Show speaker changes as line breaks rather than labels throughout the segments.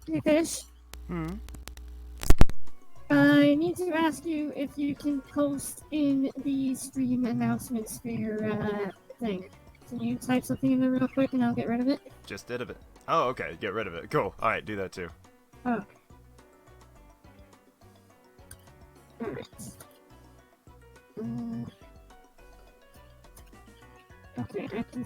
Hey, Fish.
Hmm.
I need to ask you if you can post in the stream announcements for your thing. Can you type something in there real quick and I'll get rid of it?
Just did of it. Oh, okay. Get rid of it. Cool. All right, do that too.
Oh, alright. Uh, okay, I can.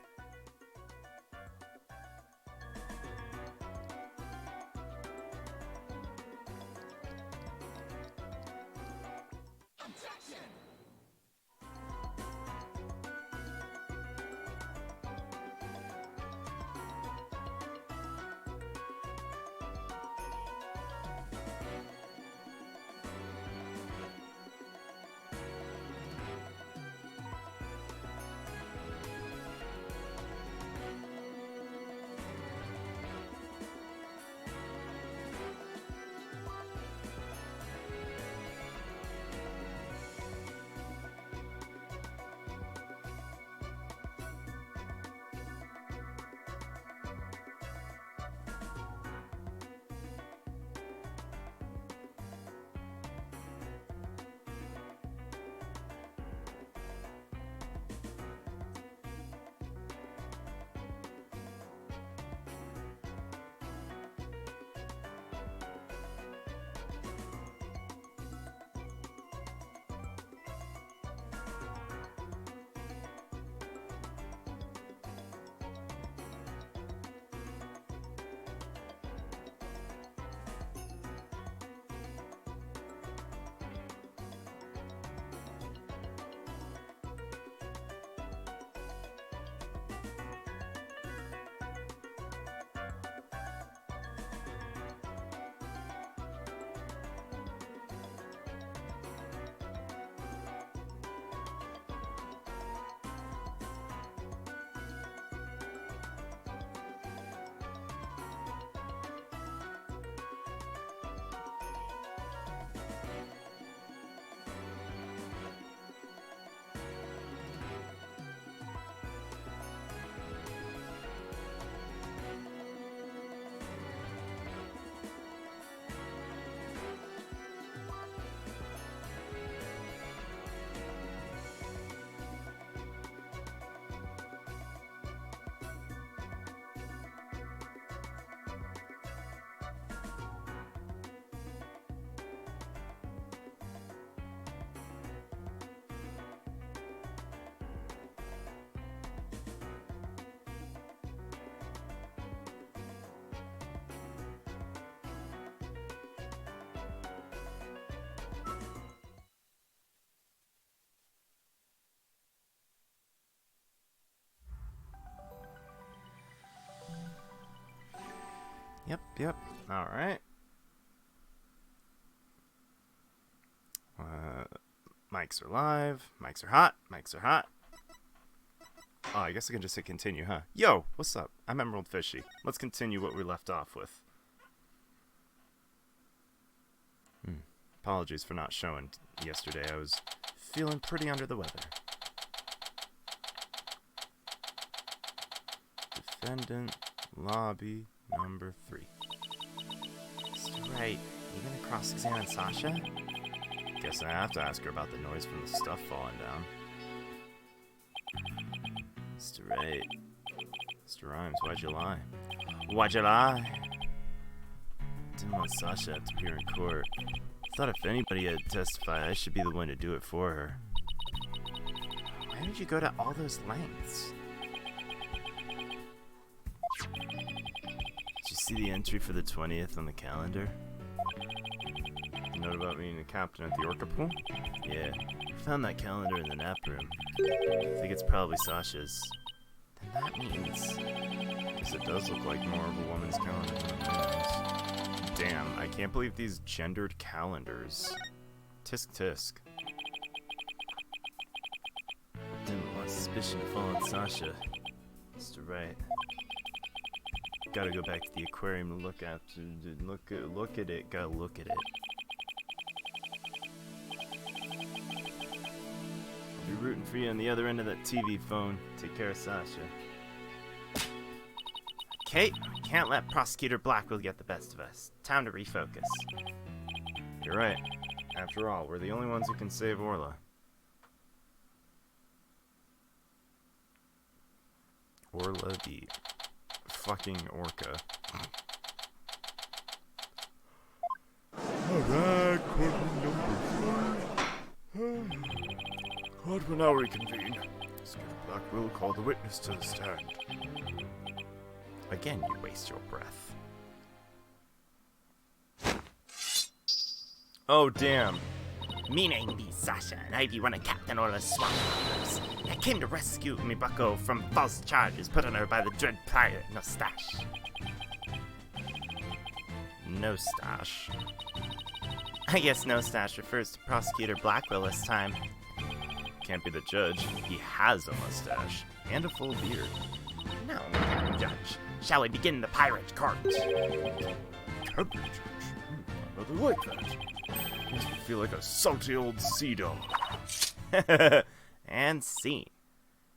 Yep. Yep. All right. Uh, mics are live. Mics are hot. Mics are hot. Oh, I guess I can just hit continue, huh? Yo, what's up? I'm Emerald Fishy. Let's continue what we left off with. Apologies for not showing yesterday. I was feeling pretty under the weather. Defendant lobby number 3. Mr. Wright, you gonna cross-examine Sasha? Guess I have to ask her about the noise from the stuff falling down. Mr. Wright. Mr. Rhymes, why'd you lie? Why'd you lie? Didn't want Sasha to appear in court. Thought if anybody had to testify, I should be the one to do it for her. Why did you go to all those lengths? Did you see the entry for the 20th on the calendar? The note about meeting the captain at the Orca pool? Yeah, I found that calendar in the nap room. I think it's probably Sasha's. Then that means... Because it does look like more of a woman's calendar than a man's. Damn, I can't believe these gendered calendars. Tisk tisk. Didn't want suspicion to fall on Sasha. Mr. Wright. Gotta go back to the aquarium to look at it. Gotta look at it. I'll be rooting for you on the other end of that TV phone. Take care of Sasha. Okay, can't let Prosecutor Blackwell get the best of us. Time to refocus. You're right. After all, we're the only ones who can save Orla. Orla the fucking orca. Alright, courtroom number 4. Court will now reconvene. Prosecutor Blackwell call the witness to the stand. Again, you waste your breath. Oh, damn.
Me name be Sasha, and I be one of Captain Orla's swamp hunters. I came to rescue me bucko from false charges put on her by the dread pirate Nostache.
Nostache. I guess Nostache refers to Prosecutor Blackwell this time. Can't be the judge. He has a mustache and a full beard.
No, Judge. Shall we begin the pirate court?
Can't be, Judge. I rather like that. Makes me feel like a salty old sea dog.
And scene.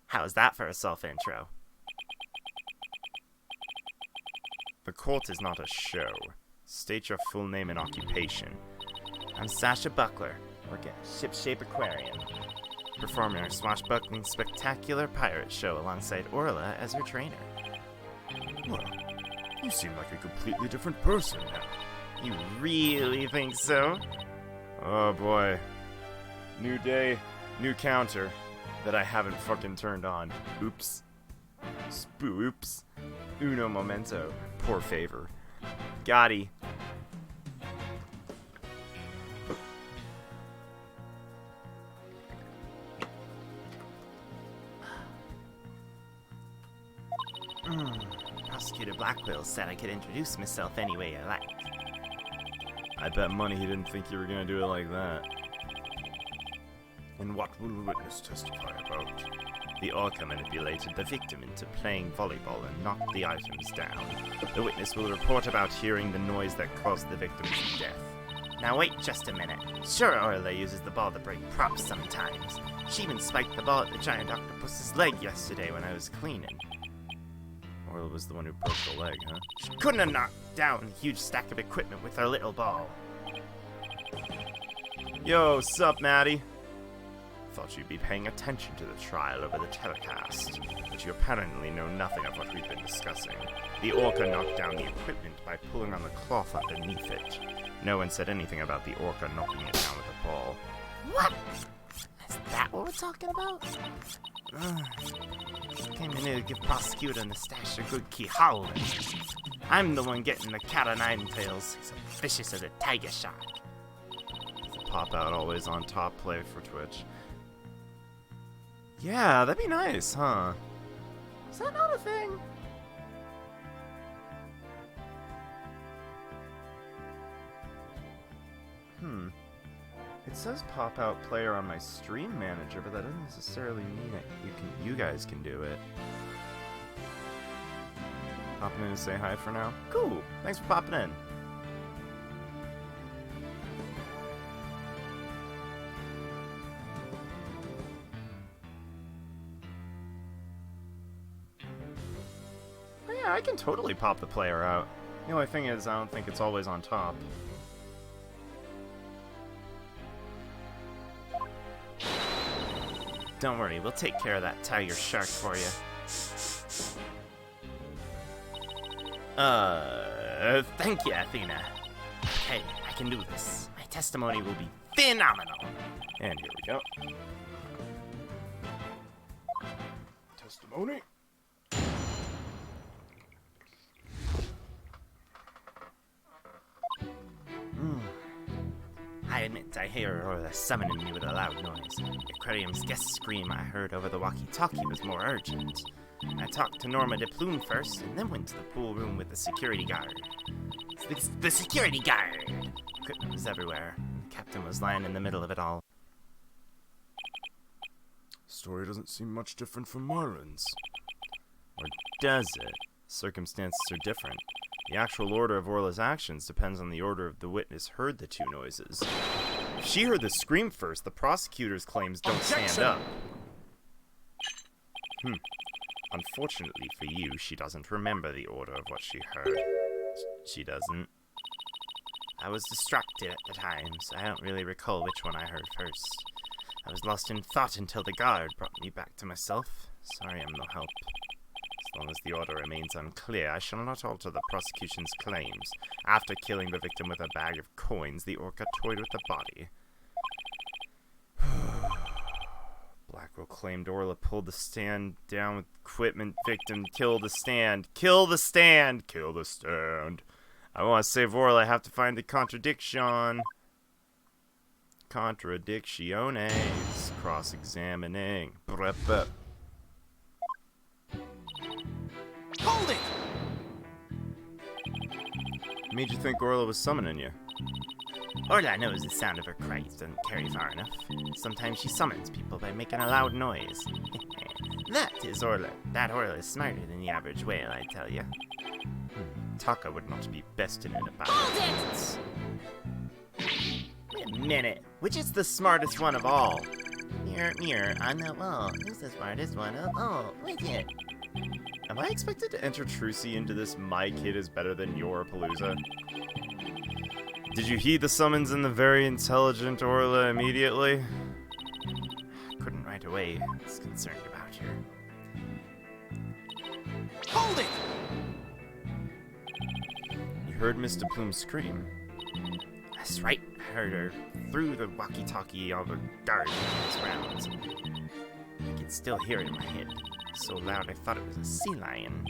How's that for a self-intro?
The court is not a show. State your full name and occupation.
I'm Sasha Buckler, work at Shipshape Aquarium.
Performing our swashbuckling spectacular pirate show alongside Orla as her trainer. Well, you seem like a completely different person now.
You really think so?
Oh boy. New day, new counter that I haven't fucking turned on. Oops. Spoops. Uno momento. Poor favor. Gotti.
Prosecutor Blackwell said I could introduce myself any way I like.
I bet money he didn't think you were gonna do it like that. And what will the witness testify about? The orca manipulated the victim into playing volleyball and knocked the items down. The witness will report about hearing the noise that caused the victim's death.
Now wait just a minute. Sure, Orla uses the ball to break props sometimes. She even spiked the ball at the giant octopus's leg yesterday when I was cleaning.
Orla was the one who broke the leg, huh?
She couldn't have knocked down a huge stack of equipment with her little ball.
Yo, sup, Maddie? Thought you'd be paying attention to the trial over the telecast, but you apparently know nothing of what we've been discussing. The orca knocked down the equipment by pulling on the cloth underneath it. No one said anything about the orca knocking it down with a ball.
What? Is that what we're talking about? Came in here to give Prosecutor Nostache a good key howling. I'm the one getting the cat o' nine tails. He's as vicious as a tiger shark.
Pop out always on top play for Twitch. Yeah, that'd be nice, huh?
Is that not a thing?
It says pop out player on my stream manager, but that doesn't necessarily mean it. You guys can do it. Popping in to say hi for now? Cool. Thanks for popping in. Oh yeah, I can totally pop the player out. The only thing is, I don't think it's always on top.
Don't worry, we'll take care of that tiger shark for you. Thank you, Athena. Okay, I can do this. My testimony will be phenomenal.
And here we go. Testimony.
I admit I hear Orla summoning me with a loud noise. The aquarium's guest scream I heard over the walkie-talkie was more urgent. I talked to Norma de Plume first, and then went to the pool room with the security guard. The security guard! Equipment was everywhere. The captain was lying in the middle of it all.
Story doesn't seem much different from Marlin's. Or does it? Circumstances are different. The actual order of Orla's actions depends on the order of the witness heard the two noises. If she heard the scream first, the prosecutor's claims don't stand up.
Unfortunately for you, she doesn't remember the order of what she heard. She doesn't. I was distracted at the time, so I don't really recall which one I heard first. I was lost in thought until the guard brought me back to myself. Sorry I'm no help. As long as the order remains unclear, I shall not alter the prosecution's claims. After killing the victim with a bag of coins, the orca toyed with the body. Blackwell claimed Orla pulled the stand down with equipment. Victim killed the stand. Kill the stand! Kill the stand. I want to save Orla. I have to find the contradiction. Contradictiones. Cross-examining. Hold it! Made you think Orla was summoning you? Orla knows the sound of her cries doesn't carry far enough. Sometimes she summons people by making a loud noise. That is Orla. That Orla is smarter than the average whale, I tell you. Taka would not be besting it about it. Wait a minute. Which is the smartest one of all? Mirror, mirror on the wall. Who's the smartest one of all? Wicked. Am I expected to enter Trucy into this my kid is better than your Palooza? Did you heed the summons in the very intelligent Orla immediately? I couldn't right away. I was concerned about her. Hold it! You heard Miss DePlume scream. That's right. I heard her through the walkie-talkie on the guard rounds. I can still hear it in my head. So loud I thought it was a sea lion.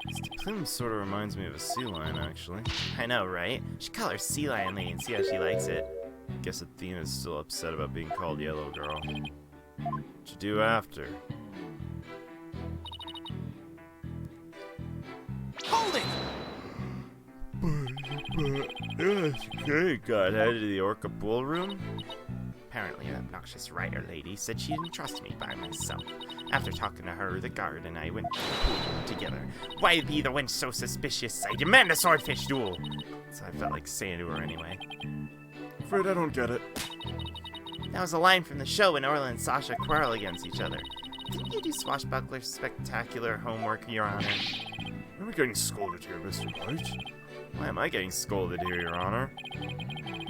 Miss DePlume sort of reminds me of a sea lion, actually. I know, right? Should call her Sea Lion Lady and see how she likes it. Guess Athena's still upset about being called Yellow Girl. What'd you do after? Hold it! Okay, got headed to the Orca pool room. Apparently, an obnoxious writer lady said she didn't trust me by myself. After talking to her, the guard and I went to the pool room together. Why be the wench so suspicious? I demand a swordfish duel! So I felt like saying to her anyway. Afraid I don't get it. That was a line from the show when Orla and Sasha quarrel against each other. Didn't you do Swashbuckler Spectacular homework, Your Honor? Am I getting scolded here, Mr. Wright? Why am I getting scolded here, Your Honor?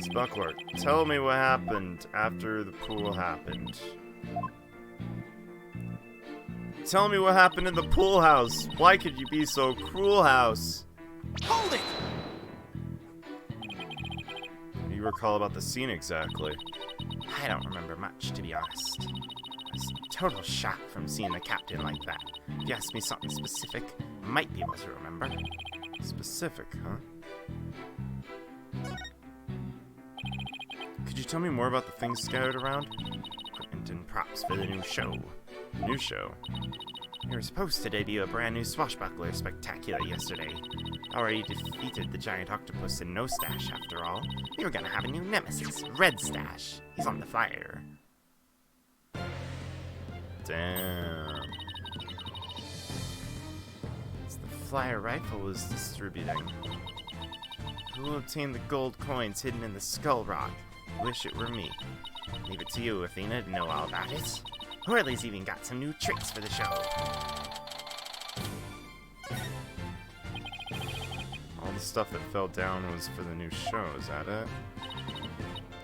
Spuckler, tell me what happened after the pool happened. Tell me what happened in the pool house. Why could you be so cruel, house? Hold it! What do you recall about the scene exactly? I don't remember much, to be honest. I was total shock from seeing the captain like that. If you ask me something specific, I might be able to remember. Specific, huh? Could you tell me more about the things scattered around? Equipment and props for the new show. New show? We were supposed to debut a brand new Swashbuckler Spectacular yesterday. Already defeated the giant octopus in No Stash, after all. We were gonna have a new nemesis, Red Stash. He's on the flyer. Damn. It's the flyer rifle was distributing. Who obtained the gold coins hidden in the skull rock? Wish it were me. Leave it to you, Athena, to know all about it. Orly's even got some new tricks for the show. All the stuff that fell down was for the new show, is that it?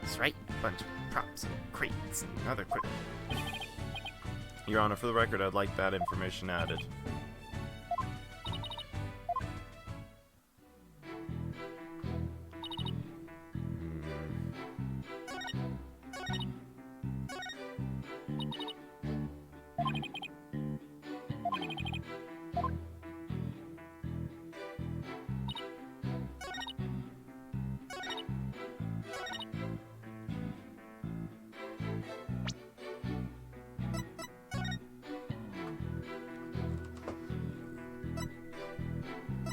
That's right, a bunch of props and crates and other equipment. Your Honor, for the record, I'd like that information added.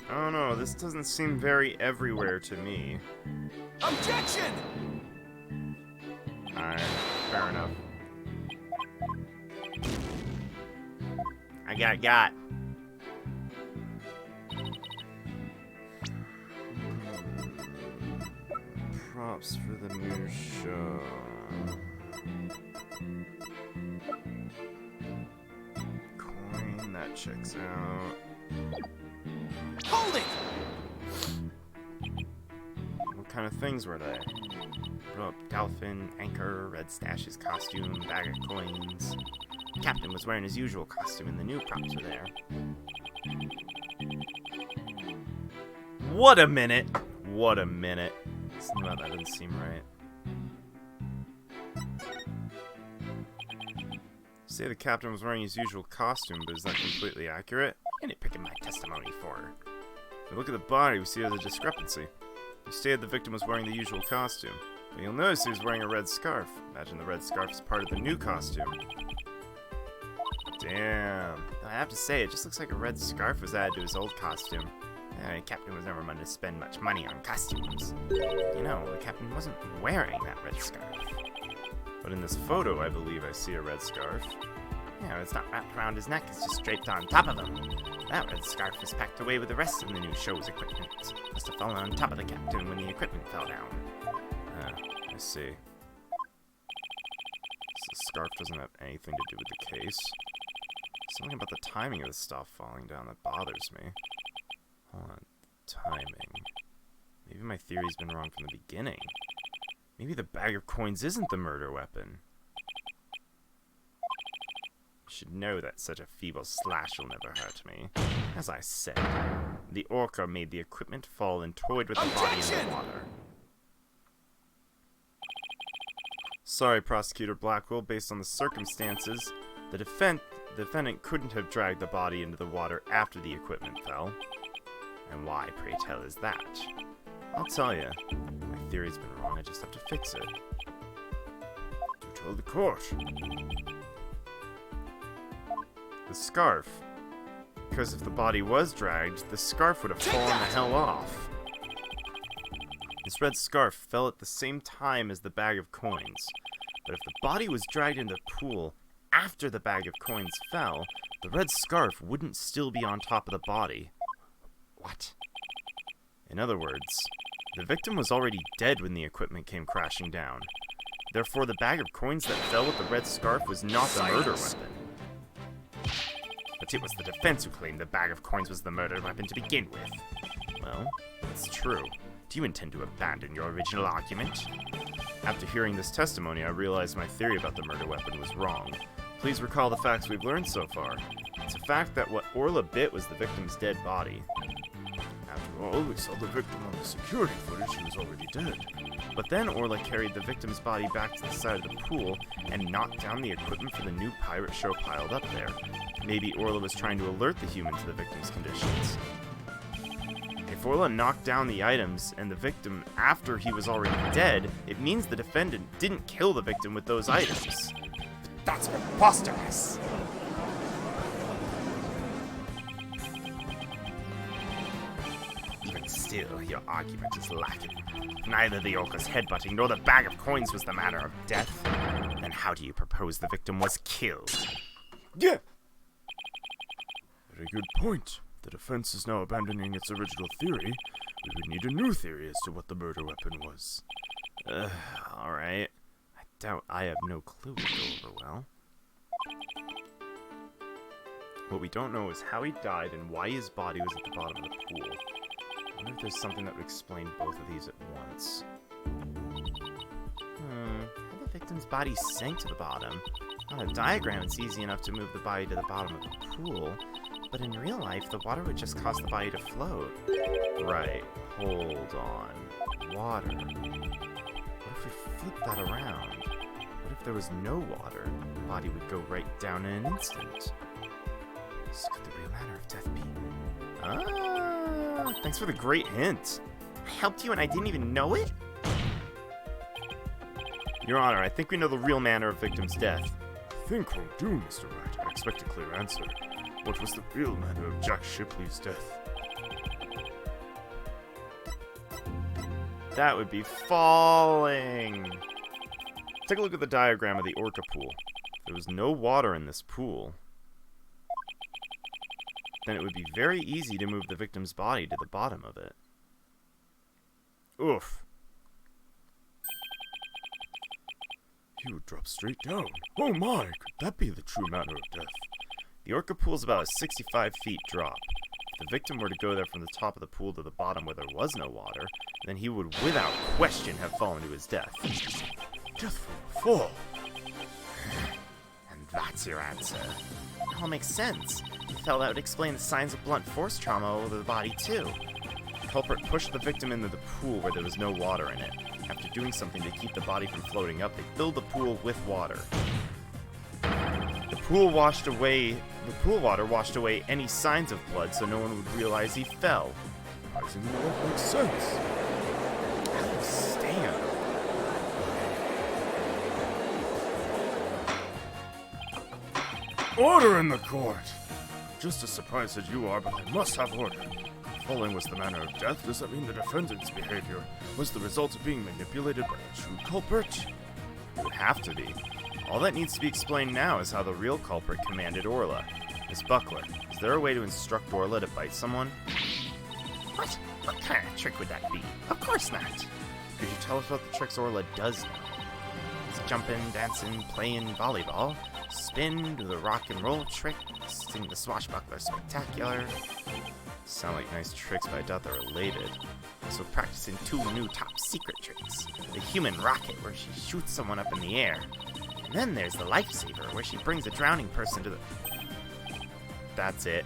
I don't know, this doesn't seem very everywhere to me. Objection! Alright, fair enough. I got. Props for the new show. Coins.
that checks out.
Hold it!
What kind of things were they?
Rope, dolphin, anchor, red stashes costume, bag of coins. The captain was wearing his usual costume and the new props were there.
What a minute! What a minute. Something about that doesn't seem right. Say the captain was wearing his usual costume, but is that completely accurate?
And it picking my testimony for.
If we look at the body, we see there's a discrepancy. You stated the victim was wearing the usual costume, but you'll notice he was wearing a red scarf. Imagine the red scarf is part of the new costume. Damn.
I have to say, it just looks like a red scarf was added to his old costume. Captain was never meant to spend much money on costumes. You know, the captain wasn't wearing that red scarf.
But in this photo, I believe I see a red scarf.
Yeah, it's not wrapped around his neck, it's just draped on top of him. That red scarf was packed away with the rest of the new show's equipment. Must have fallen on top of the captain when the equipment fell down.
I see. So the scarf doesn't have anything to do with the case. Something about the timing of the stuff falling down that bothers me. Hold on. Timing. Maybe my theory's been wrong from the beginning. Maybe the bag of coins isn't the murder weapon. You should know that such a feeble slash will never hurt me. As I said, the orca made the equipment fall and toyed with the body in the water. Sorry, Prosecutor Blackwell, based on the circumstances, the defendant couldn't have dragged the body into the water after the equipment fell. And why, pray tell, is that? I'll tell you. My theory's been wrong, I just have to fix it. To tell the court. The scarf. Because if the body was dragged, the scarf would have fallen the hell off. This red scarf fell at the same time as the bag of coins. But if the body was dragged into the pool after the bag of coins fell, the red scarf wouldn't still be on top of the body. What? In other words, the victim was already dead when the equipment came crashing down. Therefore, the bag of coins that fell with the red scarf was not the murder weapon.
But it was the defense who claimed the bag of coins was the murder weapon to begin with.
Well, that's true.
Do you intend to abandon your original argument?
After hearing this testimony, I realized my theory about the murder weapon was wrong. Please recall the facts we've learned so far. It's a fact that what Orla bit was the victim's dead body. After all, we saw the victim on the security footage, he was already dead. But then Orla carried the victim's body back to the side of the pool and knocked down the equipment for the new pirate show piled up there. Maybe Orla was trying to alert the human to the victim's conditions. If Orla knocked down the items and the victim after he was already dead, it means the defendant didn't kill the victim with those items.
That's preposterous! Even still, your argument is lacking. Neither the orca's headbutting nor the bag of coins was the manner of death. Then how do you propose the victim was killed?
Yeah! Very good point. The defense is now abandoning its original theory. We would need a new theory as to what the murder weapon was. Alright. I doubt I have no clue would go over well. What we don't know is how he died and why his body was at the bottom of the pool. I wonder if there's something that would explain both of these at once.
How the victim's body sank to the bottom. On a diagram, it's easy enough to move the body to the bottom of the pool, but in real life, the water would just cause the body to float.
Right. Hold on. Water. What if we flip that around? What if there was no water? The body would go right down in an instant. So could the real manner of death be? Ah, thanks for the great hint.
I helped you and I didn't even know it?
Your Honor, I think we know the real manner of victim's death. I think we'll do, Mr. Wright. I expect a clear answer. What was the real manner of Jack Shipley's death? That would be falling. Take a look at the diagram of the orca pool. If there was no water in this pool, then it would be very easy to move the victim's body to the bottom of it. Oof. He would drop straight down. Oh my, could that be the true manner of death? The Orca pool is about a 65 feet drop. If the victim were to go there from the top of the pool to the bottom where there was no water, then he would without question have fallen to his death.
Death from a fall. And that's your answer. It all makes sense. If he fell, that would explain the signs of blunt force trauma all over the body, too.
The culprit pushed the victim into the pool where there was no water in it. After doing something to keep the body from floating up, they filled the pool with water. The pool water washed away any signs of blood, so no one would realize he fell.
Surprisingly, that makes sense.
I understand.
Order in the court! Just as surprised as you are, but I must have order. Falling was the manner of death. Does that mean the defendant's behavior was the result of being manipulated by the true culprit?
It would have to be. All that needs to be explained now is how the real culprit commanded Orla. Miss Buckler, is there a way to instruct Orla to bite someone?
What? What kind of trick would that be? Of course not.
Could you tell us what the tricks Orla does know?
It's jumping, dancing, playing volleyball, spin, do the rock and roll trick, sing the swashbuckler spectacular.
Sound like nice tricks, but I doubt they're related.
Also practicing 2 new top secret tricks. The human rocket, where she shoots someone up in the air. And then there's the lifesaver, where she brings a drowning person to the...
That's it.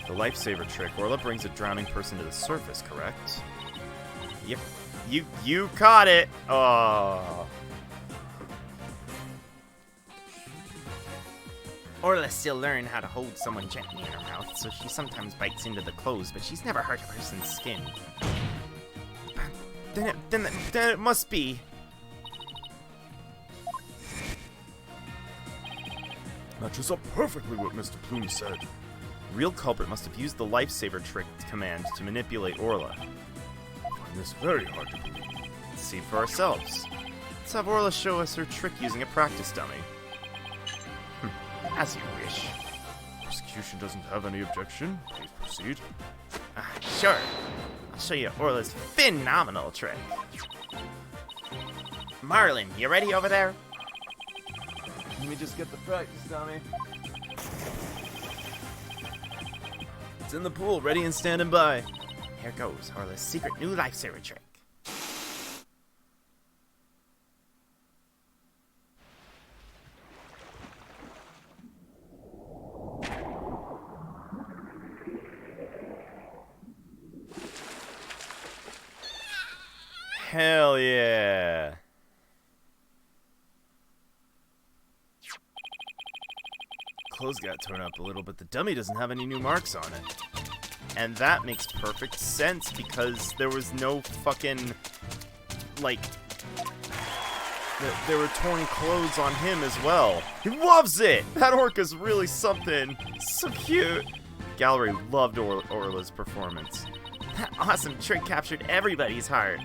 The lifesaver trick, Orla brings a drowning person to the surface, correct?
Yep.
You caught it! Oh.
Orla still learned how to hold someone gently in her mouth, so she sometimes bites into the clothes, but she's never hurt a person's skin. Then it must be.
Matches up perfectly what Mr. Plume said.
Real culprit must have used the lifesaver trick command to manipulate Orla.
I find this very hard to believe.
Let's see for ourselves. Let's have Orla show us her trick using a practice dummy.
As you wish.
Prosecution doesn't have any objection. Please proceed.
Sure. I'll show you Orla's phenomenal trick. Marlin, you ready over there?
Let me just get the practice dummy. It's in the pool, ready and standing by.
Here goes Orla's secret new lifesaver trick.
Hell yeah. Clothes got torn up a little, but the dummy doesn't have any new marks on it. And that makes perfect sense because there was no fucking, like, there were torn clothes on him as well. He loves it! That orca's really something. So cute. Gallery loved Orla's performance.
That awesome trick captured everybody's heart.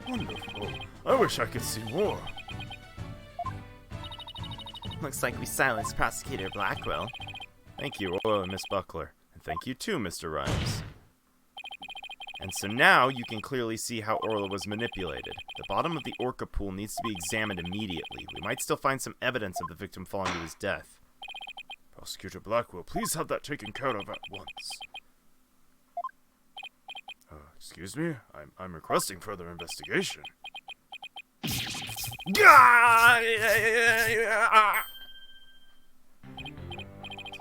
Wonderful. I wish I could see more.
Looks like we silenced Prosecutor Blackwell.
Thank you, Orla and Miss Buckler. And thank you too, Mr. Rhymes. And so now you can clearly see how Orla was manipulated. The bottom of the orca pool needs to be examined immediately. We might still find some evidence of the victim falling to his death.
Prosecutor Blackwell, please have that taken care of at once. Excuse me? I'm requesting further investigation.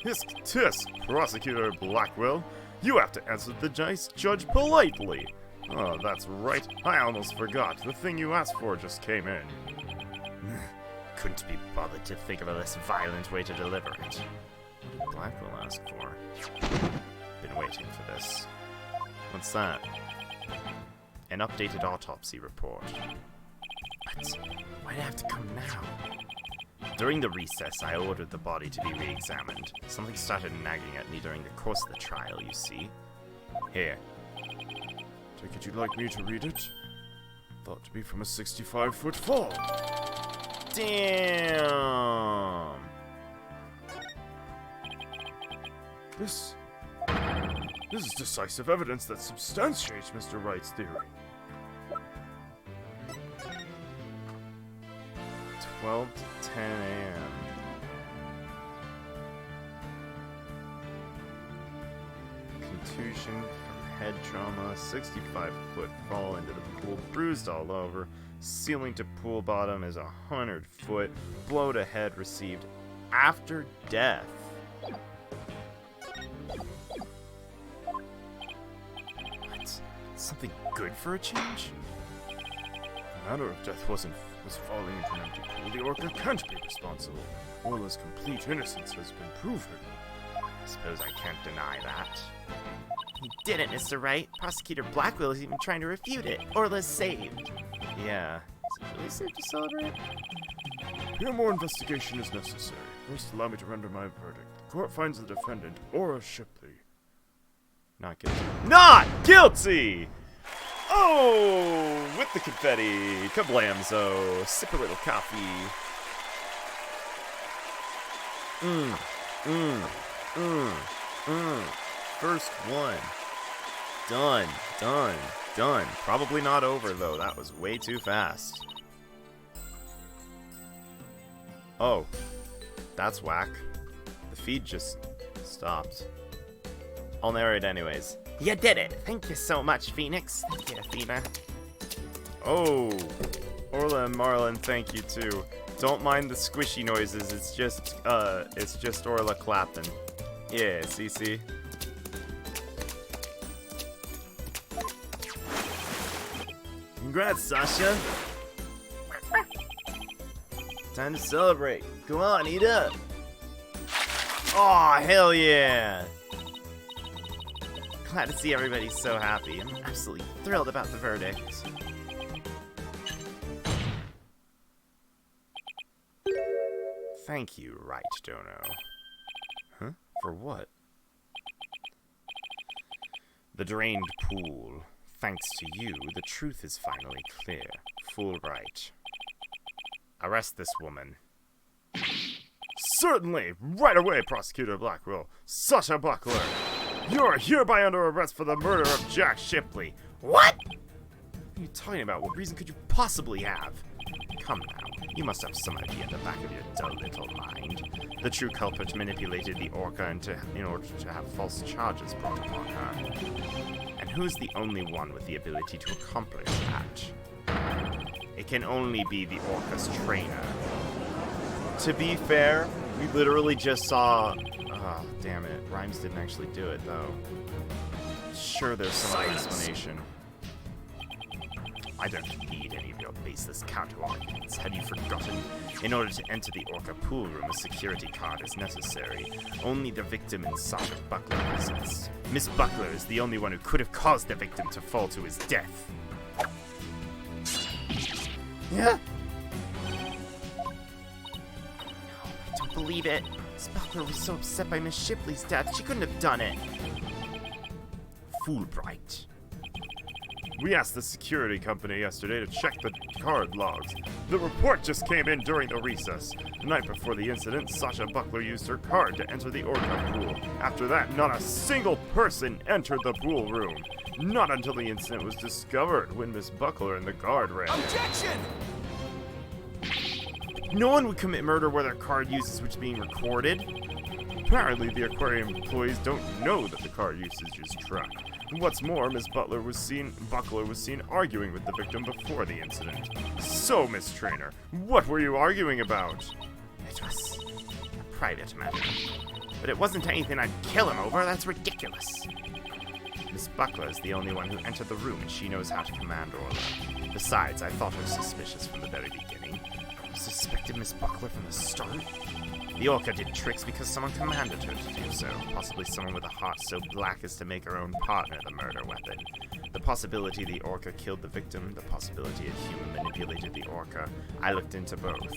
Tisk tisk, Prosecutor Blackwell. You have to answer the judge politely. Oh, that's right. I almost forgot. The thing you asked for just came in.
Couldn't be bothered to think of a less violent way to deliver it.
What did Blackwell ask for? Been waiting for this. What's that? An updated autopsy report.
What? Why'd it have to come now?
During the recess, I ordered the body to be re-examined. Something started nagging at me during the course of the trial, you see. Here.
Take it you'd like me to read it? Thought to be from a 65-foot fall.
Damn!
This is decisive evidence that substantiates Mr. Wright's theory.
12 to 10 a.m. Contusion from head trauma, 65-foot fall into the pool, bruised all over. Ceiling to pool bottom is 100-foot. Blow to head received after death. What? Something good for a change?
The manner of death was falling into an empty pool. The Orca can't be responsible. Orla's complete innocence has been proven.
I suppose I can't deny that. He didn't, Mr. Wright. Prosecutor Blackwell is even trying to refute it. Orla's saved.
Yeah. Is it really safe to celebrate?
Here more investigation is necessary. First, allow me to render my verdict. The court finds the defendant, Aura Shipley.
Not guilty. Not guilty! Oh! With the confetti. Kablamzo. Sip a little coffee. First one. Done. Done. Done. Probably not over, though. That was way too fast. Oh. That's whack. The feed just stopped. I'll narrate anyways.
You did it. Thank you so much, Phoenix. Thank you, Athena.
Oh. Orla and Marlon, thank you too. Don't mind the squishy noises. It's just Orla clapping. Yeah, CC. Congrats, Sasha. Time to celebrate. Come on, eat up. Aw, hell yeah.
Glad to see everybody so happy. I'm absolutely thrilled about the verdict.
Thank you, Wright, Dono. Huh? For what? The drained pool. Thanks to you, the truth is finally clear. Fulbright. Arrest this woman.
Certainly! Right away, Prosecutor Blackwell. Sasha Buckler, you are hereby under arrest for the murder of Jack Shipley.
What?
What are you talking about? What reason could you possibly have? Come now, you must have some idea in the back of your dull little mind. The true culprit manipulated the Orca in order to have false charges brought upon her. And who's the only one with the ability to accomplish that? It can only be the Orca's trainer. To be fair, we literally just saw... Oh, damn it. Rhymes didn't actually do it, though. Sure, there's some other explanation. I don't need any of your baseless counter-arguments. Had you forgotten? In order to enter the Orca pool room, a security card is necessary. Only the victim and Sasha Buckler possess. Miss Buckler is the only one who could have caused the victim to fall to his death.
Yeah? I don't believe it. Miss Buckler was so upset by Miss Shipley's death, she couldn't have done it.
Fulbright.
We asked the security company yesterday to check the card logs. The report just came in during the recess. The night before the incident, Sasha Buckler used her card to enter the Orca pool. After that, not a single person entered the pool room. Not until the incident was discovered when Miss Buckler and the guard ran in.
Objection!
No one would commit murder where their card usage was being recorded.
Apparently, the aquarium employees don't know that the card usage is tracked. What's more, Miss Buckler was seen arguing with the victim before the incident. So, Miss Trainer, what were you arguing about?
It was a private matter. But it wasn't anything I'd kill him over. That's ridiculous.
Miss Buckler is the only one who entered the room, and she knows how to command Orla. Besides, I thought her suspicious from the very beginning. You suspected Miss Buckler from the start? The Orca did tricks because someone commanded her to do so. Possibly someone with a heart so black as to make her own partner the murder weapon. The possibility the Orca killed the victim, the possibility a human manipulated the Orca. I looked into both.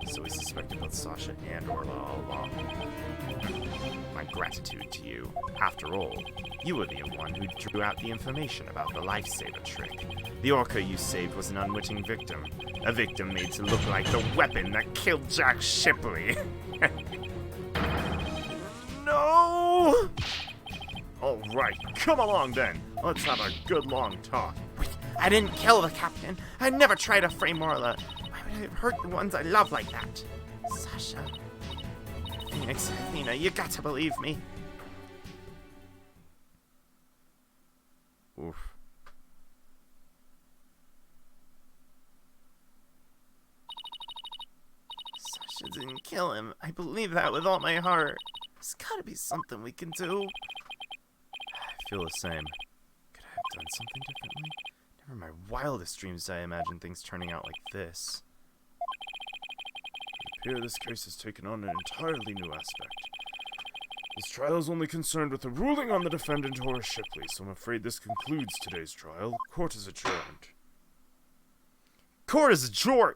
So we suspected both Sasha and Orla all along. My gratitude to you. After all, you were the one who drew out the information about the lifesaver trick. The Orca you saved was an unwitting victim. A victim made to look like the weapon that killed Jack Shipley. No! Alright, come along then. Let's have a good long talk.
Wait, I didn't kill the captain. I never tried to frame Orla. Why would I have hurt the ones I love like that? Sasha. Phoenix, Athena, you got to believe me.
Oof.
Sasha didn't kill him. I believe that with all my heart. There's gotta be something we can do.
I feel the same. Could I have done something differently? Never in my wildest dreams did I imagine things turning out like this.
It appears this case has taken on an entirely new aspect. This trial is only concerned with the ruling on the defendant, Horace Shipley, so I'm afraid this concludes today's trial. Court is adjourned.
Court is adjourned!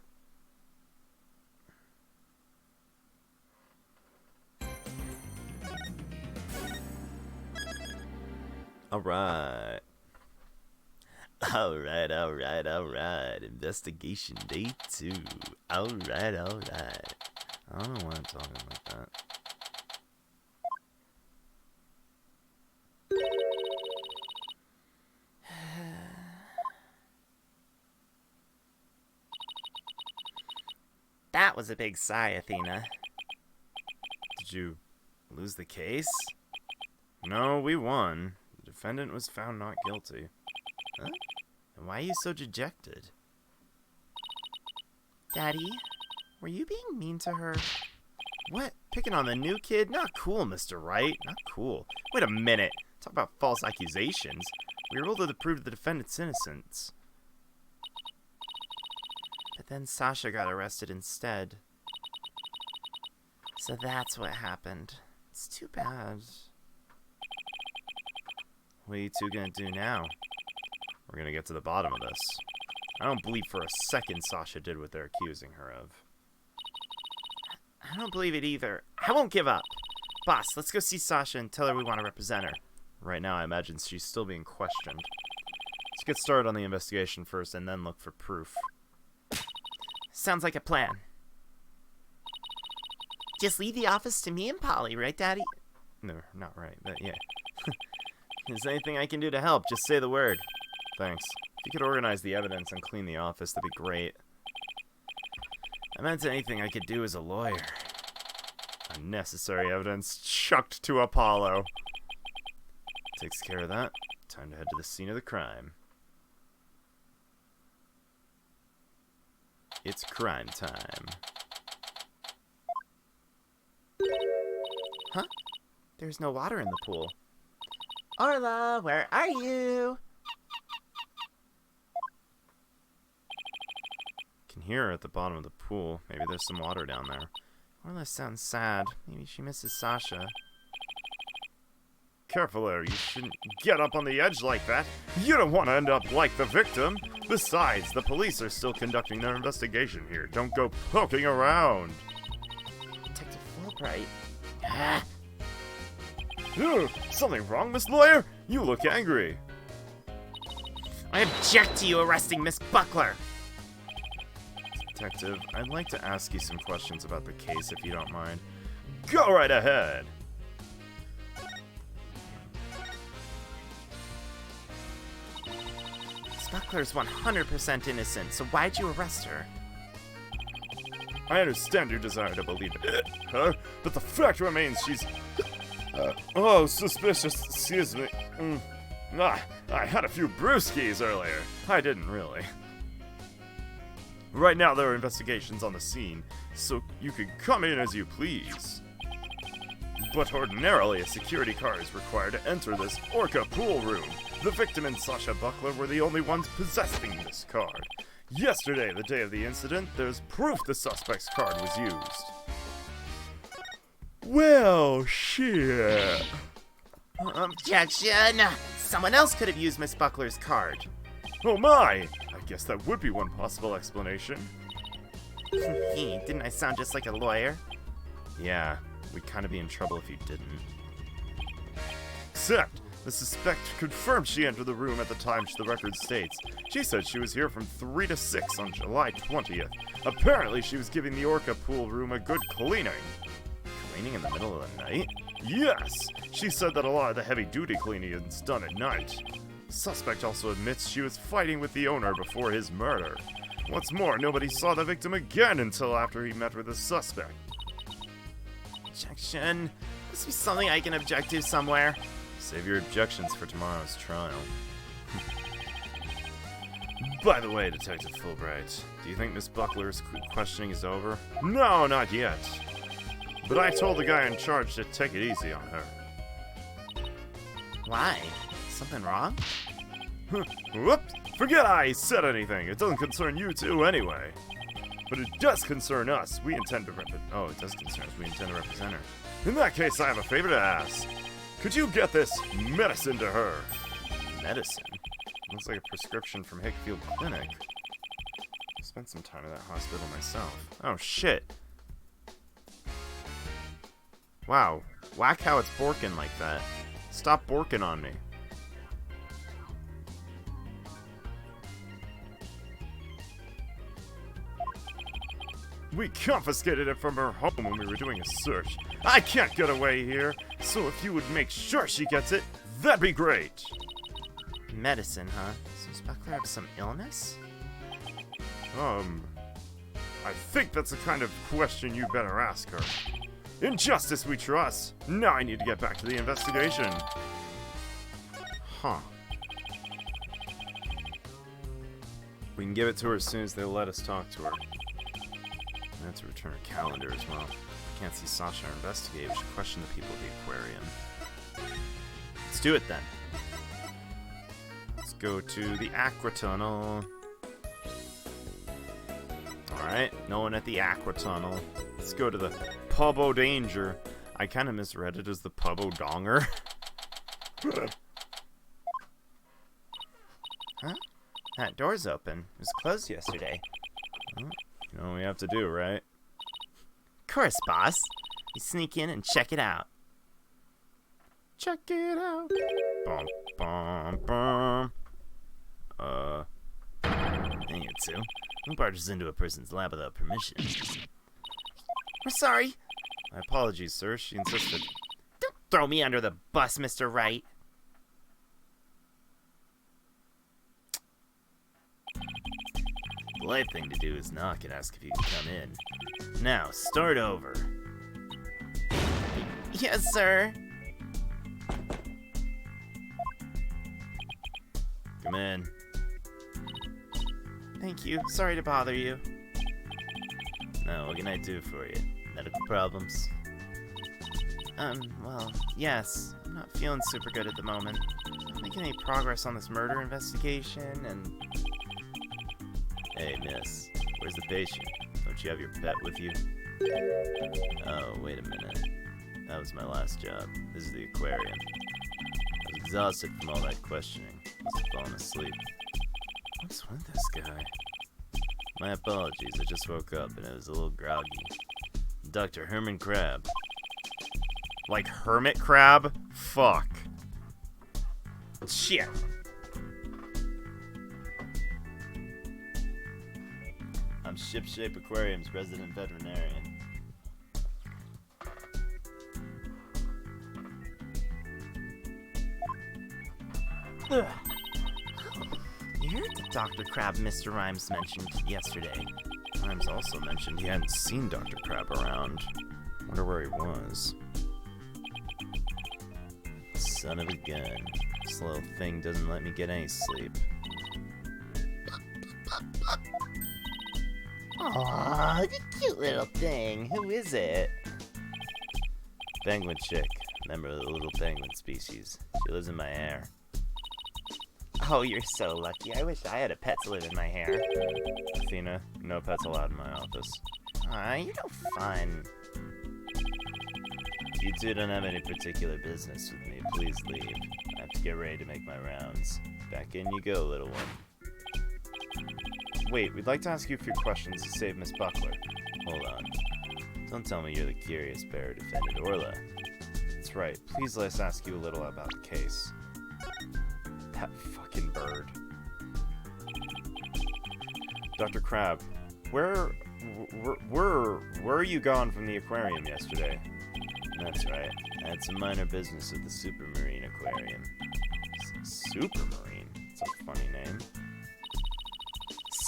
Alright. Alright. Investigation day 2. Alright. I don't know why I'm talking like that.
That was a big sigh, Athena.
Did you lose the case? No, we won. The defendant was found not guilty. Huh? And why are you so dejected?
Daddy, were you being mean to her?
What? Picking on the new kid? Not cool, Mr. Wright. Not cool. Wait a minute. Talk about false accusations. We were able to prove the defendant's innocence.
But then Sasha got arrested instead. So that's what happened. It's too bad.
What are you two gonna do now? We're gonna get to the bottom of this. I don't believe for a second Sasha did what they're accusing her of.
I don't believe it either. I won't give up. Boss, let's go see Sasha and tell her we want to represent her.
Right now, I imagine she's still being questioned. Let's get started on the investigation first and then look for proof.
Sounds like a plan. Just leave the office to me and Polly, right, Daddy?
No, not right, but yeah. Is there anything I can do to help? Just say the word. Thanks. If you could organize the evidence and clean the office, that'd be great. I meant anything I could do as a lawyer. Unnecessary evidence chucked to Apollo. Takes care of that. Time to head to the scene of the crime. It's crime time.
Huh? There's no water in the pool. Orla, where are you?
Can hear her at the bottom of the pool. Maybe there's some water down there.
Orla sounds sad. Maybe she misses Sasha.
Careful there, you shouldn't get up on the edge like that. You don't want to end up like the victim. Besides, the police are still conducting their investigation here. Don't go poking around.
Detective Fulbright. Ah.
Ugh, something wrong, Miss Lawyer? You look angry.
I object to you arresting Miss Buckler.
Detective, I'd like to ask you some questions about the case if you don't mind.
Go right ahead.
Miss Buckler's 100% innocent, so why'd you arrest her?
I understand your desire to believe her, but the fact remains she's... oh, suspicious. Excuse me. I had a few brewskis earlier. I didn't really. Right now there are investigations on the scene, so you can come in as you please. But ordinarily a security card is required to enter this Orca pool room. The victim and Sasha Buckler were the only ones possessing this card. Yesterday, the day of the incident, there's proof the suspect's card was used. Well, shit.
Objection! Someone else could have used Miss Buckler's card.
Oh my! I guess that would be one possible explanation.
Hey, didn't I sound just like a lawyer?
Yeah, we'd kind of be in trouble if you didn't.
Except, the suspect confirmed she entered the room at the time the record states. She said she was here from 3 to 6 on July 20th. Apparently, she was giving the Orca pool room a good cleaning.
Cleaning in the middle of the night?
Yes! She said that a lot of the heavy-duty cleaning is done at night. The suspect also admits she was fighting with the owner before his murder. What's more, nobody saw the victim again until after he met with the suspect.
Objection. Must be something I can object to somewhere.
Save your objections for tomorrow's trial.
By the way,
Detective Fulbright, do you think Miss Buckler's questioning is over?
no, not yet. But I told the guy in charge to take it easy on her.
Why? Something wrong?
Whoops! Forget I said anything. It doesn't concern you two anyway. But it does concern us. We intend to
Oh, it does concern us. We intend to represent her.
In that case, I have a favor to ask. Could you get this medicine to her?
Medicine? Looks like a prescription from Hickfield Clinic. I spent some time at that hospital myself. Oh, shit. Wow. Whack how it's borking like that. Stop borking on me.
We confiscated it from her home when we were doing a search. I can't get away here, so if you would make sure she gets it, that'd be great.
Medicine, huh? So Miss Buckler have some illness?
I think that's the kind of question you better ask her. In justice we trust. Now I need to get back to the investigation.
Huh. We can give it to her as soon as they'll let us talk to her. I have to return her calendar as well. I can't see Sasha or investigate. We should question the people at the aquarium. Let's do it then. Let's go to the Aqua Tunnel. Alright, no one at the Aqua Tunnel. Let's go to the Pub O' Danger. I kind of misread it as the Pub O' Donger.
Huh? That door's open. It was closed yesterday.
You know what we have to do, right?
Of course, boss. You sneak in and check it out.
Check it out. Bum, bum, bum.
Dang it, Sue. Who barges into a person's lab without permission? We're sorry.
My apologies, sir. She insisted.
Don't throw me under the bus, Mr. Wright.
The polite thing to do is knock and ask if you can come in. Now, start over.
Yes, sir.
Come in.
Thank you. Sorry to bother you.
Now, what can I do for you? Medical problems?
Well, yes. I'm not feeling super good at the moment. Not making any progress on this murder investigation, and...
Hey, miss. Where's the patient? Don't you have your pet with you? Oh, wait a minute. That was my last job. This is the aquarium. I was exhausted from all that questioning. Must have fallen asleep. What's with this guy? My apologies, I just woke up and I was a little groggy. Dr. Herman Crab.
Like hermit crab? Fuck.
Shit.
I'm Shipshape Aquarium's resident veterinarian.
Ugh. You're the Dr. Crab Mr. Rhymes mentioned yesterday.
Rhymes also mentioned he hadn't seen Dr. Crab around. Wonder where he was. Son of a gun. This little thing doesn't let me get any sleep.
Aww, the cute little thing. Who is it?
Penguin chick. Member of the little penguin species. She lives in my hair.
Oh, you're so lucky. I wish I had a pet to live in my hair.
Athena, no pets allowed in my office.
Aw, you're no fun.
You two don't have any particular business with me. Please leave. I have to get ready to make my rounds. Back in you go, little one. Wait, we'd like to ask you a few questions to save Miss Buckler. Hold on. Don't tell me you're the curious bear who defended Orla. That's right. Please let us ask you a little about the case. That fucking bird. Dr. Crab, where were you gone from the aquarium yesterday? That's right. I had some minor business with the Supermarine Aquarium. Supermarine? It's a funny name.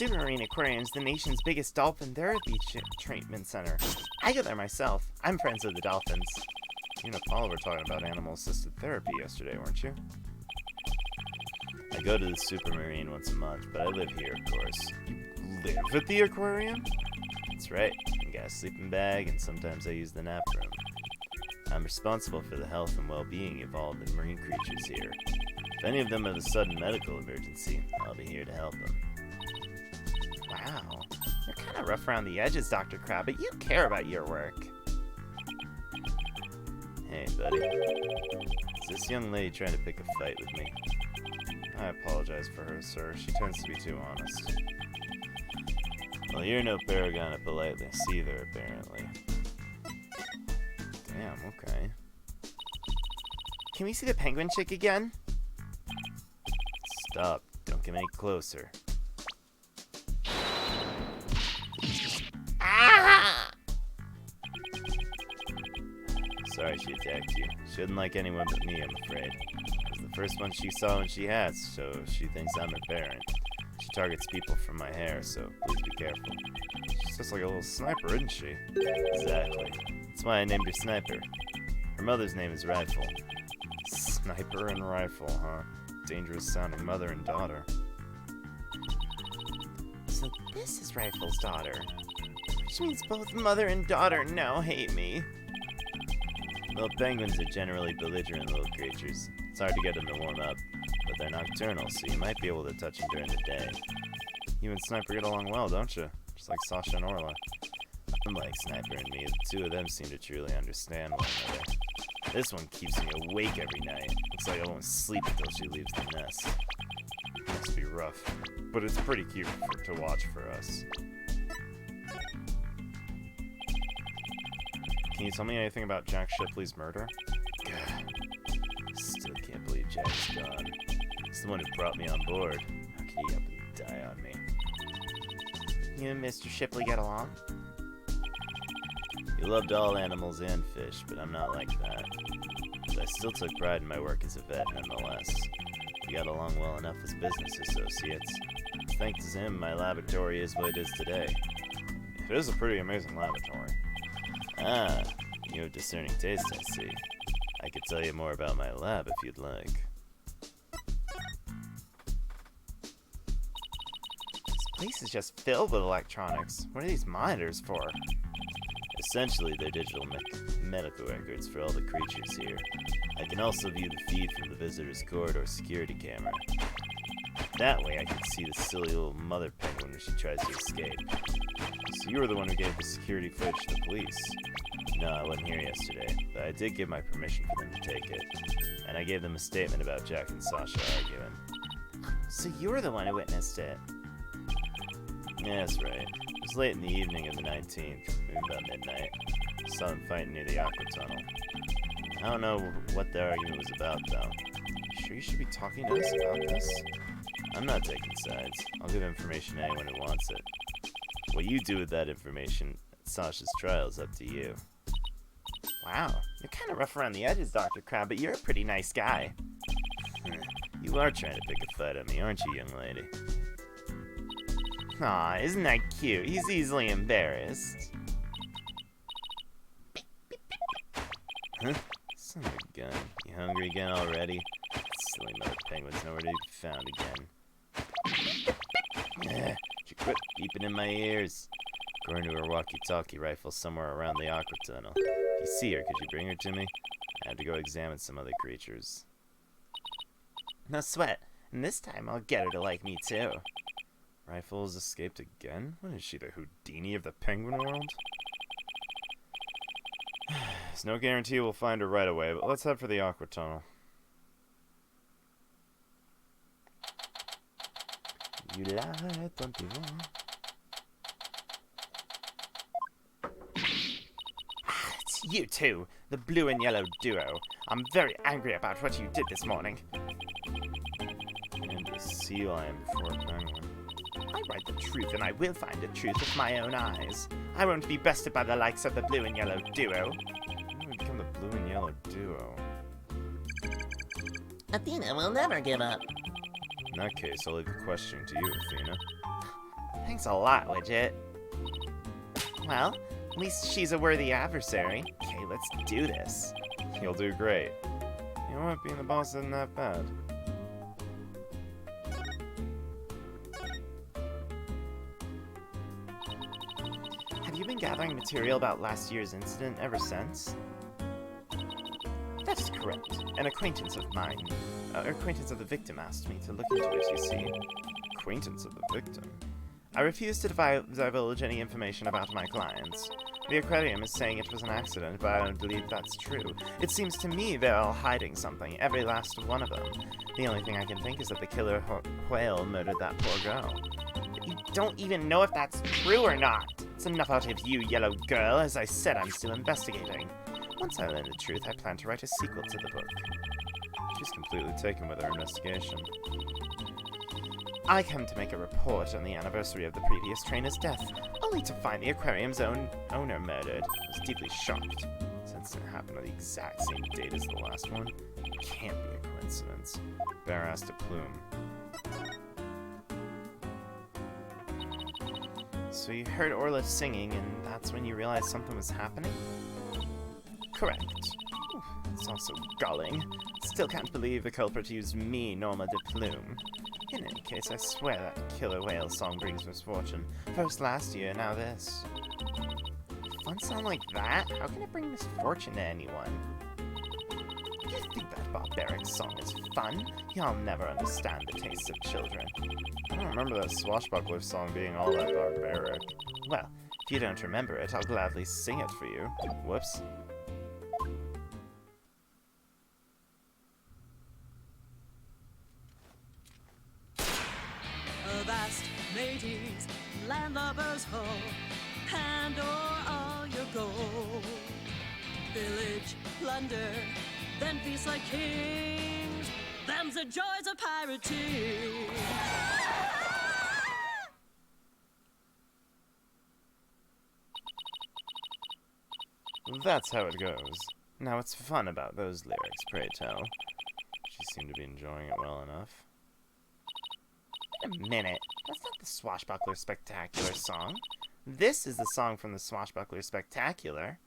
Supermarine Aquarium's the nation's biggest dolphin therapy treatment center. I go there myself. I'm friends with the dolphins.
You and Paul were talking about animal-assisted therapy yesterday, weren't you? I go to the Supermarine once a month, but I live here, of course.
You live at the aquarium?
That's right. I got a sleeping bag, and sometimes I use the nap room. I'm responsible for the health and well-being of all the marine creatures here. If any of them have a sudden medical emergency, I'll be here to help them.
Wow. You're kind of rough around the edges, Dr. Crab, but you care about your work.
Hey, buddy. Is this young lady trying to pick a fight with me?
I apologize for her, sir. She tends to be too honest.
Well, you're no paragon of politeness either, apparently.
Damn, okay.
Can we see the penguin chick again?
Stop. Don't come any closer.
Ah!
Sorry she attacked you. She shouldn't like anyone but me, I'm afraid. I was the first one she saw when she has, so she thinks I'm her parent. She targets people from my hair, so please be careful.
She's just like a little sniper, isn't she?
Exactly. That's why I named her Sniper. Her mother's name is Rifle.
Sniper and rifle, huh? Dangerous sounding mother and daughter.
So this is Rifle's daughter. Which means both mother and daughter now hate me.
Well, penguins are generally belligerent little creatures. It's hard to get them to warm up, but they're nocturnal, so you might be able to touch them during the day.
You and Sniper get along well, don't you? Just like Sasha and Orla.
Unlike Sniper and me, the two of them seem to truly understand one another. This one keeps me awake every night. Looks like I won't sleep until she leaves the nest.
Must be rough, but it's pretty cute to watch for us. Can you tell me anything about Jack Shipley's murder?
God, still can't believe Jack's gone. He's the one who brought me on board. How could he up and die on me?
You and Mr. Shipley get along?
He loved all animals and fish, but I'm not like that. But I still took pride in my work as a vet nonetheless. We got along well enough as business associates. Thanks to him, my laboratory is what it is today.
It is a pretty amazing laboratory.
Ah, you have discerning taste, I see. I could tell you more about my lab if you'd like.
This place is just filled with electronics. What are these monitors for?
Essentially, they're digital medical records for all the creatures here. I can also view the feed from the visitor's corridor security camera. That way I can see the silly little mother penguin when she tries to escape.
So you were the one who gave the security footage to the police?
No, I wasn't here yesterday, but I did give my permission for them to take it. And I gave them a statement about Jack and Sasha arguing.
So you were the one who witnessed it?
Yeah, that's right. It was late in the evening of the 19th, maybe about midnight. I saw them fighting near the aqua tunnel. I don't know what the argument was about, though.
You sure you should be talking to us about this?
I'm not taking sides. I'll give information to anyone who wants it. What you do with that information at Sasha's trial is up to you.
Wow, you're kind of rough around the edges, Dr. Crab, but you're a pretty nice guy.
You are trying to pick a fight at me, aren't you, young lady?
Aw, isn't that cute? He's easily embarrassed.
Huh? Son of a gun. You hungry again already? Silly mother penguin's nowhere to be found again. Should quit beeping in my ears. According to her walkie-talkie rifle somewhere around the aqua tunnel. If you see her, could you bring her to me? I have to go examine some other creatures.
No sweat. And this time I'll get her to like me too.
Rifle has escaped again? What is she, the Houdini of the penguin world? There's no guarantee we'll find her right away, but let's head for the aqua tunnel.
You lie, 21.
It's you two, the blue and yellow duo. I'm very angry about what you did this morning.
And a sea lion before a penguin.
I write the truth, and I will find the truth with my own eyes. I won't be bested by the likes of the blue and yellow duo.
When did we become the blue and yellow duo?
Athena will never give up.
In that case, I'll leave the question to you, Athena.
Thanks a lot, Widget. Well, at least she's a worthy adversary. Okay, let's do this.
You'll do great. You know what? Being the boss isn't that bad.
Have you been gathering material about last year's incident ever since? That is correct. An acquaintance of mine, acquaintance of the victim asked me to look into it, you see.
Acquaintance of the victim.
I refuse to divulge any information about my clients. The aquarium is saying it was an accident, but I don't believe that's true. It seems to me they're all hiding something, every last one of them. The only thing I can think is that the killer whale murdered that poor girl. But you don't even know if that's true or not. It's enough out of you, yellow girl. As I said, I'm still investigating. Once I learn the truth, I plan to write a sequel to the book.
She's completely taken with her investigation.
I come to make a report on the anniversary of the previous trainer's death, only to find the aquarium's owner murdered. I was deeply shocked, since it happened on the exact same date as the last one. It can't be a coincidence.
Bear asked a plume.
So you heard Orla singing, and that's when you realized something was happening? Correct. Oof, it's also galling. Still can't believe the culprit used me, Norma de Plume. In any case, I swear that killer whale song brings misfortune. First last year, now this. A fun song like that? How can it bring misfortune to anyone? You think that barbaric song is fun? Y'all never understand the tastes of children.
I don't remember that swashbuckler song being all that barbaric.
Well, if you don't remember it, I'll gladly sing it for you. Whoops.
Avast, mateys, landlubbers ho, hand o'er all your gold. Village, plunder, then feast like kings. Them's the joys of pirating.
That's how it goes. Now, what's fun about those lyrics, pray tell? She seemed to be enjoying it well enough.
Wait a minute. That's not the Swashbuckler Spectacular song. This is the song from the Swashbuckler Spectacular.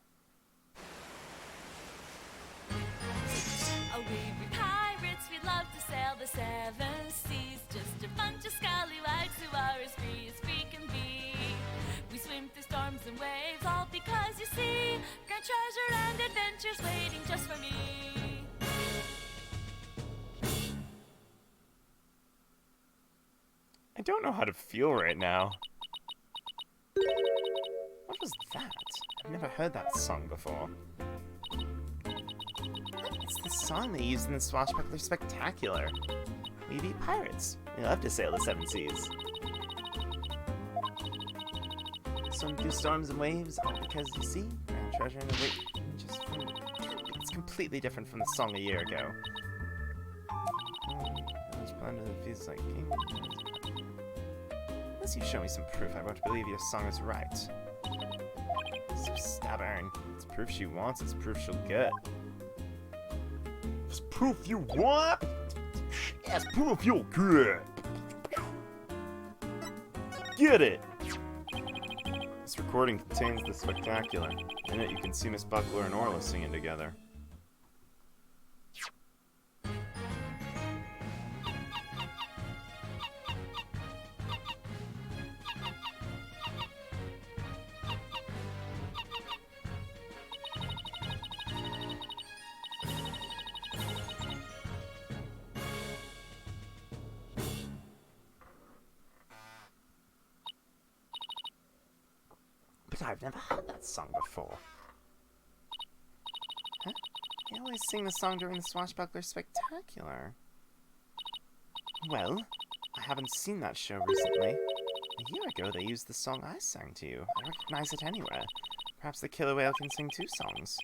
Oh, we be pirates, we love to sail the seven seas. Just a bunch of scallywags who are as free as we can be. We swim through storms and waves, all because you see grand treasure and adventures waiting just for me.
I don't know how to feel right now.
What was that? I've never heard that song before. It's the song they used in the Swashbuckler Spectacular. We be pirates. We love to sail the seven seas. Swim through storms and waves, all because you see grand treasure and it's completely different from the song a year ago.
It's planned to feels like king.
Unless you show me some proof, I won't believe your song is right. So stubborn.
It's proof she wants, it's proof she'll get.
It's proof you want? It's proof you'll get. Get it!
This recording contains the spectacular. In it, you can see Miss Buckler and Orla singing together.
But I've never heard that song before. Huh? They always sing the song during the Swashbuckler Spectacular. Well, I haven't seen that show recently. A year ago they used the song I sang to you. I recognize it anywhere. Perhaps the killer whale can sing 2 songs.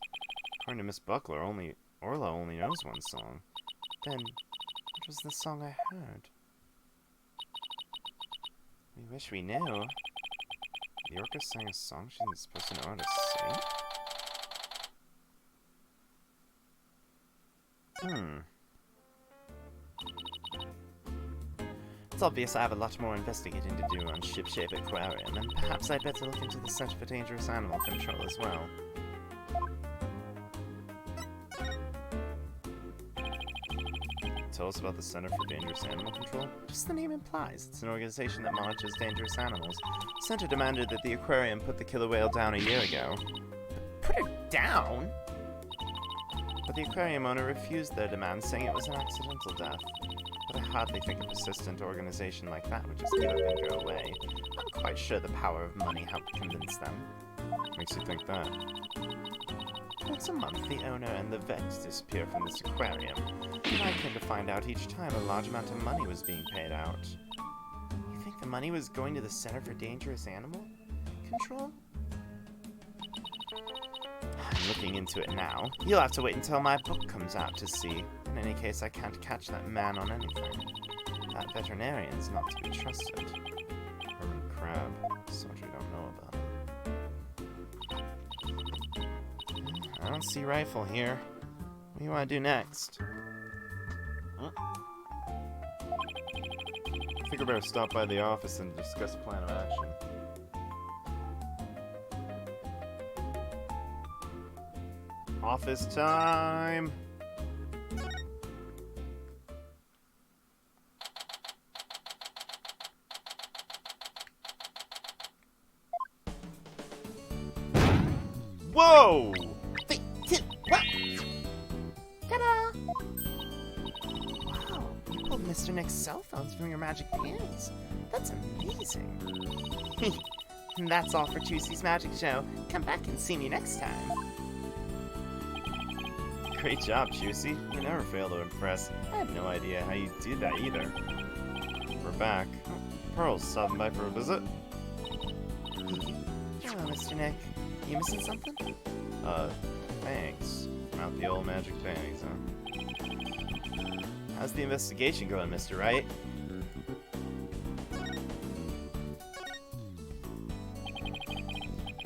According to Miss Buckler, Orla only knows 1 song.
Then, what was the song I heard? We wish we knew.
The orca sang a song she isn't supposed to know how to sing?
It's obvious I have a lot more investigating to do on Shipshape Aquarium, and perhaps I'd better look into the Center for Dangerous Animal Control as well.
Tell us about the Center for Dangerous Animal Control.
Just the name implies, it's an organization that monitors dangerous animals. The center demanded that the aquarium put the killer whale down a year ago. Put it down? But the aquarium owner refused their demand, saying it was an accidental death. But I hardly think a persistent organization like that would just give up and go away. I'm quite sure the power of money helped convince them.
Makes you think that.
Once a month, the owner and the vet disappear from this aquarium, and I came to find out each time a large amount of money was being paid out. You think the money was going to the Center for Dangerous Animal Control? I'm looking into it now. You'll have to wait until my book comes out to see. In any case, I can't catch that man on anything. That veterinarian's not to be trusted.
Herman Crab. So much we don't know about him.
I don't see Rifle here. What do you want to do next?
I think we better stop by the office and discuss plan of action. Office time! Whoa!
What? Ta-da! Wow, you pulled Mr. Nick's cell phones from your magic panties. That's amazing. And that's all for Juicy's Magic Show. Come back and see me next time.
Great job, Juicy. You never fail to impress. I had no idea how you did that either. We're back. Oh, Pearl's stopping by for a visit.
Hello, Mr. Nick. You missing something?
Thanks. Not the old magic panties, huh?
How's the investigation going, Mr. Wright?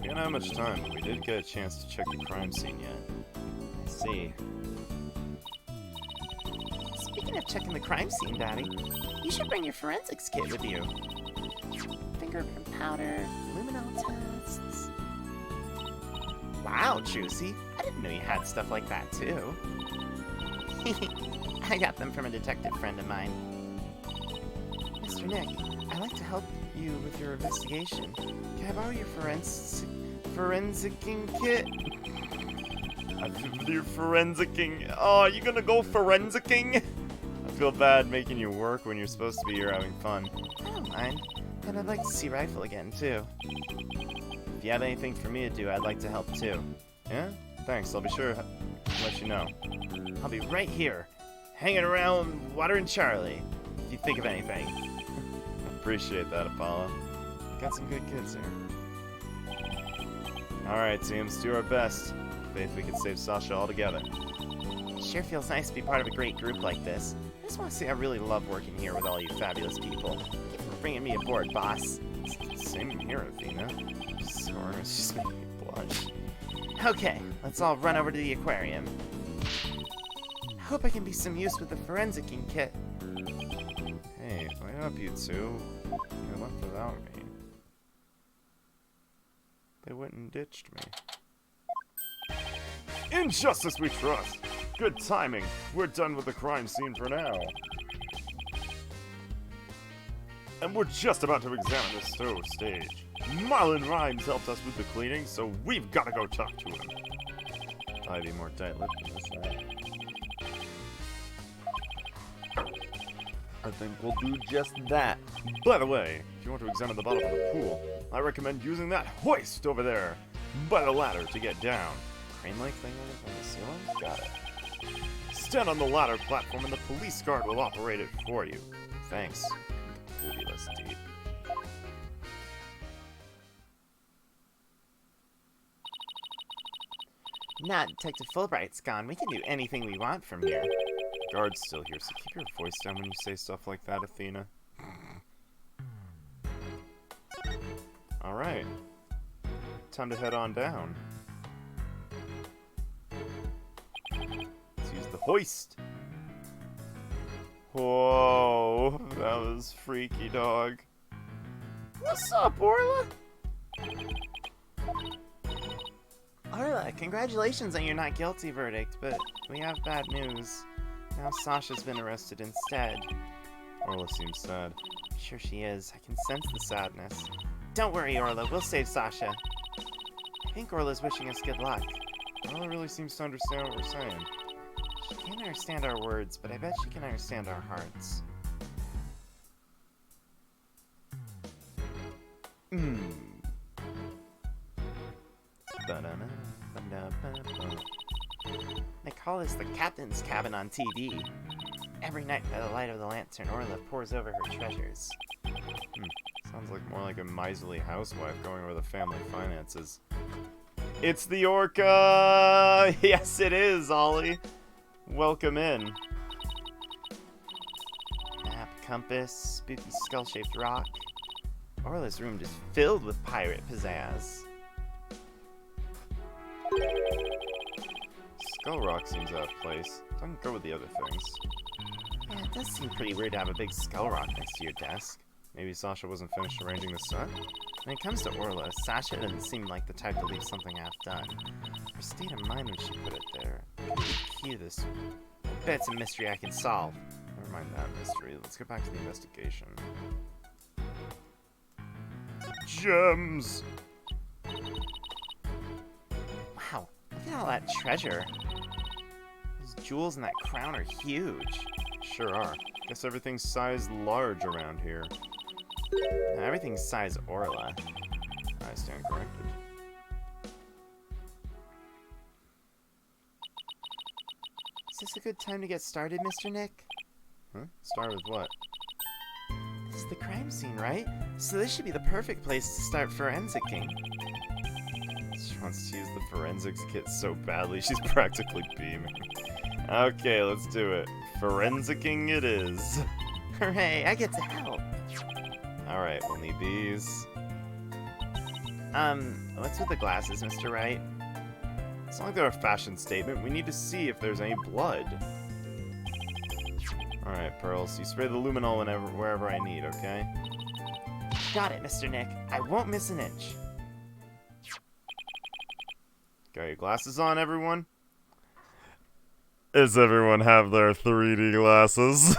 We don't have much time, but we did get a chance to check the crime scene yet.
I see. Speaking of checking the crime scene, Daddy, you should bring your forensics kit with you. Fingerprint powder, luminol tests. Wow, Juicy. I didn't know you had stuff like that, too. I got them from a detective friend of mine. Mr. Nick, I'd like to help you with your investigation. Can I borrow your forensicing kit?
You're forensicing. Oh, you gonna go forensicing? I feel bad making you work when you're supposed to be here having fun.
I don't mind. And I'd like to see Rifle again, too. If you have anything for me to do, I'd like to help, too.
Yeah? Thanks, I'll be sure to let you know.
I'll be right here, hanging around watering Charlie, if you think of anything.
Appreciate that, Apollo. Got some good kids here. Alright, team, let's do our best. Faith we can save Sasha altogether.
Sure feels nice to be part of a great group like this. I just want to say I really love working here with all you fabulous people. Thank you for bringing me aboard, boss.
Same here, Athena. Sorry, it's just making me blush.
Okay, let's all run over to the aquarium. I hope I can be some use with the forensicing kit.
Hey, wait up, you two. You left without me. They went and ditched me. In justice we trust! Good timing. We're done with the crime scene for now. And we're just about to examine the stove stage. Marlon Rhymes helped us with the cleaning, so we've got to go talk to him. I'd be more tight-lipped than this, right? I think we'll do just that. By the way, if you want to examine the bottom of the pool, I recommend using that hoist over there by the ladder to get down. Crane-like thing on the ceiling? Got it. Stand on the ladder platform and the police guard will operate it for you. Thanks. The pool be less deep.
Now Detective Fulbright's gone, we can do anything we want from here.
The guard's still here, so keep your voice down when you say stuff like that, Athena. Alright. Time to head on down. Let's use the hoist. Whoa, that was freaky, dog. What's up, Orla?
Orla, congratulations on your not guilty verdict, but we have bad news. Now Sasha's been arrested instead.
Orla seems sad.
Sure she is. I can sense the sadness. Don't worry, Orla. We'll save Sasha. I think Orla's wishing us good luck.
Orla really seems to understand what we're saying.
She can't understand our words, but I bet she can understand our hearts. They call this the captain's cabin on TV. Every night by the light of the lantern, Orla pores over her treasures.
Sounds like more like a miserly housewife going over the family finances. It's the Orca! Yes, it is, Ollie. Welcome in.
Map, compass, spooky skull-shaped rock. Orla's room is filled with pirate pizzazz.
Skull Rock seems out of place. Doesn't go with the other things.
Yeah, it does seem pretty weird to have a big skull rock next to your desk.
Maybe Sasha wasn't finished arranging the set?
When it comes to Orla, Sasha doesn't seem like the type to leave something half done. Her state of mind when she put it there could be the key to this. I bet it's a mystery I can solve.
Never mind that mystery. Let's get back to the investigation. Gems!
Wow, look at all that treasure. Those jewels and that crown are huge.
Sure are. Guess everything's sized large around here.
Now, everything's size Orla.
I stand corrected.
Is this a good time to get started, Mr. Nick?
Huh? Start with what?
This is the crime scene, right? So this should be the perfect place to start forensicing.
She wants to use the forensics kit so badly, she's practically beaming. Okay, let's do it. Forensicing it is.
Hooray, I get to help.
Alright, we'll need these.
What's with the glasses, Mr. Wright?
It's not like they're a fashion statement. We need to see if there's any blood. Alright, Pearls, you spray the luminol wherever I need, okay?
Got it, Mr. Nick. I won't miss an inch.
Got your glasses on, everyone? Does everyone have their 3D glasses?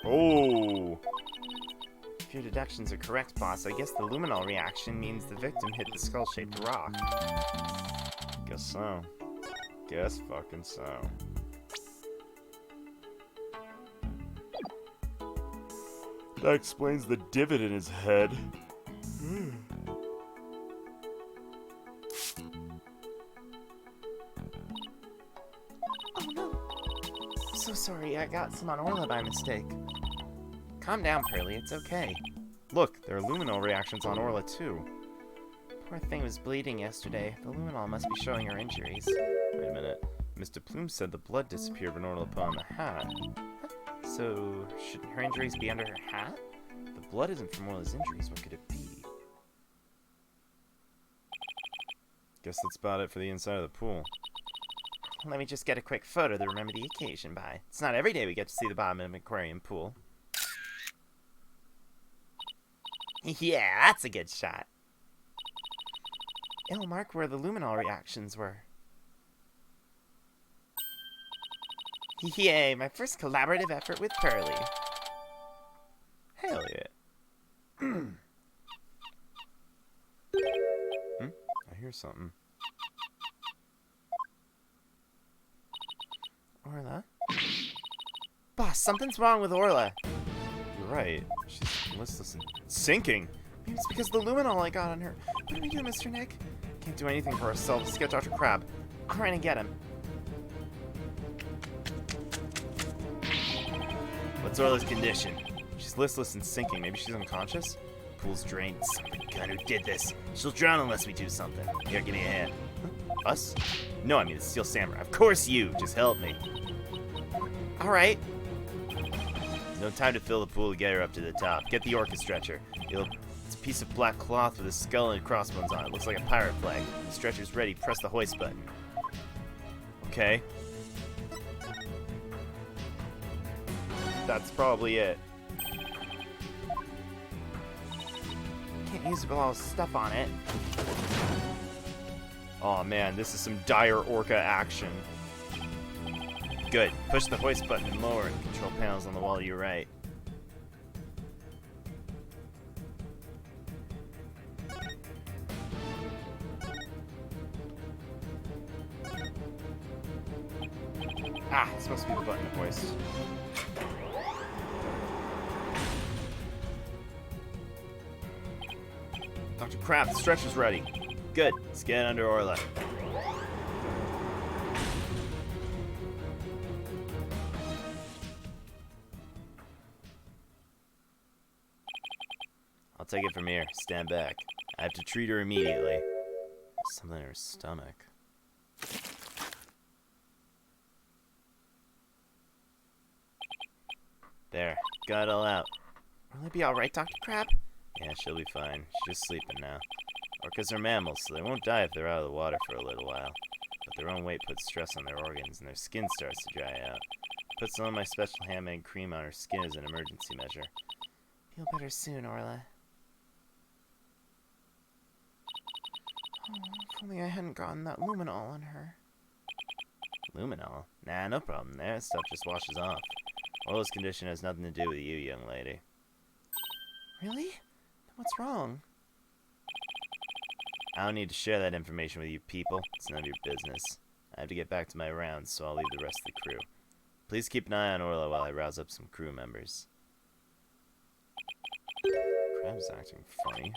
Oh!
If your deductions are correct, boss, I guess the luminol reaction means the victim hit the skull-shaped rock.
Guess so. Guess fucking so. That explains the divot in his head.
Oh no! I'm so sorry, I got some on Orla by mistake. Calm down, Pearly, it's okay.
Look, there are luminol reactions on Orla too.
Poor thing was bleeding yesterday. The luminol must be showing her injuries.
Wait a minute. Mr. Plume said the blood disappeared when Orla put on the hat.
So, should her injuries be under her hat?
The blood isn't from Orla's injuries. What could it be? Guess that's about it for the inside of the pool.
Let me just get a quick photo to remember the occasion by. It's not every day we get to see the bottom of an aquarium pool. Yeah, that's a good shot. It'll mark where the luminol reactions were. Yay, my first collaborative effort with Pearly.
Hell yeah. I hear something.
Orla? Boss, something's wrong with Orla.
You're right. She's listless and sinking.
Maybe it's because of the luminol I got on her. What do we do, Mr. Nick?
Can't do anything for ourselves. Let's get Dr. Crab.
I'm trying to get him.
What's Orla's condition? She's listless and sinking. Maybe she's unconscious? Pool's drained. Son of a gun, who did this? She'll drown unless we do something. Here, give me a hand. Huh? Us? No, I mean the Steel Samurai. Of course you! Just help me.
Alright.
No time to fill the pool to get her up to the top. Get the orca stretcher. It's a piece of black cloth with a skull and crossbones on it. Looks like a pirate flag. The stretcher's ready. Press the hoist button. Okay. That's probably it.
Can't use it with all the stuff on it.
Oh man, this is some dire orca action. Good. Push the hoist button and lower it. Control panels on the wall to your right.
Ah, this must be the button to hoist.
Dr. Crab, the stretcher's ready. Good. Let's get under Orla. I'll take it from here. Stand back. I have to treat her immediately. There's something in her stomach. There. Got it all out.
Will it be alright, Dr. Crab?
Yeah, she'll be fine. She's just sleeping now. Orcas are mammals, so they won't die if they're out of the water for a little while. But their own weight puts stress on their organs, and their skin starts to dry out. Put some of my special handmade cream on her skin as an emergency measure.
Feel better soon, Orla. Oh, if only I hadn't gotten that luminol on her.
Luminol? Nah, no problem there. That stuff just washes off. Orla's condition has nothing to do with you, young lady.
Really? Then what's wrong?
I don't need to share that information with you people. It's none of your business. I have to get back to my rounds, so I'll leave the rest of the crew. Please keep an eye on Orla while I rouse up some crew members. Crab's acting funny.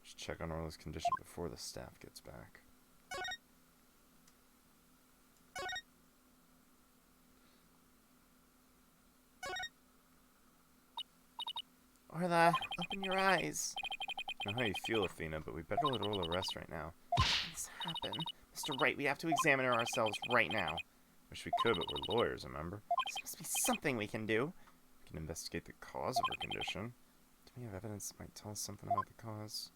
Should check on Orla's condition before the staff gets back.
Orla, open your eyes.
I know how you feel, Athena, but we better let Orla rest right now.
What's happened? Mr. Wright, we have to examine her ourselves right now.
Wish we could, but we're lawyers, remember?
This must be something we can do.
We can investigate the cause of her condition. Do we have evidence that might tell us something about the cause?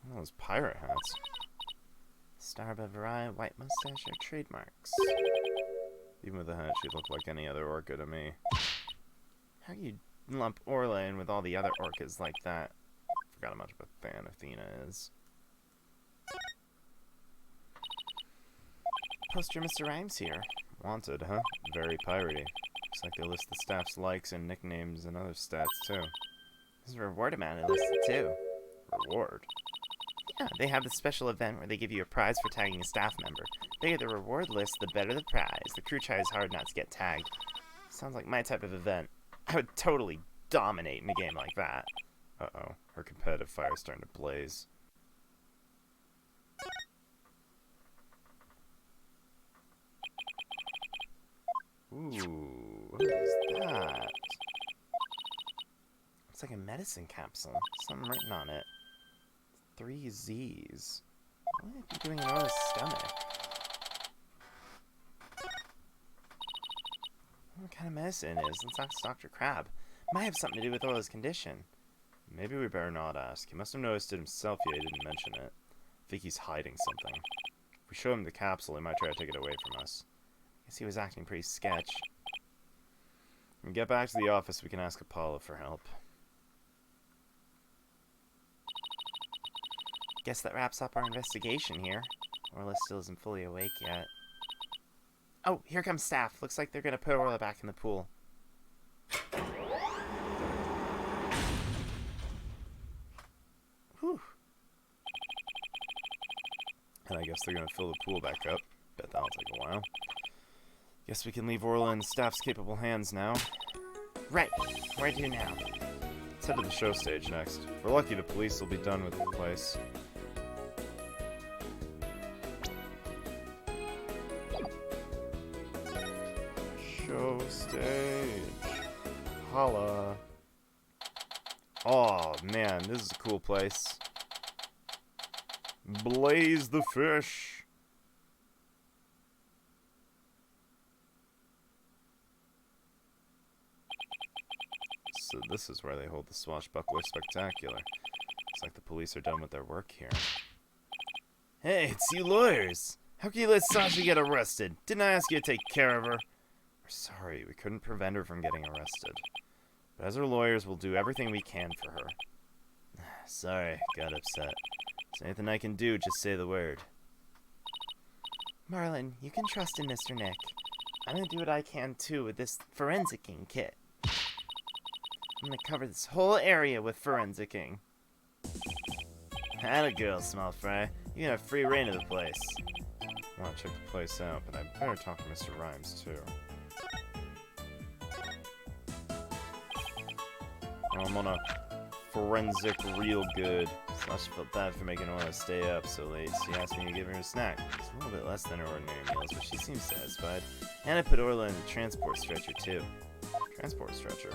Oh, those pirate hats.
Star above her eye, white mustache are trademarks.
Even with the hat, she'd look like any other orca to me.
How do you lump Orla in with all the other orcas like that?
Forgot how much of a fan Athena is.
Poster Mr. Rhymes here.
Wanted, huh? Very piratey. Looks like they list the staff's likes and nicknames and other stats, too.
There's a reward amount I listed too.
Reward?
Yeah, they have the special event where they give you a prize for tagging a staff member. The bigger the reward list, the better the prize. The crew tries hard not to get tagged. Sounds like my type of event. I would totally dominate in a game like that.
Uh-oh. Her competitive fire's starting to blaze. Ooh, what is that?
It's like a medicine capsule. Something written on it. 3 Z's. What are you doing in Orla's stomach? What kind of medicine it is? Let's ask Dr. Crab. Might have something to do with Orla's condition.
Maybe we better not ask. He must have noticed it himself, yet he didn't mention it. I think he's hiding something. If we show him the capsule, he might try to take it away from us.
Guess he was acting pretty sketch.
When we get back to the office, we can ask Apollo for help.
Guess that wraps up our investigation here. Orla still isn't fully awake yet. Oh, here comes staff. Looks like they're gonna put Orla back in the pool. Whew.
And I guess they're gonna fill the pool back up. Bet that'll take a while. Guess we can leave Orla in staff's capable hands now.
Right. Where to now?
Let's head to the show stage next. If we're lucky, the police will be done with the place. Show stage. Holla. Oh man, this is a cool place.
Blaze the fish. So this is where they hold the Swashbuckler Spectacular. Looks like the police are done with their work here.
Hey, it's you lawyers! How can you let Sasha get arrested? Didn't I ask you to take care of her?
We're sorry, we couldn't prevent her from getting arrested. But as her lawyers, we'll do everything we can for her.
Sorry, got upset. Is there anything I can do? Just say the word.
Marlon, you can trust in Mr. Nick. I'm gonna do what I can too with this forensicing kit. I'm gonna cover this whole area with forensicing.
Atta girl, small fry. You can have free reign of the place.
I want to check the place out, but I better talk to Mr. Rhymes, too. I'm on a forensic real good.
Sasha felt bad for making Orla stay up so late. She asked me to give her a snack. It's a little bit less than her ordinary meals, but she seems satisfied. And I put Orla in the transport stretcher, too.
Transport stretcher.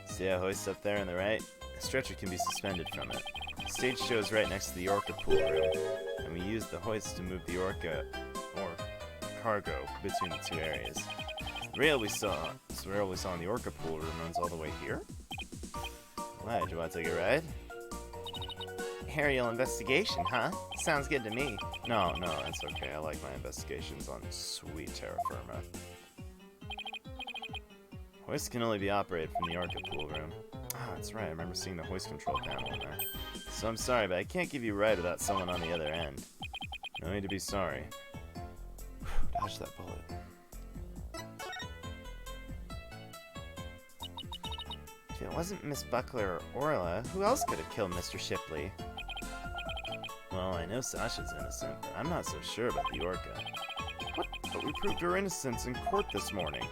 See that hoist up there on the right? The stretcher can be suspended from it. The stage show is right next to the Orca pool room, and we used the hoist to move the Orca, or cargo, between the two areas. The rail we saw in the Orca pool room runs all the way here? Why, do you want to take a ride?
Aerial investigation, huh? Sounds good to me.
No, that's okay. I like my investigations on sweet terra firma.
Hoist can only be operated from the Orca pool room.
Ah, that's right. I remember seeing the hoist control panel in there.
So I'm sorry, but I can't give you a ride without someone on the other end.
No need to be sorry. Dodge that bullet.
If it wasn't Miss Buckler or Orla, who else could have killed Mr. Shipley?
Well, I know Sasha's innocent, but I'm not so sure about the Orca.
What? But we proved her innocence in court this morning.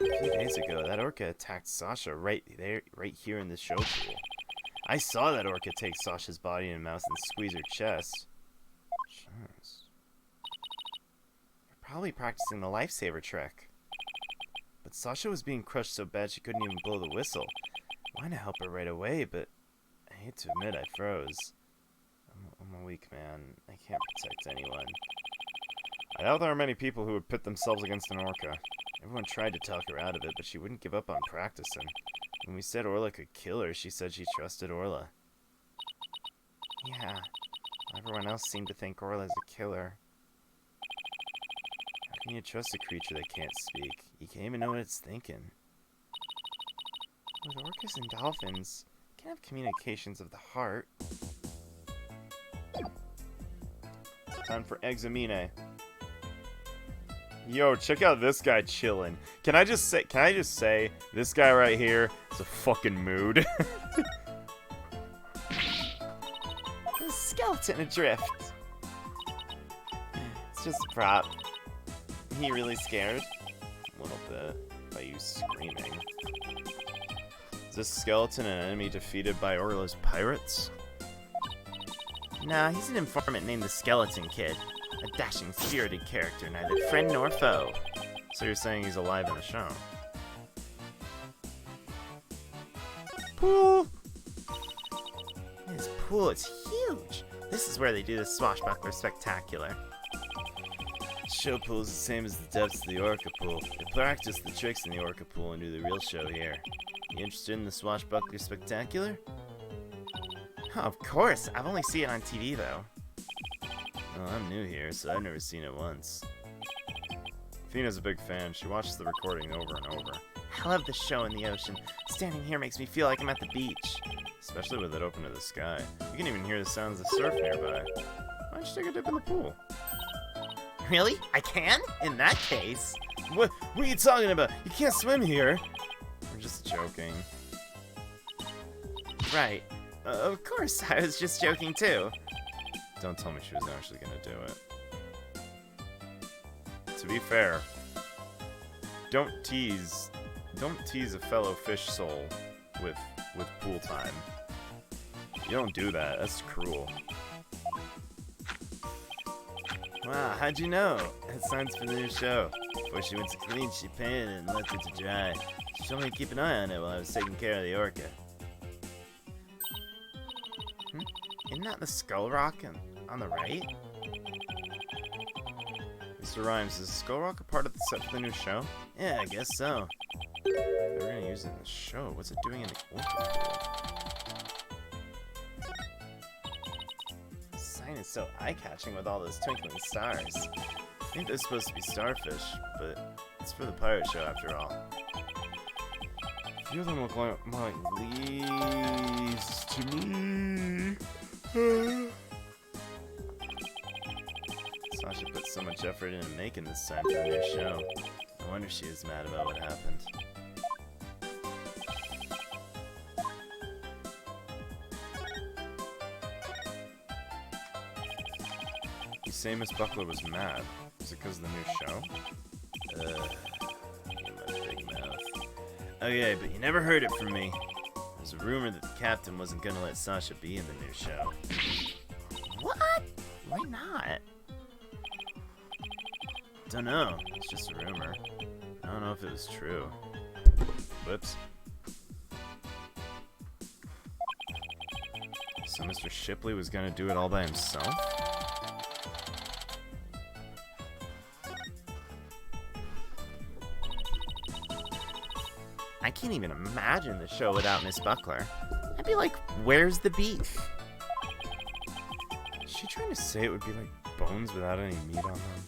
A few days ago, that Orca attacked Sasha right here in the show pool. I saw that Orca take Sasha's body and mouth and squeeze her chest.
Jeez.
You're probably practicing the lifesaver trick.
But Sasha was being crushed so bad she couldn't even blow the whistle. I wanted to help her right away, but I hate to admit I froze. I'm a weak man. I can't protect anyone.
I doubt there are many people who would pit themselves against an Orca.
Everyone tried to talk her out of it, but she wouldn't give up on practicing. When we said Orla could kill her, she said she trusted Orla.
Yeah, everyone else seemed to think Orla's a killer.
How can you trust a creature that can't speak? You can't even know what it's thinking.
With orcas and dolphins, you can have communications of the heart.
Time for Examine. Yo, check out this guy chilling. Can I just say, this guy right here is a fucking mood.
The skeleton adrift. It's just a prop. He really scared?
A little bit. By you screaming. Is this skeleton an enemy defeated by Orla's pirates?
Nah, he's an informant named the Skeleton Kid. A dashing, spirited character, neither friend nor foe.
So you're saying he's alive in the show?
Pool! This pool is huge! This is where they do the Swashbuckler Spectacular.
Show pool is the same as the depths of the Orca pool. They practice the tricks in the Orca pool and do the real show here. You interested in the Swashbuckler Spectacular?
Oh, of course! I've only seen it on TV, though.
Well, I'm new here, so I've never seen it once.
Athena's a big fan. She watches the recording over and over.
I love the show in the ocean. Standing here makes me feel like I'm at the beach.
Especially with it open to the sky. You can even hear the sounds of surf nearby. Why don't you take a dip in the pool?
Really? I can? In that case...
What are you talking about? You can't swim here!
I'm just joking.
Right. Of course, I was just joking too.
Don't tell me she was actually gonna do it. To be fair, don't tease a fellow fish soul with pool time. You don't do that. That's cruel.
Wow, how'd you know? That signs for the new show. Before she went to clean, she painted it and left it to dry. She told me to keep an eye on it while I was taking care of the Orca.
Isn't that the Skull Rock on the right?
Mr. Rhymes, is Skull Rock a part of the set for the new show?
Yeah, I guess so.
They're gonna use it in the show. What's it doing in the Orca pool?
The sign is so eye-catching with all those twinkling stars.
I think they're supposed to be starfish, but it's for the pirate show after all. A few of them look like more like leaves to me. Sasha put so much effort into making this sign for the new show. No wonder she was mad about what happened. You say Miss Buckler was mad. Is it because of the new show? My big mouth. Okay, but you never heard it from me. There's a rumor that the captain wasn't gonna let Sasha be in the new show.
What? Why not?
Don't know. It's just a rumor. I don't know if it was true. Whoops. So Mr. Shipley was gonna do it all by himself?
I can't even imagine the show without Miss Buckler. I'd be like, where's the beef?
Is she trying to say it would be like bones without any meat on them?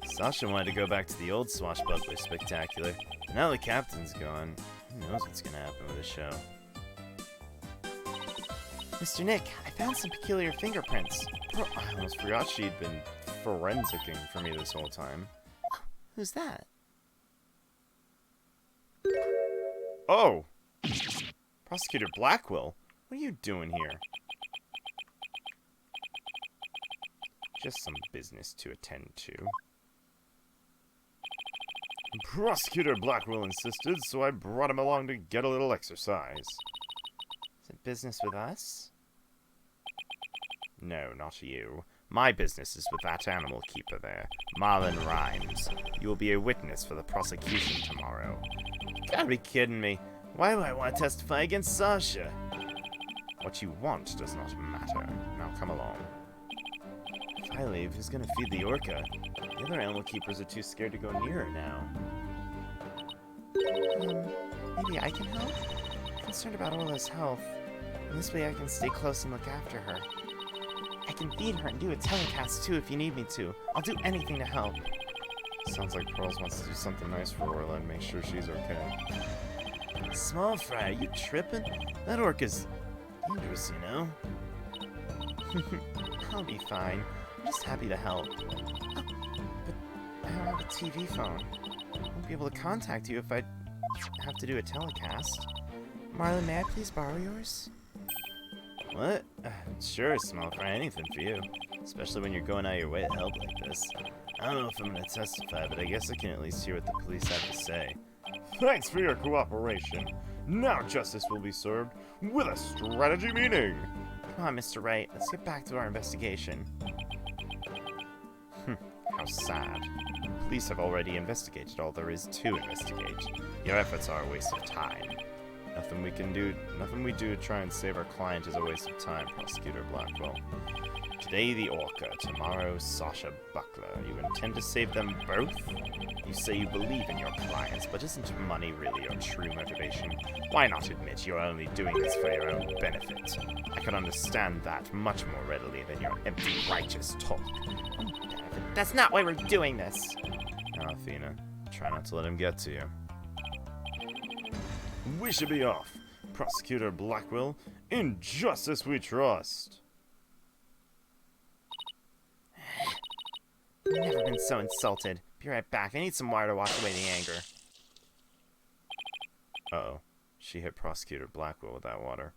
Sasha wanted to go back to the old Swashbuckler Spectacular. But now the captain's gone. Who knows what's gonna happen with the show?
Mr. Nick, I found some peculiar fingerprints.
Oh, I almost forgot she'd been forensicing for me this whole time.
Who's that?
Oh! Prosecutor Blackwell, what are you doing here? Just some business to attend to. Prosecutor Blackwell insisted, so I brought him along to get a little exercise.
Is it business with us?
No, not you. My business is with that animal keeper there, Marlon Rhymes. You will be a witness for the prosecution tomorrow. You gotta be kidding me. Why would I want to testify against Sasha? What you want does not matter. Now come along. If I leave, who's gonna feed the orca? The other animal keepers are too scared to go near her now.
Maybe I can help? I'm concerned about Orla's health. And this way I can stay close and look after her. I can feed her and do a telecast too if you need me to. I'll do anything to help.
Sounds like Pearls wants to do something nice for Orla and make sure she's okay. Small fry, are you tripping? That orca's dangerous, you know?
I'll be fine. I'm just happy to help. Oh, but I don't have a TV phone. I won't be able to contact you if I have to do a telecast. Marlon, may I please borrow yours?
What? Sure, small fry, anything for you. Especially when you're going out of your way to help like this. I don't know if I'm gonna testify, but I guess I can at least hear what the police have to say. Thanks for your cooperation. Now justice will be served with a strategy meeting.
Come on, Mr. Wright. Let's get back to our investigation.
How sad. Police have already investigated all there is to investigate. Your efforts are a waste of time. Nothing we do to try and save our client is a waste of time, Prosecutor Blackwell. Today the Orca, tomorrow Sasha Buckler. You intend to save them both? You say you believe in your clients, but isn't money really your true motivation? Why not admit you're only doing this for your own benefit? I can understand that much more readily than your empty righteous talk.
That's not why we're doing this.
Now, Athena, try not to let him get to you. We should be off. Prosecutor Blackwell, in justice we trust.
I've never been so insulted. Be right back. I need some water to wash away the anger.
Uh-oh. She hit Prosecutor Blackwell with that water.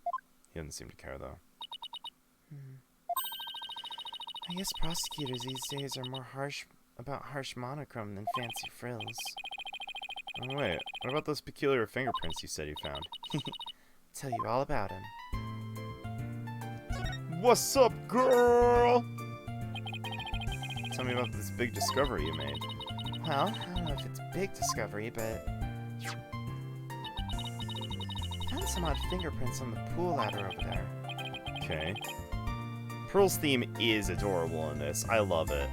He doesn't seem to care, though.
I guess prosecutors these days are more harsh monochrome than fancy frills.
Oh, wait. What about those peculiar fingerprints you said you found?
Tell you all about him.
What's up, girl? Tell me about this big discovery you made.
Well, I don't know if it's a big discovery, but I found some odd fingerprints on the pool ladder over there.
Okay. Pearl's theme is adorable in this. I love it.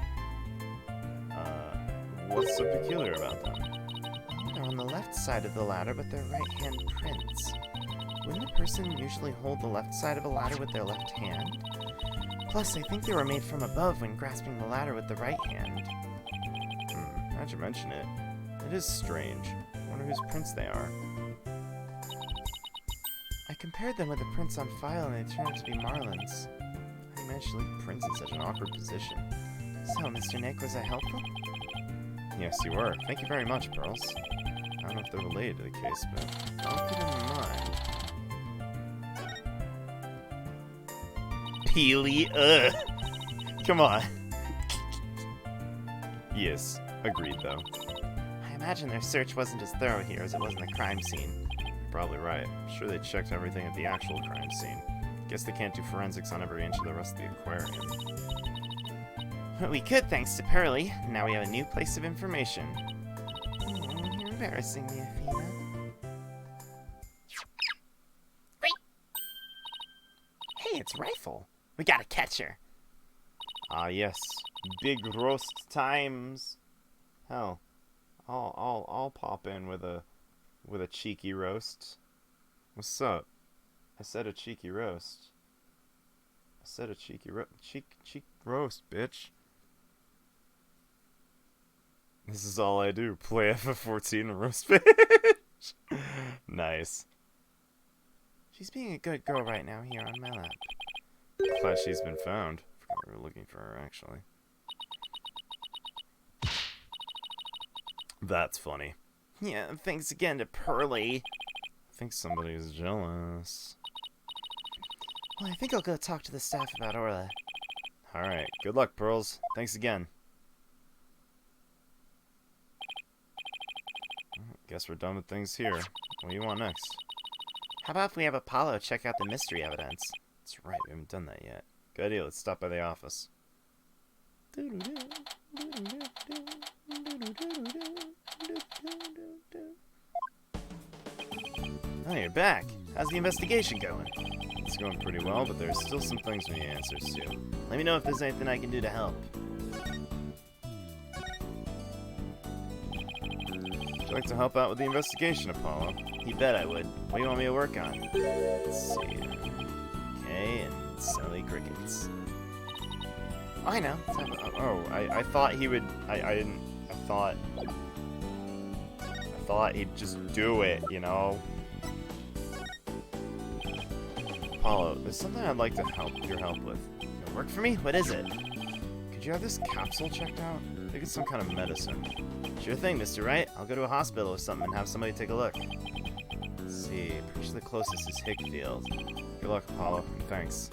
What's so peculiar about them?
They're on the left side of the ladder with their right hand prints. Wouldn't a person usually hold the left side of a ladder with their left hand? Plus, I think they were made from above when grasping the ladder with the right hand.
Now that you mention it, it is strange. I wonder whose prints they are.
I compared them with the prints on file and they turned out to be Marlin's.
How do you manage to leave prints in such an awkward position?
So, Mr. Nick, was I helpful?
Yes, you were. Thank you very much, Pearls. I don't know if they're related to the case, but I'll keep it in mind. Peely, come on. Yes, agreed though.
I imagine their search wasn't as thorough here as it was in the crime scene.
You're probably right. I'm sure they checked everything at the actual crime scene. Guess they can't do forensics on every inch of the rest of the aquarium.
Well, we could, thanks to Pearly. Now we have a new place of information. You're embarrassing me, Athena. Hey, it's Rifle. We gotta catch her.
Ah, yes. Big roast times. Hell, I'll pop in with a cheeky roast. What's up? I said a cheeky roast. I said a cheeky cheek roast, bitch. This is all I do. Play FF14 and roast bitch. Nice.
She's being a good girl right now here on my lap.
Glad she's been found. Forgot we were looking for her, actually. That's funny.
Yeah, thanks again to Pearly.
I think somebody's jealous.
Well, I think I'll go talk to the staff about Orla.
Alright, good luck, Pearls. Thanks again. Guess we're done with things here. What do you want next?
How about if we have Apollo check out the mystery evidence?
That's right, we haven't done that yet. Good idea, let's stop by the office.
Oh, you're back. How's the investigation going?
It's going pretty well, but there's still some things we need answers to.
Let me know if there's anything I can do to help.
Would you like to help out with the investigation, Apollo?
You bet I would. What do you want me to work on?
Let's see. Okay, and silly crickets.
Oh, I know.
I thought he would. I didn't. I thought he'd just do it, you know? Apollo, there's something I'd like to your help with.
It'll work for me? What is it?
Could you have this capsule checked out? I think it's some kind of medicine.
Sure thing, Mr. Wright. I'll go to a hospital or something and have somebody take a look.
Let's see. Pretty sure the closest is Hickfield. Good luck, Apollo. Thanks.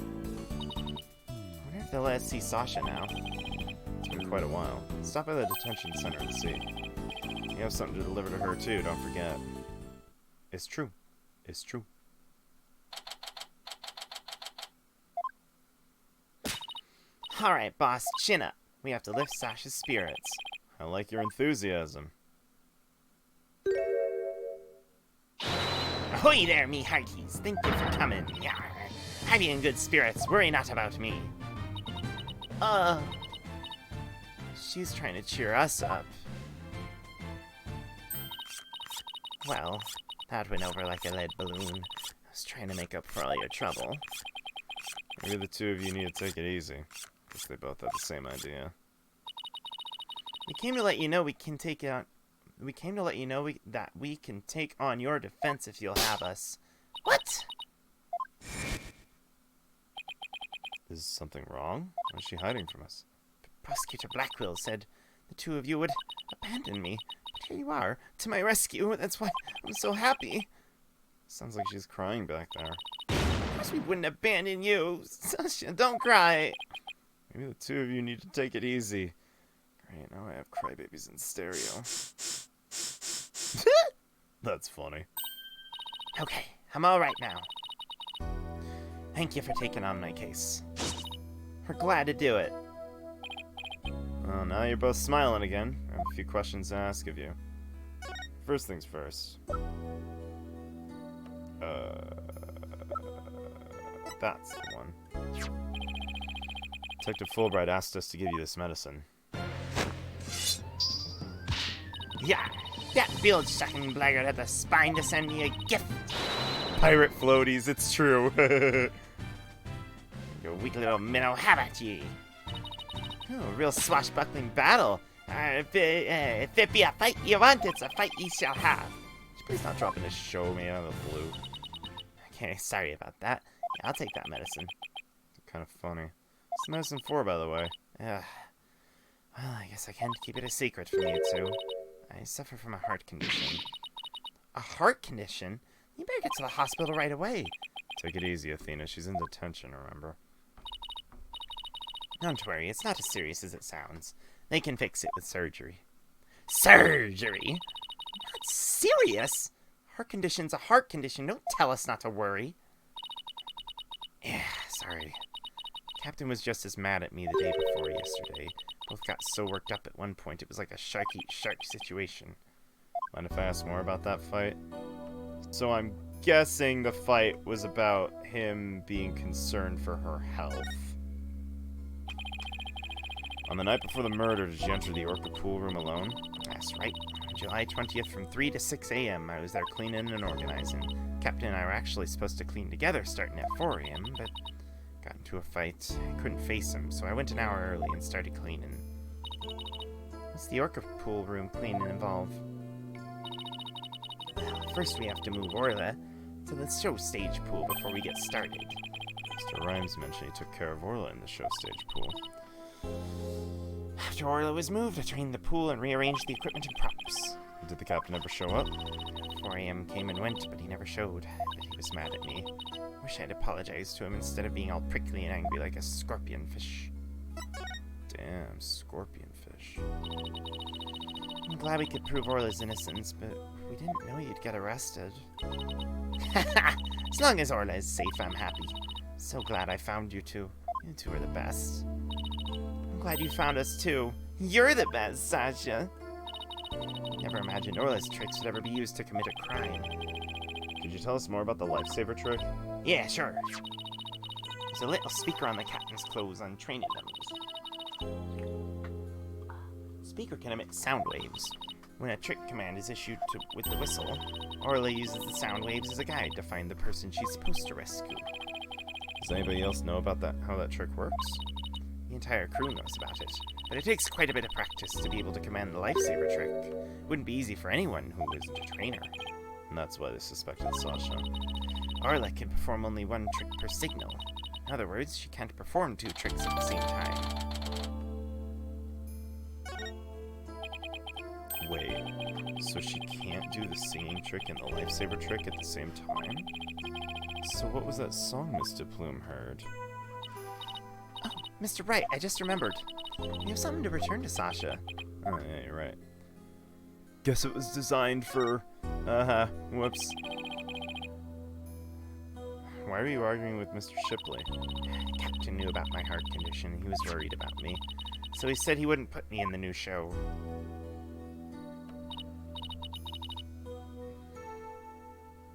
I wonder if they'll let us see Sasha now.
It's been quite a while. Stop by the detention center and see. You have something to deliver to her too, don't forget. It's true. It's true.
Alright, boss, chin up. We have to lift Sasha's spirits.
I like your enthusiasm.
Ahoy there, me hearties. Thank you for coming. Yarr. Have you in good spirits. Worry not about me. She's trying to cheer us up. Well, that went over like a lead balloon. I was trying to make up for all your trouble.
Maybe the two of you need to take it easy. Guess they both have the same idea.
We came to let you know we can take on. We came to let you know that we can take on your defense if you'll have us. What?
Is something wrong? Why is she hiding from us?
Prosecutor Blackwell said the two of you would abandon me. But here you are, to my rescue. That's why I'm so happy.
Sounds like she's crying back there.
Of course we wouldn't abandon you. Sasha, don't cry.
Maybe the two of you need to take it easy. Great, now I have crybabies in stereo. That's funny.
Okay, I'm alright now. Thank you for taking on my case. We're glad to do it.
Well, now you're both smiling again. I have a few questions to ask of you. First things first. That's the one. Detective Fulbright asked us to give you this medicine.
Yeah, that field-sucking blackguard had the spine to send me a gift.
Pirate floaties, it's true.
You weak little minnow, how about ye? Oh, real swashbuckling battle. If it be a fight you want, it's a fight ye shall have.
Please not dropping a show me out of the blue.
Okay, sorry about that. Yeah, I'll take that medicine.
Kind of funny. What's the medicine for, by the way?
Well, I guess I can't keep it a secret from you two. I suffer from a heart condition. A heart condition? You better get to the hospital right away.
Take it easy, Athena. She's in detention, remember?
Don't worry, it's not as serious as it sounds. They can fix it with surgery. Surgery? Not serious? Heart condition's a heart condition. Don't tell us not to worry. Yeah, sorry. Captain was just as mad at me the day before yesterday. Both got so worked up at one point, it was like a shark-eat-shark situation.
Mind if I ask more about that fight? So I'm guessing the fight was about him being concerned for her health. On the night before the murder, did you enter the Orca pool room alone?
That's right. July 20th from 3 to 6 a.m. I was there cleaning and organizing. Captain and I were actually supposed to clean together starting at 4 a.m., but got into a fight. I couldn't face him, so I went an hour early and started cleaning. What's the Orca pool room cleaning involve? First we have to move Orla to the show stage pool before we get started.
Mr. Rhymes mentioned he took care of Orla in the show stage pool.
After Orla was moved, I drained the pool and rearranged the equipment and props.
Did the captain ever show up?
4 a.m. came and went, but he never showed. But he was mad at me. Wish I'd apologized to him instead of being all prickly and angry like a scorpion fish.
Damn, scorpion fish.
I'm glad we could prove Orla's innocence, but we didn't know you'd get arrested. As long as Orla is safe, I'm happy. So glad I found you two. You two are the best. I'm glad you found us too. You're the best, Sasha. Never imagined Orla's tricks would ever be used to commit a crime.
Could you tell us more about the lifesaver trick?
Yeah, sure. There's a little speaker on the captain's clothes on training dummies. Speaker can emit sound waves. When a trick command is issued with the whistle, Orla uses the sound waves as a guide to find the person she's supposed to rescue.
Does anybody else know about how that trick works?
The entire crew knows about it, but it takes quite a bit of practice to be able to command the lifesaver trick. Wouldn't be easy for anyone who isn't a trainer.
And that's why they suspected Sasha.
Orla can perform only one trick per signal. In other words, she can't perform 2 tricks at the same time.
Wait, so she can't do the singing trick and the lifesaver trick at the same time? So what was that song Mr. Plume heard?
Oh, Mr. Wright, I just remembered. We have something to return to Sasha.
Oh, yeah, you're right. Guess it was designed for... whoops. Why were you arguing with Mr. Shipley?
Captain knew about my heart condition. He was worried about me. So he said he wouldn't put me in the new show.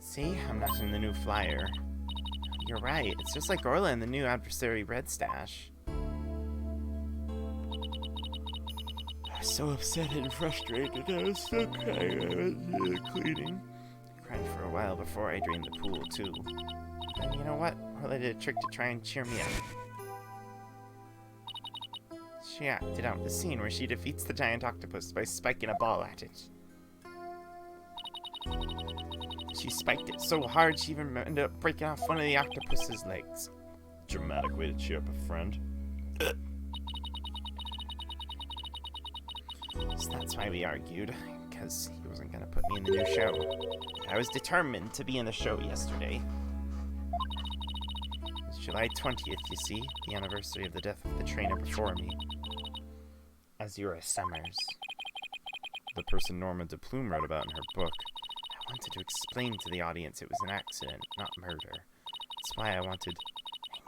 See? I'm not in the new flyer. You're right. It's just like Orla in the new adversary Red Stash. I was so upset and frustrated. I was so crying. I was cleaning. I cried for a while before I drained the pool, too. And you know what? Orla did a trick to try and cheer me up. She acted out the scene where she defeats the giant octopus by spiking a ball at it. She spiked it so hard she even ended up breaking off one of the octopus's legs.
Dramatic way to cheer up a friend.
So that's why we argued, because he wasn't going to put me in the new show. I was determined to be in the show yesterday. It's July 20th, you see, the anniversary of the death of the trainer before me. Azura Summers.
The person Norma de Plume wrote about in her book.
I wanted to explain to the audience it was an accident, not murder. That's why I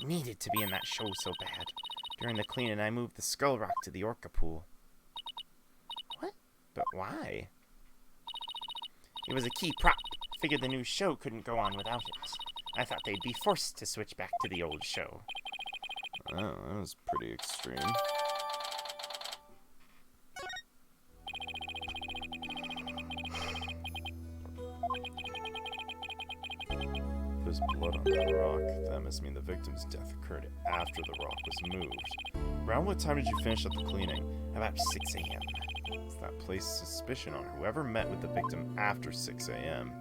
needed to be in that show so bad. During the cleaning, I moved the skull rock to the Orca pool. What? But why? It was a key prop. Figured the new show couldn't go on without it.
I thought they'd be forced to switch back to the old show.
Oh, that was pretty extreme. There's blood on that rock. That must mean the victim's death occurred after the rock was moved. Around what time did you finish up the cleaning?
About 6 a.m.
Does that place suspicion on whoever met with the victim after 6 a.m.?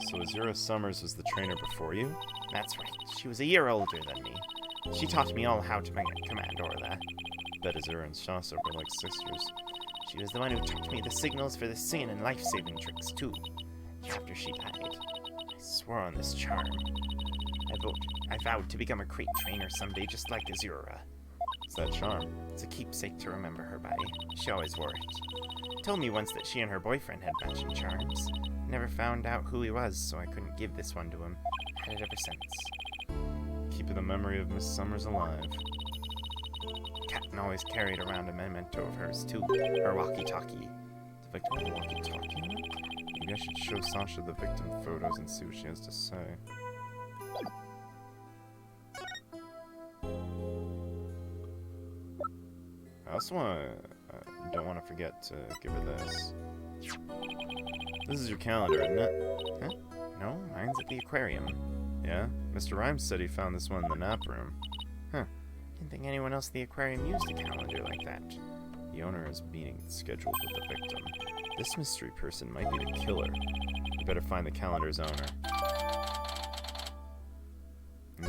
So Azura Summers was the trainer before you?
That's right. She was a year older than me. She taught me all how to command Orla.
Bet Azura and Shasa were like sisters.
She was the one who taught me the signals for the singing and life-saving tricks, too. After she died, I swore on this charm. I vowed to become a crate trainer someday, just like Azura.
What's that charm?
It's a keepsake to remember her by. She always wore it. Told me once that she and her boyfriend had matching charms. Never found out who he was, so I couldn't give this one to him. Had it ever since.
Keeping the memory of Miss Summers alive.
Captain always carried around a memento of hers, too. Her walkie-talkie.
The victim had a walkie-talkie on it? Maybe I should show Sasha the victim photos and see what she has to say. I also don't want to forget to give her this. This is your calendar, isn't it?
Huh? No, mine's at the aquarium.
Yeah? Mr. Rhymes said he found this one in the nap room.
Huh. Didn't think anyone else at the aquarium used a calendar like that.
The owner has meeting scheduled with the victim. This mystery person might be the killer. We better find the calendar's owner.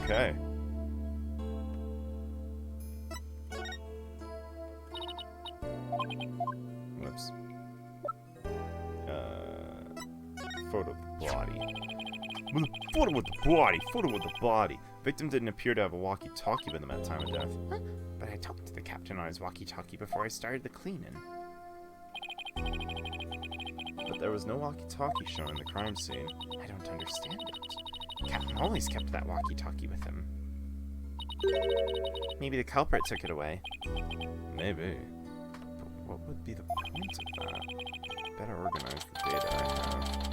Okay. Whoops. Photo of the body. Photo with the body. Victim didn't appear to have a walkie-talkie with him at time of death.
Huh? But I talked to the captain on his walkie-talkie before I started the cleaning.
But there was no walkie-talkie shown in the crime scene.
I don't understand it. Captain always kept that walkie-talkie with him. Maybe the culprit took it away.
Maybe. But what would be the point of that? Better organize the data I have.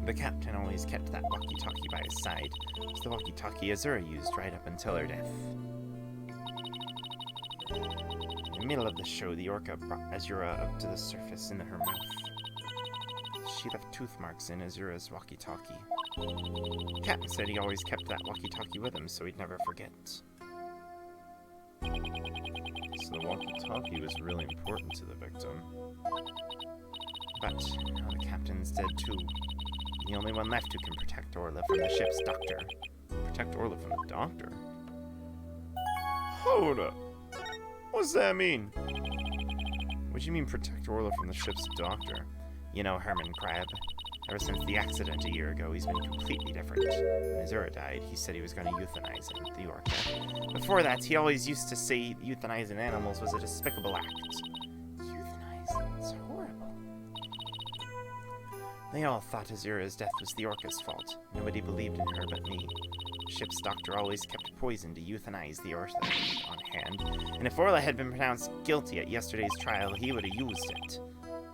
The captain always kept that walkie-talkie by his side. It's the walkie-talkie Azura used right up until her death. In the middle of the show, the orca brought Azura up to the surface in her mouth. She left tooth marks in Azura's walkie-talkie. Captain said he always kept that walkie-talkie with him so he'd never forget.
So the walkie-talkie was really important to the victim.
But now the captain's dead too. The only one left who can protect Orla from the ship's doctor.
Protect Orla from the doctor? Hold up! What's that mean? What do you mean protect Orla from the ship's doctor?
You know Herman Crab. Ever since the accident a year ago, he's been completely different. When Azura died, he said he was going to euthanize him, the orca. Before that, he always used to say euthanizing animals was a despicable act. Euthanize? It's horrible. They all thought Azura's death was the orca's fault. Nobody believed in her but me. The ship's doctor always kept poison to euthanize the orca on hand, and if Orla had been pronounced guilty at yesterday's trial, he would have used it.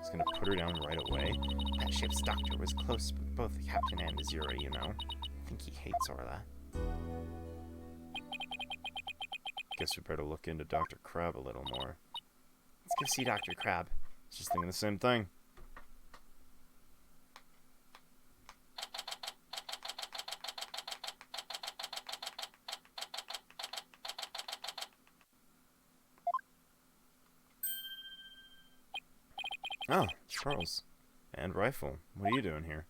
He's gonna put her down right away.
That ship's doctor was close with both the captain and Azura, you know. I think he hates Orla.
Guess we better look into Dr. Crab a little more.
Let's go see Dr. Crab.
I was just thinking the same thing. Oh, Charles. And Rifle. What are you doing here?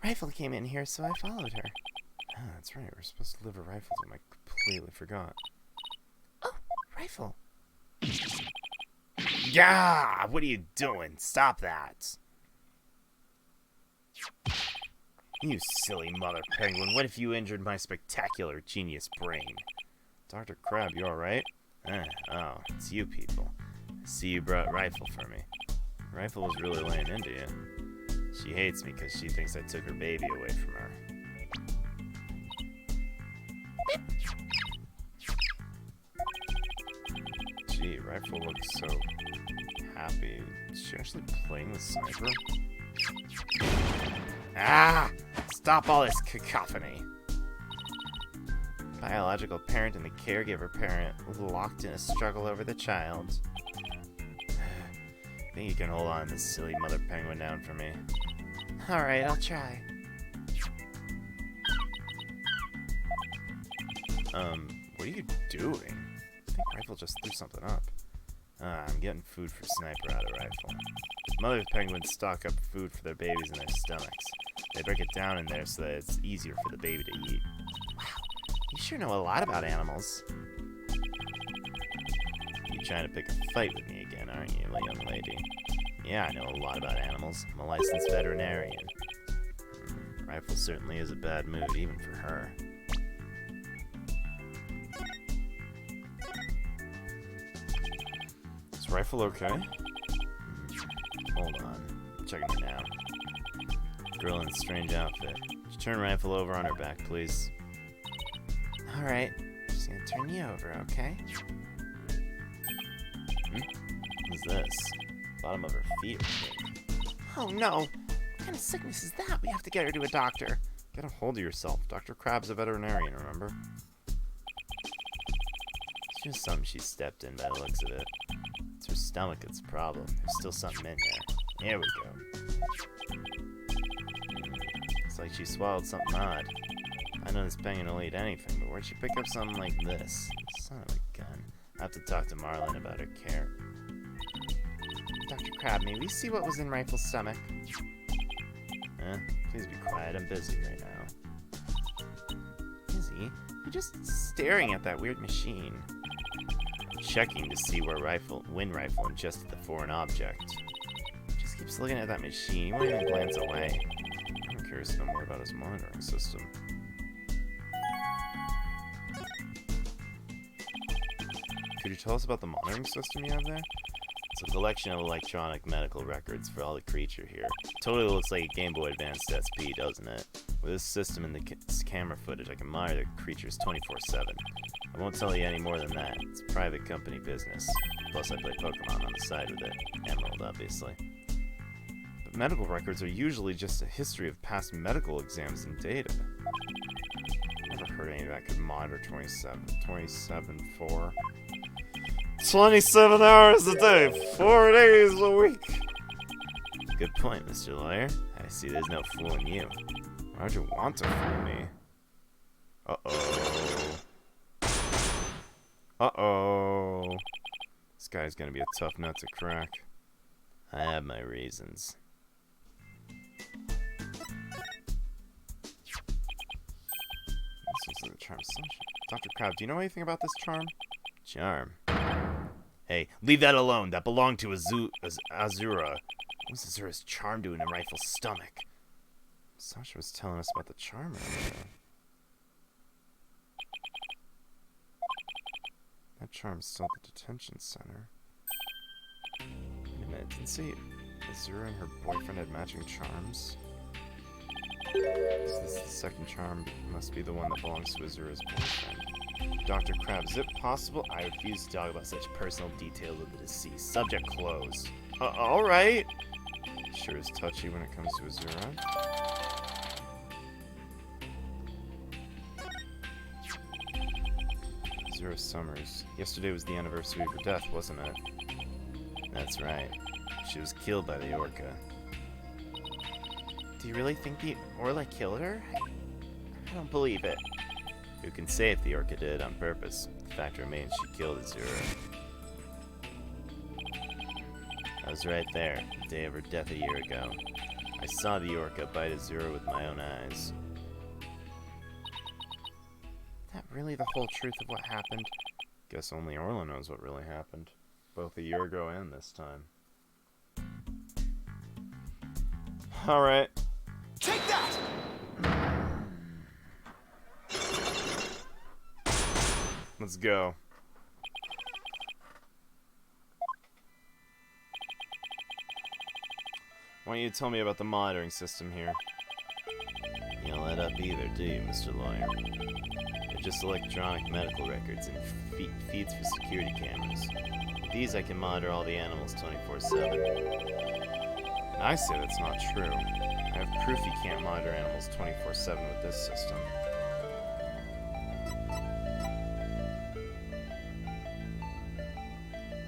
Rifle came in here, so I followed her.
Ah, that's right. We're supposed to deliver rifles, and I completely forgot.
Oh, Rifle.
Yeah! What are you doing? Stop that! You silly mother penguin. What if you injured my spectacular genius brain? Dr. Crab, you alright? Oh, it's you people. I see you brought Rifle for me. Rifle was really laying into you. She hates me because she thinks I took her baby away from her. Gee, Rifle looks so happy. Is she actually playing the sniper?
Ah! Stop all this cacophony. Biological parent and the caregiver parent locked in a struggle over the child.
Think you can hold on this silly mother penguin down for me?
Alright, I'll try.
What are you doing? I think Rifle just threw something up. I'm getting food for Sniper out of Rifle. Mother penguins stock up food for their babies in their stomachs. They break it down in there so that it's easier for the baby to eat.
You sure know a lot about animals.
You trying to pick a fight with me again, aren't you, young lady? Yeah, I know a lot about animals. I'm a licensed veterinarian. Rifle certainly is a bad mood, even for her. Is Rifle okay? Hold on. I'm checking her now. Girl in a strange outfit. Could you turn Rifle over on her back, please?
Alright, just gonna turn you over, okay?
What's this? Bottom of her feet.
Oh no! What kind of sickness is that? We have to get her to a doctor.
Get a hold of yourself. Dr. Crab's a veterinarian, remember? It's just something she stepped in by the looks of it. It's her stomach that's the problem. There's still something in there. There we go. It's like she swallowed something odd. I know this penguin will eat anything, but where'd she pick up something like this? Son of a gun. I have to talk to Marlin about her care.
Dr. Crab, may we see what was in Rifle's stomach?
Please be quiet. I'm busy right now.
Busy? You're just staring at that weird machine.
Checking to see where Wind Rifle ingested the foreign object.
Just keeps looking at that machine. He won't even glance away.
I'm curious to know more about his monitoring system. Could you tell us about the monitoring system you have there? It's a collection of electronic medical records for all the creature here. Totally looks like a Game Boy Advance SP, doesn't it? With this system and the camera footage, I can monitor the creatures 24/7. I won't tell you any more than that. It's private company business. Plus, I play Pokemon on the side with it. Emerald, obviously. But medical records are usually just a history of past medical exams and data. Never heard any that could monitor 27/4. 27 hours a day, 4 days a week. Good point, Mr. Lawyer. I see there's no fooling you. Why'd you want to fool me? Uh-oh. Uh-oh. This guy's gonna be a tough nut to crack. I have my reasons. This looks like the charm. Dr. Crab, do you know anything about this charm? Charm? Hey, leave that alone. That belonged to Azura. What's Azura's charm doing in Rifle's stomach? Sasha was telling us about the charm earlier. That charm's still at the detention center. Wait a minute, didn't say Azura and her boyfriend had matching charms? Is this the second charm? Must be the one that belongs to Azura's boyfriend. Dr. Crab, is it possible? I refuse to talk about such personal details of the deceased. Subject closed. Alright! Sure is touchy when it comes to Azura. Azura Summers. Yesterday was the anniversary of her death, wasn't it? That's right. She was killed by the Orca.
Do you really think the Orla killed her? I don't believe it.
Who can say if the Orca did on purpose? The fact remains she killed Azura. I was right there, the day of her death a year ago. I saw the Orca bite Azura with my own eyes.
Is that really the whole truth of what happened?
Guess only Orla knows what really happened. Both a year ago and this time. Alright.
Take that!
Let's go. Why don't you tell me about the monitoring system here? You know, let up either, do you, Mr. Lawyer? They're just electronic medical records and feeds for security cameras. With these, I can monitor all the animals 24/7. And I say that's not true. I have proof you can't monitor animals 24/7 with this system.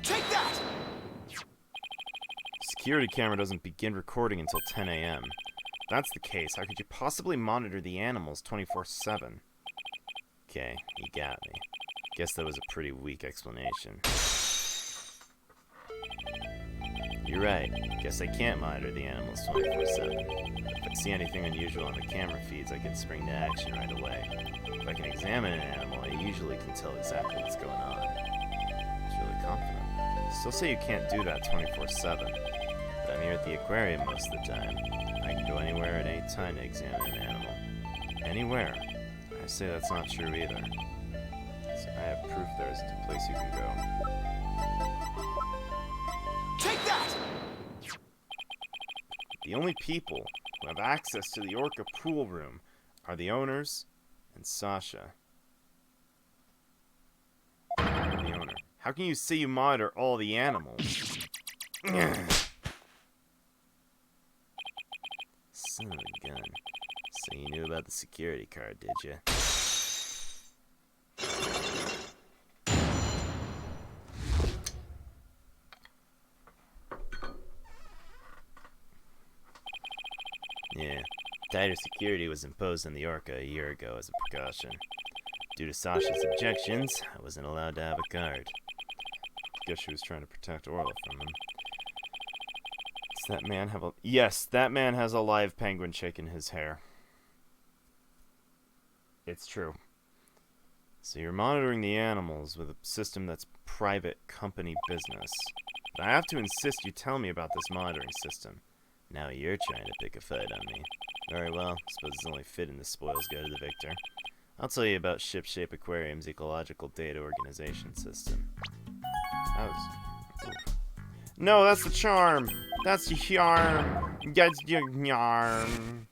Take that!
Security camera doesn't begin recording until 10 a.m. If that's the case, how could you possibly monitor the animals 24/7? Okay, you got me. Guess that was a pretty weak explanation. You're right. Guess I can't monitor the animals 24/7. If I see anything unusual on the camera feeds, I can spring to action right away. If I can examine an animal, I usually can tell exactly what's going on. It's really confident. Still say you can't do that 24/7. But I'm here at the aquarium most of the time. I can go anywhere at any time to examine an animal. Anywhere. I say that's not true either. So I have proof there isn't a place you can go.
Take that!
The only people who have access to the Orca pool room are the owners and Sasha. The owner. How can you say you monitor all the animals? Son of a gun. So you knew about the security card, did you? Yeah. Tighter security was imposed on the Orca a year ago as a precaution. Due to Sasha's objections, I wasn't allowed to have a card. Guess she was trying to protect Orla from him. Does that man have a... Yes, that man has a live penguin chick in his hair. It's true. So you're monitoring the animals with a system that's private company business. But I have to insist you tell me about this monitoring system. Now you're trying to pick a fight on me. Very well, suppose it's only fitting the spoils go to the victor. I'll tell you about Shipshape Aquarium's ecological data organization system. That was... Oof. No, that's the charm! That's the yarm! That's the yarm!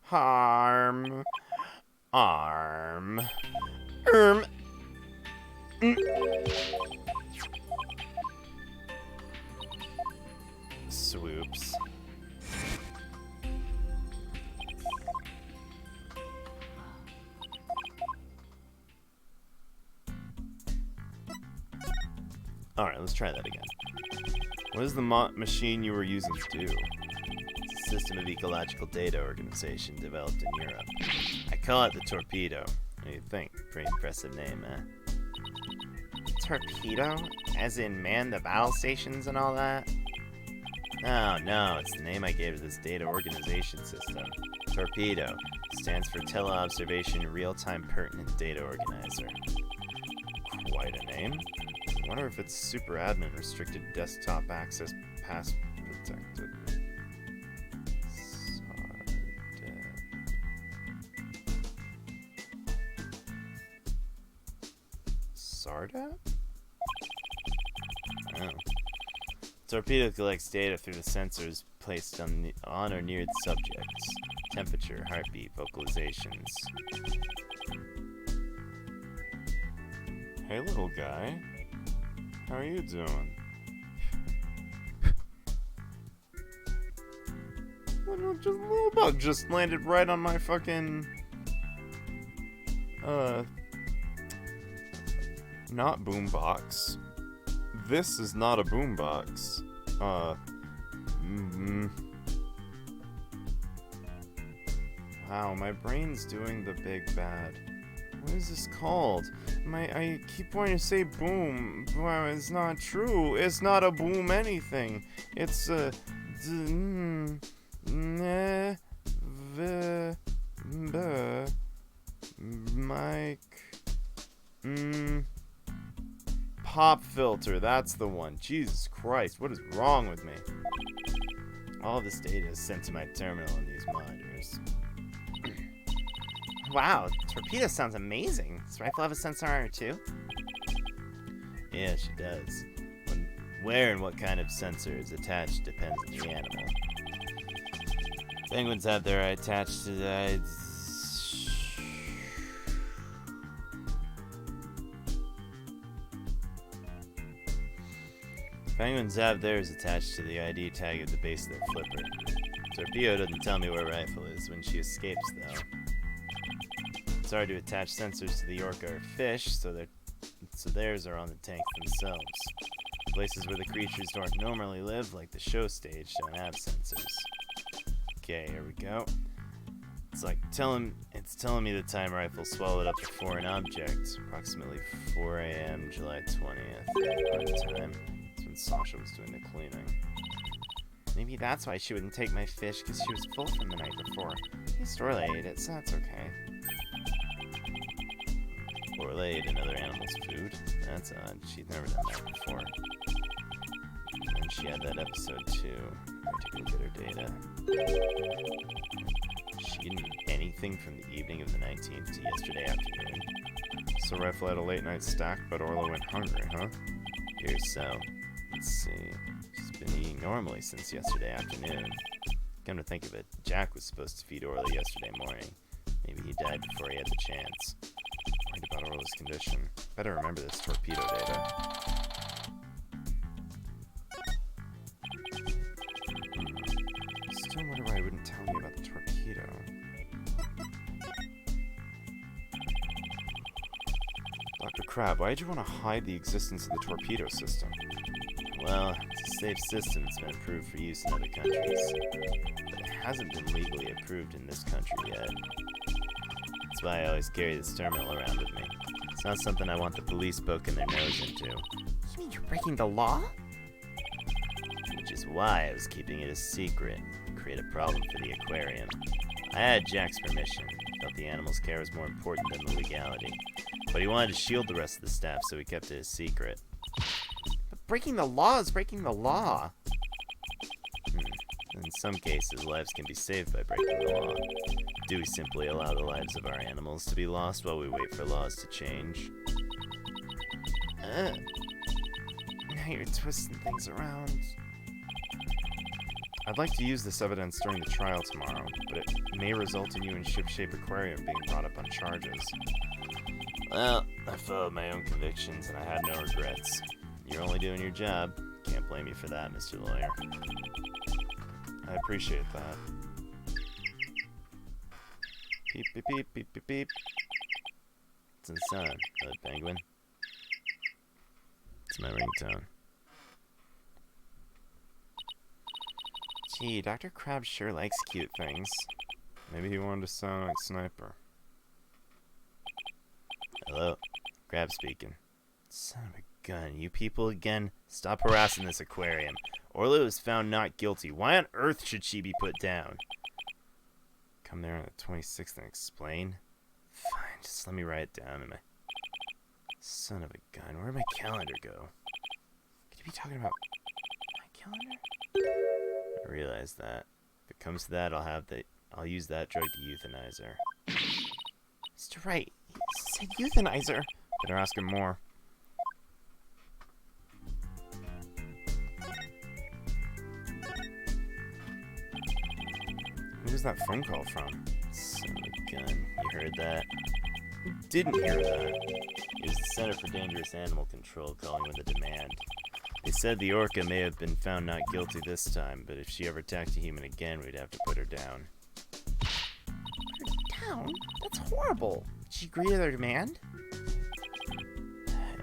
Harm! Arm! Swoops. Alright, let's try that again. What is the machine you were using to do? It's a system of ecological data organization developed in Europe. I call it the Torpedo. What do you think? Pretty impressive name, eh?
Torpedo? As in man the battle stations and all that?
No, it's the name I gave to this data organization system. Torpedo stands for Teleobservation Real-Time Pertinent Data Organizer. Quite a name. I wonder if it's super admin restricted desktop access pass protected. Sardat? Oh. Torpedo collects data through the sensors placed on or near the subjects. Temperature, heartbeat, vocalizations. Hey, little guy. How are you doing? Just a little bug just landed right on my fucking... Not boombox. This is not a boombox. Wow, my brain's doing the big bad. What is this called? I keep wanting to say boom. Well, it's not true. It's not a boom anything. It's a... Mic... Pop filter, that's the one. Jesus Christ, what is wrong with me? All this data is sent to my terminal in these monitors.
Wow, Torpedo sounds amazing. Does Rifle have a sensor on her too?
Yeah, she does. Where and what kind of sensor is attached depends on the animal. Penguins have their eye attached to the Penguins have theirs attached to the ID tag at the base of their flipper. Torpedo doesn't tell me where Rifle is when she escapes, though. It's hard to attach sensors to the orca or fish, so theirs are on the tanks themselves. Places where the creatures don't normally live, like the show stage, don't have sensors. Okay, here we go. It's telling me the time Rifle swallowed up a foreign object, approximately 4 a.m. July 20th. At the time, that's when Sasha was doing the cleaning.
Maybe that's why she wouldn't take my fish, because she was full from the night before. At least Orla ate it, so that's okay.
Orla ate another animal's food? That's odd. She'd never done that before. And she had that episode too. I took a look at her data. She didn't eat anything from the evening of the 19th to yesterday afternoon.
So Rifle had a late night stack, but Orla went hungry, huh?
Here's so. Let's see. She's been eating normally since yesterday afternoon. Come to think of it, Jack was supposed to feed Orla yesterday morning. Maybe he died before he had the chance.
Worried about Orla's condition. Better remember this torpedo data. Still wonder why I wouldn't tell me about the torpedo. Dr. Crab, why did you want to hide the existence of the torpedo system?
Well, it's a safe system that's been approved for use in other countries. But it hasn't been legally approved in this country yet. That's why I always carry this terminal around with me. It's not something I want the police poking their nose into.
You mean you're breaking the law?
Which is why I was keeping it a secret. Create a problem for the aquarium. I had Jack's permission. Felt the animal's care was more important than the legality. But he wanted to shield the rest of the staff, so he kept it a secret.
But breaking the law is breaking the law.
In some cases, lives can be saved by breaking the law. Do we simply allow the lives of our animals to be lost while we wait for laws to change?
Now you're twisting things around.
I'd like to use this evidence during the trial tomorrow, but it may result in you and Shipshape Aquarium being brought up on charges.
Well, I followed my own convictions and I had no regrets. You're only doing your job. Can't blame you for that, Mr. Lawyer.
I appreciate that. Beep, beep, beep, beep, beep, beep.
It's the sun, Red Penguin. It's my ringtone.
Gee, Dr. Crab sure likes cute things.
Maybe he wanted to sound like Sniper.
Hello? Crab speaking. Son of a gun, you people again? Stop harassing this aquarium. Orla was found not guilty. Why on earth should she be put down?
Come there on the 26th and explain.
Fine, just let me write it down in my... Son of a gun, where'd my calendar go?
Could you be talking about my calendar?
I realize that. If it comes to that, I'll use that drug to euthanize her.
Mr. Wright, he said euthanizer.
Better ask him more. Who was that phone call from?
Son of a gun, you heard that?
Who didn't hear that?
It was the Center for Dangerous Animal Control calling with a demand. They said the orca may have been found not guilty this time, but if she ever attacked a human again, we'd have to put her down.
Down? That's horrible. Did she agree to their demand?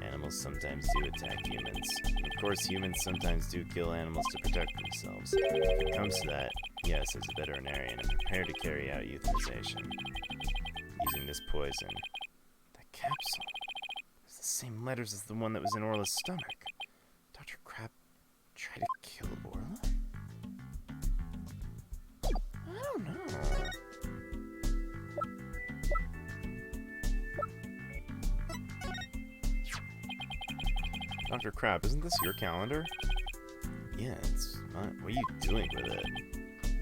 Animals sometimes do attack humans. And of course, humans sometimes do kill animals to protect themselves. If it comes to that, yes, as a veterinarian, I'm prepared to carry out euthanization. Using this poison.
That capsule. It's the same letters as the one that was in Orla's stomach. Dr. Crab tried to kill Orla? I don't know. Dr. Crab, isn't this your calendar?
Yeah, it's fine. What are you doing with it?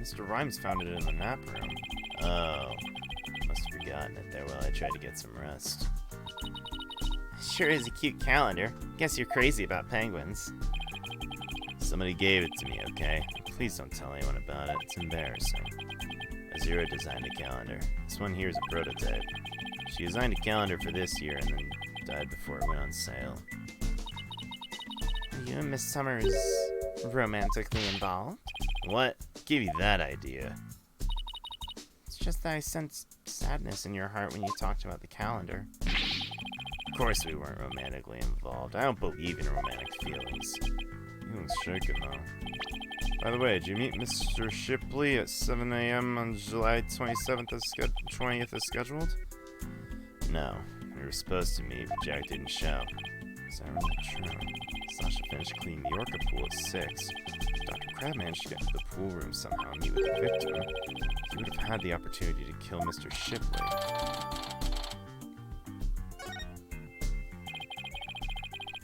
Mr. Rhymes found it in the nap room.
Oh, must have forgotten it there while I tried to get some rest.
Sure is a cute calendar. Guess you're crazy about penguins.
Somebody gave it to me, okay? Please don't tell anyone about it. It's embarrassing. Azura designed a calendar. This one here is a prototype. She designed a calendar for this year and then died before it went on sale.
Are you and Miss Summers romantically involved?
What gave you that idea?
It's just that I sensed sadness in your heart when you talked about the calendar.
Of course we weren't romantically involved. I don't believe in romantic feelings.
You look shaken, though. By the way, did you meet Mr. Shipley at 7 a.m. on July 27th 20th as scheduled?
No. We were supposed to meet, but Jack didn't show.
Is that really true? Sasha finished cleaning the Orca pool at 6. Dr. Crab managed to get into the pool room somehow and meet with the victim. He would have had the opportunity to kill Mr. Shipley.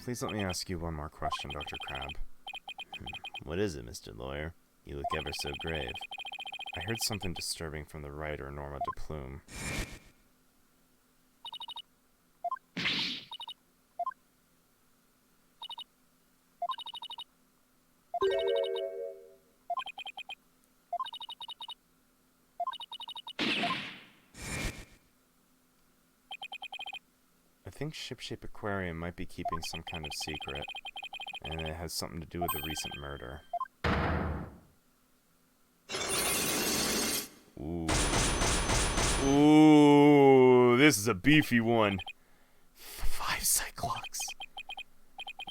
Please let me ask you one more question, Dr. Crab.
What is it, Mr. Lawyer? You look ever so grave.
I heard something disturbing from the writer, Norma de Plume. I think Ship-Shape Aquarium might be keeping some kind of secret, and it has something to do with the recent murder.
Ooh. Ooh, this is a beefy one.
5 Cyclops.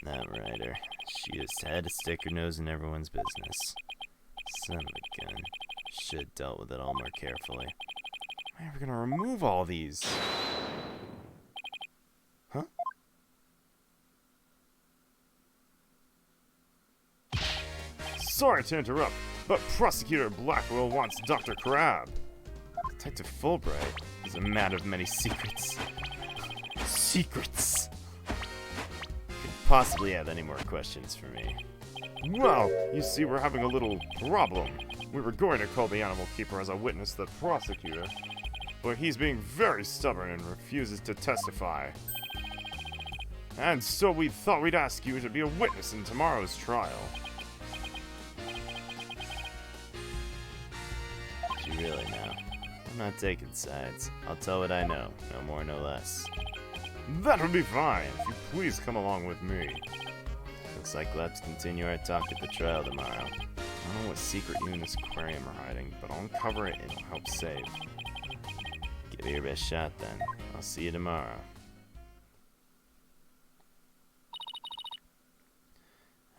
That writer. She just had to stick her nose in everyone's business. Son of a gun. Should have dealt with it all more carefully.
How are we gonna remove all these? Huh? Sorry to interrupt, but Prosecutor Blackwell wants Dr. Crab.
Detective Fulbright is a man of many secrets. Secrets! Could possibly have any more questions for me.
Well, you see, we're having a little problem. We were going to call the animal keeper as a witness, the prosecutor, but he's being very stubborn and refuses to testify. And so we thought we'd ask you to be a witness in tomorrow's trial.
Do you really now? I'm not taking sides. I'll tell what I know. No more, no less.
That would be fine, if you please come along with me.
Looks like we'll have to continue our talk at the trial tomorrow.
I don't know what secret you and this aquarium are hiding, but I'll uncover it and help save.
Give it your best shot then. I'll see you tomorrow.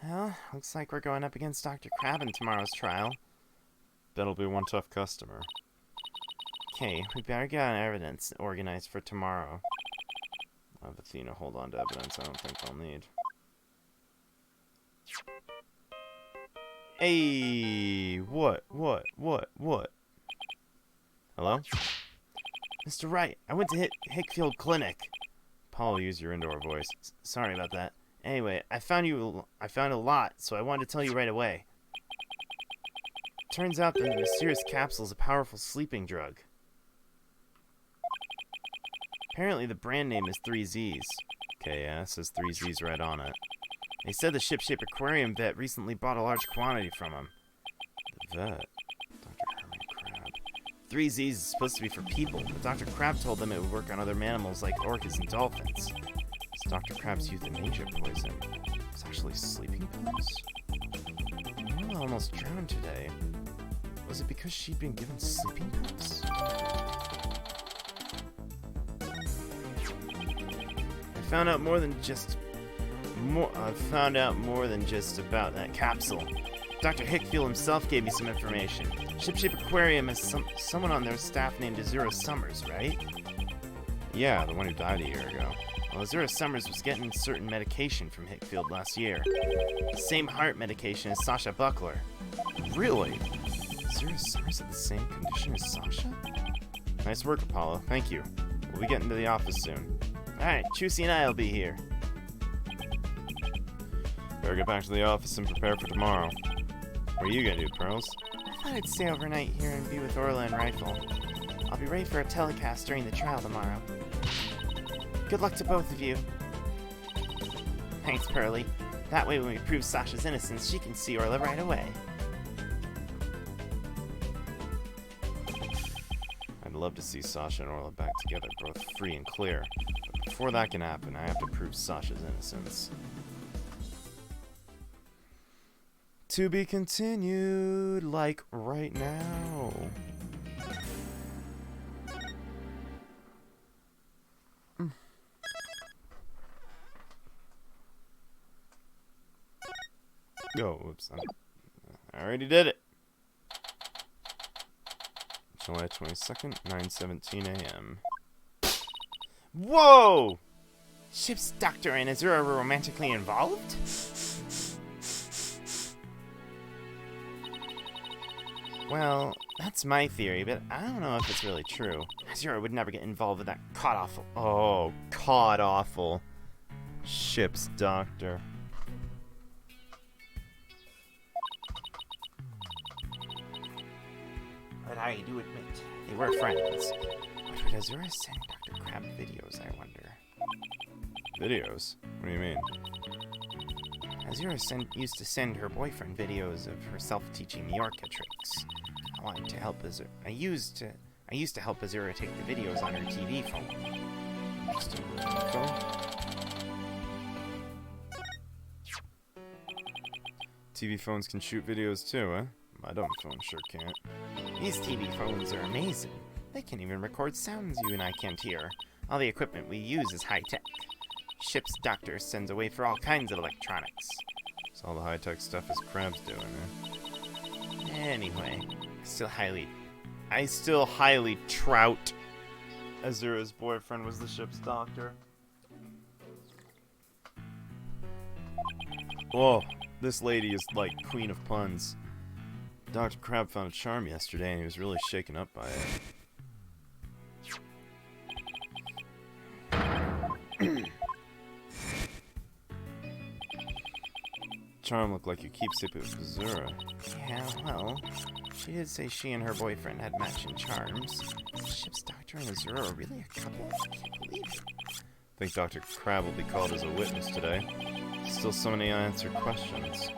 Well, looks like we're going up against Dr. Crab in tomorrow's trial.
That'll be one tough customer.
Okay, we better get our evidence organized for tomorrow.
I'll have Athena hold on to evidence I don't think I'll need.
Hey, what? Hello?
Mr. Wright, I went to Hickfield Clinic.
Paul, use your indoor voice.
Sorry about that. Anyway, I found a lot, so I wanted to tell you right away. Turns out that the mysterious capsule is a powerful sleeping drug. Apparently the brand name is 3Z's.
Okay, yeah, it says 3Z's right on it.
They said the Ship-Shape Aquarium vet recently bought a large quantity from him.
The vet? Dr. Herman Crab.
3Z's is supposed to be for people, but Dr. Crab told them it would work on other mammals like orcas and dolphins.
It's Dr. Crab's euthanasia poison. It's actually sleeping pills?
Noah almost drowned today.
Was it because she'd been given sleeping pills?
I found out more than just about that capsule. Dr. Hickfield himself gave me some information. Ship-Shape Aquarium has someone on their staff named Azura Summers, right?
Yeah, the one who died a year ago.
Well, Azura Summers was getting certain medication from Hickfield last year. The same heart medication as Sasha Buckler.
Really? Azura Summers had the same condition as Sasha? Nice work, Apollo. Thank you. We'll be getting to the office soon.
Alright, Chusey and I will be here.
Better get back to the office and prepare for tomorrow. What are you gonna do, Pearls?
I thought I'd stay overnight here and be with Orla and Rifle. I'll be ready for a telecast during the trial tomorrow. Good luck to both of you. Thanks, Pearlie. That way when we prove Sasha's innocence, she can see Orla right away.
I'd love to see Sasha and Orla back together, both free and clear. But before that can happen, I have to prove Sasha's innocence.
To be continued, like right now. Oh, whoops. I already did it. July 22nd, 9:17 a.m. Whoa!
Ship's doctor and Azura were romantically involved? Well, that's my theory, but I don't know if it's really true. Azura would never get involved with that cod-awful.
Oh, cod-awful. Ship's doctor.
But I do admit, they were friends. But would Azura send Dr. Crab videos, I wonder?
Videos? What do you mean?
Azura used to send her boyfriend videos of herself teaching the Orca tricks. I wanted to help Azura. I used to help Azura take the videos on her TV phone.
Still phone? TV phones can shoot videos too, huh? My dumb phone sure can't.
These TV phones are amazing. They can even record sounds you and I can't hear. All the equipment we use is high-tech. Ship's doctor sends away for all kinds of electronics.
So all the high-tech stuff is Crab's doing, eh?
Anyway,
I still highly trout Azura's boyfriend was the ship's doctor. Oh, this lady is like queen of puns. Dr. Crab found a charm yesterday and he was really shaken up by it. Charm looked like you keep sipping with Azura.
yeah, well, she did say she and her boyfriend had matching charms. Ship's doctor and Azura are really a couple? I can't believe it.
I think Dr. Crab will be called as a witness today. Still so many unanswered questions,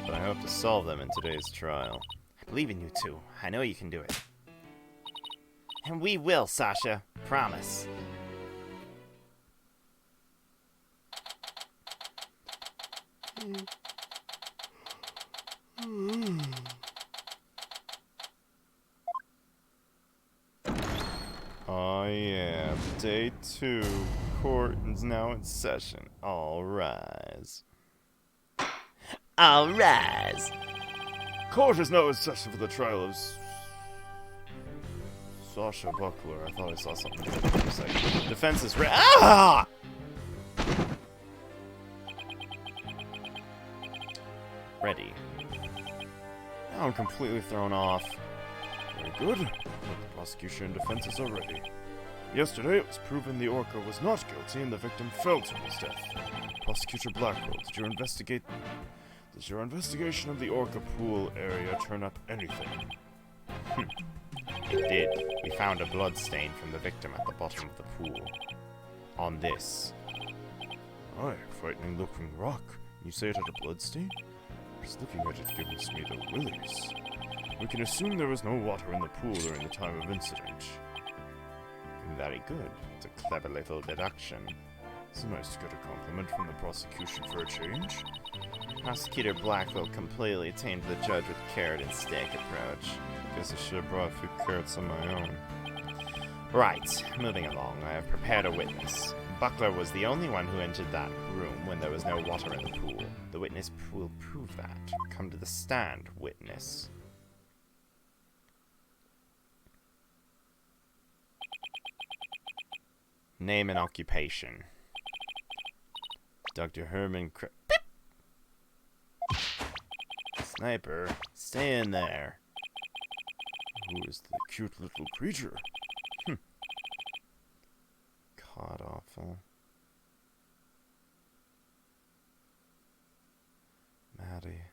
but I hope to solve them in today's trial.
I believe in you two. I know you can do it. And we will, Sasha. Promise.
Oh yeah, day 2. Court is now in session. All rise.
All rise.
Court is now in session for the trial of Sasha Buckler. I thought I saw something for a second.
Defense is ready. Ah! Ready. Now I'm completely thrown off.
Very good. The prosecution and defenses are ready. Yesterday, it was proven the Orca was not guilty and the victim fell to his death. Prosecutor Blackwell, did your investigation of the Orca pool area turn up anything?
It did. We found a blood stain from the victim at the bottom of the pool. On this.
Aye, frightening looking rock. You say it had a blood stain? Just looking at it gives me the willies. We can assume there was no water in the pool during the time of incident.
Very good. It's a clever little deduction.
It's nice to get a compliment from the prosecution for a change.
Prosecutor Blackwell completely tamed the judge with carrot and stick approach.
Guess I should have brought a few carrots on my own.
Right, moving along, I have prepared a witness. Buckler was the only one who entered that room when there was no water in the pool. The witness will prove that. Come to the stand, witness. Name and occupation.
Dr. Herman Sniper, stay in there.
Who is the cute little creature?
God awful. Maddie,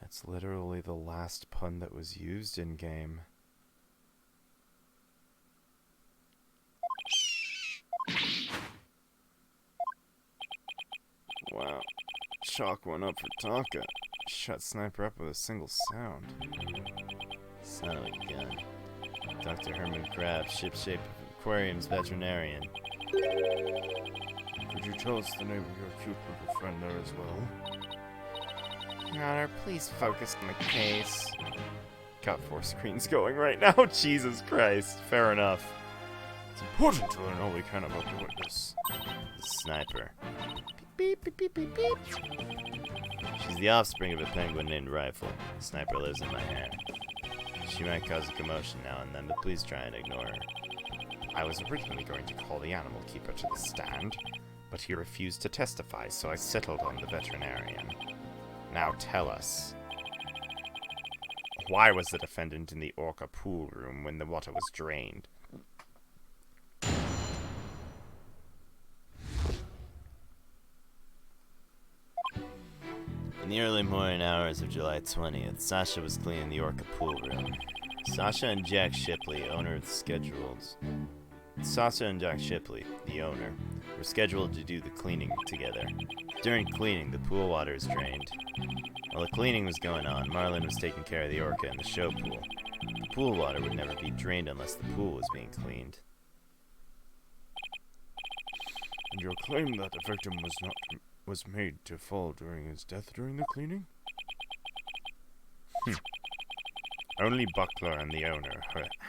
that's literally the last pun that was used in game. Wow. Chalk went up for Tonka. Shut Sniper up with a single sound. Son of a gun. Dr. Herman Crab, ship-shape aquarium's veterinarian.
Could you tell us the name of your cute little friend there as well?
Your Honor, please focus on the case.
Got 4 screens going right now. Jesus Christ. Fair enough. It's important to learn all we can about the witness.
The sniper.
Beep, beep, beep, beep, beep.
She's the offspring of a penguin named Rifle. The sniper lives in my hair. She might cause a commotion now and then, but please try and ignore her.
I was originally going to call the animal keeper to the stand, but he refused to testify, so I settled on the veterinarian. Now tell us, why was the defendant in the orca pool room when the water was drained?
In the early morning hours of July 20th, Sasha was cleaning the orca pool room. Sasha and Jack Shipley, owner of the Sasha and Jack Shipley, the owner, were scheduled to do the cleaning together. During cleaning, the pool water is drained. While the cleaning was going on, Marlon was taking care of the orca in the show pool. The pool water would never be drained unless the pool was being cleaned.
And your claim that the victim was made to fall during his death during the cleaning?
Only Buckler and the owner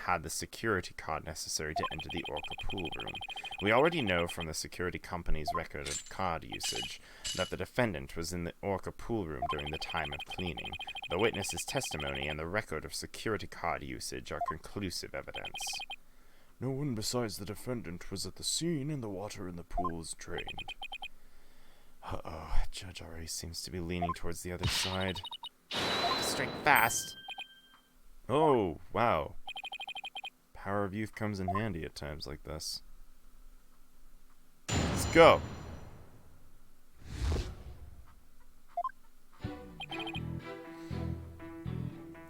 had the security card necessary to enter the orca pool room. We already know from the security company's record of card usage that the defendant was in the orca pool room during the time of cleaning. The witness's testimony and the record of security card usage are conclusive evidence.
No one besides the defendant was at the scene and the water in the pool was drained.
Uh-oh, Judge already seems to be leaning towards the other side. Strike fast!
Oh, wow. Power of youth comes in handy at times like this. Let's go!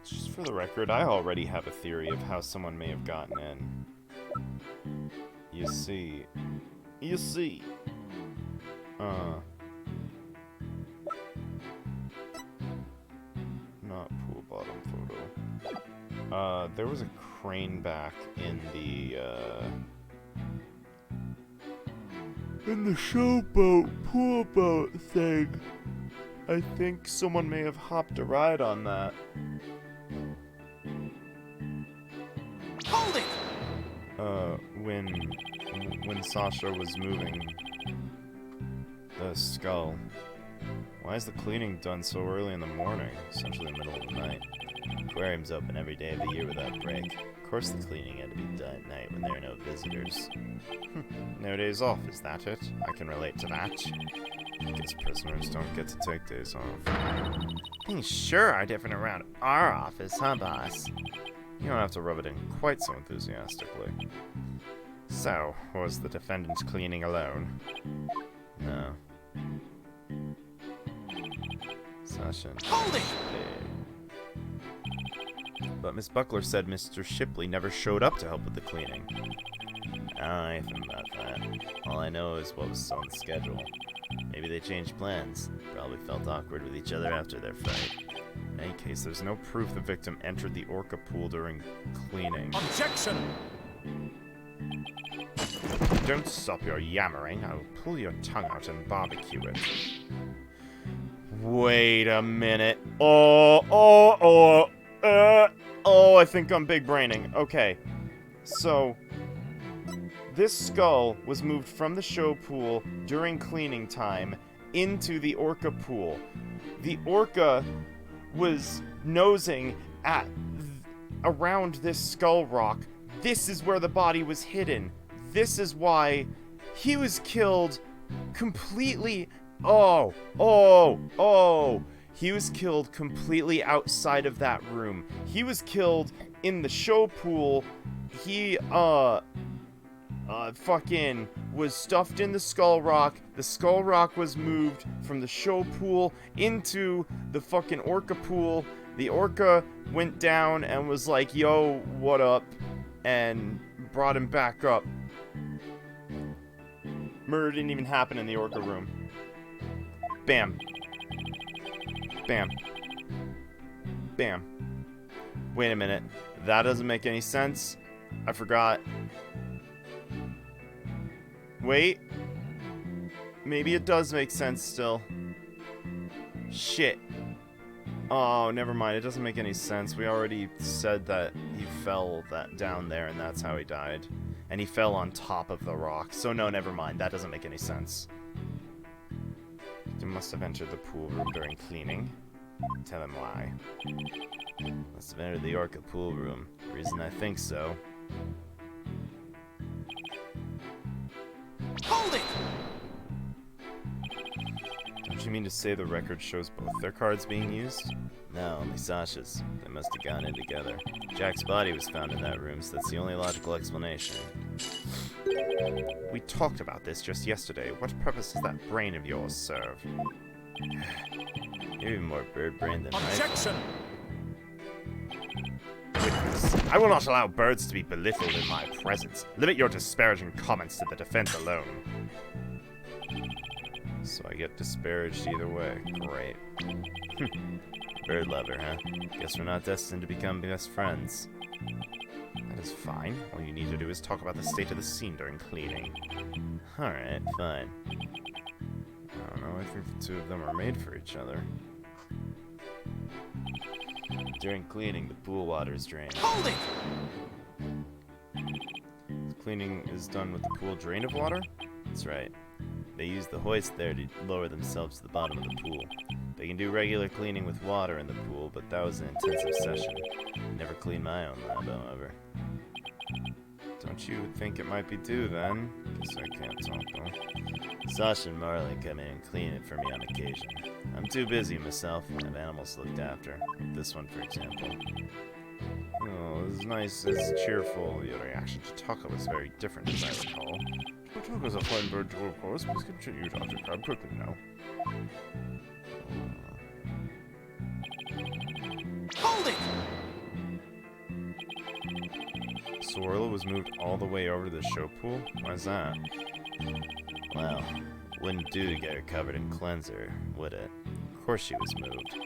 Just for the record, I already have a theory of how someone may have gotten in.
You see.
Not pool bottom photo. There was a crane back in the showboat, pool boat thing. I think someone may have hopped a ride on that.
Hold it!
When Sasha was moving the skull.
Why is the cleaning done so early in the morning? Essentially the middle of the night. Aquarium's open every day of the year without break. Of course the cleaning had to be done at night when there are no visitors.
No days off, is that it? I can relate to that.
Guess prisoners don't get to take days off.
Things sure are different around our office, huh, boss?
You don't have to rub it in quite so enthusiastically.
So, was the defendant cleaning alone?
No. Sasha and
Hold it!
But Miss Buckler said Mr. Shipley never showed up to help with the cleaning. I don't know anything about that. All I know is what was on the schedule. Maybe they changed plans. Probably felt awkward with each other after their fight.
In any case, there's no proof the victim entered the orca pool during cleaning.
Objection!
Don't stop your yammering. I'll pull your tongue out and barbecue it.
Wait a minute. I think I'm big braining. Okay. So, this skull was moved from the show pool during cleaning time into the orca pool. The orca was nosing at around this skull rock. This is where the body was hidden. This is why he was killed completely. He was killed completely outside of that room. He was killed in the show pool. He, fucking was stuffed in the skull rock. The skull rock was moved from the show pool into the fucking orca pool. The orca went down and was like, yo, what up? And brought him back up. Murder didn't even happen in the orca room. Bam. Bam. Bam. Wait a minute. That doesn't make any sense. I forgot. Wait. Maybe it does make sense still. Shit. Oh, never mind. It doesn't make any sense. We already said that he fell down there, and that's how he died. And he fell on top of the rock. So no, never mind. That doesn't make any sense. You must have entered the pool room during cleaning. Tell him why. Must have entered the Orca pool room. The reason I think so.
Hold it!
Don't you mean to say the record shows both their cards being used? No, only Sasha's. They must have gone in together. Jack's body was found in that room, so that's the only logical explanation.
We talked about this just yesterday. What purpose does that brain of yours serve?
You're even more bird brain than Wright.
Objection! Witness, I will not allow birds to be belittled in my presence. Limit your disparaging comments to the defense alone.
So I get disparaged either way. Great. Bird lover, huh? Guess we're not destined to become best friends.
That is fine. All you need to do is talk about the state of the scene during cleaning.
Alright, fine. I don't know, I think the two of them are made for each other. During cleaning, the pool water is drained.
Hold it!
Cleaning is done with the pool drain of water? That's right. They use the hoist there to lower themselves to the bottom of the pool. They can do regular cleaning with water in the pool, but that was an intensive session. Never cleaned my own lab, however. Don't you think it might be due, then? Guess I can't talk, though. Sasha and Marley come in and clean it for me on occasion. I'm too busy myself. I have animals looked after. This one, for example. Oh, it's nice, it's cheerful.
Your reaction to Taco was very different, as I recall.
Taco's a fine bird too, of course. Please continue, Dr. Crab, quickly now.
Hold it!
Sorla was moved all the way over to the show pool? Why's that? Well, wouldn't do to get her covered in cleanser, would it? Of course she was moved.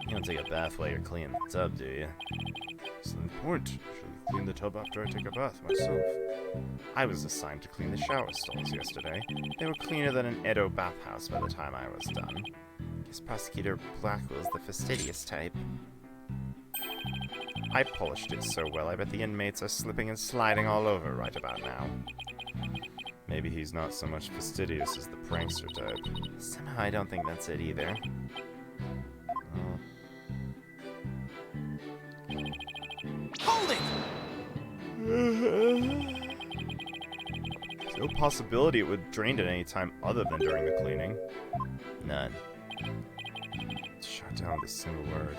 You don't take a bath while you're cleaning the tub, do you?
Excellent point. Should clean the tub after I take a bath myself.
I was assigned to clean the shower stalls yesterday. They were cleaner than an Edo bathhouse by the time I was done. Guess Prosecutor Blackwell's the fastidious type. I polished it so well, I bet the inmates are slipping and sliding all over right about now.
Maybe he's not so much fastidious as the prankster type.
Somehow I don't think that's it either. Hold it!
There's no possibility it would drain at any time other than during the cleaning. None. Shut down with a single word.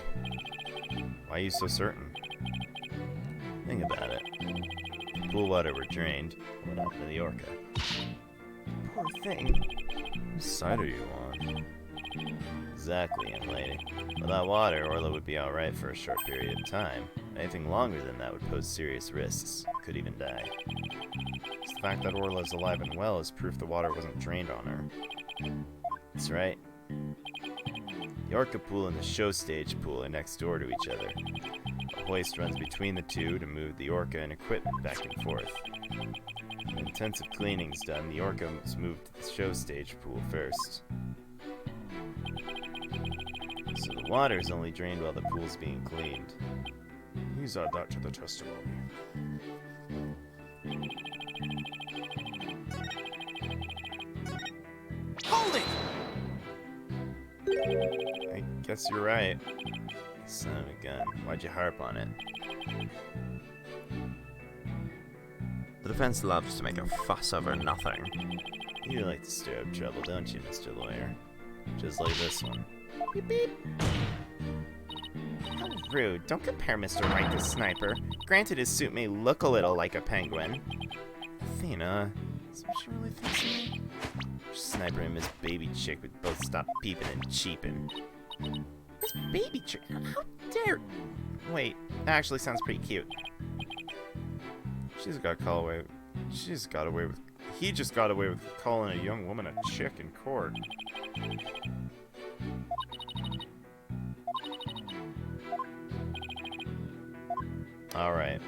Why are you so certain? Think about it. The pool water were drained. What happened to the orca?
Poor thing.
Whose side are you on? Exactly, young lady. Without water, Orla would be alright for a short period of time. Anything longer than that would pose serious risks. Could even die.
It's the fact that Orla is alive and well is proof the water wasn't drained on her.
That's right. The orca pool and the show stage pool are next door to each other. A hoist runs between the two to move the orca and equipment back and forth. When intensive cleaning's done, the orca is moved to the show stage pool first. So the water is only drained while the pool's being cleaned.
Please add that to the testimony.
Hold it!
I guess you're right. Son of a gun. Why'd you harp on it?
The defense loves to make a fuss over nothing.
You like to stir up trouble, don't you, Mr. Lawyer? Just like this one.
Beep beep. How rude. Don't compare Mr. Wright to Sniper. Granted, his suit may look a little like a penguin.
Athena, is what she really thinks of me? Sniper and Miss Baby Chick would both stop peeping and cheeping.
Miss Baby Chick? How dare... Wait, that actually sounds pretty cute.
He just got away with calling a young woman a chick in court. Alright.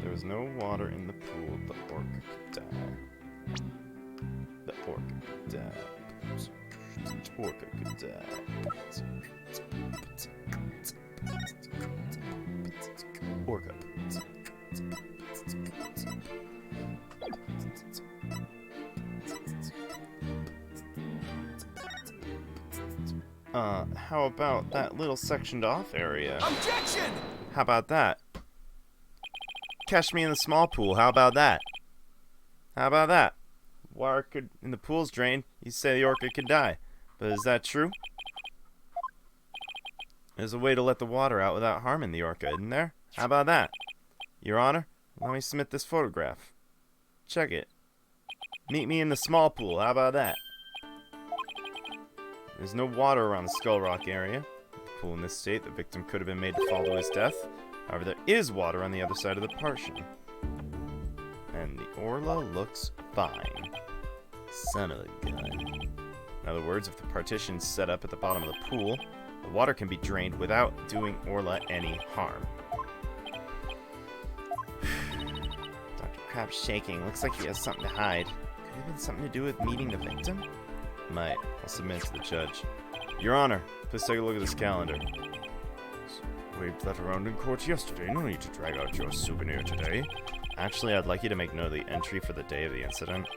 There there's no water in the pool, the orca could die. The orca could die. The orca could die. Orca. How about that little sectioned off area?
Objection!
How about that? Catch me in the small pool, how about that? How about that? Water could, in the pool's drained, you say the orca could die. But is that true? There's a way to let the water out without harming the orca, isn't there? How about that? Your Honor, let me submit this photograph. Check it. Meet me in the small pool, how about that? There's no water around the Skull Rock area. The pool in this state, the victim could have been made to fall to his death. However, there is water on the other side of the partition. And the Orla looks fine. Son of a gun. In other words, if the partition's set up at the bottom of the pool, the water can be drained without doing Orla any harm.
Dr. Crab's shaking. Looks like he has something to hide. Could it have been something to do with meeting the victim?
Might. I'll submit to the judge. Your Honor, please take a look at this calendar.
Waved that around in court yesterday. No need to drag out your souvenir today.
Actually, I'd like you to make note of the entry for the day of the incident.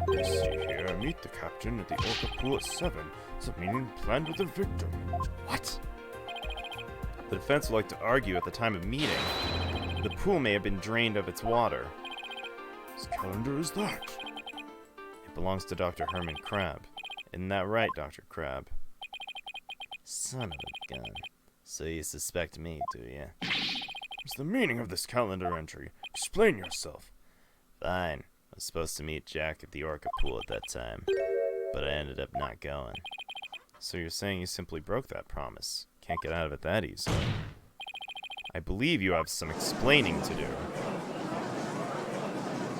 Let's see here. Meet the captain at the orca pool at 7. Submeeting planned with the victim.
What? The defense would like to argue at the time of meeting, the pool may have been drained of its water.
Whose calendar is that?
It belongs to Dr. Herman Crab. Isn't that right, Dr. Crab?
Son of a gun. So you suspect me, do you?
What's the meaning of this calendar entry? Explain yourself.
Fine. I was supposed to meet Jack at the orca pool at that time, but I ended up not going.
So you're saying you simply broke that promise? Can't get out of it that easily. I believe you have some explaining to do.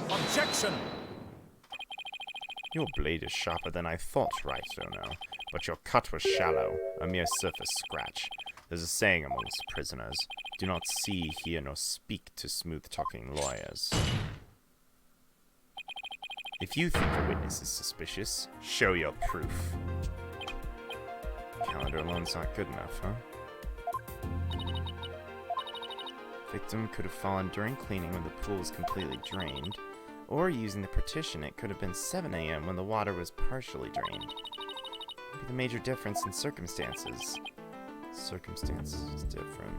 Objection!
Your blade is sharper than I thought, Wright, but your cut was shallow, a mere surface scratch. There's a saying amongst prisoners, do not see, hear, nor speak to smooth-talking lawyers. If you think a witness is suspicious, show your proof. Calendar alone's not good enough, huh? Victim could have fallen during cleaning when the pool was completely drained, or using the partition, it could have been 7 a.m. when the water was partially drained. Maybe the major difference in circumstances. Circumstances is different.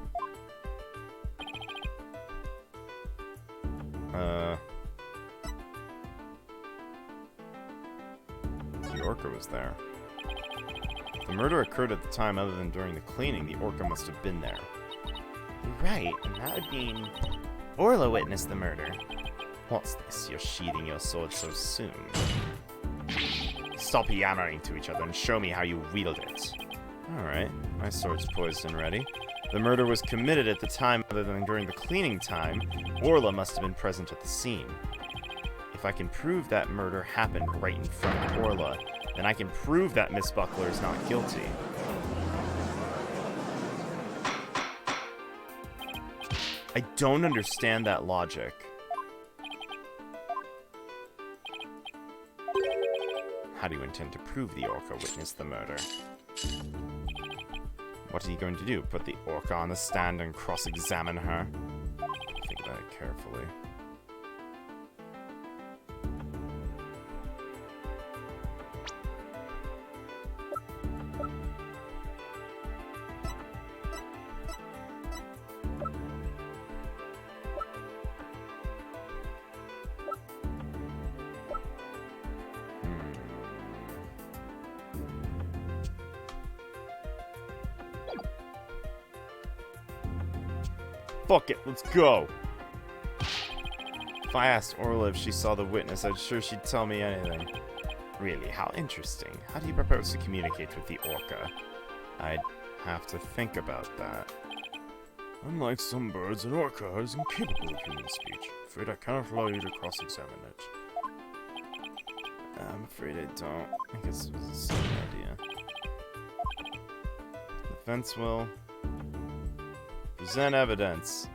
The orca was there. If the murder occurred at the time other than during the cleaning, the orca must have been there.
Right, and that would mean Orla witnessed the murder.
What's this? You're sheathing your sword so soon. Stop yammering to each other and show me how you wield it. Alright, my sword's poised and ready. The murder was committed at the time other than during the cleaning time. Orla must have been present at the scene. If I can prove that murder happened right in front of Orla, then I can prove that Miss Buckler is not guilty. I don't understand that logic. How do you intend to prove the orca witnessed the murder? What are you going to do? Put the orca on the stand and cross-examine her? Think about it carefully. Fuck it, let's go! If I asked Orla if she saw the witness, I'm sure she'd tell me anything. Really, how interesting. How do you propose to communicate with the orca? I'd have to think about that.
Unlike some birds, an orca is incapable of human speech. Afraid I cannot allow you to cross-examine it.
I'm afraid I don't. I guess it was a silly idea. The defense will present evidence.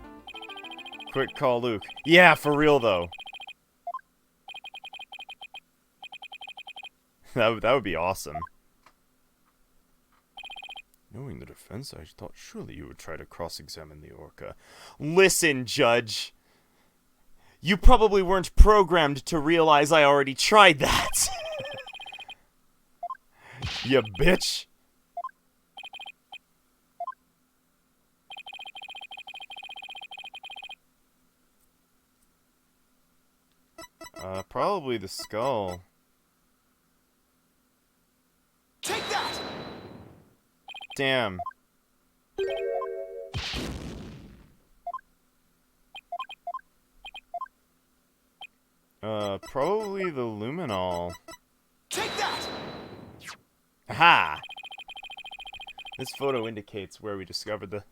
Quick, call Luke. Yeah, for real, though. That would be awesome. Knowing the defense, I thought surely you would try to cross-examine the orca. Listen, Judge. You probably weren't programmed to realize I already tried that. You bitch. Probably the skull.
Take that!
Damn. Probably the luminol.
Take that!
Aha! This photo indicates where we discovered the...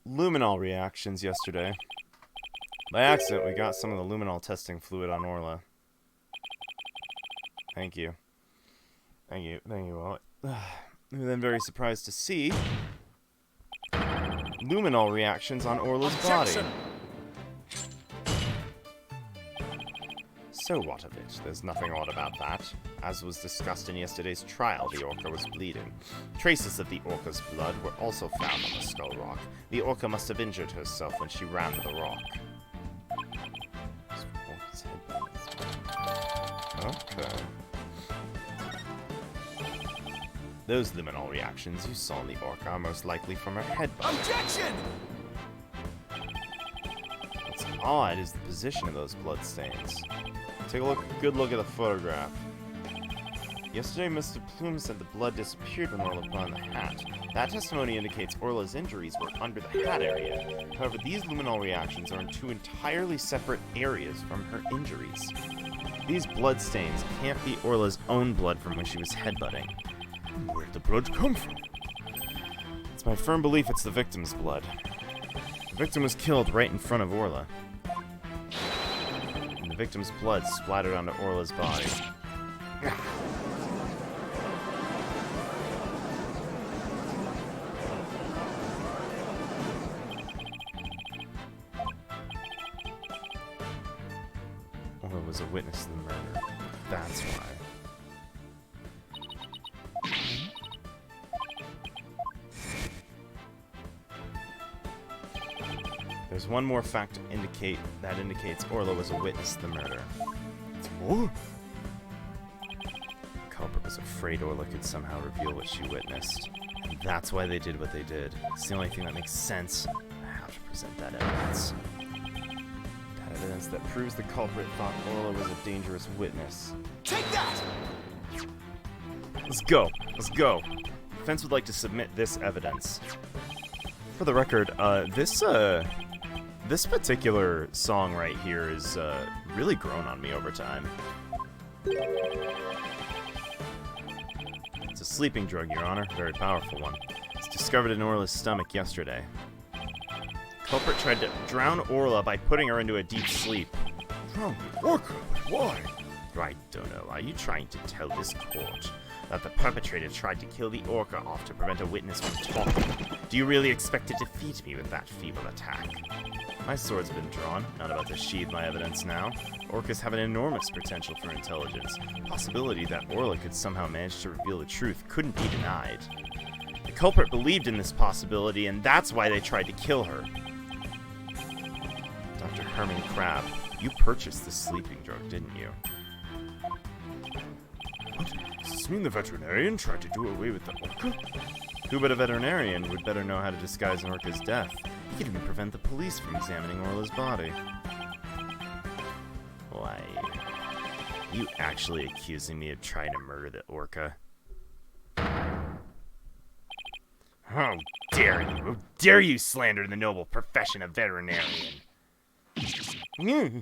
luminol reactions yesterday. By accident, we got some of the luminol testing fluid on Orla. Thank you. Thank you. Thank you all. We were then very surprised to see luminol reactions on Orla's body. So what of it? There's nothing odd about that. As was discussed in yesterday's trial, the orca was bleeding. Traces of the orca's blood were also found on the skull rock. The orca must have injured herself when she rammed the rock. Okay. Those luminol reactions you saw in the orca are most likely from her headbutt.
Objection!
What's odd is the position of those bloodstains. Take a good look at the photograph. Yesterday, Mr. Plume said the blood disappeared when Orla put on the hat. That testimony indicates Orla's injuries were under the hat area. However, these luminol reactions are in two entirely separate areas from her injuries. These bloodstains can't be Orla's own blood from when she was headbutting. Where'd the blood come from? It's my firm belief it's the victim's blood. The victim was killed right in front of Orla. And the victim's blood splattered onto Orla's body. Orla was a witness to the murder. That's why. There's one more fact to that indicates Orla was a witness to the murder. More? The culprit was afraid Orla could somehow reveal what she witnessed. And that's why they did what they did. It's the only thing that makes sense. I have to present that evidence. That evidence that proves the culprit thought Orla was a dangerous witness.
Take that!
Let's go. Let's go. The defense would like to submit this evidence. For the record, this particular song right here is really grown on me over time. It's a sleeping drug, Your Honor. Very powerful one. It's discovered in Orla's stomach yesterday. Culprit tried to drown Orla by putting her into a deep sleep.
Drown the orca? Why?
I don't know. Are you trying to tell this court that the perpetrator tried to kill the orca off to prevent a witness from talking? Do you really expect to defeat me with that feeble attack?
My sword's been drawn. Not about to sheathe my evidence now. Orcas have an enormous potential for intelligence. The possibility that Orla could somehow manage to reveal the truth couldn't be denied. The culprit believed in this possibility, and that's why they tried to kill her. Dr. Herman Crab, you purchased this sleeping drug, didn't you?
What? Does this mean the veterinarian tried to do away with the orca?
Who but a veterinarian would better know how to disguise an orca's death? He could even prevent the police from examining Orla's body. Why, you actually accusing me of trying to murder the orca?
How dare you! How dare you slander the noble profession of veterinarian!
Hmm.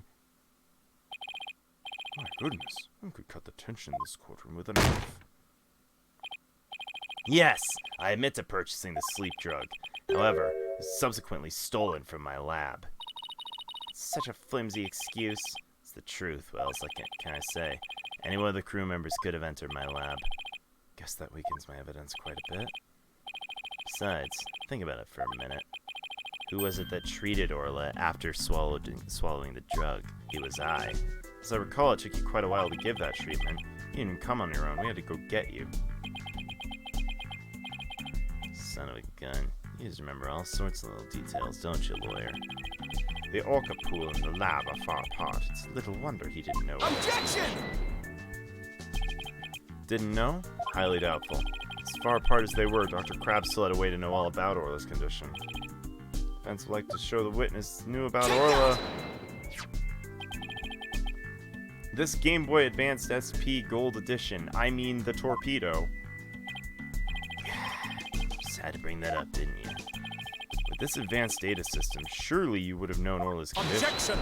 My goodness, one could cut the tension in this courtroom with a knife.
Yes, I admit to purchasing the sleep drug. However, it was subsequently stolen from my lab. It's such a flimsy excuse. It's the truth. What else can I say? Any one of the crew members could have entered my lab. Guess that weakens my evidence quite a bit. Besides, think about it for a minute. Who was it that treated Orla after swallowing the drug? It was I. As I recall, it took you quite a while to give that treatment. You didn't even come on your own. We had to go get you. Son of a gun. You just remember all sorts of little details, don't you, lawyer?
The orca pool and the lab are far apart.
It's little wonder he didn't know.
Objection!
Didn't know? Highly doubtful. As far apart as they were, Dr. Crabbe still had a way to know all about Orla's condition. Defense would like to show the witness knew about Orla. This Game Boy Advanced SP Gold Edition, I mean the torpedo. Just had to bring that up, didn't you? With this advanced data system, surely you would have known Orla's condition.
Objection!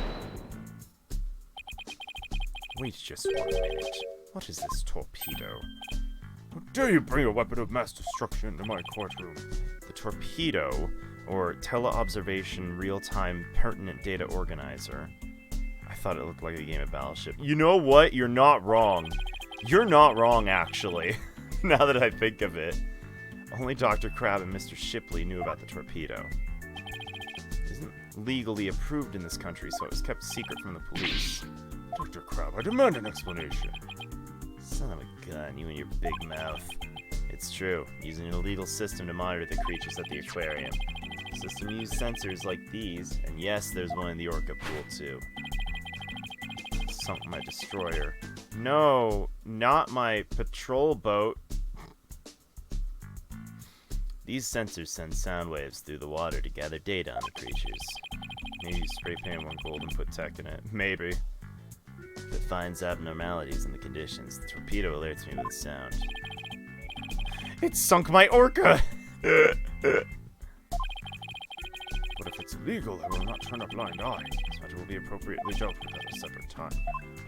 Wait just 1 minute. What is this torpedo?
How dare you bring a weapon of mass destruction into my courtroom?
The torpedo, or teleobservation real-time pertinent data organizer. I thought it looked like a game of Battleship. You know what? You're not wrong. You're not wrong, actually. Now that I think of it. Only Dr. Crabbe and Mr. Shipley knew about the torpedo. It isn't legally approved in this country, so it was kept secret from the police.
Dr. Crabbe, I demand an explanation.
Son of a gun, you and your big mouth. It's true, using an illegal system to monitor the creatures at the aquarium. The system used sensors like these, and yes, there's one in the orca pool too. Sunk my destroyer. No, not my patrol boat. These sensors send sound waves through the water to gather data on the creatures. Maybe you spray paint one gold and put tech in it. Maybe. If it finds abnormalities in the conditions, the torpedo alerts me with a sound. It sunk my orca!
But if it's illegal, I will not turn a blind eye. This matter will be appropriately dealt with at a separate time.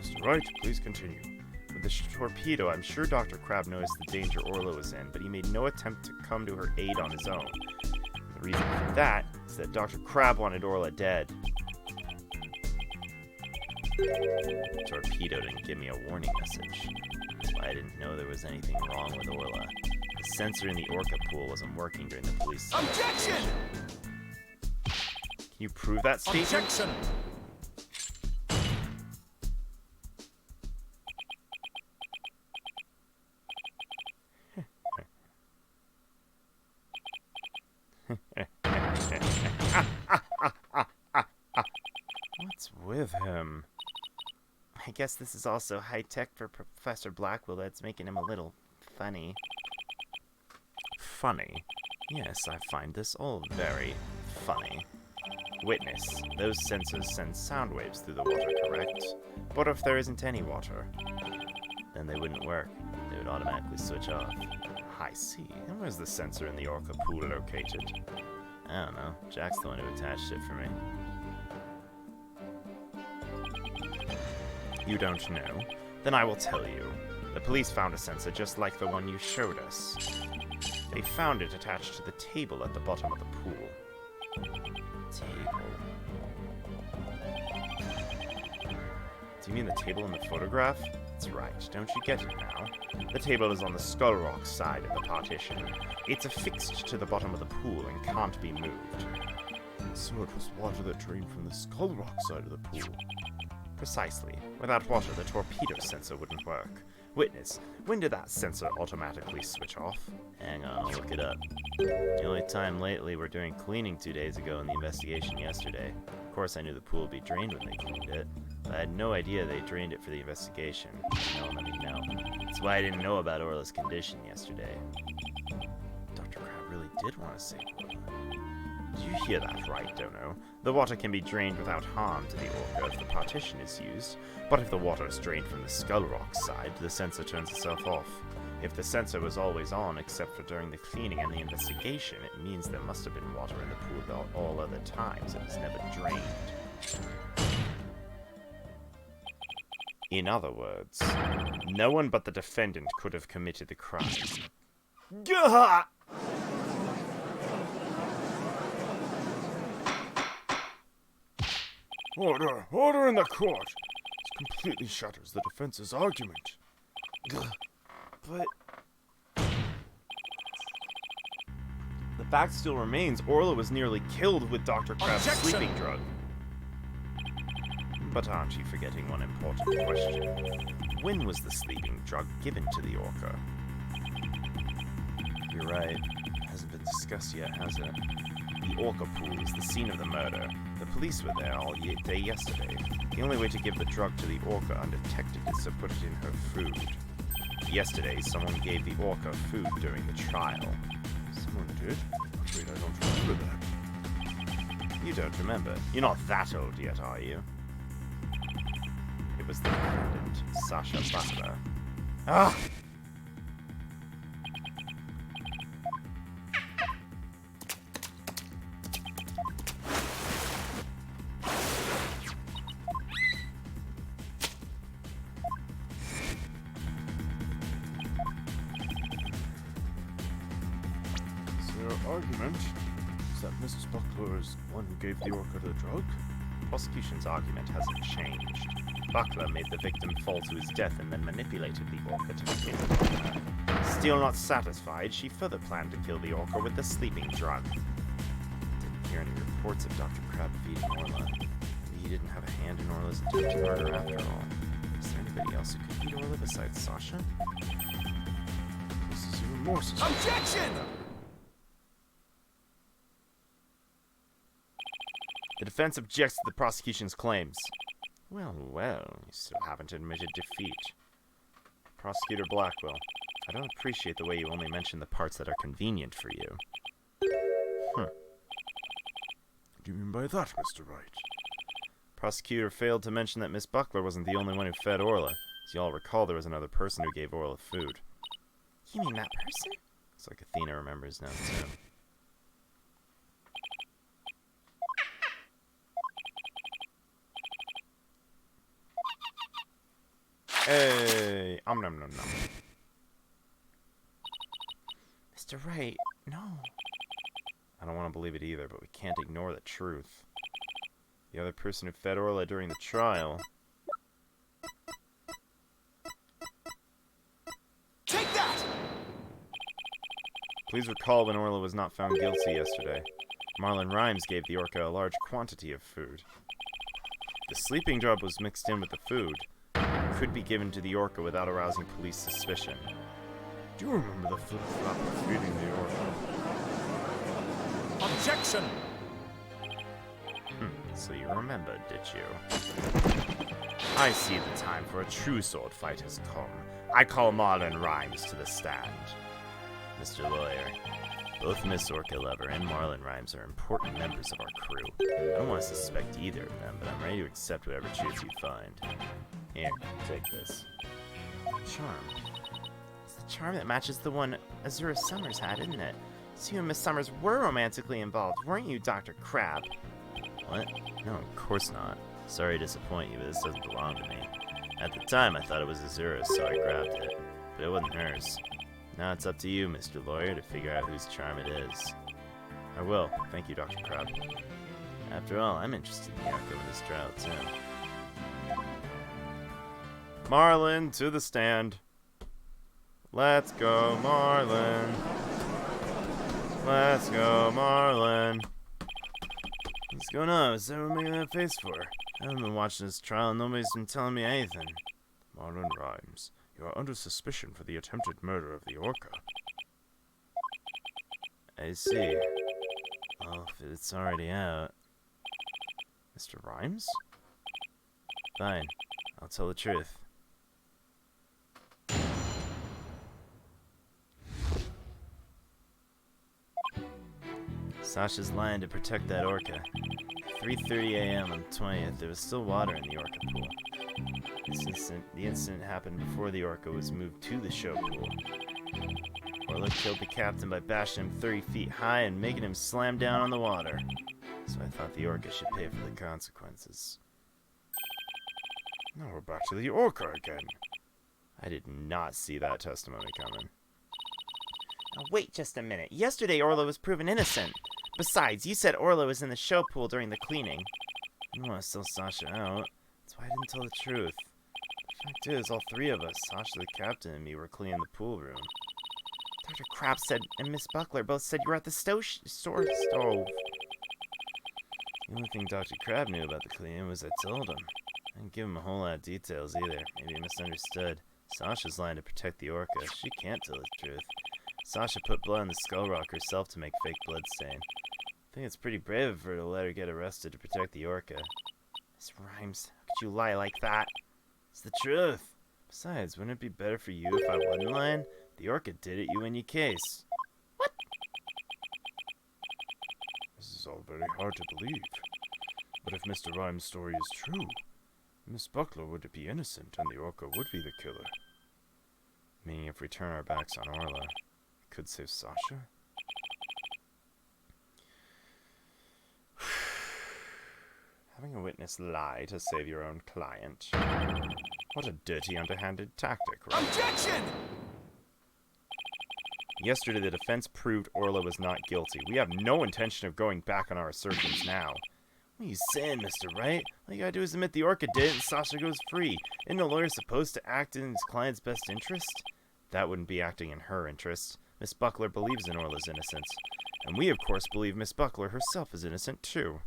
Mr. Wright, please continue.
With the torpedo, I'm sure Dr. Crabbe noticed the danger Orla was in, but he made no attempt to come to her aid on his own. The reason for that is that Dr. Crabbe wanted Orla dead. The torpedo didn't give me a warning message. That's why I didn't know there was anything wrong with Orla. The sensor in the orca pool wasn't working during the police
Objection!
Can you prove that statement?
Objection!
What's with him? I guess this is also high-tech for Professor Blackwell. That's making him a little funny. Funny? Yes, I find this all very funny. Witness, those sensors send sound waves through the water, correct? What if there isn't any water? Then they wouldn't work. They would automatically switch off. I see. And where's the sensor in the orca pool located? I don't know. Jack's the one who attached it for me. You don't know? Then I will tell you. The police found a sensor just like the one you showed us. They found it attached to the table at the bottom of the pool. Table. Do you mean the table in the photograph? That's right, don't you get it now? The table is on the Skull Rock side of the partition. It's affixed to the bottom of the pool and can't be moved.
So it was water that drained from the Skull Rock side of the pool.
Precisely. Without water, the torpedo sensor wouldn't work. Witness, when did that sensor automatically switch off? Hang on, I'll look it up. The only time lately we're doing cleaning 2 days ago and the investigation yesterday. Of course I knew the pool would be drained when they cleaned it, but I had no idea they drained it for the investigation. No, let me know. That's why I didn't know about Orla's condition yesterday. Dr. Crabbe really did want to save Orla. Did you hear that right, Dono? The water can be drained without harm to the orca if the partition is used, but if the water is drained from the Skull Rock side, the sensor turns itself off. If the sensor was always on except for during the cleaning and the investigation, it means there must have been water in the pool at all other times. It was never drained. In other words, no one but the defendant could have committed the crime. Gah!
Order! Order in the court! This completely shatters the defense's argument.
But... The fact still remains, Orla was nearly killed with Dr. Crab's
Objection!
sleeping drug. But aren't you forgetting one important question? When was the sleeping drug given to the orca? You're right. It hasn't been discussed yet, has it? The orca pool is the scene of the murder. The police were there all day yesterday. The only way to give the drug to the orca undetected is to put it in her food. Yesterday, someone gave the orca food during the trial.
Someone did? I'm afraid I don't remember that.
You don't remember. You're not that old yet, are you? It was the defendant, Sasha Butler. Ah!
So your argument is that Mrs. Buckler is the one who gave the orca the drug?
Prosecution's argument hasn't changed. Buckler made the victim fall to his death and then manipulated the orca to kill her. Still not satisfied, she further planned to kill the orca with the sleeping drug. Didn't hear any reports of Dr. Crab feeding Orla. Maybe he didn't have a hand in Orla's attempted murder after all. Is there anybody else who could feed Orla besides Sasha?
This is even more suspicious.
Objection!
The defense objects to the prosecution's claims. Well, well, you still haven't admitted defeat. Prosecutor Blackwell, I don't appreciate the way you only mention the parts that are convenient for you.
What do you mean by that, Mr. Wright?
Prosecutor failed to mention that Miss Buckler wasn't the only one who fed Orla. As you all recall, there was another person who gave Orla food.
You mean that person?
Looks like Athena remembers now, too. Hey! Nom nom nom.
Mr. Wright, no.
I don't want to believe it either, but we can't ignore the truth. The other person who fed Orla during the trial...
Take that!
Please recall when Orla was not found guilty yesterday. Marlon Rhymes gave the orca a large quantity of food. The sleeping drug was mixed in with the food. It could be given to the orca without arousing police suspicion.
Do you remember the flip-flop of feeding the orca?
Objection!
So you remembered, did you? I see the time for a true sword fight has come. I call Marlon Rhymes to the stand. Mr. Lawyer, both Miss Orca Lover and Marlon Rhymes are important members of our crew. I don't want to suspect either of them, but I'm ready to accept whatever truth you find. Here, take this.
Charm. It's the charm that matches the one Azura Summers had, isn't it? So you and Miss Summers were romantically involved, weren't you, Dr. Crab?
What? No, of course not. Sorry to disappoint you, but this doesn't belong to me. At the time, I thought it was Azura's, so I grabbed it. But it wasn't hers. Now it's up to you, Mr. Lawyer, to figure out whose charm it is. I will. Thank you, Dr. Crab. After all, I'm interested in the outcome of this trial, too. Marlon, to the stand. Let's go, Marlon. Let's go, Marlon. What's going on? What's everyone making that face for? I haven't been watching this trial and nobody's been telling me anything.
Marlon Rhymes, you are under suspicion for the attempted murder of the orca.
I see. Well, if it's already out. Mr. Rhymes? Fine. I'll tell the truth. Sasha's lying to protect that orca. 3:30 a.m. on the 20th, there was still water in the orca pool. The incident happened before the orca was moved to the show pool. Orla killed the captain by bashing him 30 feet high and making him slam down on the water. So I thought the orca should pay for the consequences.
Now we're back to the orca again.
I did not see that testimony coming.
Now, wait just a minute. Yesterday, Orla was proven innocent. Besides, you said Orla was in the show pool during the cleaning.
I didn't want to sell Sasha out. That's why I didn't tell the truth. The fact is, all three of us, Sasha the captain and me, were cleaning the pool room.
Dr. Crab said and Miss Buckler both said you were at the store stove.
The only thing Dr. Crab knew about the cleaning was I told him. I didn't give him a whole lot of details either. Maybe he misunderstood. Sasha's lying to protect the orca. She can't tell the truth. Sasha put blood on the skull rock herself to make fake blood stain. I think it's pretty brave of her to let her get arrested to protect the orca.
Miss Rhymes, how could you lie like that?
It's the truth. Besides, wouldn't it be better for you if I wasn't lying? The orca did it, you win your case.
What?
This is all very hard to believe. But if Mr. Rhymes' story is true, Miss Buckler would be innocent and the orca would be the killer.
Meaning if we turn our backs on Orla, it could save Sasha?
Having a witness lie to save your own client. What a dirty, underhanded tactic, right?
Objection!
Yesterday, the defense proved Orla was not guilty. We have no intention of going back on our assertions now.
What are you saying, Mr. Wright? All you gotta do is admit the orca did it and Sasha goes free. Isn't a lawyer supposed to act in his client's best interest?
That wouldn't be acting in her interest. Miss Buckler believes in Orla's innocence. And we, of course, believe Miss Buckler herself is innocent, too.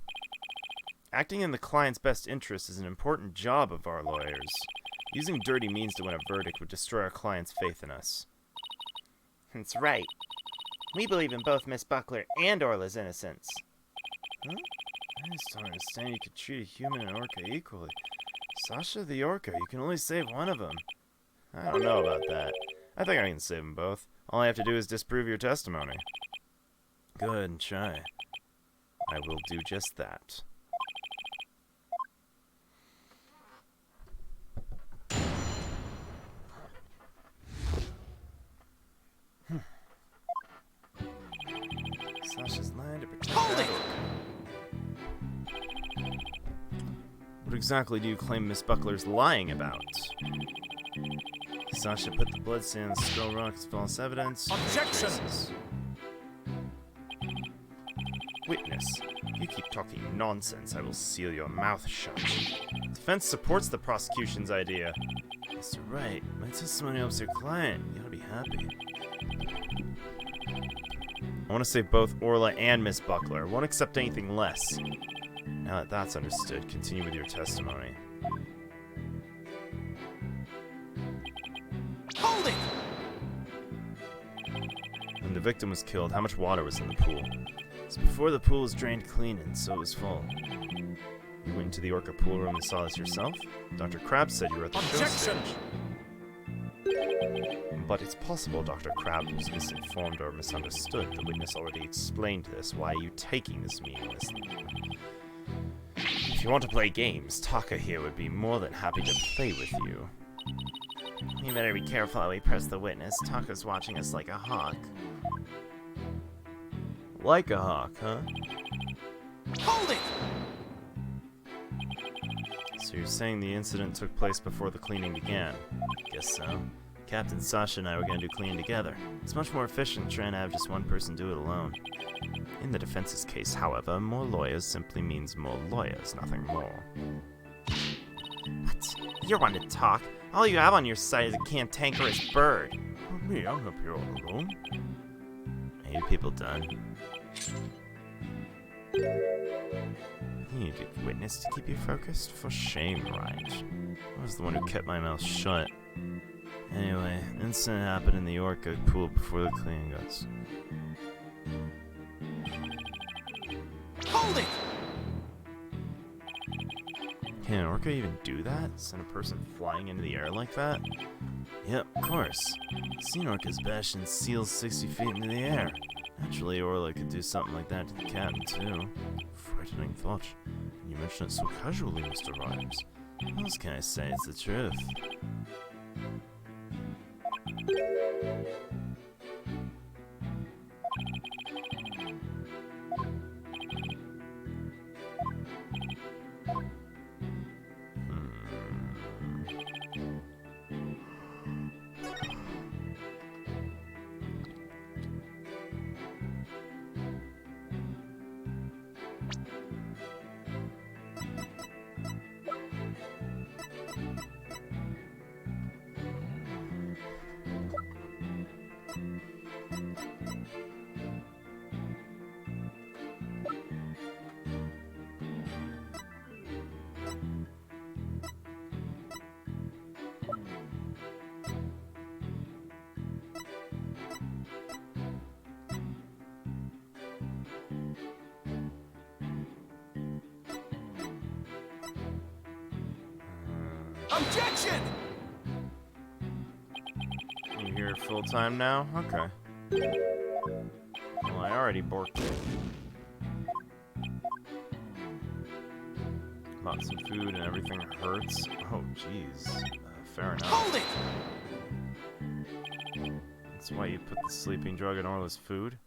Acting in the client's best interest is an important job of our lawyers. Using dirty means to win a verdict would destroy our client's faith in us. That's right. We believe in both Miss Buckler and Orla's innocence.
Huh? I just don't understand you could treat a human and orca equally. Sasha the orca, you can only save one of them.
I don't know about that. I think I can save them both. All I have to do is disprove your testimony.
Go ahead and try.
I will do just that.
Sasha's lying to protect
Hold
that
it!
orca.
What exactly do you claim Miss Buckler's lying about?
Sasha put the blood stain on the skull rock as false evidence.
Objection!
Traces.
Witness, if you keep talking nonsense, I will seal your mouth shut. Defense supports the prosecution's idea.
Mr. Wright, my testimony helps your client. You ought to be happy.
I want to save both Orla and Miss Buckler. Won't accept anything less.
Now that that's understood, continue with your testimony.
Hold it!
When the victim was killed, how much water was in the pool? It's before the pool was drained clean and so it was full.
You went into the orca pool room and saw this yourself? Dr. Crab said you were at the show
Objection!
stage. But it's possible Dr. Crab was misinformed or misunderstood. The witness already explained this. Why are you taking this meaninglessly? If you want to play games, Taka here would be more than happy to play with you.
You better be careful how we press the witness. Taka's watching us like a hawk.
Like a hawk, huh?
Hold it!
So you're saying the incident took place before the cleaning began? Guess so. Captain Sasha and I were going to do cleaning together. It's much more efficient trying to have just one person do it alone.
In the defense's case, however, more lawyers simply means more lawyers, nothing more.
What? You're one to talk. All you have on your side is a cantankerous bird.
Me, I'm up here all alone. Are you people done?
You need a witness to keep you focused? For shame, Wright.
I was the one who kept my mouth shut. Anyway, the incident happened in the orca pool before the cleaning guts.
Hold it!
Can an orca even do that? Send a person flying into the air like that? Yep, of course. I've seen orcas bash in seals 60 feet into the air. Naturally, Orla could do something like that to the captain, too. Frightening thought. And you mention it so casually, Mr. Rhymes. What else can I say? It's the truth.
Objection!
You here full time now? Okay. Well, I already borked it. Bought some food and everything hurts. Oh, jeez. Fair enough.
Hold it!
That's why you put the sleeping drug in all this food?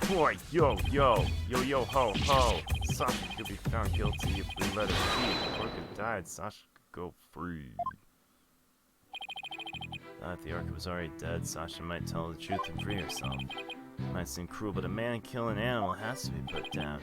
Boy, yo, ho, ho. Sasha could be found guilty if we let her be. If Orca died, Sasha could go free. If the Orca was already dead, Sasha might tell the truth and free herself. Might seem cruel, but a man killing an animal has to be put down.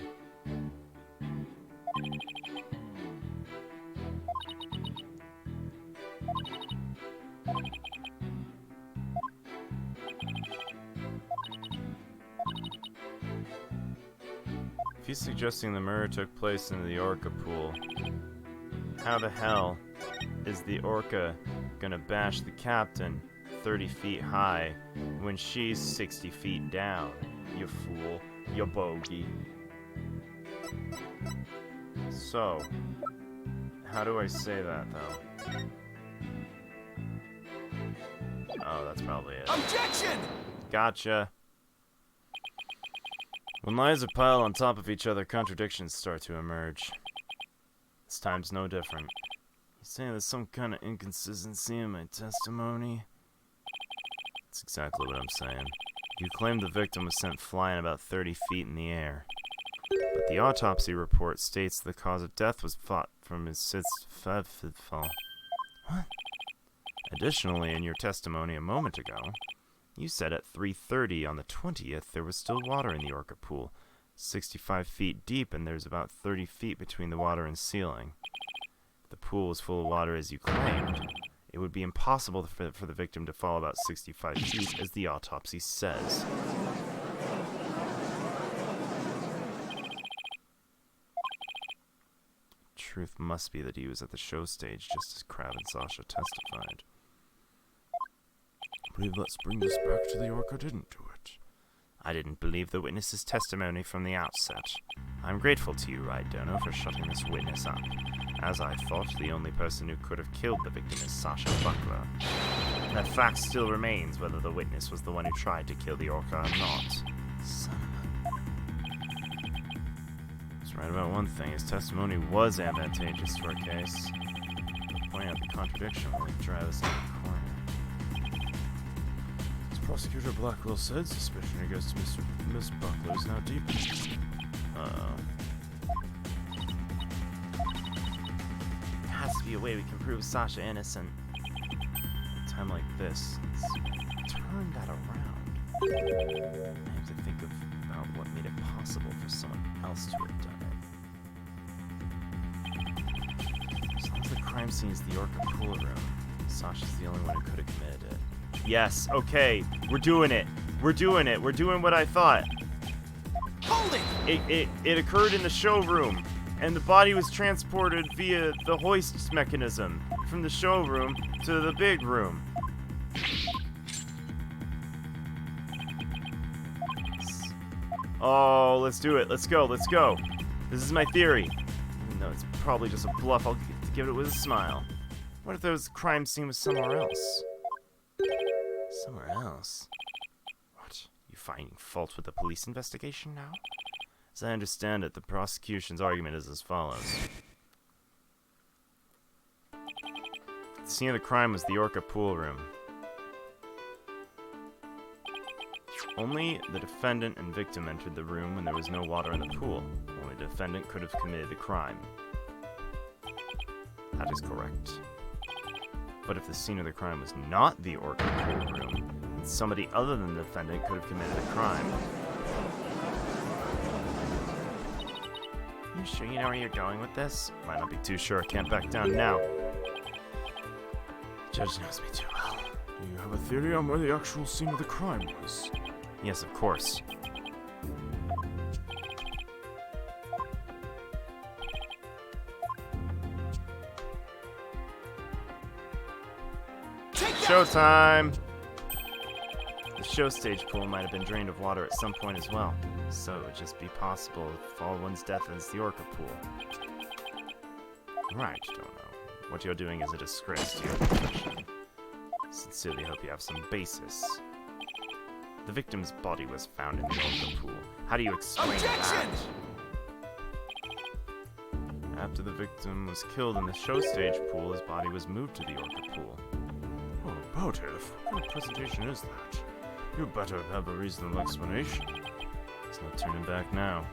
If he's suggesting the murder took place in the Orca pool, how the hell is the Orca gonna bash the captain 30 feet high when she's 60 feet down? You fool. You bogey. So, how do I say that, though? Oh, that's probably it.
Objection!
Gotcha. When lies are piled on top of each other, contradictions start to emerge. This time's no different. You saying there's some kind of inconsistency in my testimony? That's exactly what I'm saying. You claim the victim was sent flying about 30 feet in the air. But the autopsy report states the cause of death was thought from his fall. What? Additionally, in your testimony a moment ago, you said at 3:30 on the 20th there was still water in the Orca pool, 65 feet deep, and there's about 30 feet between the water and ceiling. If the pool was full of water as you claimed, it would be impossible for the victim to fall about 65 feet, as the autopsy says. Truth must be that he was at the show stage just as Crab and Sasha testified. I believe let's bring this back to the Orca didn't do it. I didn't believe the witness's testimony from the outset. I'm grateful to you, Wright, for shutting this witness up. As I thought, the only person who could have killed the victim is Sasha Buckler. That fact still remains whether the witness was the one who tried to kill the Orca or not. Son of a... He's right about one thing. His testimony was advantageous to our case. But pointing out the contradiction will drive us into the corner. As Prosecutor Blackwell said, suspicion against Miss Buckler is now deep. Uh-oh. There has to be a way we can prove Sasha innocent. At a time like this, let's turn that around. I have to think about what made it possible for someone else to have done it. As long as the crime scene is the Orca pool room, Sasha's the only one who could have committed it. Yes, okay, we're doing it. We're doing it. We're doing what I thought.
Hold it!
It occurred in the showroom, and the body was transported via the hoist mechanism from the showroom to the big room. Oh, let's do it. Let's go. Let's go. This is my theory. Even though it's probably just a bluff, I'll get to give it with a smile. What if the crime scene was somewhere else? Somewhere else? What? You finding fault with the police investigation now? As I understand it, the prosecution's argument is as follows. The scene of the crime was the Orca pool room. Only the defendant and victim entered the room when there was no water in the pool. Only the defendant could have committed the crime. That is correct. But if the scene of the crime was not the Orca pool room, then somebody other than the defendant could have committed the crime. You sure you know where you're going with this? Might not be too sure. Can't back down now. Judge knows me too well.
Do you have a theory on where the actual scene of the crime was?
Yes, of course. Showtime! The show stage pool might have been drained of water at some point as well, so it would just be possible to follow one's death as the Orca pool. Right, don't know. What you're doing is a disgrace to your profession. Sincerely hope you have some basis. The victim's body was found in the Orca pool. How do you explain that? After the victim was killed in the show stage pool, his body was moved to the Orca pool. Oh, about it. What kind of presentation is that? You better have a reasonable explanation. There's no turning back now.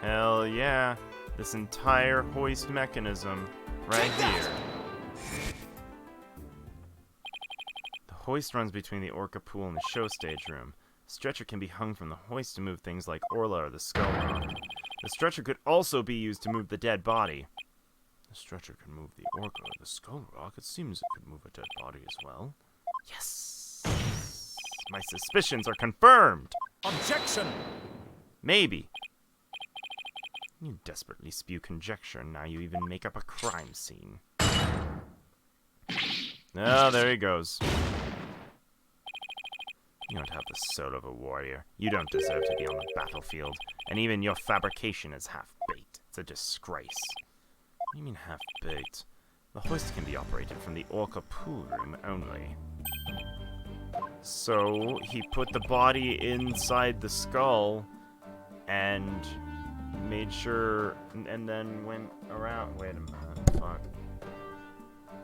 Hell yeah. This entire hoist mechanism right here. The hoist runs between the Orca pool and the show stage room. The stretcher can be hung from the hoist to move things like Orla or the skull rock. The stretcher could also be used to move the dead body. The stretcher can move the Orca or the skull rock. It seems it could move a dead body as well. Yes! My suspicions are confirmed!
Objection!
Maybe. You desperately spew conjecture, and now you even make up a crime scene. Oh, there he goes. You don't have the soul of a warrior. You don't deserve to be on the battlefield. And even your fabrication is half-baked. It's a disgrace. What do you mean half-baked? The hoist can be operated from the Orca pool room only. So, he put the body inside the skull, and made sure, and then went around. Wait a minute, fuck.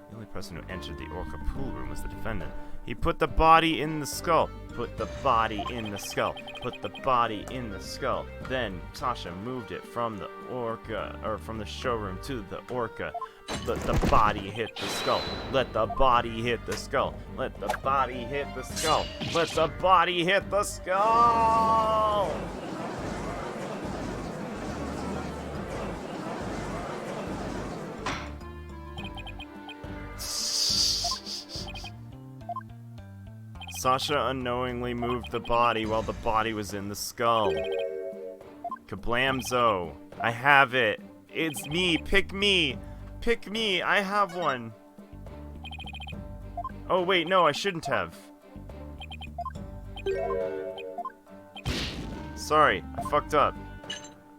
The only person who entered the Orca pool room was the defendant. He put the body in the skull. Put the body in the skull. Put the body in the skull. Then Sasha moved it from the Orca, or from the showroom to the Orca. Let the body hit the skull. Let the body hit the skull. Let the body hit the skull. Let the body hit the skull! Sasha unknowingly moved the body while the body was in the skull. Kablamzo. I have it. It's me. Pick me. Pick me. I have one. Oh, wait. No, I shouldn't have. Sorry. I fucked up.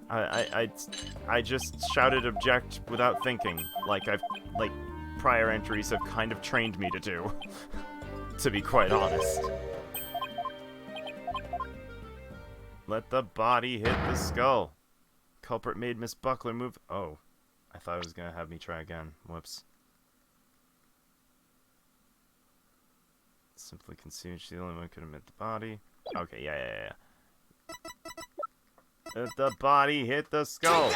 I just shouted object without thinking. Like prior entries have kind of trained me to do. To be quite honest. Let the body hit the skull. Culprit made Miss Buckler move. Oh, I thought it was gonna have me try again. Whoops. Simply conceded she's the only one who could admit the body. Okay, yeah. Let the body hit the skull.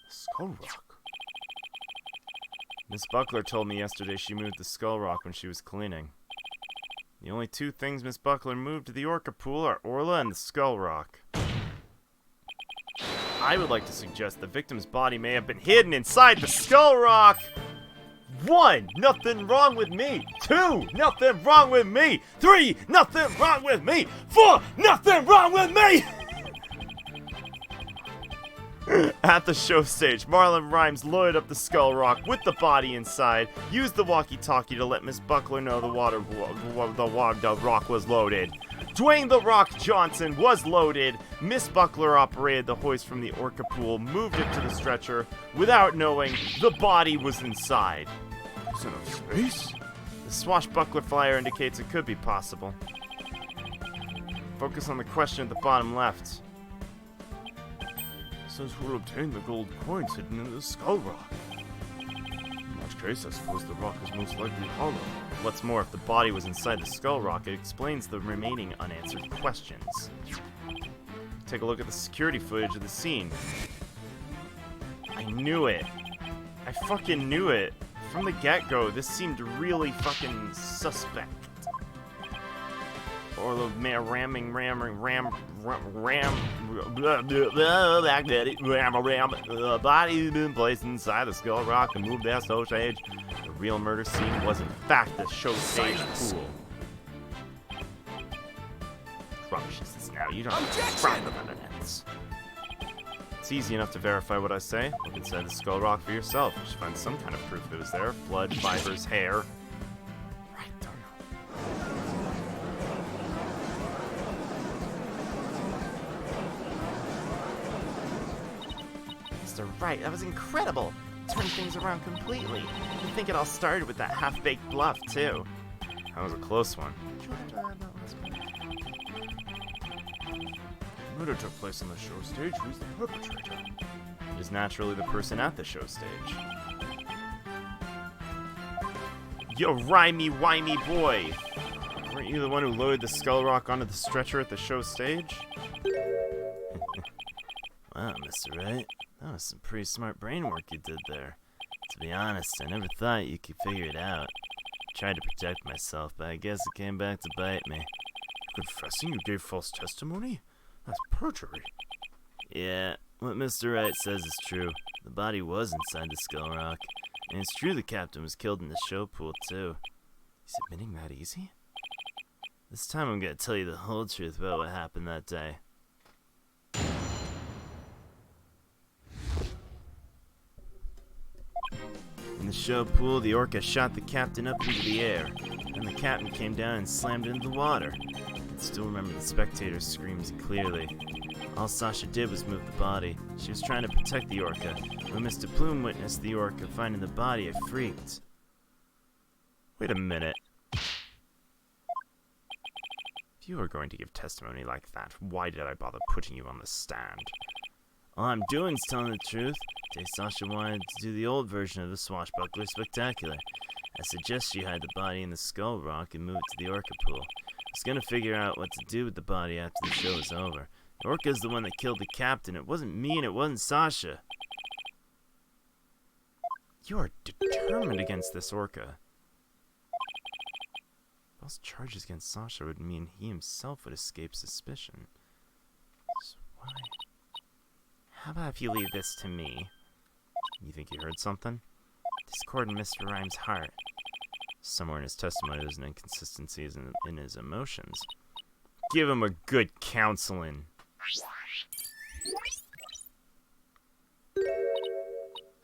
Skull rock. Miss Buckler told me yesterday she moved the skull rock when she was cleaning. The only two things Miss Buckler moved to the Orca pool are Orla and the skull rock. I would like to suggest the victim's body may have been hidden inside the skull rock! 1. Nothing wrong with me! 2. Nothing wrong with me! 3. Nothing wrong with me! 4. Nothing wrong with me! At the show stage, Marlon Rhymes loaded up the skull rock with the body inside, used the walkie-talkie to let Miss Buckler know the rock was loaded. Dwayne "The Rock" Johnson was loaded. Miss Buckler operated the hoist from the Orca pool, moved it to the stretcher, without knowing the body was inside. There's enough space? The swashbuckler flyer indicates it could be possible. Focus on the question at the bottom left. Says we'll obtain the gold coins hidden in the skull rock. In which case, I suppose the rock is most likely hollow. What's more, if the body was inside the skull rock, it explains the remaining unanswered questions. Take a look at the security footage of the scene. I knew it. I fucking knew it. From the get-go, this seemed really fucking suspect. Or the body's been placed inside the skull rock and moved that show stage. The real murder scene was in fact the show stage pool. Rubbish is this now? You don't have the evidence. It's easy enough to verify what I say. Look inside the skull rock for yourself. You should find some kind of proof that it was there. Blood, fibers, hair.
Mr. Wright. That was incredible. Turned things around completely. I think it all started with that half-baked bluff, too.
That was a close one.
Murder took place on the show stage. Who's the perpetrator?
It is naturally the person at the show stage.
You rhymey-wimey boy!
Weren't you the one who lowered the skull rock onto the stretcher at the show stage? Wow, Mr. Wright, that was some pretty smart brain work you did there. To be honest, I never thought you could figure it out. I tried to protect myself, but I guess it came back to bite me.
Confessing you gave false testimony? That's perjury.
Yeah, what Mr. Wright says is true. The body was inside the skull rock. And it's true the captain was killed in the show pool, too.
Is admitting that easy?
This time I'm gonna tell you the whole truth about what happened that day. In the show pool, the orca shot the captain up into the air, and the captain came down and slammed into the water. I can still remember the spectators' screams clearly. All Sasha did was move the body. She was trying to protect the orca. When Mr. Plume witnessed the orca finding the body, it freaked.
Wait a minute. If you were going to give testimony like that, why did I bother putting you on the stand?
All I'm doing is telling the truth. Today Sasha wanted to do the old version of the Swashbuckler Spectacular. I suggest she hide the body in the skull rock and move it to the orca pool. I was gonna figure out what to do with the body after the show was over. The orca's the one that killed the captain. It wasn't me and it wasn't Sasha.
You are determined against this orca. False charges against Sasha would mean he himself would escape suspicion. So why? How about if you leave this to me?
You think you heard something?
Discord in Mr. Rhymes' heart.
Somewhere in his testimony there's an inconsistency in his emotions. Give him a good counseling.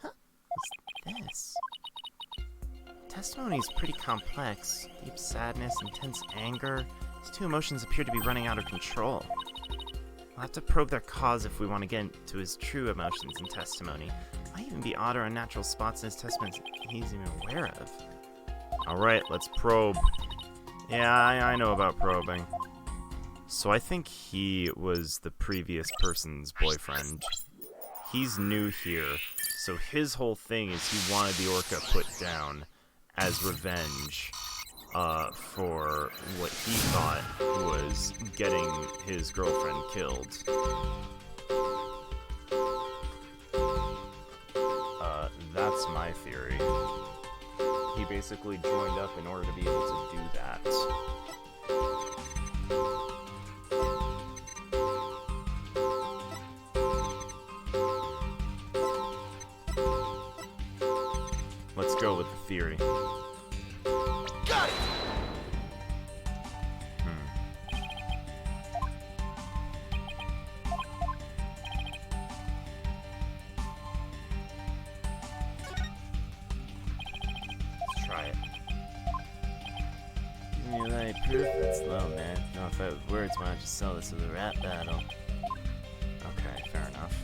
Huh? What's this? Testimony is pretty complex. Deep sadness, intense anger. These two emotions appear to be running out of control. We'll have to probe their cause if we want to get into his true emotions in testimony. Might even be odd or unnatural spots in his testimony he's even aware of.
Alright, let's probe. Yeah, I know about probing. So I think he was the previous person's boyfriend. He's new here, so his whole thing is he wanted the orca put down as revenge for what he thought was getting his girlfriend killed. That's my theory. He basically joined up in order to be able to do that. Let's go with the theory.
Got it!
Let's try it. Give me like proof that's low, man. No, if I have words, why don't you sell this as a rap battle? Okay, fair enough.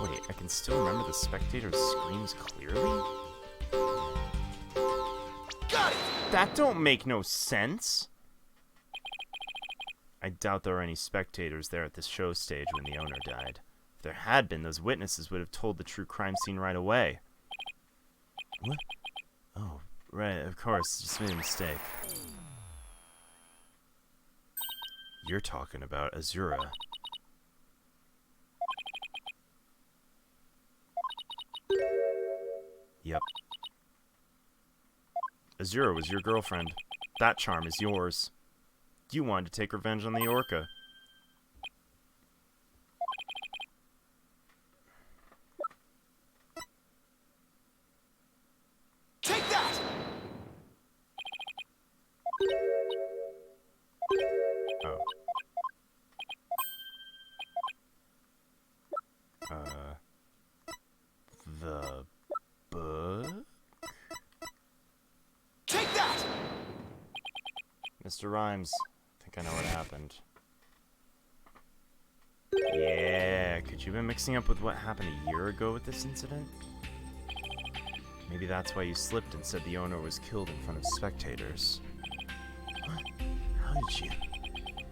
Wait, I can still remember the spectator's screams clearly?
Got it!
That don't make no sense! I doubt there were any spectators there at the show stage when the owner died. If there had been, those witnesses would have told the true crime scene right away. What? Oh, right, of course, just made a mistake. You're talking about Azura. Yep. Azura was your girlfriend. That charm is yours. You wanted to take revenge on the orca.
Take that!
Oh. The book?
Take that!
Mr. Rhymes. I think I know what happened. Yeah, could you have been mixing up with what happened a year ago with this incident? Maybe that's why you slipped and said the owner was killed in front of spectators. What? How did you?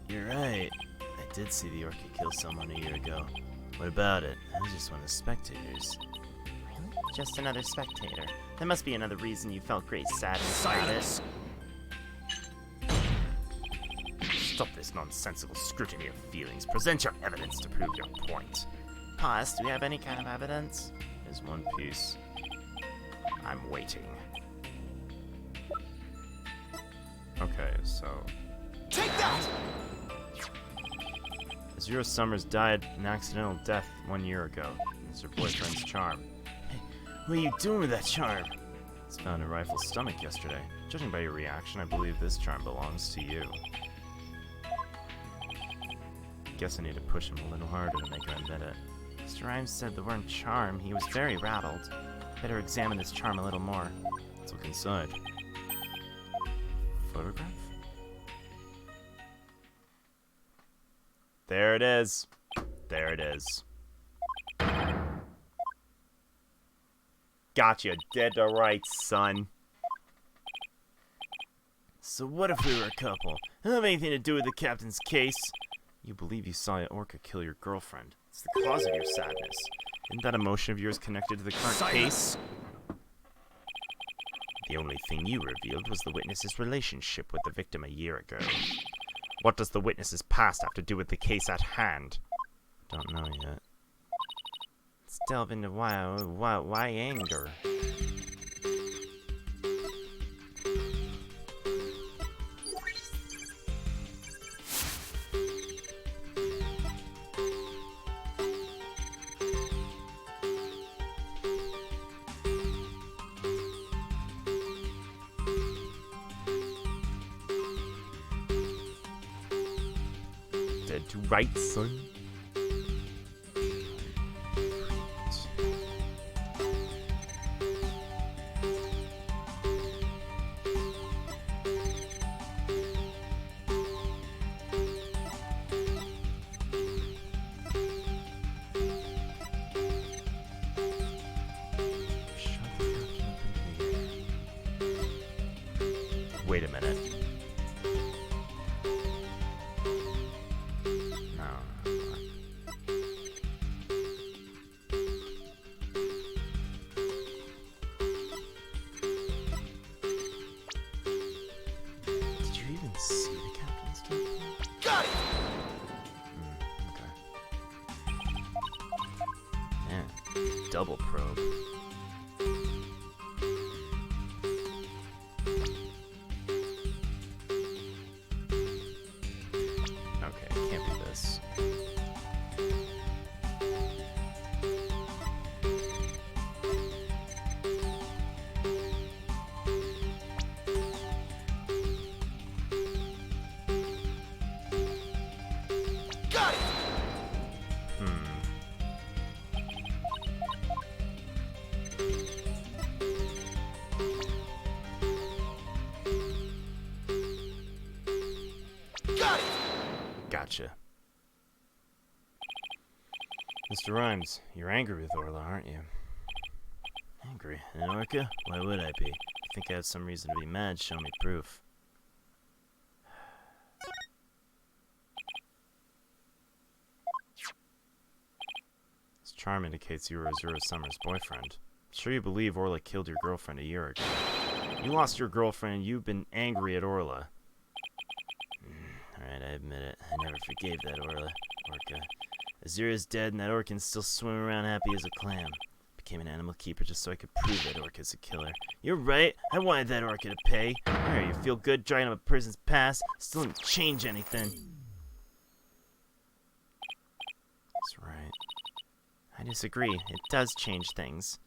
You're right. I did see the orca kill someone a year ago. What about it? I was just one of the spectators.
Really? Just another spectator. There must be another reason you felt great sadness about it.
Stop this nonsensical scrutiny of feelings. Present your evidence to prove your point.
Pause, do we have any kind of evidence?
There's one piece.
I'm waiting.
Okay, so...
Take that!
Azura Summers died an accidental death 1 year ago. It's her boyfriend's charm. Hey, what are you doing with that charm? It's found in Rifle's stomach yesterday. Judging by your reaction, I believe this charm belongs to you. Guess I need to push him a little harder to make him admit it.
Mr. Rhymes said the word charm. He was very rattled. Better examine this charm a little more.
Let's look inside. Photograph? There it is. There it is. Gotcha. Dead to rights, son. So what if we were a couple? I don't have anything to do with the captain's case. You believe you saw an orca kill your girlfriend. It's the cause of your sadness. Isn't that emotion of yours connected to the current case?
The only thing you revealed was the witness's relationship with the victim a year ago. What does the witness's past have to do with the case at hand?
Don't know yet.
Let's delve into why anger.
Dead to rights, son. Wait a minute. No. Did you even see the captain's death?
Got it!
Okay. Yeah. Double probe. Okay, it can't be this.
Got it! Got it!
Gotcha. Mr. Rhymes, you're angry with Orla, aren't you? Angry? An orca? Why would I be? If you think I have some reason to be mad, show me proof. This charm indicates you were Azura Summer's boyfriend. I'm sure you believe Orla killed your girlfriend a year ago. You lost your girlfriend and you've been angry at Orla. Alright, I admit it. I never forgave that orca. Azura's dead and that orcan's still swimming around happy as a clam. Became an animal keeper just so I could prove that orca's a killer. You're right. I wanted that orca to pay. There, you feel good drying up a person's past. Still didn't change anything. That's right.
I disagree. It does change things.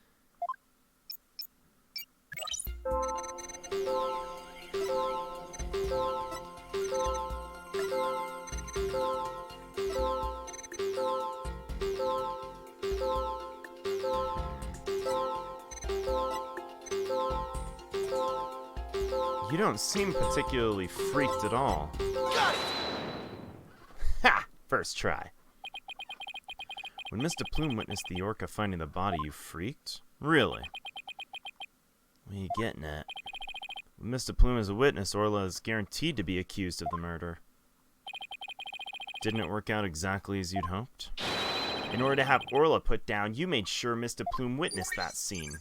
You don't seem particularly freaked at all.
Got it!
Ha! First try. When Mr. Plume witnessed the orca finding the body, you freaked? Really? What are you getting at? With Mr. Plume as a witness, Orla is guaranteed to be accused of the murder. Didn't it work out exactly as you'd hoped? In order to have Orla put down, you made sure Mr. Plume witnessed that scene.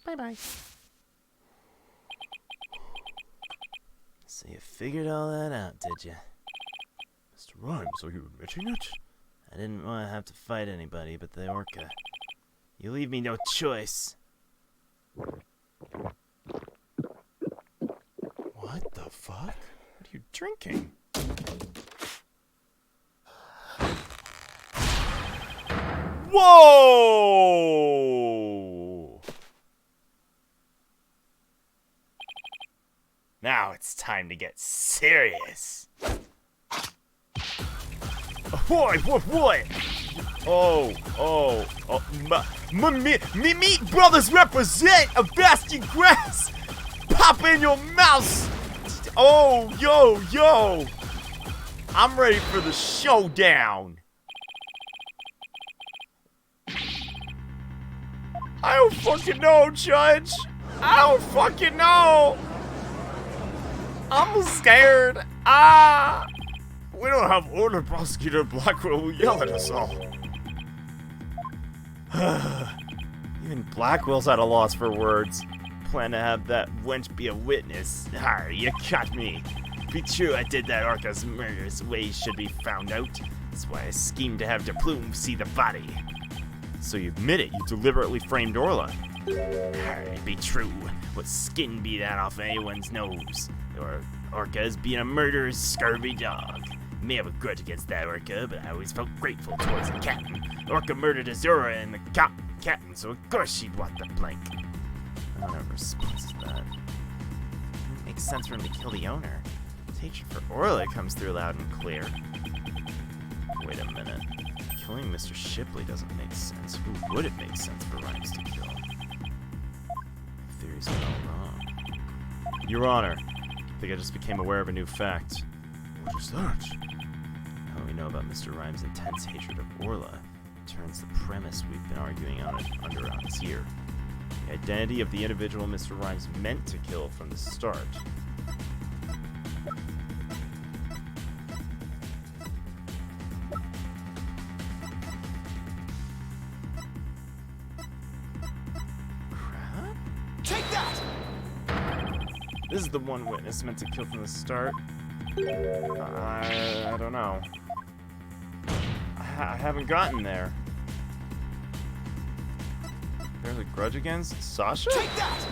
Bye-bye.
So you figured all that out, did you?
Mr. Rhymes, are you admitting it?
I didn't want to have to fight anybody but the orca. You leave me no choice.
What the fuck? What are you drinking?
Whoa! Now it's time to get serious. What? Oh. Meat Brothers represent a bastion grass. Pop in your mouth. Oh, yo. I'm ready for the showdown. I don't fucking know, Judge. I don't fucking know. I'm scared.
We don't have order, Prosecutor Blackwell will yell at us all.
Even Blackwell's at a loss for words. Plan to have that wench be a witness. Har, you caught me. Be true I did that orca's murderous ways should be found out. That's why I schemed to have De Plume see the body. So you admit it, you deliberately framed Orla. Har, it be true. What skin be that off anyone's nose? Or orca is being a murderous, scurvy dog. May have a grudge against that orca, but I always felt grateful towards the captain. Orca murdered Azura and the captain, so of course she'd want the blank. I don't have a response to that. It makes sense for him to kill the owner. His hatred for Orla comes through loud and clear. Wait a minute. Killing Mr. Shipley doesn't make sense. Who would it make sense for Rhymes to kill? My theories are all wrong. Your Honor, I think I just became aware of a new fact.
What is that?
Now we know about Mr. Rhymes' intense hatred of Orla turns the premise we've been arguing on under around his ear. The identity of the individual Mr. Rhymes meant to kill from the start. Crap?
Take that!
This is the one witness meant to kill from the start. I don't know. I haven't gotten there. There's a grudge against Sasha?
Take that!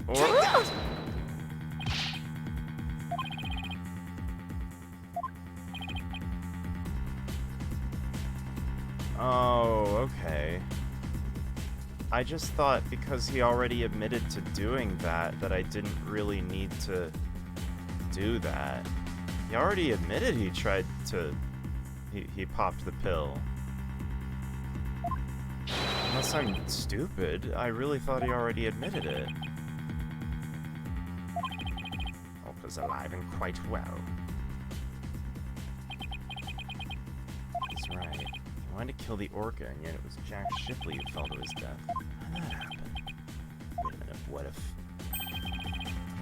Take that!
Oh, okay. I just thought because he already admitted to doing that I didn't really need to do that. He already admitted he tried to... He popped the pill. Unless I'm stupid, I really thought he already admitted it.
Orca's alive and quite well.
That's right. He wanted to kill the orca, and yet it was Jack Shipley who fell to his death. How'd that happen? Wait a minute, what if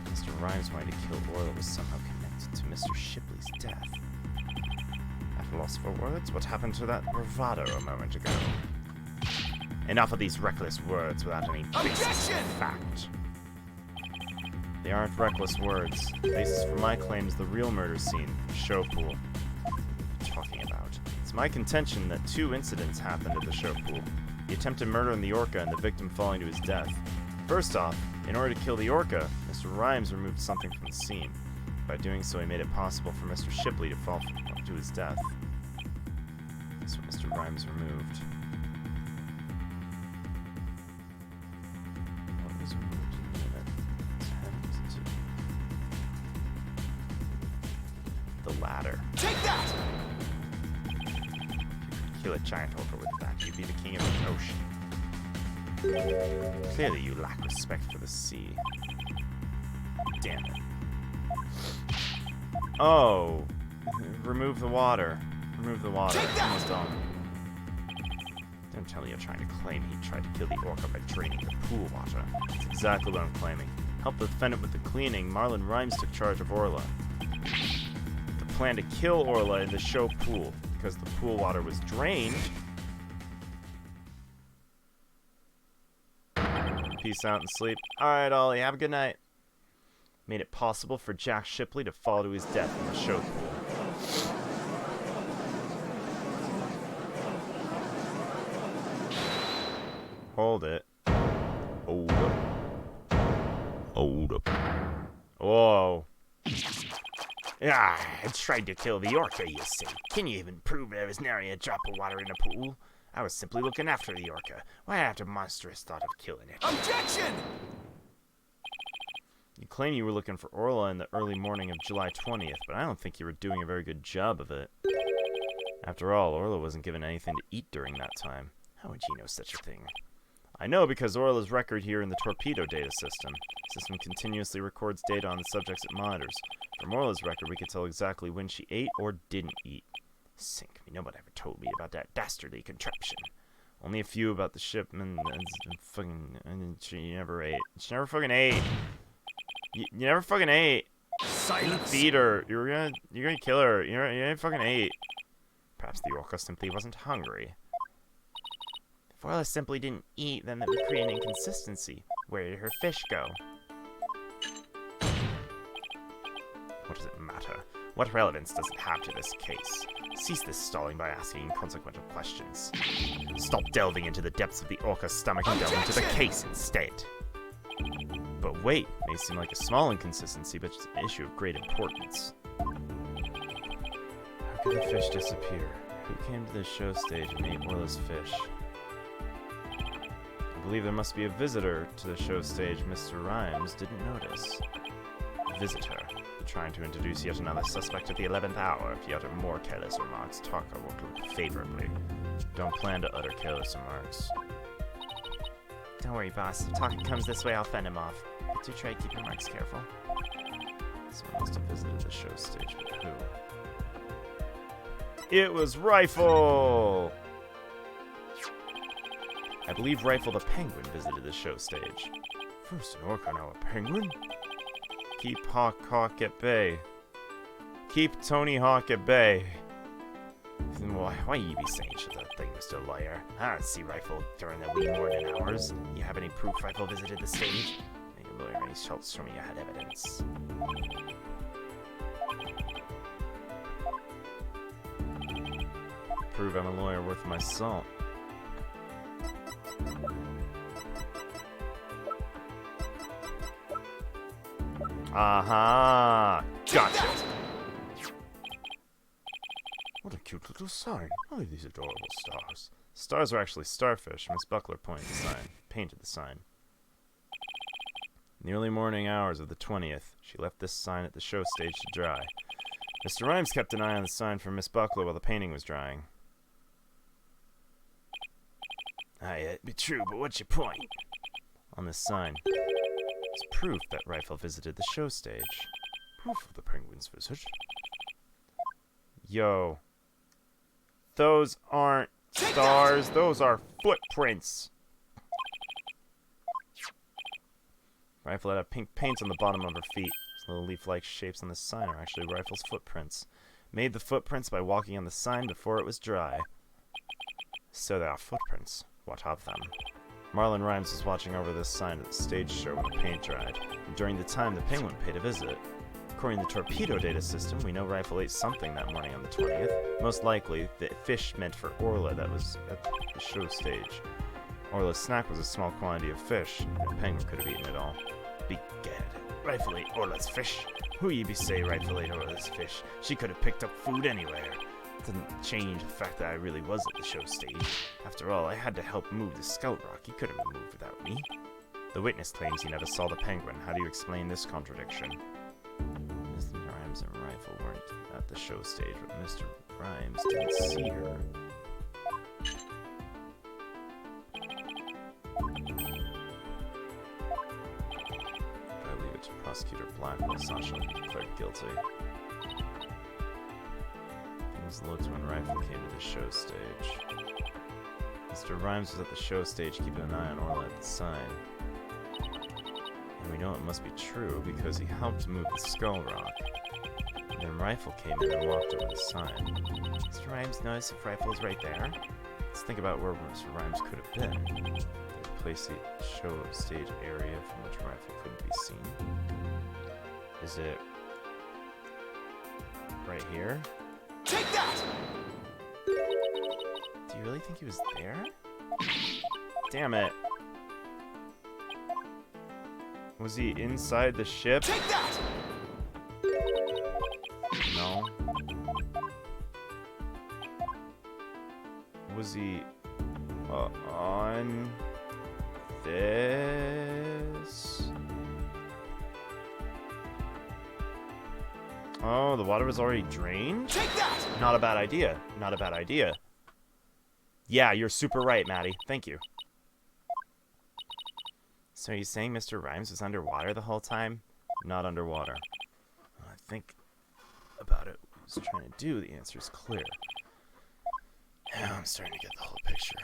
Mr. Rhymes wanting to kill Orla was somehow connected to Mr. Shipley's death?
At a loss for words, what happened to that bravado a moment ago? Enough of these reckless words without any basis in fact.
They aren't reckless words. The basis for my claim is the real murder scene, the show pool. What are you talking about? It's my contention that two incidents happened at the show pool. The attempted murder in the orca and the victim falling to his death. First off, in order to kill the orca, Mr. Rhymes removed something from the scene. By doing so, he made it possible for Mr. Shipley to fall to his death. That's what Mr. Rhymes removed. What was removed in minute 10 to... The ladder.
Take that!
Kill a giant orca with that, you'd be the king of the ocean. Clearly you lack respect for the sea. Damn it. Oh! Remove the water. Remove the water. Almost done. Don't tell me you're trying to claim he tried to kill the orca by draining the pool water. That's exactly what I'm claiming. Help the defendant with the cleaning, Marlon Rhymes took charge of Orla. The plan to kill Orla in the show pool, because the pool water was drained. Peace out and sleep. Alright, Ollie, have a good night. Made it possible for Jack Shipley to fall to his death in the show pool. Hold it. Hold up. Hold up. Whoa.
Ah, I tried to kill the orca, you see. Can you even prove there was nary a drop of water in the pool? I was simply looking after the orca. Why have the monstrous thought of killing it?
Objection!
You claim you were looking for Orla in the early morning of July 20th, but I don't think you were doing a very good job of it. After all, Orla wasn't given anything to eat during that time.
How would you know such a thing?
I know because Orla's record here in the torpedo data system. The system continuously records data on the subjects it monitors. From Orla's record, we could tell exactly when she ate or didn't eat.
Sink me, nobody ever told me about that dastardly contraption.
Only a few about the shipment and fucking... And she never ate. She never fucking ate. You never fucking ate.
Silence!
Feed her. You're gonna kill her. You ain't fucking ate. Perhaps the orca simply wasn't hungry.
If Orla simply didn't eat, then that would create an inconsistency. Where did her fish go?
What does it matter? What relevance does it have to this case? Cease this stalling by asking inconsequential questions. Stop delving into the depths of the orca's stomach and delve into the case instead. But wait, may seem like a small inconsistency, but it's an issue of great importance. How could the fish disappear? Who came to the show stage and ate Orla's fish? I believe there must be a visitor to the show stage Mr. Rhymes didn't notice. Visitor? Trying to introduce yet another suspect at the 11th hour. If you utter more careless remarks, Tarka won't look favorably. Don't plan to utter careless remarks.
Don't worry, boss. If Tarka comes this way, I'll fend him off. But do try to keep your marks careful.
Someone must have visited the show stage, but who? It was Rifle! I believe Rifle the Penguin visited the show stage. First an orca, now a penguin? Keep Hawk at bay. Keep Tony Hawk at bay.
Why you be saying such a thing, Mr. Lawyer? I don't see Rifle during the wee morning hours. You have any proof Rifle visited the stage? Make a lawyer any Schultz show me you had evidence.
Prove I'm a lawyer worth my salt. Aha! Gotcha! What a cute little sign. Oh, these adorable stars. Stars are actually starfish. Miss Buckler painted the sign. In the early morning hours of the 20th, she left this sign at the show stage to dry. Mr. Rhymes kept an eye on the sign for Miss Buckler while the painting was drying.
Aye, it'd be true, but what's your point?
On this sign is proof that Rifle visited the show stage. Proof of the penguin's visit? Yo. Those aren't stars, those are footprints! Rifle had a pink paint on the bottom of her feet. Those little leaf-like shapes on the sign are actually Rifle's footprints. Made the footprints by walking on the sign before it was dry. So they are footprints. What of them? Marlon Rhymes was watching over this sign at the stage show when the paint dried, and during the time the penguin paid a visit. According to the torpedo data system, we know Rifle ate something that morning on the 20th. Most likely, the fish meant for Orla that was at the show stage. Orla's snack was a small quantity of fish, and the penguin could have eaten it all.
Begad, Rifle ate Orla's fish. Who ye be say Rifle ate Orla's fish? She could have picked up food anywhere. Didn't change the fact that I really was at the show stage. After all, I had to help move the Scout Rock. He couldn't have moved without me. The witness claims he never saw the penguin. How do you explain this contradiction? Mr. Rhymes and Rifle weren't at the show stage, but Mr. Rhymes didn't see her. I leave it to Prosecutor Blackwell. Sasha will be declared guilty. Things looked when Rifle came to the show stage. Mr. Rhymes was at the show stage keeping an eye on Orla at the sign. And we know it must be true because he helped move the Skull Rock. And then Rifle came in and walked over the sign. Mr. Rhymes noticed if Rifle was right there. Let's think about where Mr. Rhymes could have been. Did he place the show stage area from which Rifle couldn't be seen? Is it right here?
Take that!
Do you really think he was there? Damn it. Was he inside the ship?
Take that!
No. Was he on this? Oh, the water was already drained?
Take that!
Not a bad idea. Not a bad idea. Yeah, you're super right, Maddie. Thank you. So are you saying Mr. Rhymes was underwater the whole time? Not underwater. When I think about it, what he was trying to do, the answer is clear. Now I'm starting to get the whole picture.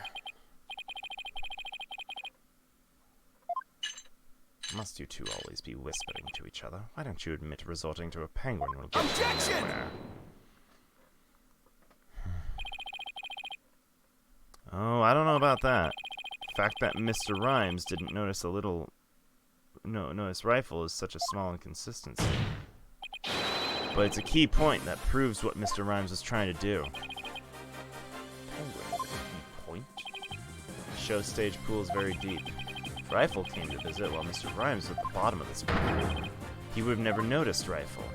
Must you two always be whispering to each other? Why don't you admit resorting to a penguin will get you nowhere? Oh, I don't know about that. The fact that Mr. Rhymes didn't notice notice Rifle is such a small inconsistency. But it's a key point that proves what Mr. Rhymes was trying to do. Penguin is a key point. The show stage pool is very deep. If Rifle came to visit while Mr. Rhymes was at the bottom of this pool, he would have never noticed Rifle.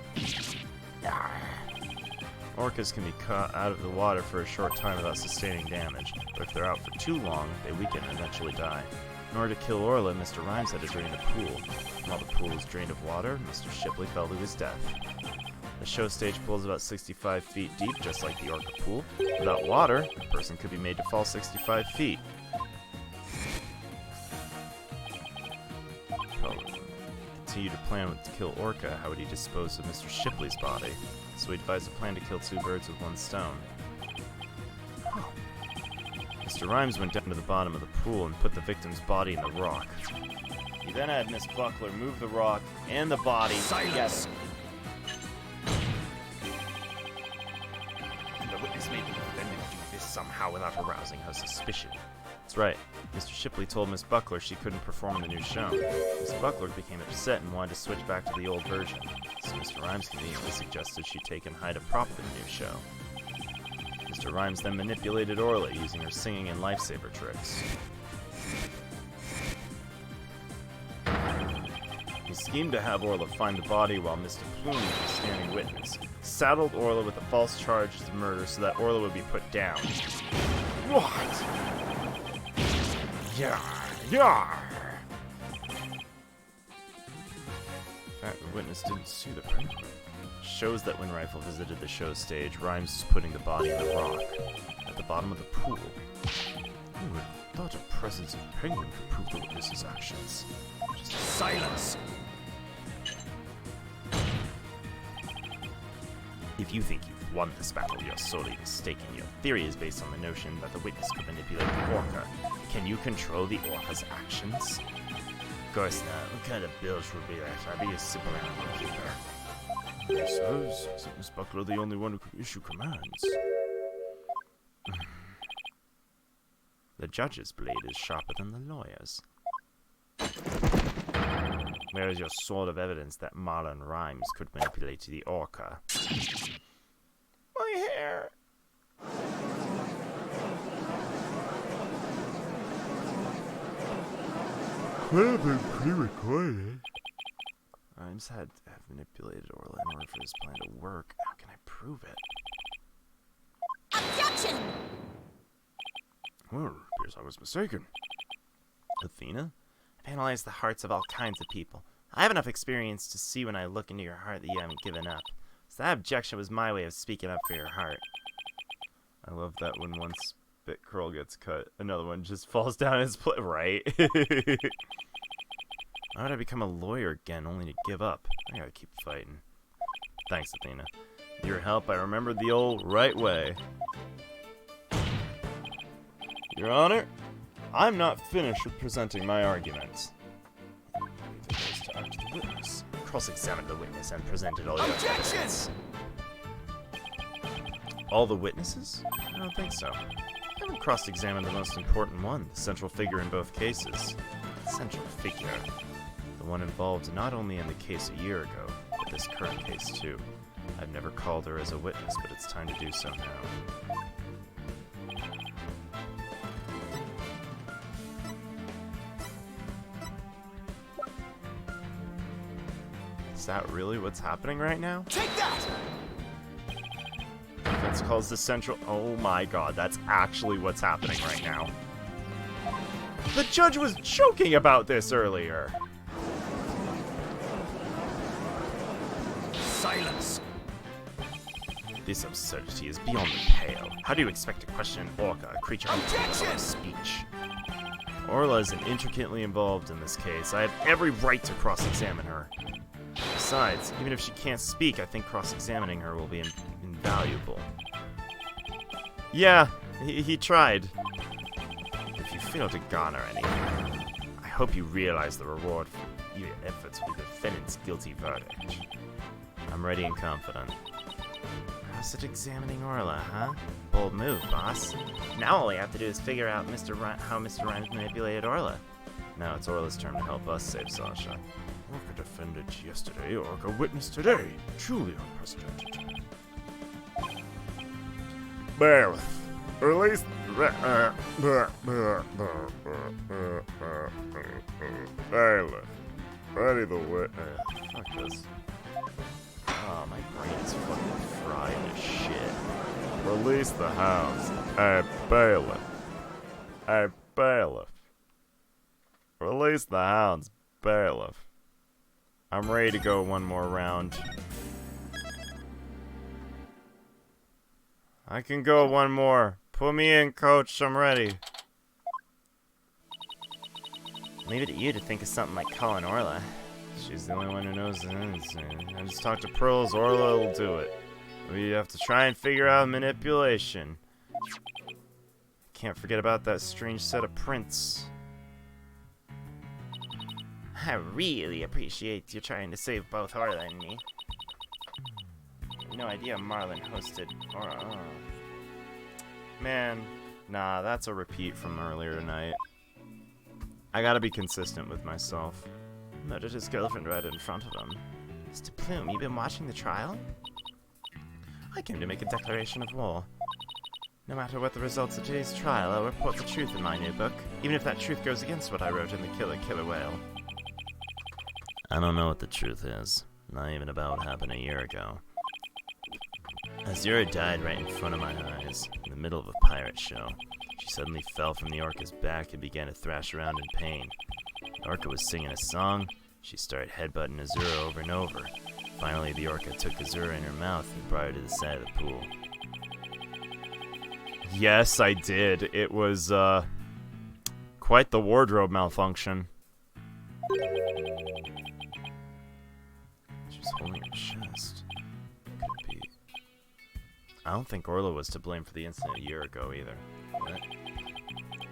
Orcas can be caught out of the water for a short time without sustaining damage, but if they're out for too long, they weaken and eventually die. In order to kill Orla, Mr. Rhymes had to drain the pool. While the pool was drained of water, Mr. Shipley fell to his death. The show stage pool is about 65 feet deep, just like the Orca pool. Without water, a person could be made to fall 65 feet. Continue to plan to kill Orca, how would he dispose of Mr. Shipley's body? So he devised a plan to kill two birds with one stone. Mr. Rhymes went down to the bottom of the pool and put the victim's body in the rock. He then had Miss Buckler move the rock and the body together. The witness made the defendant do this somehow without arousing her suspicion. That's right. Mr. Shipley told Miss Buckler she couldn't perform in the new show. Miss Buckler became upset and wanted to switch back to the old version. So Mr. Rhymes conveniently suggested she take and hide a prop for the new show. Mr. Rhymes then manipulated Orla using her singing and lifesaver tricks. He schemed to have Orla find the body while Mr. Plume was standing witness. Saddled Orla with a false charge of murder so that Orla would be put down. What? Yar! Yar! In fact, the witness didn't see the penguin. Shows that when Rifle visited the show stage, Rhymes was putting the body in the rock at the bottom of the pool. Who would have thought a presence of penguin could prove the witness's actions? Just silence! If you think you've won this battle, you're sorely mistaken. Your theory is based on the notion that the witness could manipulate the Orca. Can you control the Orca's actions? Of course not. What kind of bilge would be that? I'd be a simple animal keeper. I suppose, isn't Miss Buckler the only one who can issue commands? The judge's blade is sharper than the lawyer's. Where is your sword of evidence that Marlon Rhymes could manipulate the Orca? My hair!
Could have been pre-recorded.
Rhymes had to have manipulated Orla in order for his plan to work. How can I prove it?
Objection!
Well, appears I was mistaken.
Athena? I analyze the hearts of all kinds of people. I have enough experience to see when I look into your heart that you haven't given up. So that objection was my way of speaking up for your heart.
I love that when one spit curl gets cut, another one just falls down its plate. Right?
Why would I become a lawyer again only to give up? I gotta keep fighting.
Thanks, Athena. With your help, I remembered the old right way. Your Honor, I'm not finished with presenting my arguments.
Talk to the witness. Cross-examined the witness and presented all your
Objection!
evidence.
All the witnesses? I don't think so. I haven't cross-examined the most important one, the central figure in both cases.
Central figure.
The one involved not only in the case a year ago, but this current case too. I've never called her as a witness, but it's time to do so now. Is that really what's happening right now?
Take that!
Defense calls the central. Oh my god, that's actually what's happening right now. The judge was joking about this earlier.
Silence!
This absurdity is beyond the pale. How do you expect to question an orca, a creature incapable of speech?
Orla isn't intricately involved in this case. I have every right to cross-examine her. Besides, even if she can't speak, I think cross-examining her will be invaluable. Yeah, he tried.
If you fail to garner anything, I hope you realize the reward for your efforts with the defendant's guilty verdict.
I'm ready and confident.
How's it examining Orla, huh? Bold move, boss. Now all we have to do is figure out how Mr. Rhymes manipulated Orla.
Now it's Orla's turn to help us save Sasha.
Orca defended yesterday, Orca witness today. Truly unprecedented. Bailiff, release. Bailiff, ready the witness.
Fuck this. Oh, my brain is fucking fried as shit.
Release the hounds. Hey, bailiff. Hey, bailiff. Release the hounds, bailiff.
I'm ready to go one more round. I can go one more. Put me in, coach. I'm ready.
Leave it to you to think of something like calling Orla.
She's the only one who knows the answer. I just talk to Pearls. Orla will do it. We have to try and figure out manipulation. Can't forget about that strange set of prints.
I really appreciate you trying to save both Orla and me. No idea Marlin hosted Orla.
Man, nah, that's a repeat from earlier tonight. I gotta be consistent with myself.
Murdered his girlfriend right in front of him. Mr. Plume, you been watching the trial? I came to make a declaration of war. No matter what the results of today's trial, I'll report the truth in my new book, even if that truth goes against what I wrote in The Killer Whale.
I don't know what the truth is. Not even about what happened a year ago. Azura died right in front of my eyes, in the middle of a pirate show. She suddenly fell from the orca's back and began to thrash around in pain. The orca was singing a song. She started headbutting Azura over and over. Finally, the orca took Azura in her mouth and brought her to the side of the pool. Yes, I did. It was, quite the wardrobe malfunction. She's holding her chest. Could be. I don't think Orla was to blame for the incident a year ago either. What?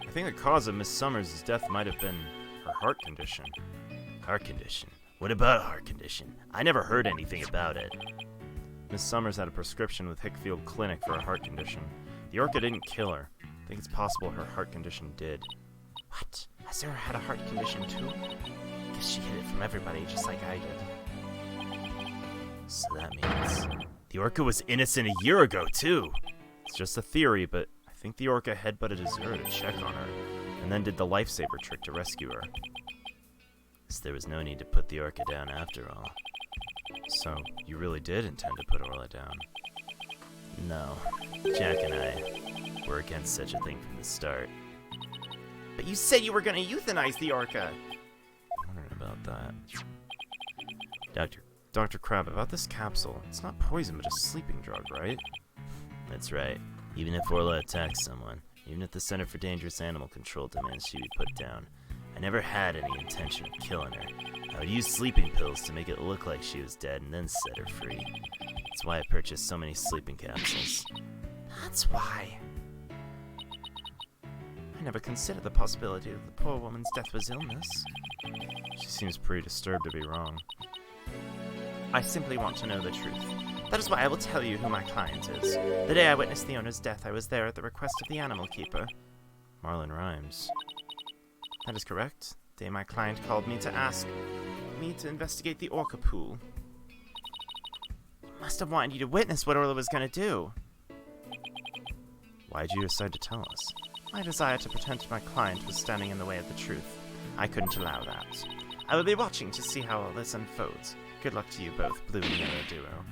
I think the cause of Miss Summers' death might have been her heart condition.
Heart condition? What about a heart condition? I never heard anything about it.
Miss Summers had a prescription with Hickfield Clinic for a heart condition. The orca didn't kill her. I think it's possible her heart condition did.
What? Azura had a heart condition too? Guess she hid it from everybody just like I did.
So that means
the orca was innocent a year ago too.
It's just a theory, but I think the orca headbutted Azura to check on her, and then did the lifesaver trick to rescue her.
So there was no need to put the orca down after all.
So, you really did intend to put Orla down?
No. Jack and I,
We're against such a thing from the start.
But you said you were gonna euthanize the orca.
I'm wondering about that. Dr. Crab, about this capsule. It's not poison, but a sleeping drug, right? That's right. Even if Orla attacks someone, even if the Center for Dangerous Animal Control demands she be put down, I never had any intention of killing her. I would use sleeping pills to make it look like she was dead and then set her free. That's why I purchased so many sleeping capsules.
That's why. I never considered the possibility that the poor woman's death was illness.
She seems pretty disturbed to be wrong.
I simply want to know the truth. That is why I will tell you who my client is. The day I witnessed the owner's death, I was there at the request of the animal keeper.
Marlon Rhymes.
That is correct. The day my client called me to ask me to investigate the orca pool. He must have wanted you to witness what Orla was going to do.
Why'd you decide to tell us?
My desire to pretend my client was standing in the way of the truth. I couldn't allow that. I will be watching to see how all this unfolds. Good luck to you both, Blue and Yellow Duo.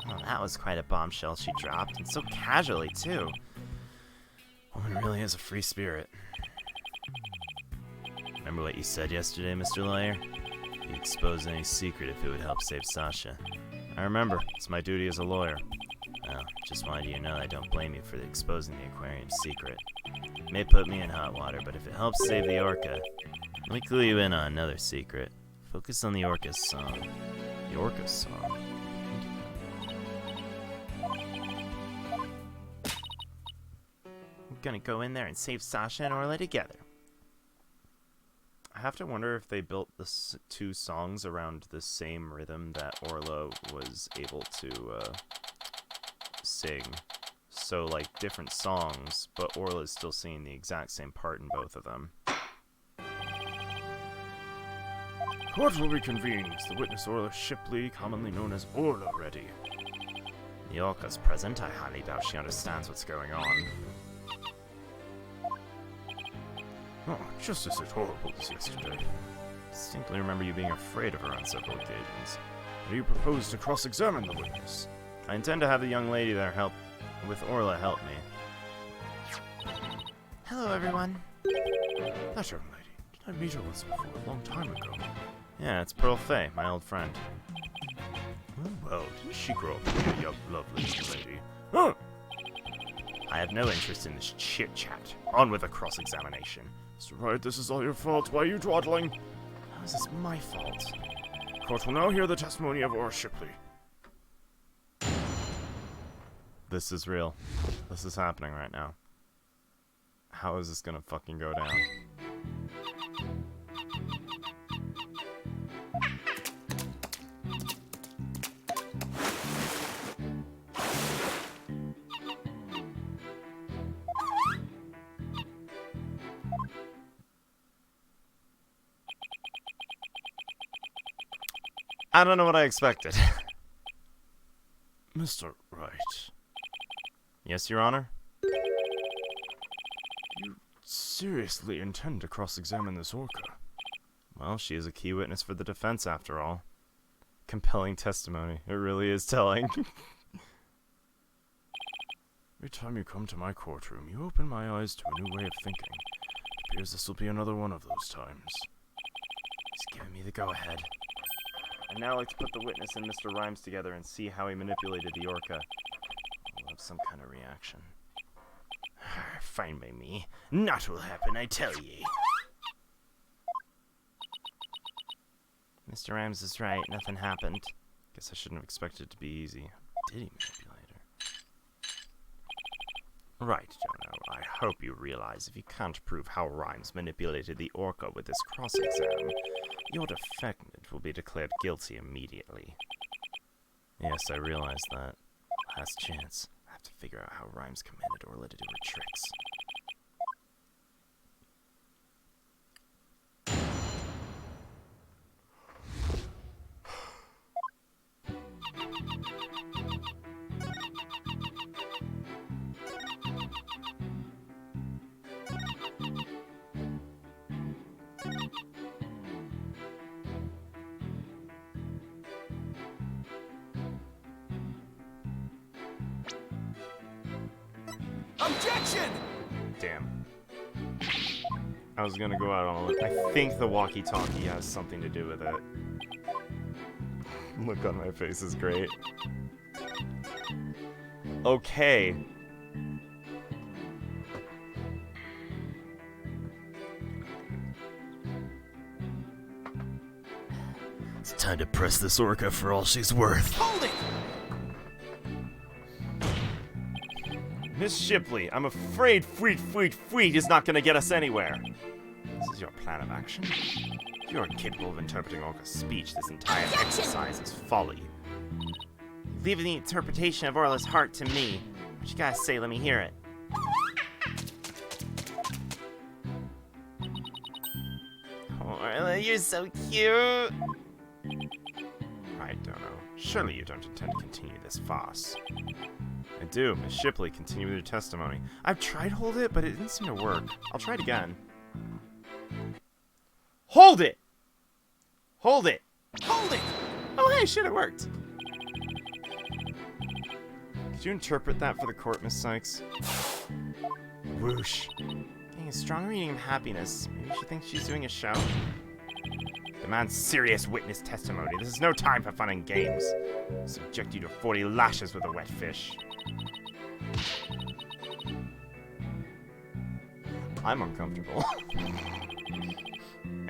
Oh, that was quite a bombshell she dropped, and so casually, too.
Woman really is a free spirit. Remember what you said yesterday, Mr. Lawyer? You'd expose any secret if it would help save Sasha. I remember. It's my duty as a lawyer. Well, just wanted you to know I don't blame you for exposing the aquarium's secret. It may put me in hot water, but if it helps save the orca, let me clue you in on another secret. Focus on the orca's song. The orca's song?
I'm gonna go in there and save Sasha and Orla together.
I have to wonder if they built the two songs around the same rhythm that Orla was able to sing. So, like, different songs, but Orla's still singing the exact same part in both of them.
Court will be convened. The witness Orla Shipley, commonly known as Orla, ready.
The orca's present. I highly doubt she understands what's going on.
Oh, just as horrible as yesterday.
I distinctly remember you being afraid of her on several occasions.
Do you propose to cross-examine the witness?
I intend to have the young lady there with Orla help me.
Hello, everyone.
That young lady. Did I meet her once before, a long time ago?
Yeah, it's Pearl Fay, my old friend.
Oh, well, didn't she grow up to be a young, lovely young lady? Huh!
I have no interest in this chit-chat. On with the cross-examination.
Mr. Wright, this is all your fault. Why are you dawdling?
How is this my fault?
Court will now hear the testimony of Orla Shipley.
This is real. This is happening right now. How is this gonna fucking go down? I don't know what I expected.
Mr. Wright.
Yes, Your Honor?
You seriously intend to cross-examine this orca?
Well, she is a key witness for the defense, after all. Compelling testimony. It really is telling.
Every time you come to my courtroom, you open my eyes to a new way of thinking. It appears this will be another one of those times.
He's giving me the go-ahead.
And now let's put the witness and Mr. Rhymes together and see how he manipulated the orca. We'll have some kind of reaction.
Fine by me. Naught will happen, I tell ye. Mr. Rhymes is right. Nothing happened.
Guess I shouldn't have expected it to be easy. Did he manipulate her?
Right, Jono. I hope you realize if you can't prove how Rhymes manipulated the orca with this cross-exam, your defendant will be declared guilty immediately.
Yes, I realize that.
Last chance. I have to figure out how Rhymes commanded Orla to do her tricks.
Objection!
Damn. I was gonna go out on a limb. I think the walkie-talkie has something to do with it. Look on my face is great. Okay. It's time to press this orca for all she's worth.
Hold it!
Miss Shipley, I'm afraid Fleet is not gonna get us anywhere. This is your plan of action? If you aren't capable of interpreting Orca's speech, this entire exercise is folly.
Leaving the interpretation of Orla's heart to me. What you gotta say, let me hear it. Orla, you're so cute!
I don't know. Surely you don't intend to continue this farce. I do. Miss Shipley, continue with your testimony. I've tried hold it, but it didn't seem to work. I'll try it again. Hold it! Hold it!
Hold it!
Oh hey, shit, it worked! Could you interpret that for the court, Miss Sykes? Whoosh.
Getting a strong reading of happiness. Maybe she thinks she's doing a show?
Demand serious witness testimony. This is no time for fun and games. Subject you to 40 lashes with a wet fish. I'm uncomfortable.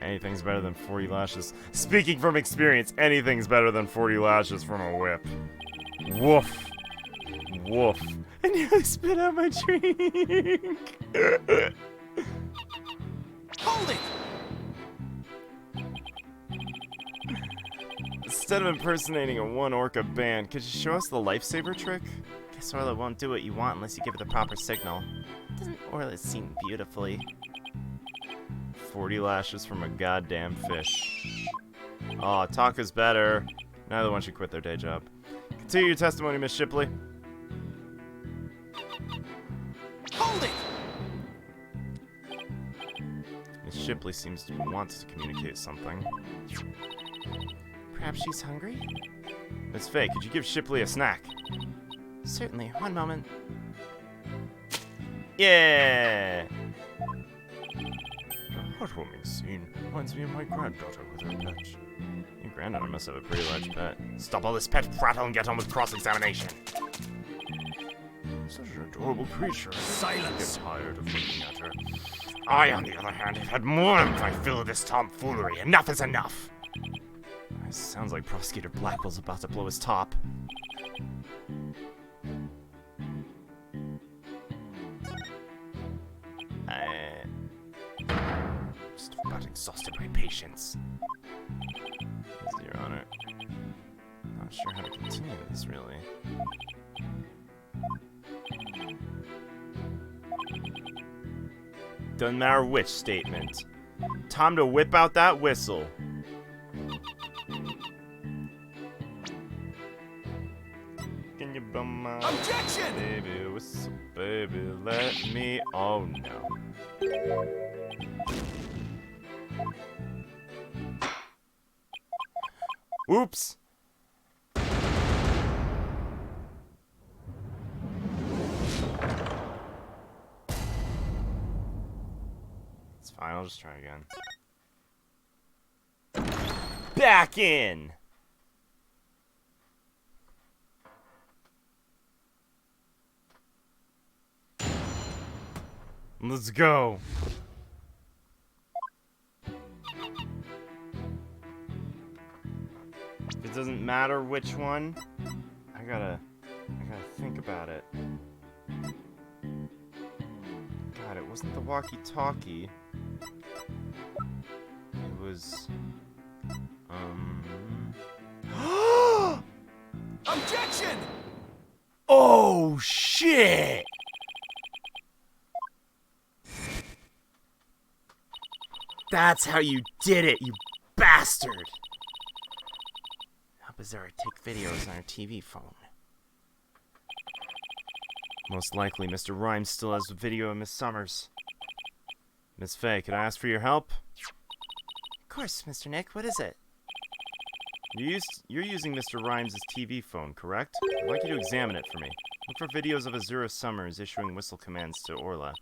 Anything's better than 40 lashes. Speaking from experience, anything's better than 40 lashes from a whip. Woof. Woof. I nearly spit out my drink.
Hold it!
Instead of impersonating a one orca band, could you show us the lifesaver trick?
Guess Orla won't do what you want unless you give her the proper signal. Doesn't Orla sing beautifully?
40 lashes from a goddamn fish. Aw, talk is better. Neither one should quit their day job. Continue your testimony, Miss Shipley.
Hold it!
Miss Shipley seems to want to communicate something.
Perhaps she's hungry?
Miss Faye, could you give Shipley a snack?
Certainly. One moment.
Yeah!
A heartwarming scene reminds me of my granddaughter with her pet.
Your granddaughter must have a pretty large pet.
Stop all this pet prattle and get on with cross-examination. Such an adorable creature.
Silence!
I get tired of looking at her. I, on the other hand, have had more than my fill of this tomfoolery. Enough is enough!
This sounds like Prosecutor Blackwell's about to blow his top.
Just about exhausted my patience.
Yes, Your Honor. Not sure how to continue this, really. Doesn't matter which statement. Time to whip out that whistle. Can you bum my
Objection!
baby whistle, baby? Let me. Oh no. Oops. It's fine, I'll just try again. Back in! Let's go. If it doesn't matter which one, I gotta think about it. God, it wasn't the walkie-talkie. It was,
Objection!
Oh, shit! That's how you did it, you bastard!
How bizarre take videos on her TV phone.
Most likely, Mr. Rhymes still has a video of Miss Summers. Miss Faye, could I ask for your help?
Of course, Mr. Nick. What is it?
You're using Mr. Rhymes' TV phone, correct? I'd like you to examine it for me. Look for videos of Azura Summers issuing whistle commands to Orla.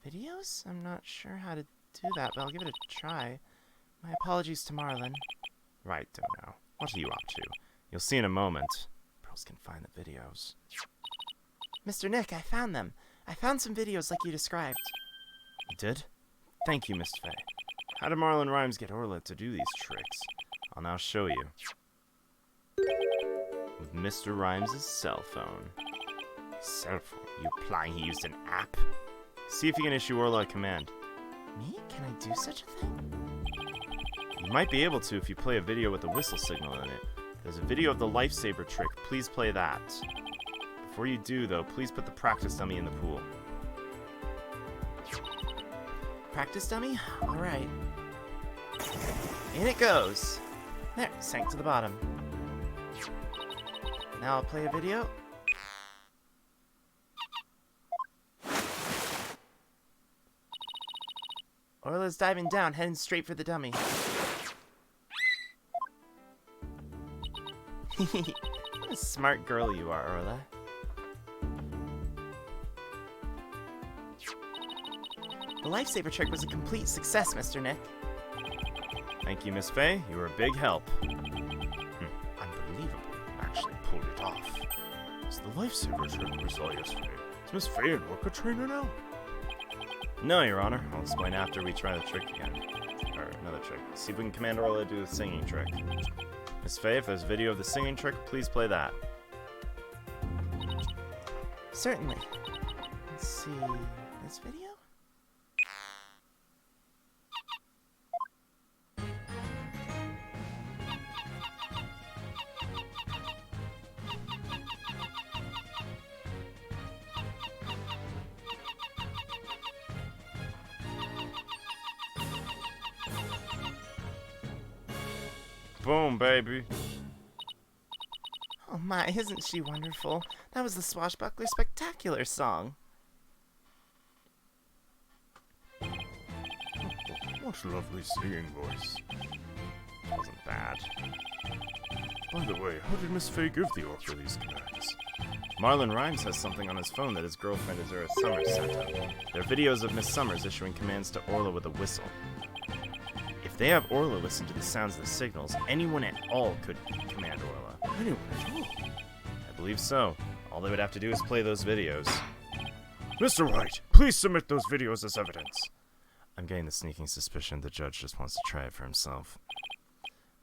Videos? I'm not sure how to do that, but I'll give it a try. My apologies to Marlin.
Right, don't know. What are you up to? You'll see in a moment. Pros can find the videos.
Mr. Nick, I found them. I found some videos like you described.
You did? Thank you, Miss Faye. How did Marlin Rhymes get Orla to do these tricks? I'll now show you. With Mr. Rhymes' cell phone.
Cell phone? You implying he used an app?
See if you can issue Orla a command.
Me? Can I do such a thing?
You might be able to if you play a video with a whistle signal in it. There's a video of the lifesaver trick. Please play that. Before you do, though, please put the practice dummy in the pool.
Practice dummy? Alright. In it goes. There, sank to the bottom. Now I'll play a video. Orla's diving down, heading straight for the dummy. What a smart girl you are, Orla. The lifesaver trick was a complete success, Mr. Nick.
Thank you, Miss Faye. You were a big help.
Unbelievable. Actually pulled it off. It's the lifesaver trick we saw yesterday. Is Miss Faye an orca trainer now?
No, Your Honor. I'll explain after we try the trick again. Or another trick. See if we can command Orla to do the singing trick. Miss Faye, if there's video of the singing trick, please play that.
Certainly. Let's see. This video?
Boom, baby.
Oh my, isn't she wonderful? That was the Swashbuckler Spectacular song.
What a lovely singing voice.
Wasn't bad.
By the way, how did Miss Faye give the orca these commands?
Marlin Rhymes has something on his phone that his girlfriend Azura Summers sent him. There are videos of Miss Summers issuing commands to Orla with a whistle. If they have Orla listen to the sounds of the signals, anyone at all could command Orla.
Anyone at all?
I believe so. All they would have to do is play those videos.
Mr. Wright, please submit those videos as evidence.
I'm getting the sneaking suspicion the judge just wants to try it for himself.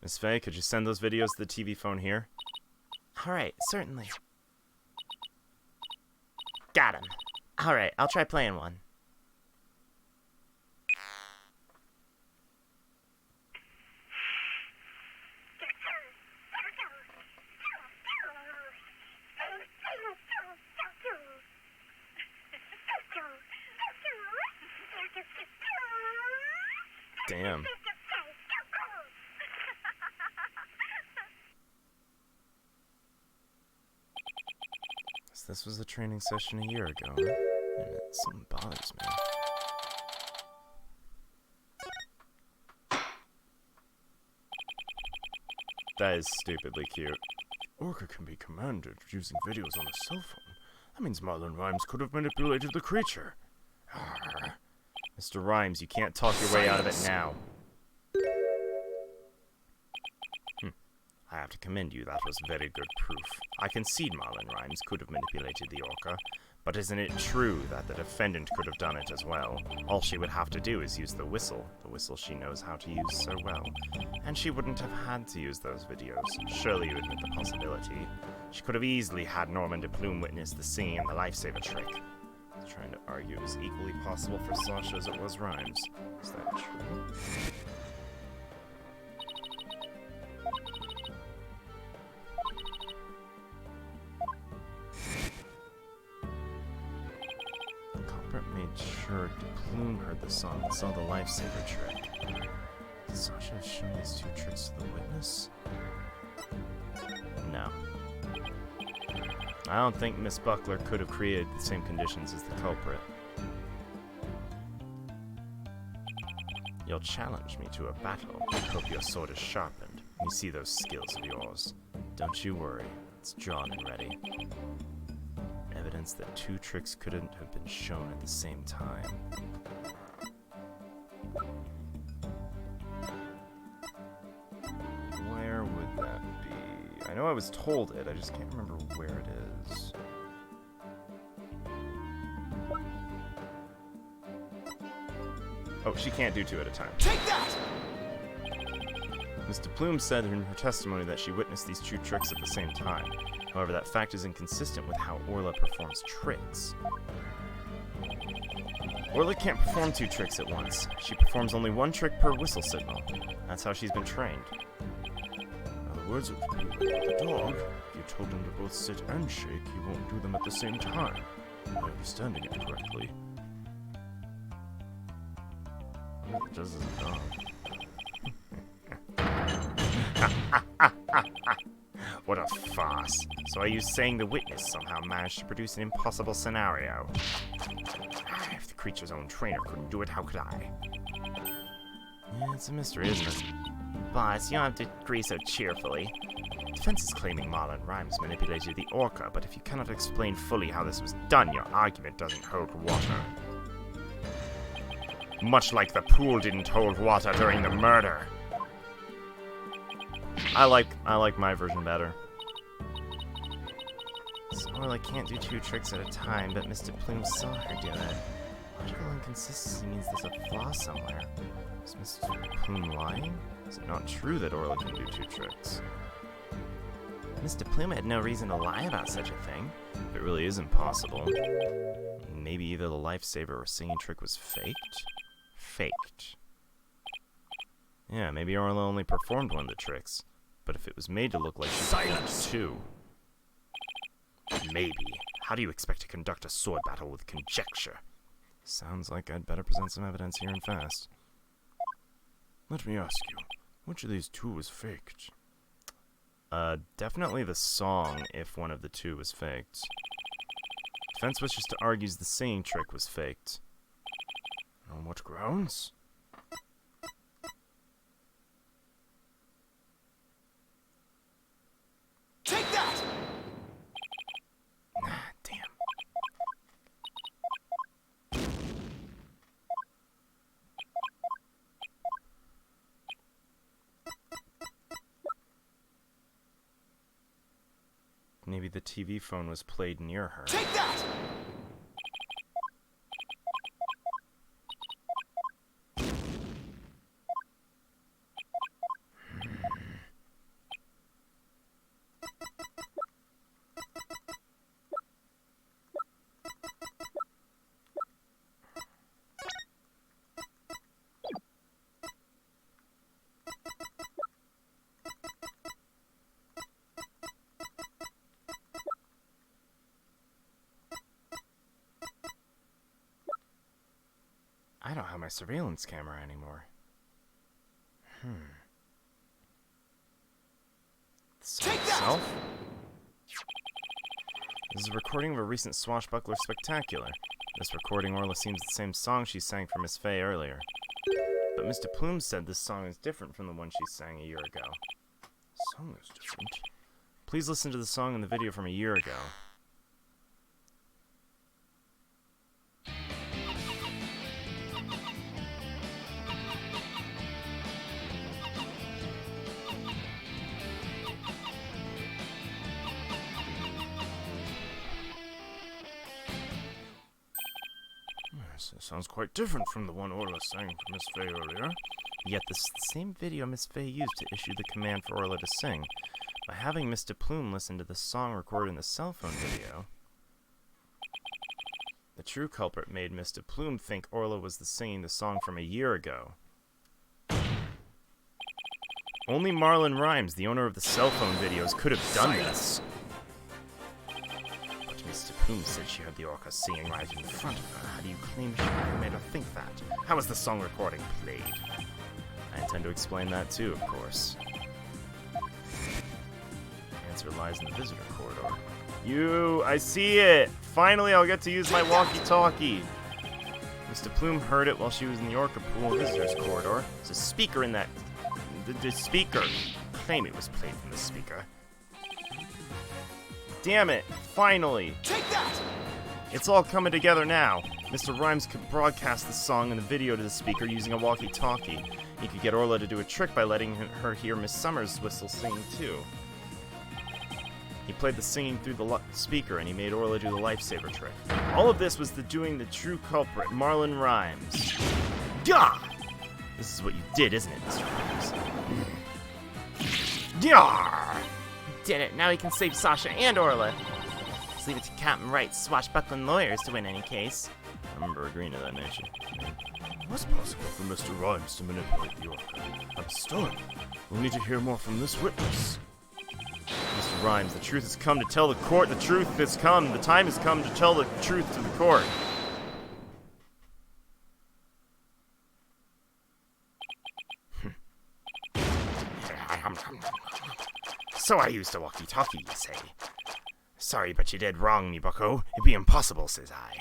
Miss Faye, could you send those videos to the TV phone here?
Alright, certainly. Got him. Alright, I'll try playing one.
Damn. So this was a training session a year ago, huh? And something bothers me. That is stupidly cute.
Orca can be commanded using videos on a cell phone. That means Marlin Rhymes could have manipulated the creature. Arr.
Mr. Rhymes, you can't talk your way out of it now. I have to commend you. That was very good proof. I concede Marlin Rhymes could have manipulated the orca, but isn't it true that the defendant could have done it as well? All she would have to do is use the whistle she knows how to use so well. And she wouldn't have had to use those videos. Surely you admit the possibility. She could have easily had Norman de Plume witness the singing and the lifesaver trick. Trying to argue it was equally possible for Sasha as it was Rhymes. Is that true? The culprit made sure de Plume heard the song and saw the lifesaver trick. Did Sasha have shown these two tricks to the witness? No. I don't think Miss Buckler could have created the same conditions as the culprit. You'll challenge me to a battle. I hope your sword is sharpened. You see those skills of yours. Don't you worry. It's drawn and ready. evidence that two tricks couldn't have been shown at the same time. Where would that be? I know I was told it, I just can't remember where it is. Oh, she can't do two at a time.
Take that!
Mr. Plume said in her testimony that she witnessed these two tricks at the same time. However, that fact is inconsistent with how Orla performs tricks. Orla can't perform two tricks at once. She performs only one trick per whistle signal. That's how she's been trained. In other words, it would be like the dog. If you told him to both sit and shake, he won't do them at the same time. Am I understanding it correctly? What does as a dog?
What a farce. So are you saying the witness somehow managed to produce an impossible scenario? If the creature's own trainer couldn't do it, how could I?
Yeah, it's a mystery, isn't it?
Boss, you don't have to agree so cheerfully. Defense is claiming Marlon Rhymes manipulated the orca, but if you cannot explain fully how this was done, your argument doesn't hold water. Much like the pool didn't hold water during the murder.
I like my version better.
So Orla can't do two tricks at a time, but Mr. Plume saw her do it. Logical inconsistency means there's a flaw somewhere.
Is Mr. Plume lying? Is it not true that Orla can do two tricks?
Mr. Plume had no reason to lie about such a thing.
It really isn't possible. Maybe either the lifesaver or singing trick was faked?
Faked.
Yeah, maybe Orla only performed one of the tricks. But if it was made to look like she performed two...
Maybe. How do you expect to conduct a sword battle with conjecture?
Sounds like I'd better present some evidence here and fast. Let me ask you, which of these two was faked? Definitely the song, if one of the two was faked. Defense wishes to argue the singing trick was faked. On what grounds?
Take that!
Damn.
Maybe the TV phone was played near her.
Take that!
I don't have my surveillance camera anymore. The song
Take that!
itself? This is a recording of a recent Swashbuckler Spectacular. This recording Orla seems the same song she sang for Miss Fay earlier. But Mr. Plume said this song is different from the one she sang a year ago. The song is different? Please listen to the song in the video from a year ago. Yes, it sounds quite different from the one Orla sang for Miss Fay earlier.
Yet this is the same video Miss Fay used to issue the command for Orla to sing.
By having Mr. Plume listen to the song recorded in the cell phone video, the true culprit made Mr. Plume think Orla was singing the song from a year ago. Only Marlon Rhymes, the owner of the cell phone videos, could have done this.
But Mr. Plume said she heard the orca singing right in front of her. How do you claim she made her think that? How was the song recording played?
I intend to explain that too, of course. The answer lies in the visitor corridor. I see it! Finally, I'll get to use my walkie-talkie! Mr. Plume heard it while she was in the Orca Pool visitors corridor. There's a speaker in that... The speaker.
Claim it was played from the speaker.
Damn it! Finally!
Take that!
It's all coming together now. Mr. Rhymes could broadcast the song and the video to the speaker using a walkie-talkie. He could get Orla to do a trick by letting her hear Miss Summers' whistle sing, too. He played the singing through the speaker, and he made Orla do the lifesaver trick. All of this was doing the true culprit, Marlon Rhymes. Gah! This is what you did, isn't it, Mr. Rhymes? Yar!
Did it. Now he can save Sasha and Orla. Just leave it to Captain Wright's swashbuckling lawyers to win any case.
I remember agreeing to that, nation.
It was possible for Mr. Rhymes to manipulate the orca. I'm stunned. We'll need to hear more from this witness.
Mr. Rhymes, the truth has come to tell the court. The truth has come. The time has come to tell the truth to the court.
So I used a walkie-talkie, you say? Sorry, but you did wrong, me bucko. It'd be impossible, says I.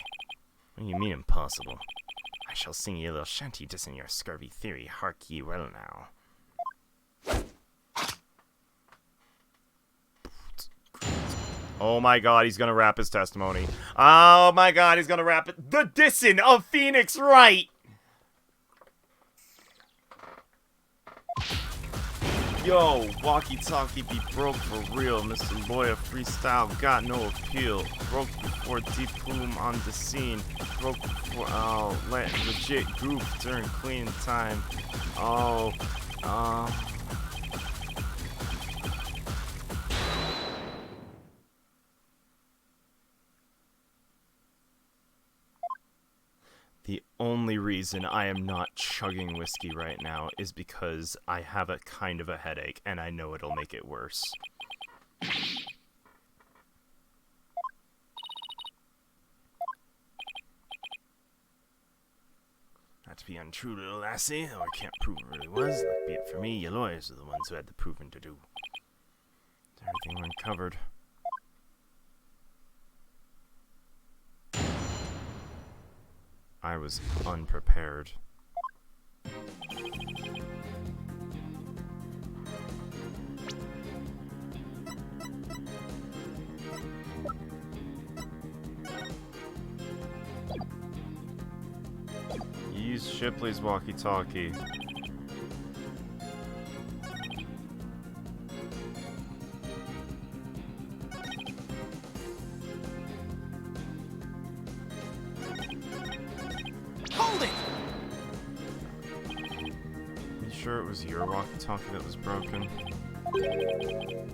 What do you mean impossible?
I shall sing ye a little shanty to sing your scurvy theory. Hark ye well now.
Oh my god, he's gonna rap his testimony. Oh my god, he's gonna rap it. The dissing of Phoenix Wright! Yo, walkie-talkie be broke for real. Mr. Lawyer freestyle got no appeal. Broke before deep plume on the scene. Broke before, legit goof during cleaning time. The only reason I am not chugging whiskey right now is because I have a kind of a headache, and I know it'll make it worse. Not to be untrue, little lassie, though I can't prove it really was. Luck be it for me, your lawyers are the ones who had the proving to do. Everything went covered. I was unprepared. Use Shipley's walkie-talkie. Sure it was your walkie-talkie that was broken?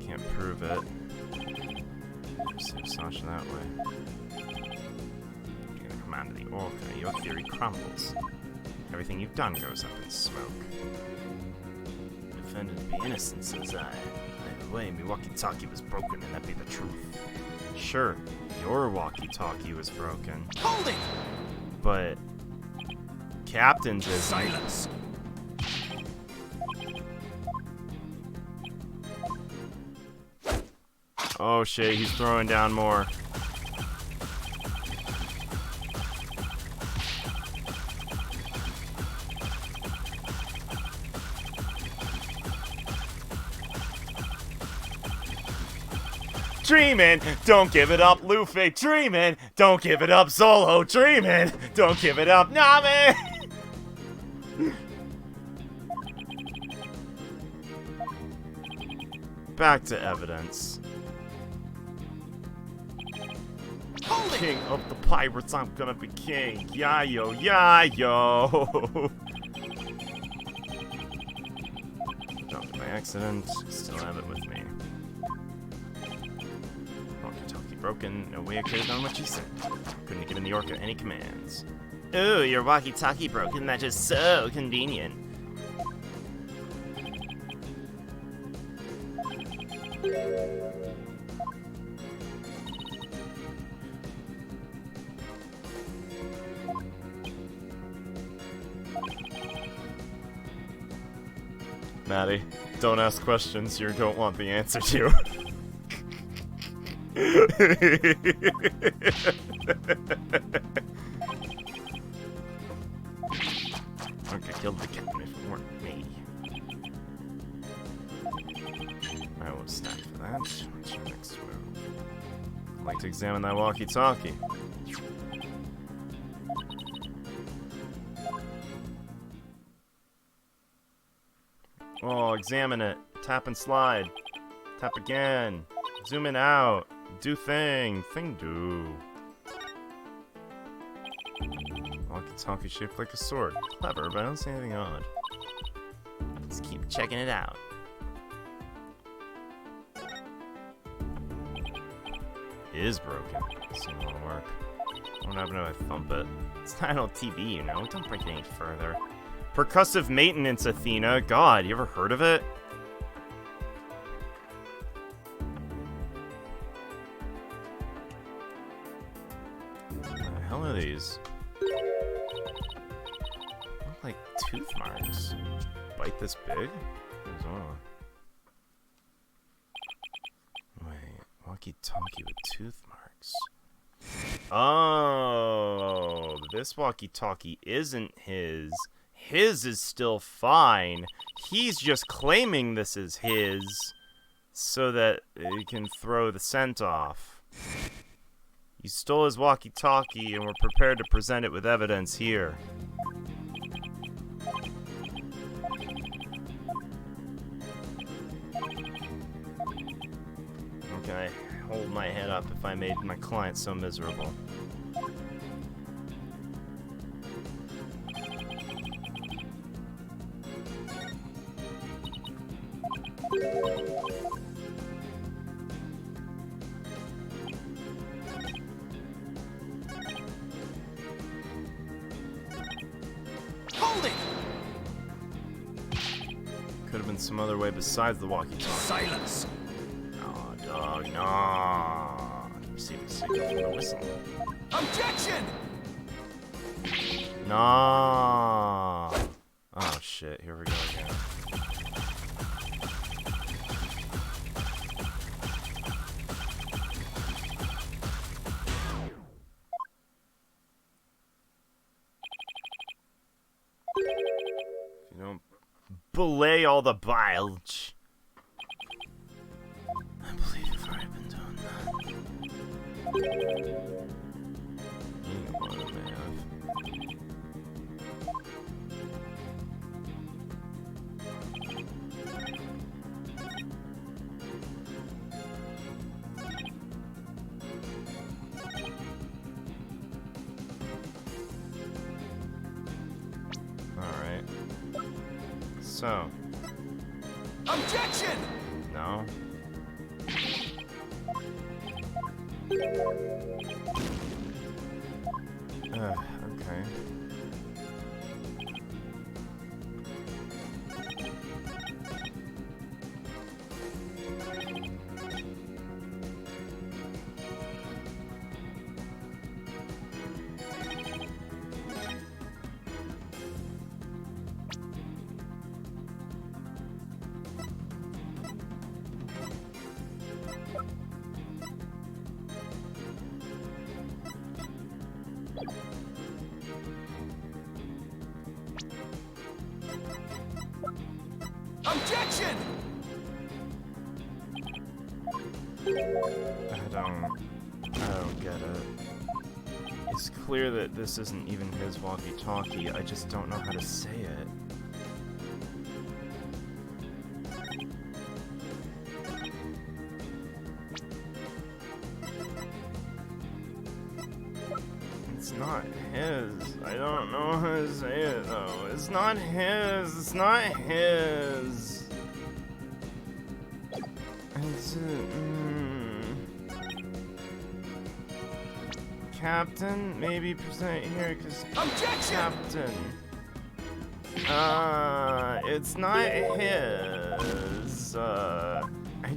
Can't prove it. Save Sasha that way. You're gonna come out of the orca, your theory crumbles. Everything you've done goes up in smoke. Defendant be innocent, says I. Either way, me walkie-talkie was broken and that be the truth. Sure, your walkie-talkie was broken.
Hold it!
But Captain's is
Silence!
Oh shit, he's throwing down more. Dreamin', don't give it up, Luffy. Dreamin', don't give it up, Zolo. Dreamin', don't give it up, Nami. Back to evidence. King of the pirates, I'm gonna be king. Yeah, yo, yeah, yo. Dropped it by accident. Still have it with me. Walkie-talkie broken. No way I could have done what you said. Couldn't have given the orca any commands.
Ooh, your walkie-talkie broken. That's just so convenient.
Maddie, don't ask questions you don't want the answer to. Okay, killed the captain if it weren't me. I will stack for that. What's your next move? I'd like to examine that walkie-talkie. Oh, examine it. Tap and slide. Tap again. Zoom in out. Do thing. Thing do. Walkie-talkie shaped like a sword. Clever, but I don't see anything odd.
Let's keep checking it out.
It is broken. This doesn't want to work. What happened if I thump it?
It's not old TV, you know. Don't break it any further.
Percussive maintenance, Athena. God, you ever heard of it? What the hell are these? Look like tooth marks. Bite this big? What's on? Wait, walkie-talkie with tooth marks. Oh, this walkie-talkie isn't his. His is still fine. He's just claiming this is his so that he can throw the scent off. You stole his walkie-talkie and we're prepared to present it with evidence here. Okay, hold my head up if I made my client so miserable.
Hold it!
Could have been some other way besides the walkie-talkie.
Silence!
Oh, dog, no. Receiving signal from the whistle.
Objection!
No. Oh shit, here we go again. If you don't belay all the bilge. I believe you've already been doing that. You know what I may have. Alright. So.
Objection!
No. Okay.
Objection!
I don't get it. It's clear that this isn't even his walkie-talkie. I just don't know how to say it. It's not his. I don't know how to say it though. It's not his. It's not his. It's Captain, maybe present it here because Captain. It's not his. I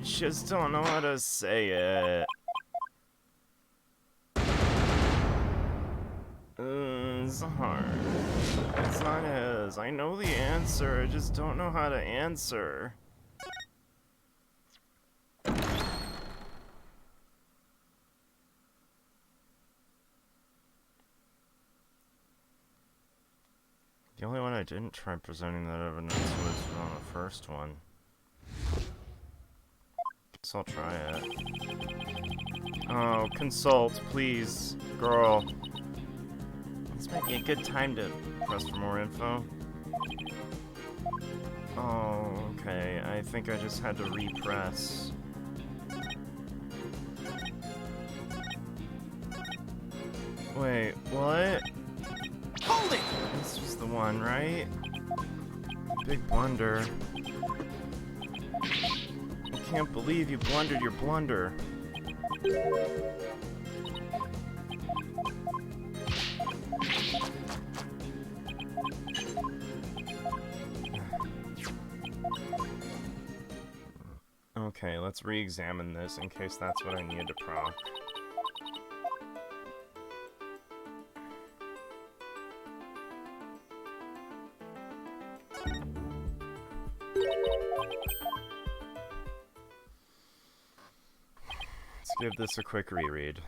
just don't know how to say it. It's hard. It's not his. I know the answer. I just don't know how to answer. The only one I didn't try presenting that evidence was on the first one. Guess I'll try it. Oh, consult, please, girl. This might be a good time to press for more info. Oh. Okay, I think I just had to repress. Wait, what?
Hold it!
This was the one, right? Big blunder. I can't believe you blundered your blunder. Okay, let's re-examine this in case that's what I needed to proc. Let's give this a quick reread.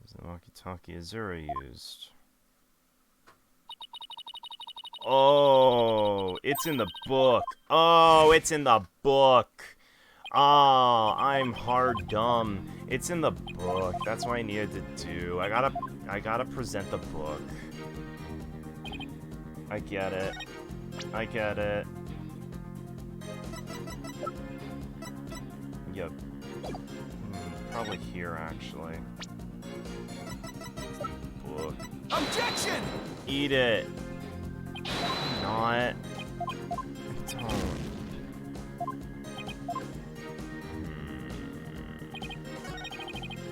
Is the walkie-talkie Azura used? Oh, it's in the book. Oh, it's in the book. Oh, I'm hard dumb. It's in the book. That's what I needed to do. I gotta present the book. I get it. I get it. Yep. Probably here, actually. Book.
Objection!
Eat it. Not. Don't.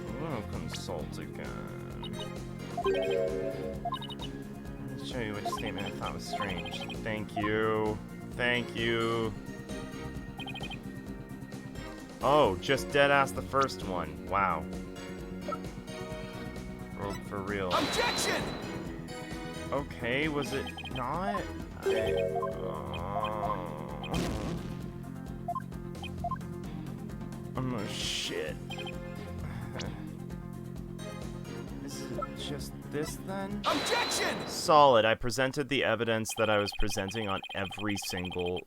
I'm gonna consult again. Let's show you which statement I thought was strange. Thank you. Thank you. Oh, just dead-ass the first one. Wow. For real.
Objection!
Okay, was it not? Oh shit. Is it just this then?
Objection!
Solid. I presented the evidence that I was presenting on every single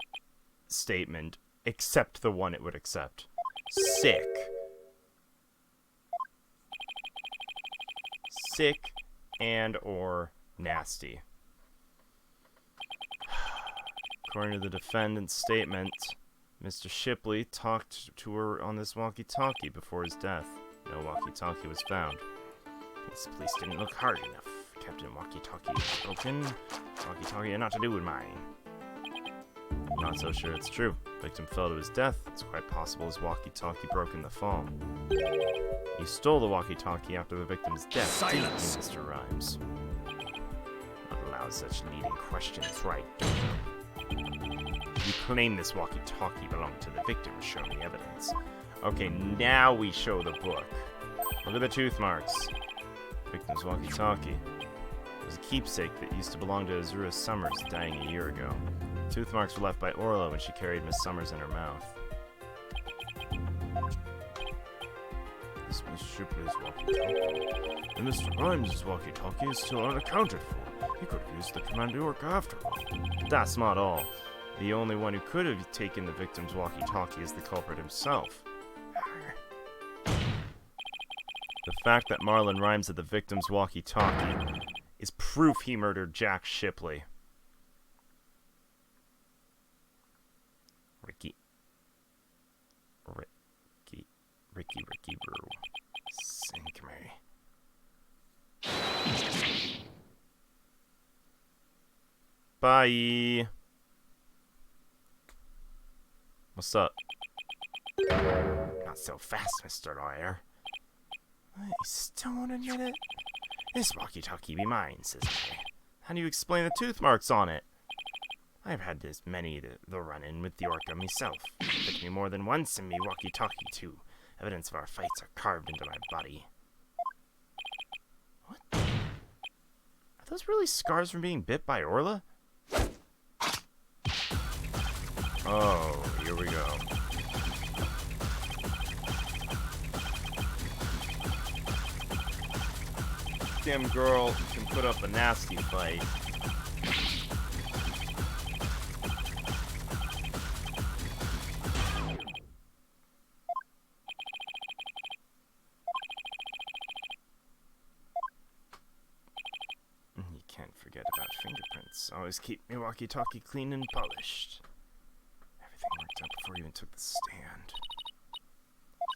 statement, except the one it would accept. Sick. Sick and or nasty. According to the defendant's statement, Mr. Shipley talked to her on this walkie-talkie before his death. No walkie-talkie was found.
This police didn't look hard enough. Captain Walkie-Talkie is broken. Walkie-Talkie had not to do with mine.
I'm not so sure it's true. Victim fell to his death. It's quite possible his walkie-talkie broke in the fall. You stole the walkie-talkie after the victim's death, didn't you,
Silence!
Mr. Rhymes?
Not allow such leading questions, right, don't you? You claim this walkie-talkie belonged to the victim. Show me evidence.
Okay, now we show the book. Look at the tooth marks. Victim's walkie-talkie. It was a keepsake that used to belong to Azura Summers, dying a year ago. Tooth marks were left by Orla when she carried Miss Summers in her mouth. This Miss Shipley's walkie-talkie. And Mr. Rhymes' walkie-talkie is still unaccounted for. He could have used the Commander Orca after all. That's not all. The only one who could have taken the victim's walkie-talkie is the culprit himself. The fact that Marlon Rhymes had the victim's walkie-talkie is proof he murdered Jack Shipley.
Ricky Brew. Sink me.
Bye. What's up?
Not so fast, Mr. Lawyer.
You still won't admit it?
This walkie-talkie be mine, says I.
How do you explain the tooth marks on it?
I've had this many the run-in with the Orca myself. Bit me more than once and me walkie-talkie too. Evidence of our fights are carved into my body.
What? Are those really scars from being bit by Orla? Oh, here we go. Damn girl can put up a nasty fight. You can't forget forget about fingerprints. Always keep my walkie-talkie clean and polished. Everything worked out before you even took the stand.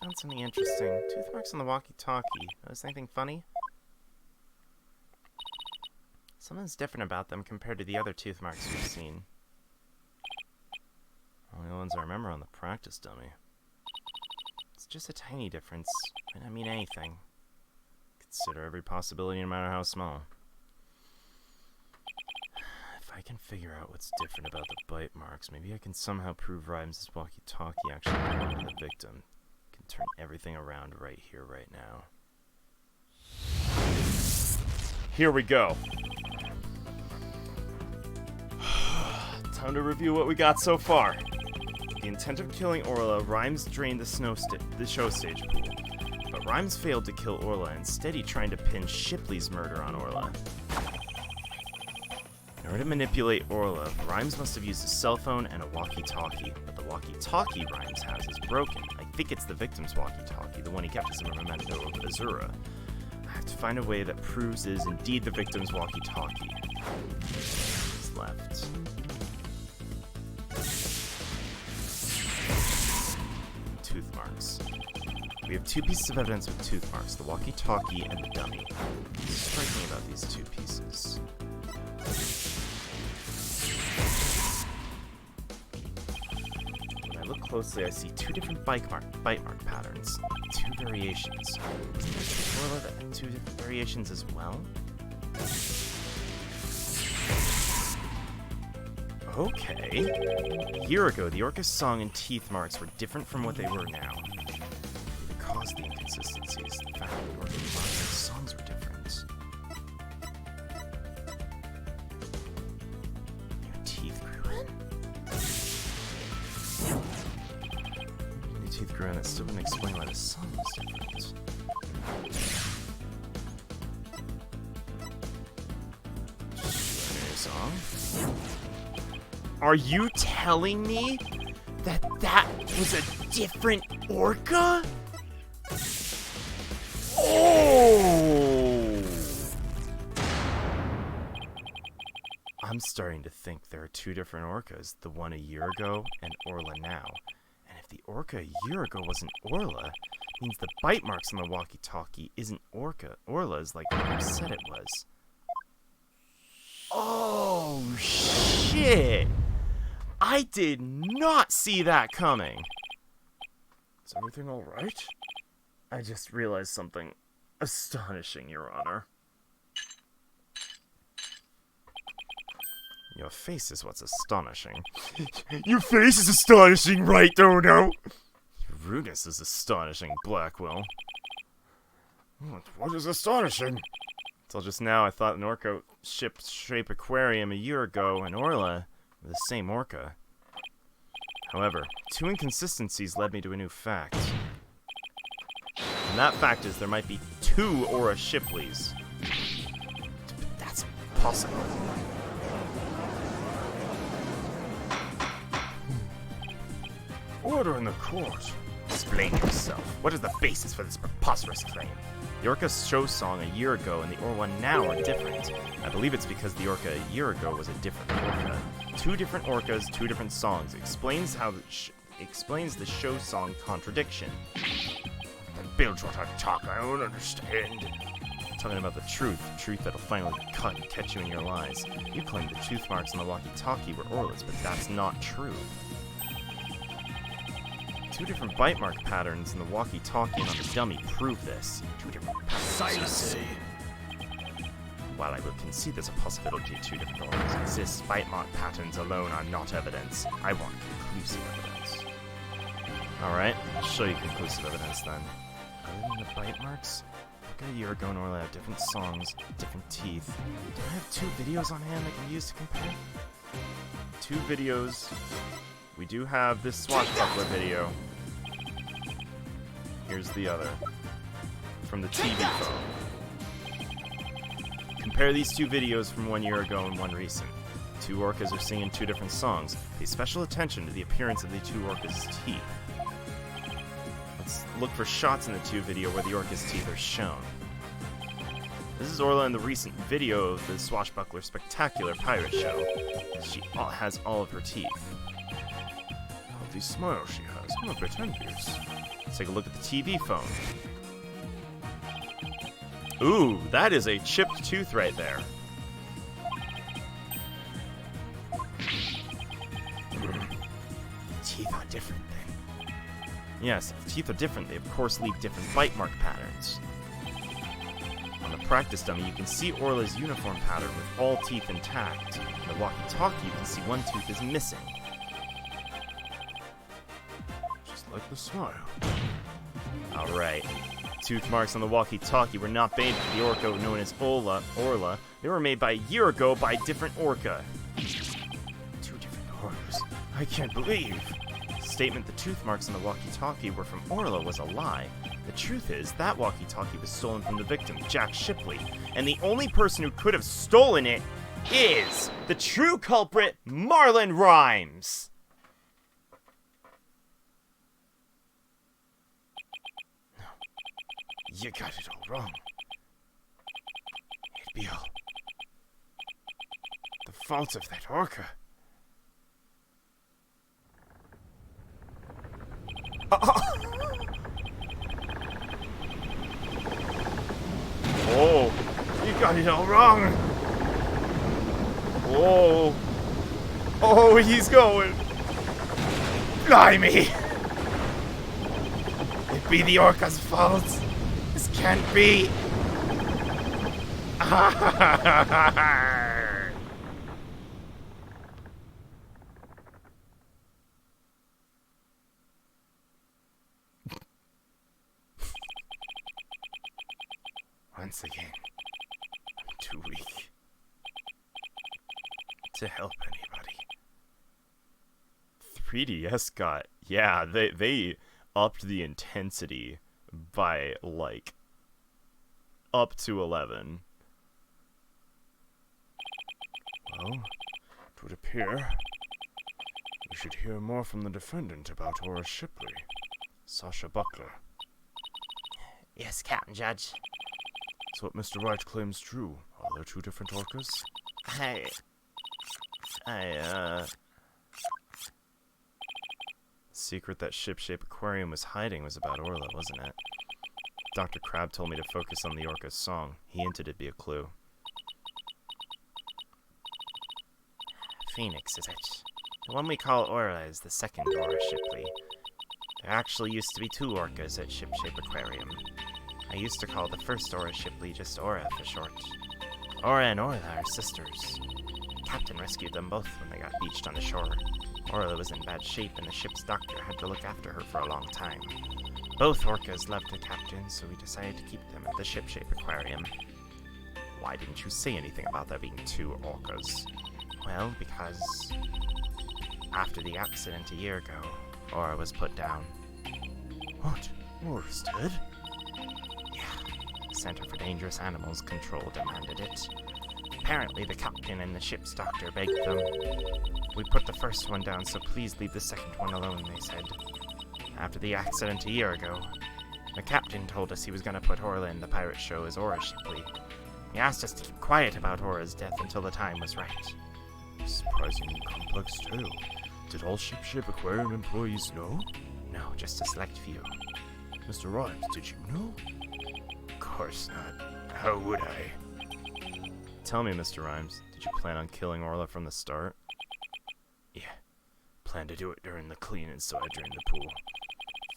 Found something interesting. Tooth marks on the walkie-talkie. Notice anything funny? Something's different about them compared to the other tooth marks we've seen.
Only ones I remember on the practice dummy.
It's just a tiny difference. Might not mean anything.
Consider every possibility, no matter how small. If I can figure out what's different about the bite marks, maybe I can somehow prove Rhymes' walkie-talkie actually belonged to the victim. Can turn everything around right here, right now. Here we go. Time to review what we got so far. With the intent of killing Orla, Rhymes drained the show stage pool. But Rhymes failed to kill Orla, instead he tried to pin Shipley's murder on Orla. In order to manipulate Orla, Rhymes must have used a cell phone and a walkie-talkie, but the walkie-talkie Rhymes has is broken. I think it's the victim's walkie-talkie, the one he kept as a memento of Azura. I have to find a way that proves it is indeed the victim's walkie-talkie. What's left? Tooth marks. We have two pieces of evidence with tooth marks, the walkie-talkie and the dummy. What's striking about these two pieces? When I look closely, I see two different bite mark patterns, two variations. Isn't there Orla that had two different variations as well? Okay. A year ago, the Orca's song and teeth marks were different from what they were now. What caused the inconsistencies? The fact that the Orca marks and songs were different. New teeth grew in? New teeth grew in, that still wouldn't explain why the song was different. New song? Are you telling me that that was a different Orca? Oh! I'm starting to think there are two different Orcas, the one a year ago and Orla now. And if the Orca a year ago wasn't Orla, means the bite marks on the walkie-talkie isn't Orla's like you said it was. Oh, shit! I did not see that coming. Is everything all right? I just realized something astonishing, Your Honor. Your face is what's astonishing. Your face is astonishing, right, Dodo? Your rudeness is astonishing, Blackwell. What is astonishing? Until just now, I thought an Orca ship-shape aquarium a year ago and Orla were the same Orca. However, two inconsistencies led me to a new fact. And that fact is there might be two Aura Shipleys. But that's impossible. Order in the court. Explain yourself. What is the basis for this preposterous claim? The Orca's show song a year ago and the Orca now are different. I believe it's because the Orca a year ago was a different Orca. Two different Orcas, two different songs. Explains how explains the show song contradiction. Build what I talk, I don't understand. Talking about the truth that'll finally cut and catch you in your lies. You claim the tooth marks on the walkie-talkie were Orla's, but that's not true. Two different bite mark patterns in the walkie-talkie and on the dummy prove this. Two different patterns. While I will concede there's a possibility two different Orcas exist, bite mark patterns alone are not evidence. I want conclusive evidence. Alright, I'll show you conclusive evidence then. Other than the bite marks, Orca a year ago and Orla have different songs, different teeth. Do I have two videos on hand I can use to compare? Two videos. We do have this swashbuckler video. Here's the other. From the TV phone. Compare these two videos from 1 year ago and one recent. Two Orcas are singing two different songs. Pay special attention to the appearance of the two Orcas' teeth. Let's look for shots in the two video where the Orca's teeth are shown. This is Orla in the recent video of the Swashbuckler Spectacular Pirate Show. She has all of her teeth.
The smile she has. I'm a bit envious.
Let's take a look at the TV phone. Ooh, that is a chipped tooth right there.
Teeth are different then.
Yes, if teeth are different, they of course leave different bite mark patterns. On the practice dummy, you can see Orla's uniform pattern with all teeth intact. In the walkie-talkie, you can see one tooth is missing.
Just like the smile.
Alright. Tooth marks on the walkie-talkie were not made by the orca known as Orla. They were made by a year ago by a different orca.
Two different horrors. I can't believe.
The statement the tooth marks on the walkie-talkie were from Orla was a lie. The truth is, that walkie-talkie was stolen from the victim, Jack Shipley, and the only person who could have stolen it is the true culprit, Marlon Rhymes!
You got it all wrong. It'd be all the fault of that orca. Oh, you got it all wrong.
Oh. Oh, he's going.
Blimey! It'd be the orca's fault. This can't be. Once again, I'm too weak to help anybody.
3DS got, yeah, they upped the intensity by, like, up to 11.
Well, it would appear we should hear more from the defendant about Horace Shipley, Sasha Buckler.
Yes, Captain Judge.
So what Mr. Wright claims true. Are there two different orcas?
The secret that ship-shape aquarium was hiding was about Orla, wasn't it? Dr. Crab told me to focus on the orca's song. He hinted it'd be a clue.
Phoenix, is it? The one we call Orla is the second Horace Shipley. There actually used to be two orcas at Ship-Shape Aquarium. I used to call the first Horace Shipley just Ora for short. Ora and Orla are sisters. The captain rescued them both when they got beached on the shore. Orla was in bad shape and the ship's doctor had to look after her for a long time. Both orcas loved the captain, so we decided to keep them at the Ship-Shape Aquarium.
Why didn't you say anything about there being two orcas?
Well, because after the accident a year ago, Ora was put down.
What? Ora's dead?
Center for Dangerous Animals Control demanded it. Apparently, the captain and the ship's doctor begged them. We put the first one down, so please leave the second one alone, they said. After the accident a year ago, the captain told us he was going to put Orla in the pirate show as Ora Shipley. He asked us to keep quiet about Ora's death until the time was right.
Surprisingly complex tale. Did all Ship-Shape Aquarium employees know?
No, just a select few.
Mr. Wright, did you know? Of course not. How would I?
Tell me, Mr. Rhymes, did you plan on killing Orla from the start?
Yeah. Planned to do it during the cleaning, so I drained the pool.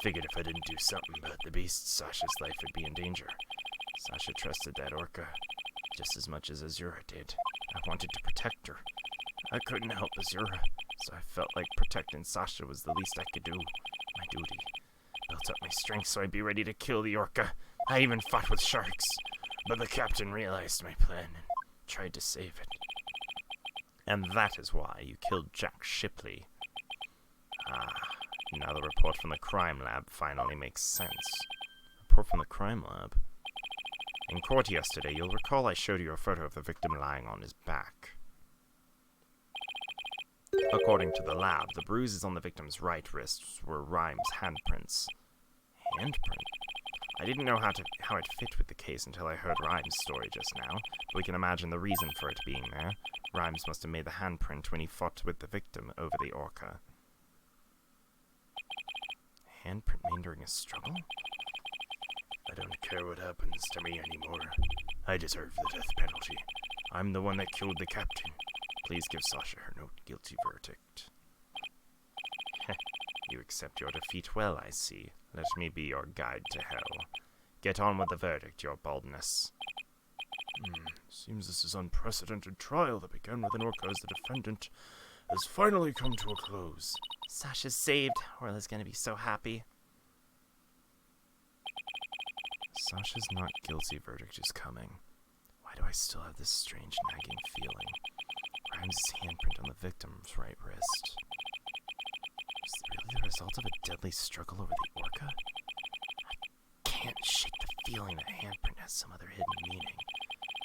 Figured if I didn't do something about the beast, Sasha's life would be in danger. Sasha trusted that orca just as much as Azura did. I wanted to protect her. I couldn't help Azura, so I felt like protecting Sasha was the least I could do. My duty. Built up my strength so I'd be ready to kill the orca. I even fought with sharks. But the captain realized my plan and tried to save it.
And that is why you killed Jack Shipley. Ah, now the report from the crime lab finally makes sense. Report from the crime lab? In court yesterday, you'll recall I showed you a photo of the victim lying on his back. According to the lab, the bruises on the victim's right wrists were Rhymes' handprints. Handprint?
I didn't know how it fit with the case until I heard Rhymes' story just now, but we can imagine the reason for it being there. Rhymes must have made the handprint when he fought with the victim over the orca. Handprint made during a struggle?
I don't care what happens to me anymore. I deserve the death penalty. I'm the one that killed the captain. Please give Sasha her no guilty verdict.
You accept your defeat well, I see. Let me be your guide to hell. Get on with the verdict, your baldness.
Seems this is unprecedented trial that began with an orca as the defendant has finally come to a close.
Sasha's saved. Orla's gonna be so happy. Sasha's not guilty verdict is coming. Why do I still have this strange nagging feeling? Rhymes' handprint on the victim's right wrist. Was it really the result of a deadly struggle over the orca? I can't shake the feeling that handprint has some other hidden meaning.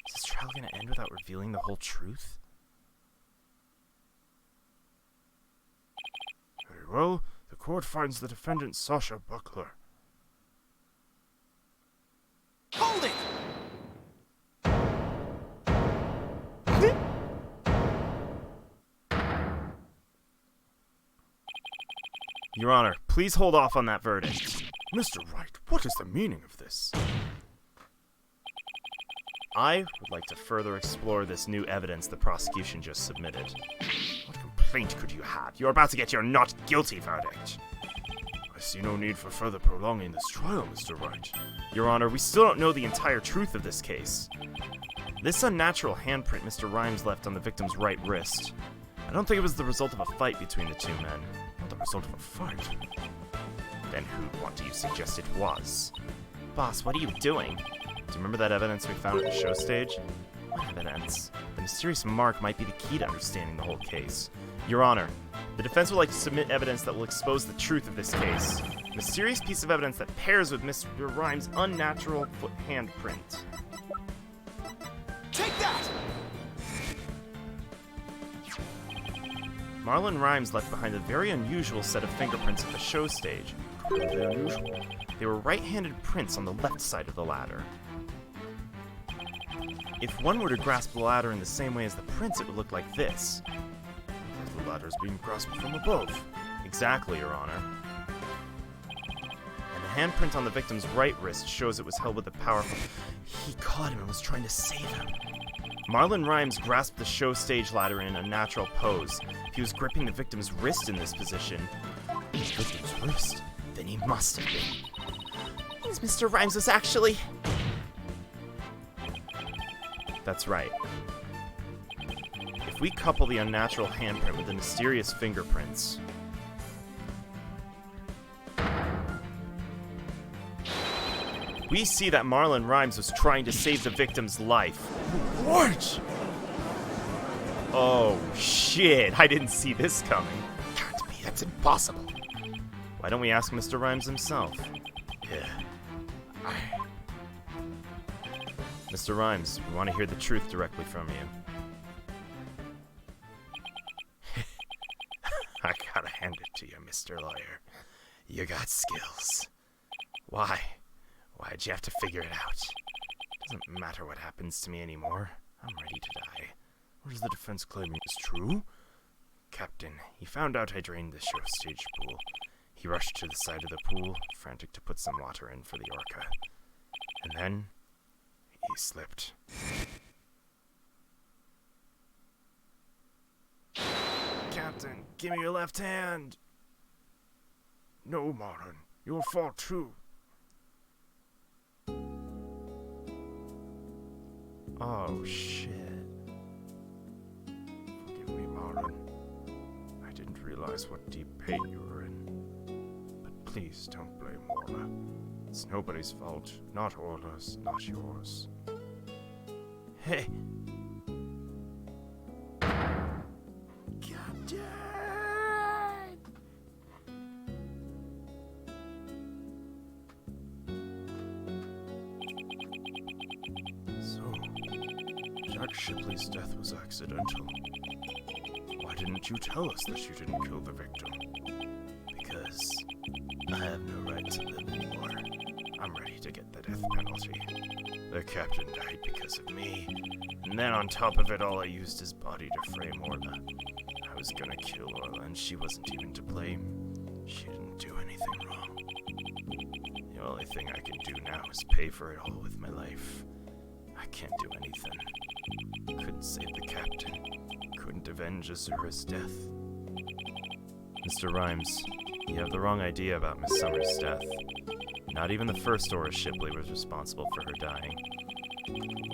Is this trial gonna end without revealing the whole truth?
Very well. The court finds the defendant Sasha Buckler.
Hold it!
Your Honor, please hold off on that verdict.
Mr. Wright, what is the meaning of this?
I would like to further explore this new evidence the prosecution just submitted. What complaint could you have? You're about to get your not guilty verdict.
I see no need for further prolonging this trial, Mr. Wright.
Your Honor, we still don't know the entire truth of this case. This unnatural handprint Mr. Rhymes left on the victim's right wrist. I don't think it was the result of a fight between the two men.
Not the result of a fight.
Then what do you suggest it was? Boss, what are you doing? Do you remember that evidence we found at the show stage? What evidence? The mysterious mark might be the key to understanding the whole case. Your Honor, the defense would like to submit evidence that will expose the truth of this case. A mysterious piece of evidence that pairs with Mr. Rhymes' unnatural foot handprint.
Take that!
Marlon Rhymes left behind a very unusual set of fingerprints at the show stage.
Incredibly unusual.
They were right-handed prints on the left side of the ladder. If one were to grasp the ladder in the same way as the prints, it would look like this.
The ladder's being grasped from above.
Exactly, Your Honor. And the handprint on the victim's right wrist shows it was held with a powerful... He caught him and was trying to save him. Marlon Rhymes grasped the show stage ladder in a natural pose. If he was gripping the victim's wrist in this position... The victim's wrist? Then he must have been. Means Mr. Rhymes was actually... That's right. If we couple the unnatural handprint with the mysterious fingerprints... we see that Marlon Rhymes was trying to save the victim's life.
What?
Oh, shit. I didn't see this coming.
Can't be, that's impossible.
Why don't we ask Mr. Rhymes himself?
Yeah.
Mr. Rhymes, we want to hear the truth directly from you.
I gotta hand it to you, Mr. Lawyer. You got skills.
Why? Why'd you have to figure it out? Doesn't matter what happens to me anymore. I'm ready to die.
What is the defense claiming is true?
Captain, he found out I drained the show stage pool. He rushed to the side of the pool, frantic to put some water in for the orca. And then, he slipped.
Captain, give me your left hand. No, Marlon, you'll fall too.
Oh, shit.
Forgive me, Marlon. I didn't realize what deep pain you were in. But please don't blame Orla. It's nobody's fault. Not Orla's, not yours.
Hey.
Captain!
So, Jack Shipley's death was accidental. Why didn't you tell us that you didn't kill the victim?
Because I have no right to live anymore.
I'm ready to get the death penalty. The captain died because of me, and then on top of it all, I used his body to frame Orla. I was gonna kill Orla, and she wasn't even to blame. She didn't do anything wrong. The only thing I can do now is pay for it all with my life. I can't do anything. Couldn't save the captain. Couldn't avenge Azura's death. Mr. Rhymes, you have the wrong idea about Miss Summers' death. Not even the first Aura Shipley was responsible for her dying.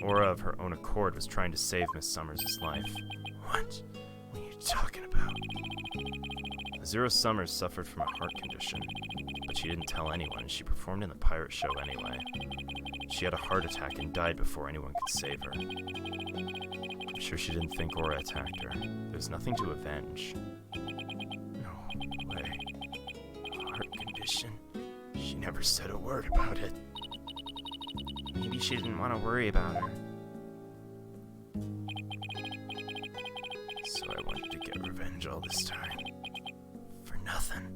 Aura of her own accord was trying to save Miss Summers' life. What? What are you talking about? Azura Summers suffered from a heart condition, but she didn't tell anyone, and she performed in the pirate show anyway. She had a heart attack and died before anyone could save her. I'm sure she didn't think Aura attacked her. There's nothing to avenge. No way. A heart condition? She never said a word about it.
Maybe she didn't want to worry about her.
So I wanted to get revenge all this time. For nothing.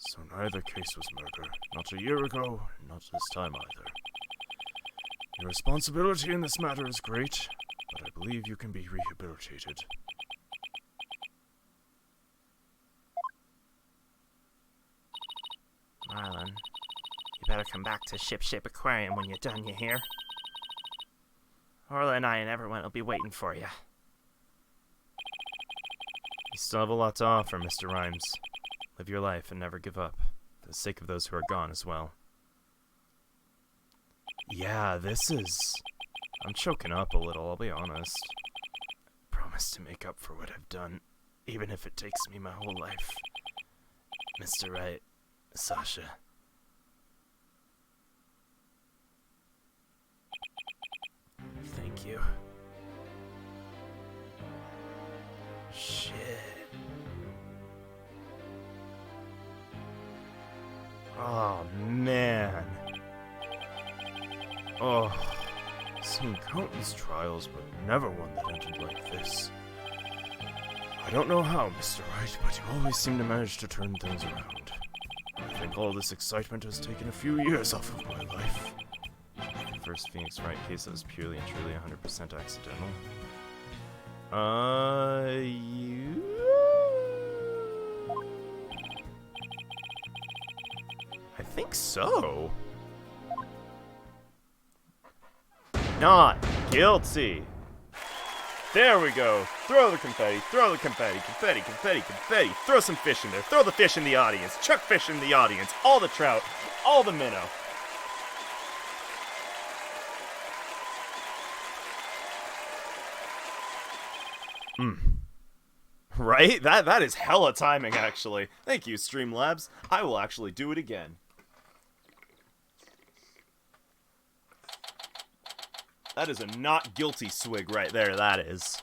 So neither case was murder. Not a year ago, not this time either. Your responsibility in this matter is great, but I believe you can be rehabilitated.
Marlon, you better come back to Ship Aquarium when you're done, you hear? Orla and I and everyone will be waiting for you.
You still have a lot to offer, Mr. Rhymes. Live your life and never give up, for the sake of those who are gone as well. Yeah, this is... I'm choking up a little, I'll be honest. I promise to make up for what I've done, even if it takes me my whole life. Mr. Wright, Sasha. Thank you. Shit. Oh, man. Oh, seen countless trials, but never one that ended like this. I don't know how, Mr. Wright, but you always seem to manage to turn things around. I think all this excitement has taken a few years off of my life. The first Phoenix Wright case that was purely and truly 100% accidental. You... I think so. Not guilty. There we go. Throw the confetti, throw the confetti, confetti, confetti, confetti. Throw some fish in there. Throw the fish in the audience. Chuck fish in the audience. All the trout, all the minnow. Right? That is hella timing, actually. Thank you, Streamlabs. I will actually do it again. That is a not guilty swig right there, that is.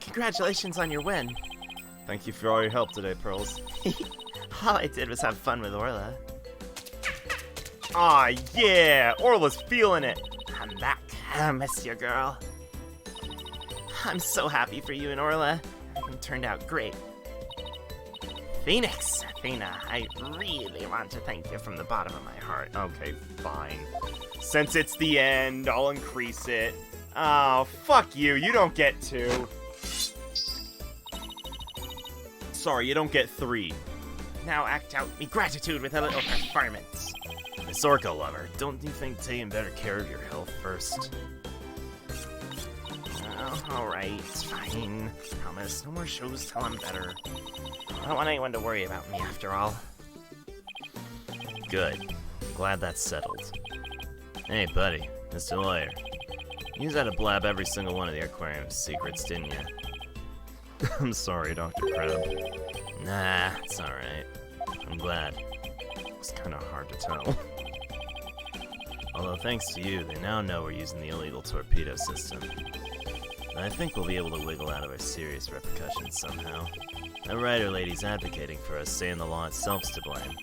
Congratulations on your win.
Thank you for all your help today, Pearls.
All I did was have fun with Orla.
Aw, yeah! Orla's feeling it!
I'm back. I miss you, girl. I'm so happy for you and Orla. It turned out great. Phoenix, Athena, I really want to thank you from the bottom of my heart.
Okay, fine. Since it's the end, I'll increase it. Oh, fuck you. You don't get 2. Sorry, you don't get 3.
Now act out me gratitude with a little performance.
Miss Orca Lover, don't you think taking better care of your health first?
Oh, alright, fine. Promise, no more shows till I'm better. I don't want anyone to worry about me after all.
Good. Glad that's settled. Hey, buddy, Mr. Lawyer. You just had to blab every single one of the aquarium's secrets, didn't you? I'm sorry, Dr. Crab. Nah, it's alright. I'm glad. It's kinda hard to tell. Although thanks to you, they now know we're using the illegal torpedo system. And I think we'll be able to wiggle out of our serious repercussions somehow. That writer lady's advocating for us, saying the law itself's to blame.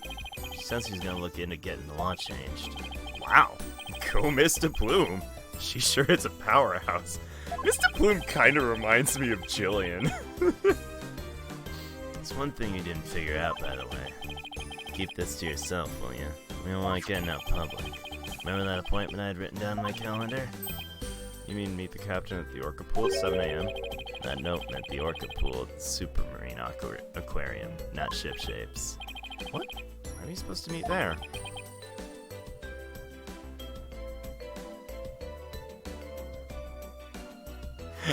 She says she's gonna look into getting the law changed. Wow! Go Mr. Bloom! She sure is a powerhouse. Mr. Plume kind of reminds me of Jillian. There's one thing you didn't figure out, by the way. Keep this to yourself, will you? We don't want it getting out public. Remember that appointment I had written down in my calendar? You mean meet the captain at the Orca Pool at 7 a.m.? That note meant the Orca Pool at Supermarine Aquarium, not Ship Shapes. What? Why are we supposed to meet there?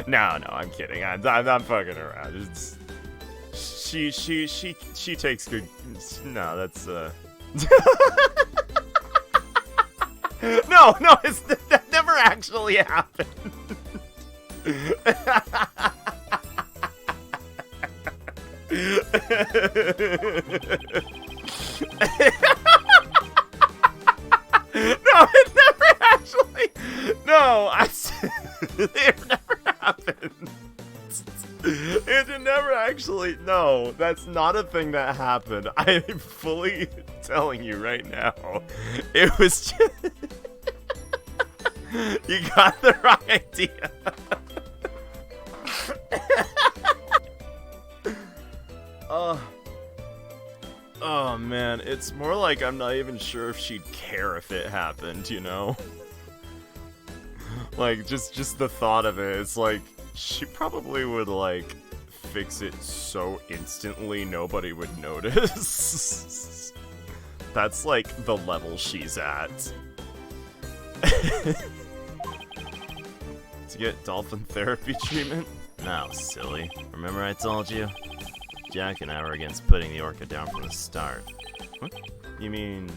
No, I'm kidding. I'm fucking around. She takes good. No, that's No, that never actually happened. No, it never actually. No, I said it never happened. It never actually. No, that's not a thing that happened. I'm fully telling you right now. It was just. You got the wrong idea. Oh man, it's more like I'm not even sure if she'd care if it happened, you know? Like, just the thought of it, it's like, she probably would, like, fix it so instantly nobody would notice. That's, like, the level she's at. To get dolphin therapy treatment? No, silly. Remember I told you? Jack and I were against putting the orca down from the start. What? You mean...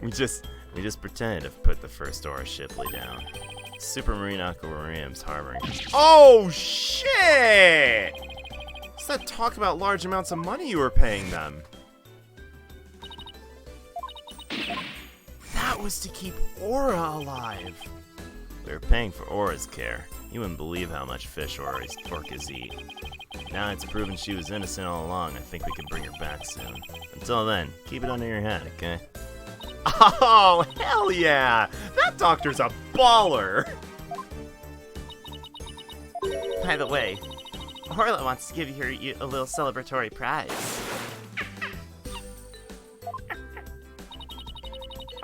We just pretended to put the first Aura Shipley down. Supermarine Aquarium's harboring. Oh shit! What's that talk about large amounts of money you were paying them? That was to keep Aura alive. We were paying for Aura's care. You wouldn't believe how much fish orcas eat. Now it's proven she was innocent all along. I think we can bring her back soon. Until then, keep it under your hat, okay? Oh, hell yeah! That doctor's a baller!
By the way, Orla wants to give you a little celebratory prize.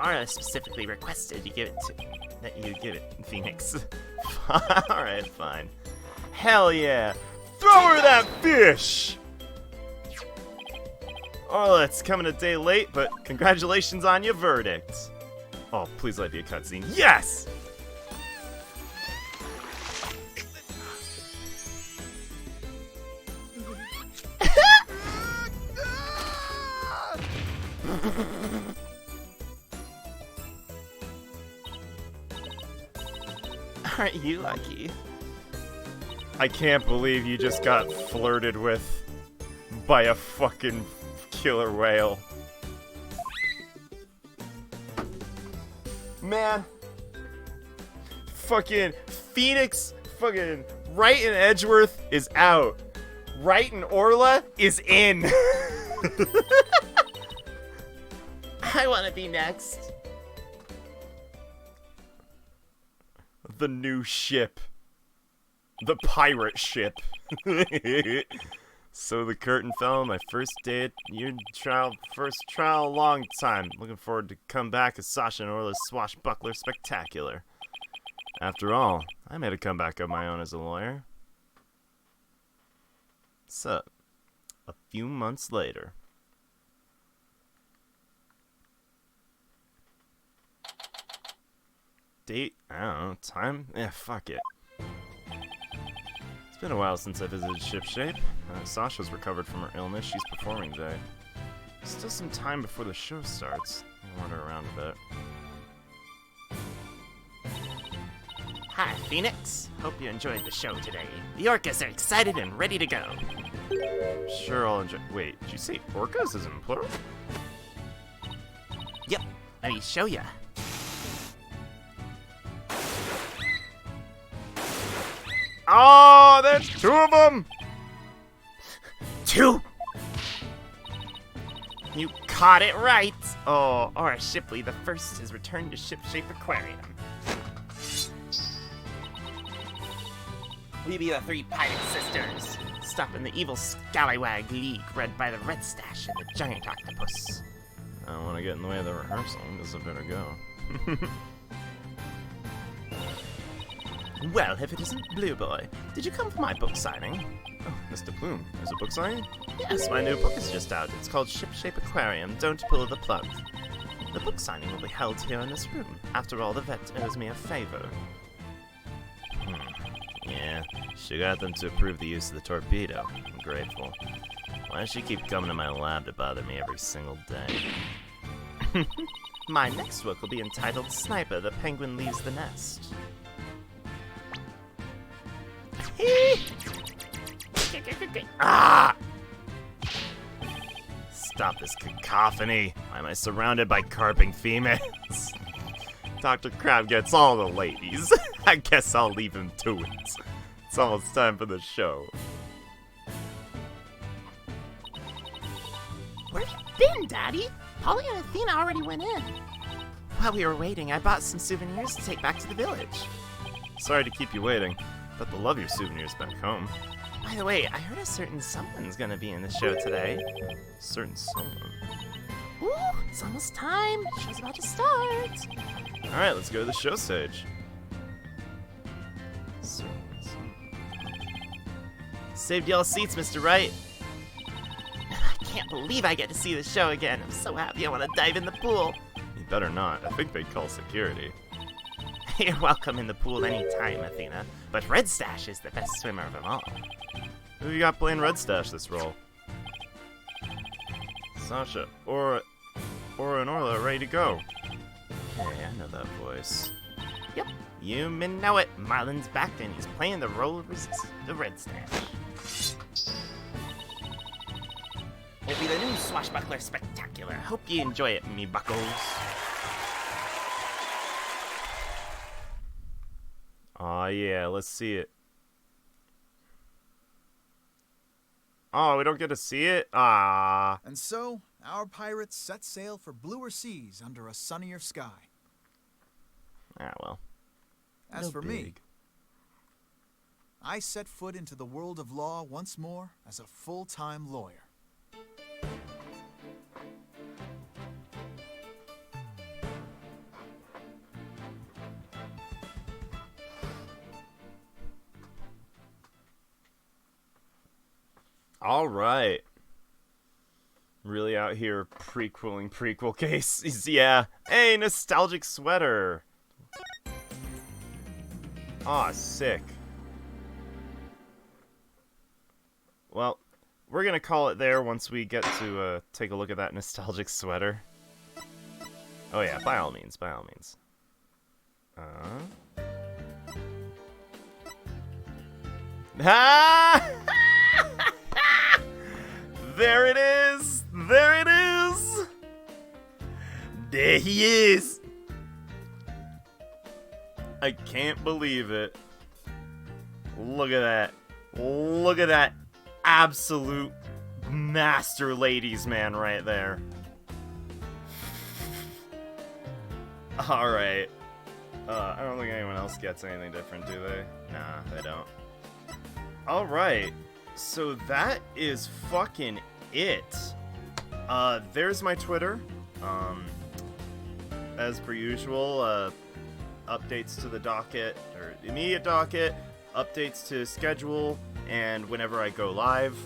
Orla specifically requested that you give it Phoenix.
Alright, fine. Hell yeah! Throw her that fish! Oh, it's coming a day late, but congratulations on your verdict. Oh, please let it be a cutscene. Yes!
Aren't you lucky?
I can't believe you just got flirted with by a fucking killer whale. Man. Fucking Phoenix, fucking Wright and Edgeworth is out. Wright and Orla is in.
I want to be next.
The new ship. The pirate ship. So the curtain fell on my first day at first trial, long time. Looking forward to come back as Sasha and Orla's swashbuckler spectacular. After all, I made a comeback of my own as a lawyer. So, a few months later. Date? I don't know. Time? Yeah, fuck it. It's been a while since I visited Shipshape. Sasha's recovered from her illness. She's performing today. Still some time before the show starts. I'll wander around a bit.
Hi, Phoenix. Hope you enjoyed the show today. The orcas are excited and ready to go.
Sure, I'll enjoy. Wait, did you say orcas is in plural?
Yep. Let me show ya.
Oh, there's two of them!
Two! You caught it right! Oh, or Shipley the First has returned to Shipshape Aquarium. We be the three pirate sisters, stopping the evil Scallywag League led by the Red Stash and the Giant Octopus.
I don't want to get in the way of the rehearsal, because I better go.
Well, if it isn't Blue Boy, did you come for my book signing?
Oh, Mr. Plume, there's a book signing?
Yes, my new book is just out. It's called Shipshape Aquarium, Don't Pull the Plug. The book signing will be held here in this room. After all, the vet owes me a favor.
Yeah, she got them to approve the use of the torpedo. I'm grateful. Why does she keep coming to my lab to bother me every single day?
My next book will be entitled Sniper, the Penguin Leaves the Nest.
Ah! Stop this cacophony. Why am I surrounded by carping females? Dr. Crab gets all the ladies. I guess I'll leave him to it. It's almost time for the show.
Where have you been, Daddy? Polly and Athena already went in. While we were waiting, I bought some souvenirs to take back to the village.
Sorry to keep you waiting, but they'll love your souvenirs back home.
By the way, I heard a certain someone's gonna be in the show today.
Certain someone.
Ooh, it's almost time. Show's about to start.
Alright, let's go to the show stage. Certain someone.
Saved y'all seats, Mr. Wright. I can't believe I get to see the show again. I'm so happy I want to dive in the pool.
You better not. I think they'd call security.
You're welcome in the pool anytime, Athena. But Red Stash is the best swimmer of them all.
Who you got playing Red Stash this role? Sasha. Or and Orla ready to go. Hey, I know that voice.
Yep, you men know it. Marlin's back and he's playing the role of the Red Stash. It'll be the new Swashbuckler Spectacular. Hope you enjoy it, me buckles.
Aw, yeah, let's see it. Oh, we don't get to see it? Ah.
And so, our pirates set sail for bluer seas under a sunnier sky.
Ah, well.
As
No
for me,
big.
I set foot into the world of law once more as a full-time lawyer.
All right. Really out here prequeling prequel cases. Yeah. Hey, nostalgic sweater. Aw, sick. Well, we're gonna call it there once we get to take a look at that nostalgic sweater. Oh yeah, by all means, by all means. Ah! There it is! There it is! There he is! I can't believe it. Look at that. Look at that absolute master ladies man right there. Alright. I don't think anyone else gets anything different, do they? Nah, they don't. Alright. So that is fucking it. There's my Twitter. As per usual, updates to the docket, or immediate docket, updates to schedule, and whenever I go live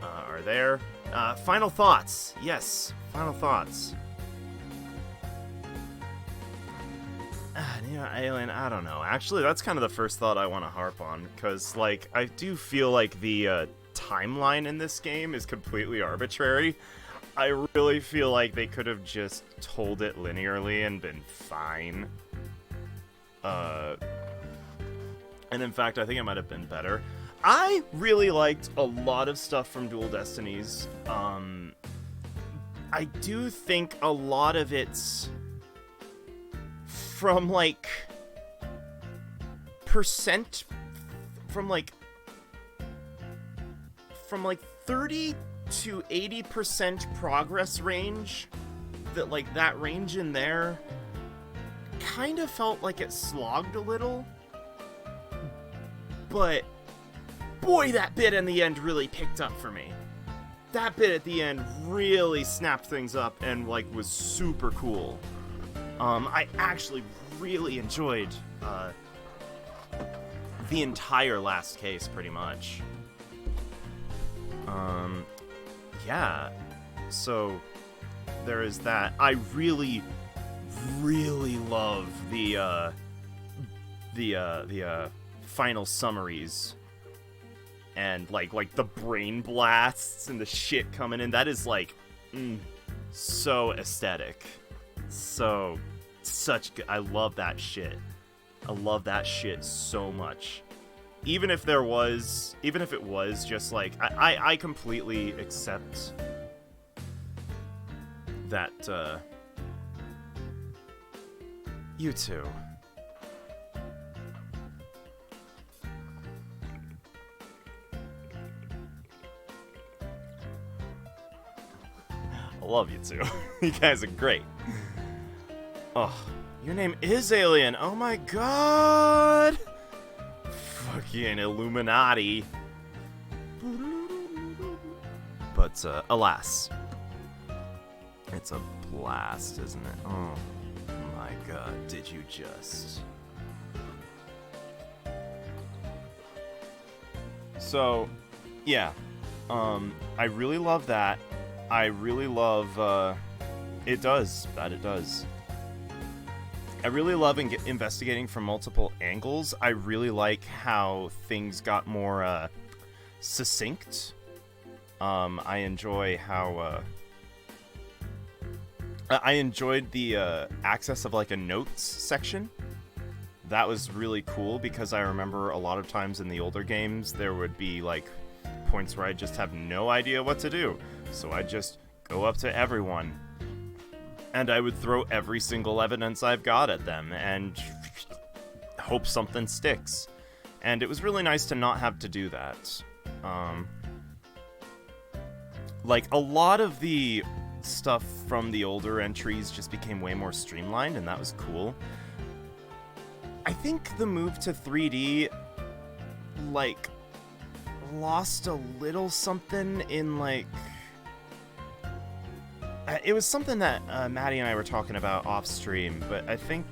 are there. Final thoughts. Yes, final thoughts. Alien, I don't know. Actually, that's kind of the first thought I want to harp on, because, like, I do feel like the timeline in this game is completely arbitrary. I really feel like they could have just told it linearly and been fine. And in fact, I think it might have been better. I really liked a lot of stuff from Dual Destinies. I do think a lot of it's from like 30 to 80% progress range
that, like, that range in there kind of felt like it slogged a little. But, boy, that bit in the end really picked up for me. That bit at the end really snapped things up and, like, was super cool. I actually really enjoyed the entire last case, pretty much. Yeah. So, there is that. I really, really love the final summaries. And, like the brain blasts and the shit coming in. That is, like, so aesthetic. Such good. I love that shit. I love that shit so much. Even if it was just, like, I completely accept that, you two. I love you two. You guys are great. Oh, your name is Alien. Oh my god. Fucking Illuminati. But, alas. It's a blast, isn't it? Oh my god, did you just... So, yeah. I really love that. I really love, it does. I really love investigating from multiple angles. I really like how things got more, succinct. I enjoy how, I enjoyed the, access of, like, a notes section. That was really cool, because I remember a lot of times in the older games, there would be, like, points where I just have no idea what to do. So I just go up to everyone, and I would throw every single evidence I've got at them, and hope something sticks. And it was really nice to not have to do that. Like, a lot of the stuff from the older entries just became way more streamlined, and that was cool. I think the move to 3D, like, lost a little something in, like... It was something that Maddie and I were talking about off stream, but I think,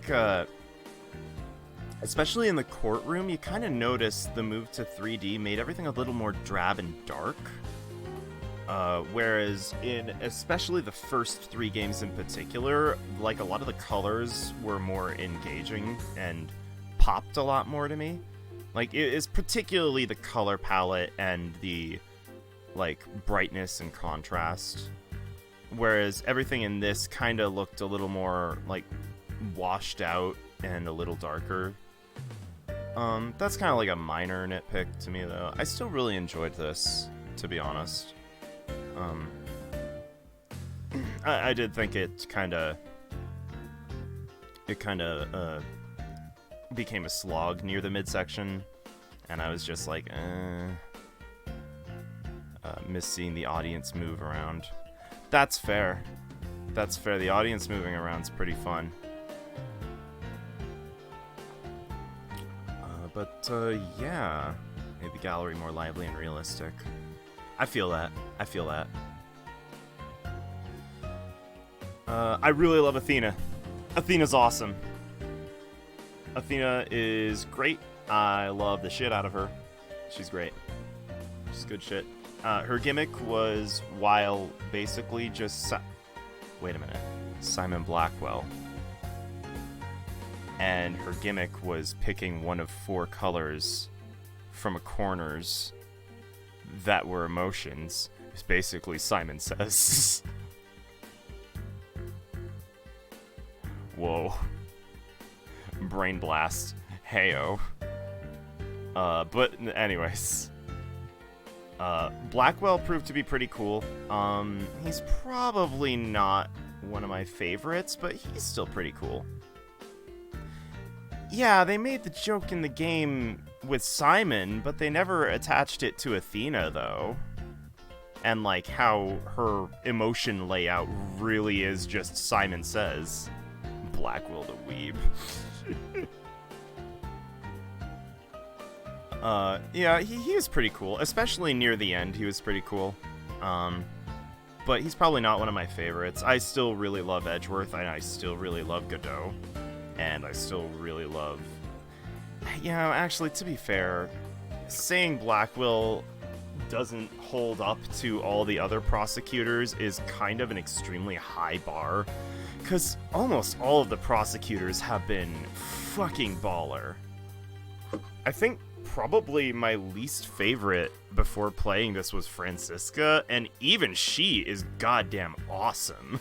especially in the courtroom, you kind of noticed the move to 3D made everything a little more drab and dark. Whereas in especially the first 3 games in particular, like, a lot of the colors were more engaging and popped a lot more to me. Like, it is particularly the color palette and the, like, brightness and contrast. Whereas everything in this kind of looked a little more, like, washed out and a little darker. That's kind of like a minor nitpick to me, though. I still really enjoyed this, to be honest. I did think it kind of became a slog near the midsection, and I was just like, miss seeing the audience move around. That's fair. That's fair. The audience moving around's pretty fun. Yeah. Made the gallery more lively and realistic. I feel that. I really love Athena. Athena's awesome. Athena is great. I love the shit out of her. She's great. She's good shit. Her gimmick was, while basically just... Wait a minute. Simon Blackwell. And her gimmick was picking one of 4 colors from corners that were emotions. It's basically Simon Says. Whoa. Brain blast. Heyo. But anyways. Blackwell proved to be pretty cool. He's probably not one of my favorites, but he's still pretty cool. Yeah, they made the joke in the game with Simon, but they never attached it to Athena, though.
and like how her emotion layout really is just Simon Says. Blackwell the weeb. Yeah, he was pretty cool, especially near the end. He was pretty cool. But he's probably not one of my favorites. I still really love Edgeworth, and I still really love Godot, and I still really love... You know, actually, to be fair, saying Blackwell doesn't hold up to all the other prosecutors is kind of an extremely high bar, because almost all of the prosecutors have been fucking baller. I think probably my least favorite before playing this was Francisca, and even she is goddamn awesome.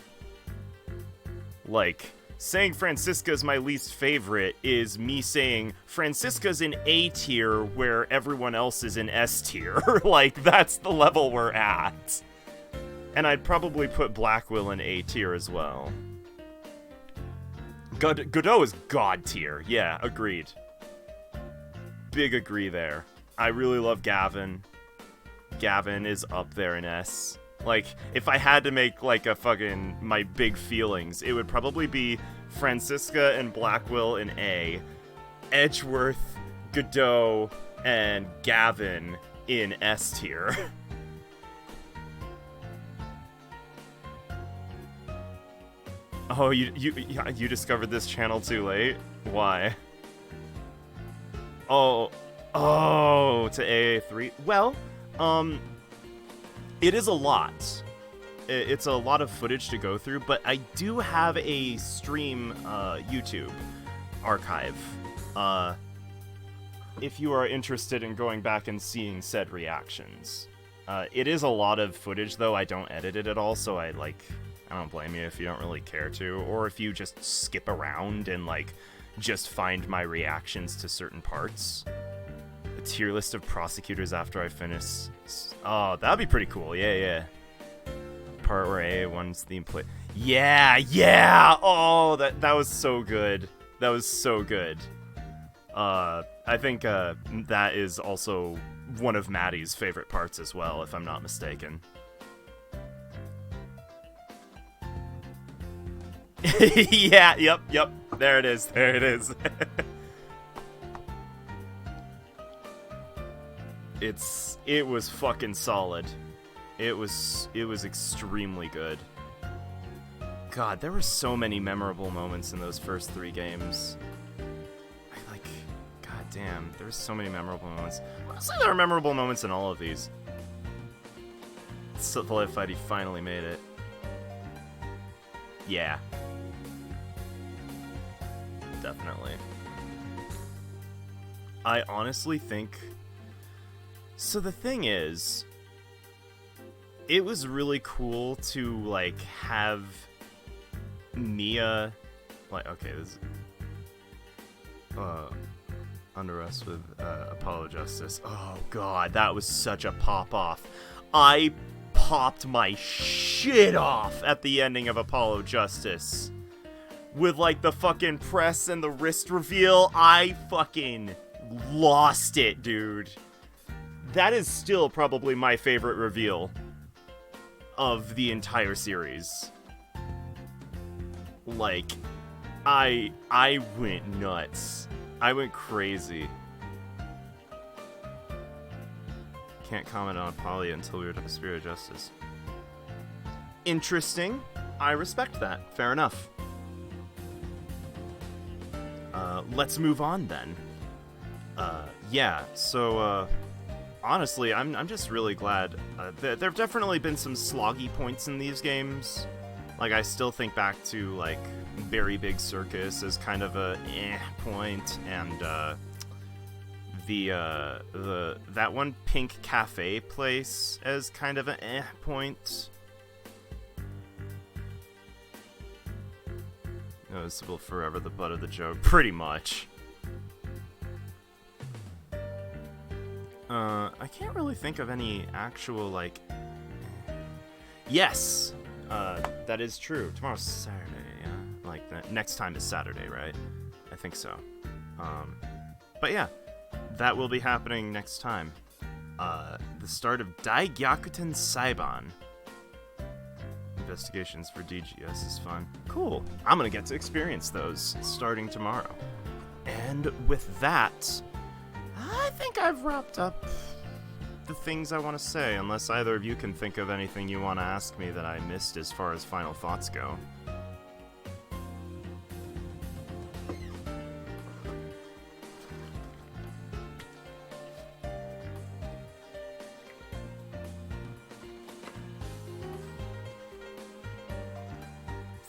Like, saying Francisca's my least favorite is me saying Francisca's in A tier where everyone else is in S tier. Like, that's the level we're at. And I'd probably put Blackwell in A tier as well. Godot is God tier. Yeah, agreed. Big agree there. I really love Gavin. Gavin is up there in S. Like, if I had to make, like, a fucking my big feelings, it would probably be Francisca and Blackwell in A, Edgeworth, Godot, and Gavin in S tier. Oh, you discovered this channel too late? Why? Oh, to AA3. Well, it is a lot. It's a lot of footage to go through, but I do have a stream YouTube archive. If you are interested in going back and seeing said reactions. It is a lot of footage, though. I don't edit it at all, so I don't blame you if you don't really care to, or if you just skip around and, like, just find my reactions to certain parts. A tier list of prosecutors after I finish. Oh, that'd be pretty cool. Yeah. Part where AA1's theme play. Yeah! Oh, that was so good. That was so good. I think that is also one of Maddie's favorite parts as well, if I'm not mistaken. Yeah, yep. There it is. It was fucking solid. It was extremely good. God, there were so many memorable moments in those first 3 games. God damn, there were so many memorable moments. Honestly, there are memorable moments in all of these. So the live fight, he finally made it. Yeah. Definitely. I honestly think... So the thing is, it was really cool to, like, have Mia... Like, okay, this is... Under Us with Apollo Justice. Oh, God, that was such a pop-off. I popped my shit off at the ending of Apollo Justice. With, like, the fucking press and the wrist reveal, I fucking lost it, dude. That is still probably my favorite reveal of the entire series. Like, I went nuts. I went crazy. Can't comment on Polly until we were to the Spirit of Justice. Interesting. I respect that. Fair enough. Let's move on then. Yeah, so, honestly, I'm just really glad. There have definitely been some sloggy points in these games. Like, I still think back to, like, Very Big Circus as kind of a point, and, that one Pink Cafe place as kind of a point. Noticeable forever the butt of the joke, pretty much. I can't really think of any actual, like... Yes! That is true. Tomorrow's Saturday, yeah? Like, next time is Saturday, right? I think so. But yeah, that will be happening next time. the start of Daigyakuten Saiban. Investigations for DGS is fun. Cool. I'm gonna get to experience those starting tomorrow. And with that, I think I've wrapped up the things I want to say, unless either of you can think of anything you want to ask me that I missed as far as final thoughts go.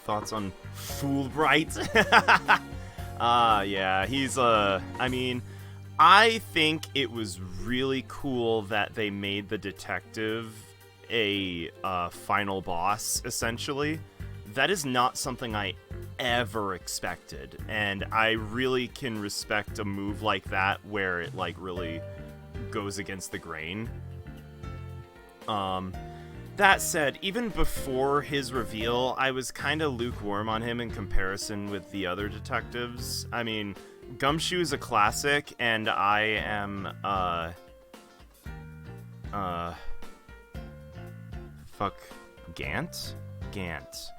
Thoughts on Wright? Yeah, he's, I mean, I think it was really cool that they made the detective a final boss, essentially. That is not something I ever expected, and I really can respect a move like that where it, like, really goes against the grain. That said, even before his reveal, I was kind of lukewarm on him in comparison with the other detectives. I mean, Gumshoe is a classic, and I am, fuck, Gant? Gant.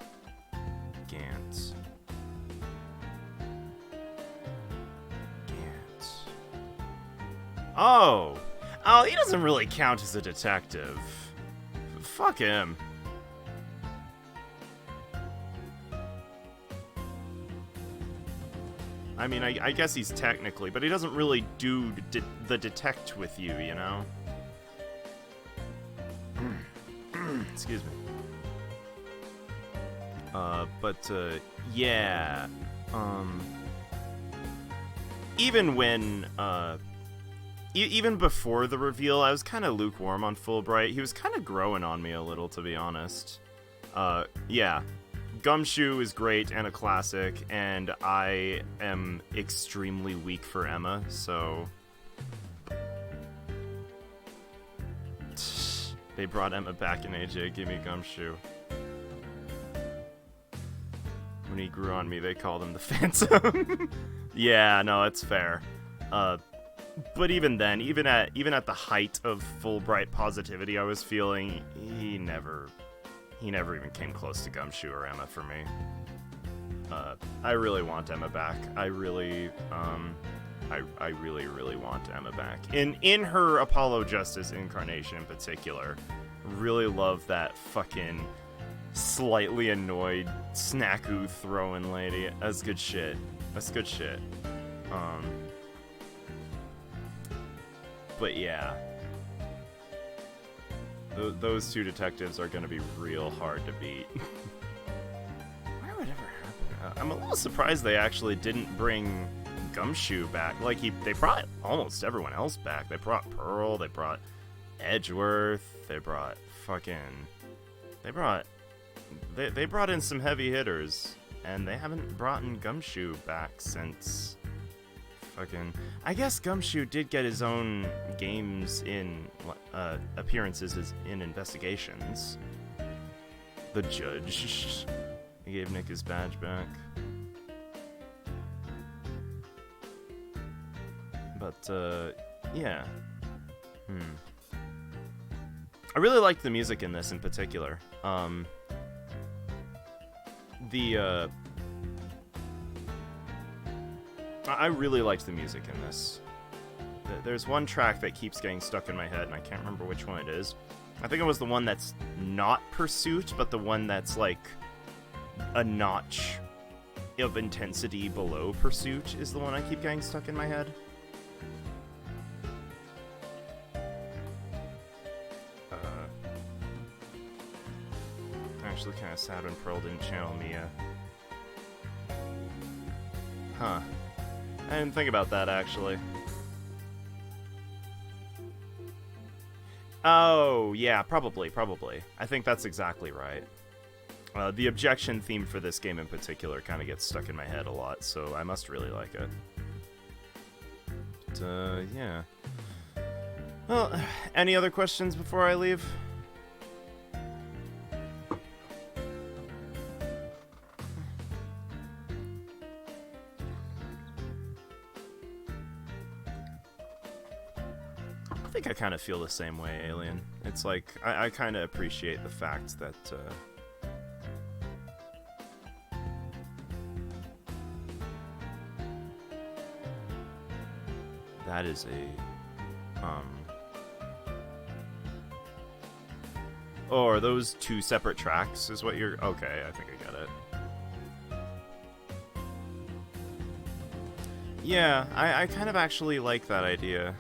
Oh! Oh, he doesn't really count as a detective. Fuck him. I mean, I guess he's technically, but he doesn't really do the detect with you, you know? Excuse me. Yeah. Even when, even before the reveal, I was kind of lukewarm on Fulbright. He was kind of growing on me a little, to be honest. Yeah. Gumshoe is great and a classic, and I am extremely weak for Emma, so... They brought Emma back in AJ, give me Gumshoe. When he grew on me, they called him the Phantom. Yeah, no, it's fair. But even then, even at the height of Fulbright positivity I was feeling, he never even came close to Gumshoe or Emma for me. I really want Emma back. I really want Emma back. In her Apollo Justice incarnation in particular. Really love that fucking slightly annoyed snaku throwing lady. That's good shit. But yeah. Those two detectives are going to be real hard to beat. Why would it ever happen? I'm a little surprised they actually didn't bring Gumshoe back. Like, they brought almost everyone else back. They brought Pearl, they brought Edgeworth, they brought fucking... They brought in some heavy hitters, and they haven't brought in Gumshoe back since... Fucking... I guess Gumshoe did get his own games in, appearances in investigations. The judge. He gave Nick his badge back. But, yeah. I really liked the music in this in particular. I really liked the music in this. There's one track that keeps getting stuck in my head, and I can't remember which one it is. I think it was the one that's not Pursuit, but the one that's, like, a notch of intensity below Pursuit is the one I keep getting stuck in my head. Actually kind of sad when Pearl didn't channel Mia. Huh. I didn't think about that, actually. Oh, yeah, probably. I think that's exactly right. The objection theme for this game in particular kind of gets stuck in my head a lot, so I must really like it. But, yeah. Well, any other questions before I leave? think I kind of feel the same way, Alien. It's like, I kind of appreciate the fact that, that is a, oh, are those two separate tracks is what you're, okay, I think I get it. Yeah, I kind of actually like that idea.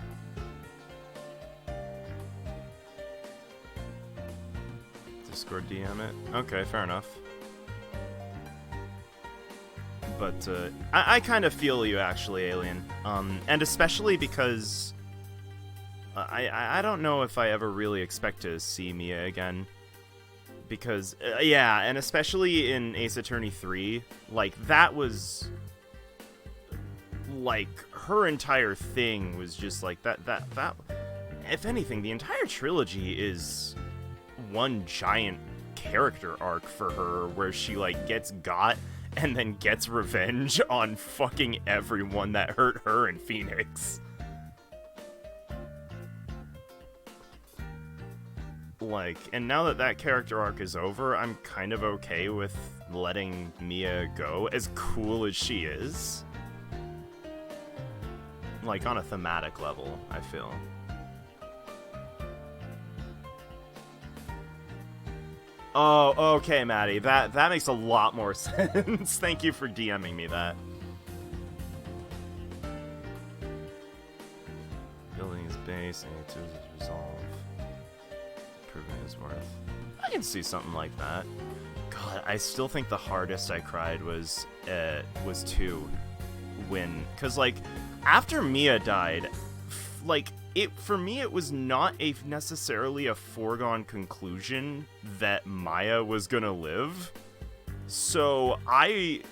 Discord DM it? Okay, fair enough. But, I kind of feel you, actually, Alien. And especially because... I don't know if I ever really expect to see Mia again. Because, yeah, and especially in Ace Attorney 3, like, that was... like, her entire thing was just like, that, if anything, the entire trilogy is one giant character arc for her, where she, like, gets got and then gets revenge on fucking everyone that hurt her in Phoenix. Like, and now that that character arc is over, I'm kind of okay with letting Mia go, as cool as she is. Like, on a thematic level, I feel. Oh, okay, Maddie. That makes a lot more sense. Thank you for DMing me that. Building his base, and to resolve. Proving his worth. I can see something like that. God, I still think the hardest I cried was 2. Cause like, after Mia died, like, for me, it was not necessarily a foregone conclusion that Maya was gonna live. So I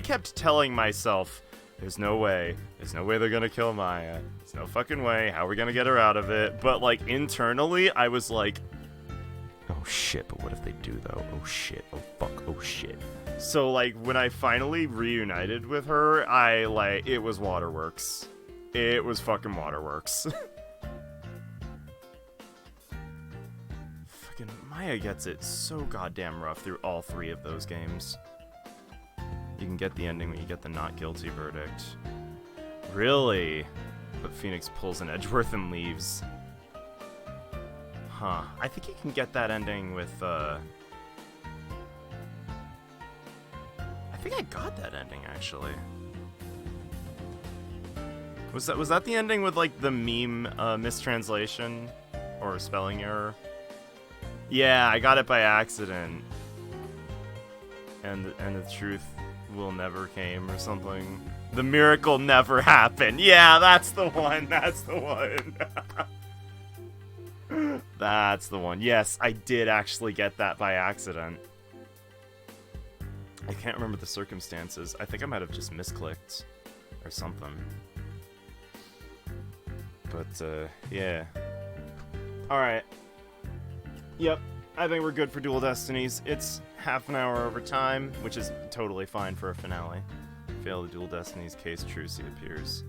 kept telling myself, there's no way they're gonna kill Maya. There's no fucking way. How are we gonna get her out of it? But, like, internally, I was like, oh shit, but what if they do, though? Oh shit, oh fuck, oh shit. So, like, when I finally reunited with her, it was waterworks. It was fucking waterworks. Fucking Maya gets it so goddamn rough through all 3 of those games. You can get the ending when you get the not guilty verdict. Really? But Phoenix pulls an Edgeworth and leaves. Huh. I think you can get that ending with, I think I got that ending, actually. Was that the ending with, like, the meme mistranslation or spelling error? Yeah, I got it by accident. And the truth will never came or something. The miracle never happened. Yeah, that's the one. That's the one. That's the one. Yes, I did actually get that by accident. I can't remember the circumstances. I think I might have just misclicked or something. But, yeah. Alright. Yep, I think we're good for Dual Destinies. It's half an hour over time, which is totally fine for a finale. Fail the Dual Destinies case, Trucy appears.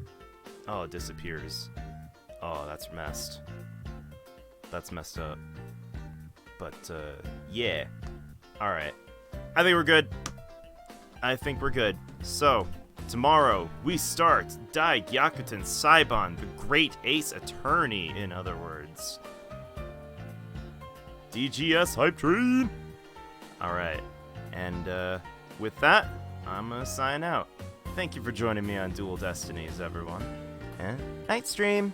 Oh, it disappears. Oh, that's messed. That's messed up. But, yeah. Alright. I think we're good. I think we're good. So, tomorrow, we start Dai Gyakuten Saiban, the Great Ace Attorney, in other words. DGS Hype Train! Alright, and with that, I'm gonna sign out. Thank you for joining me on Dual Destinies, everyone. And night stream!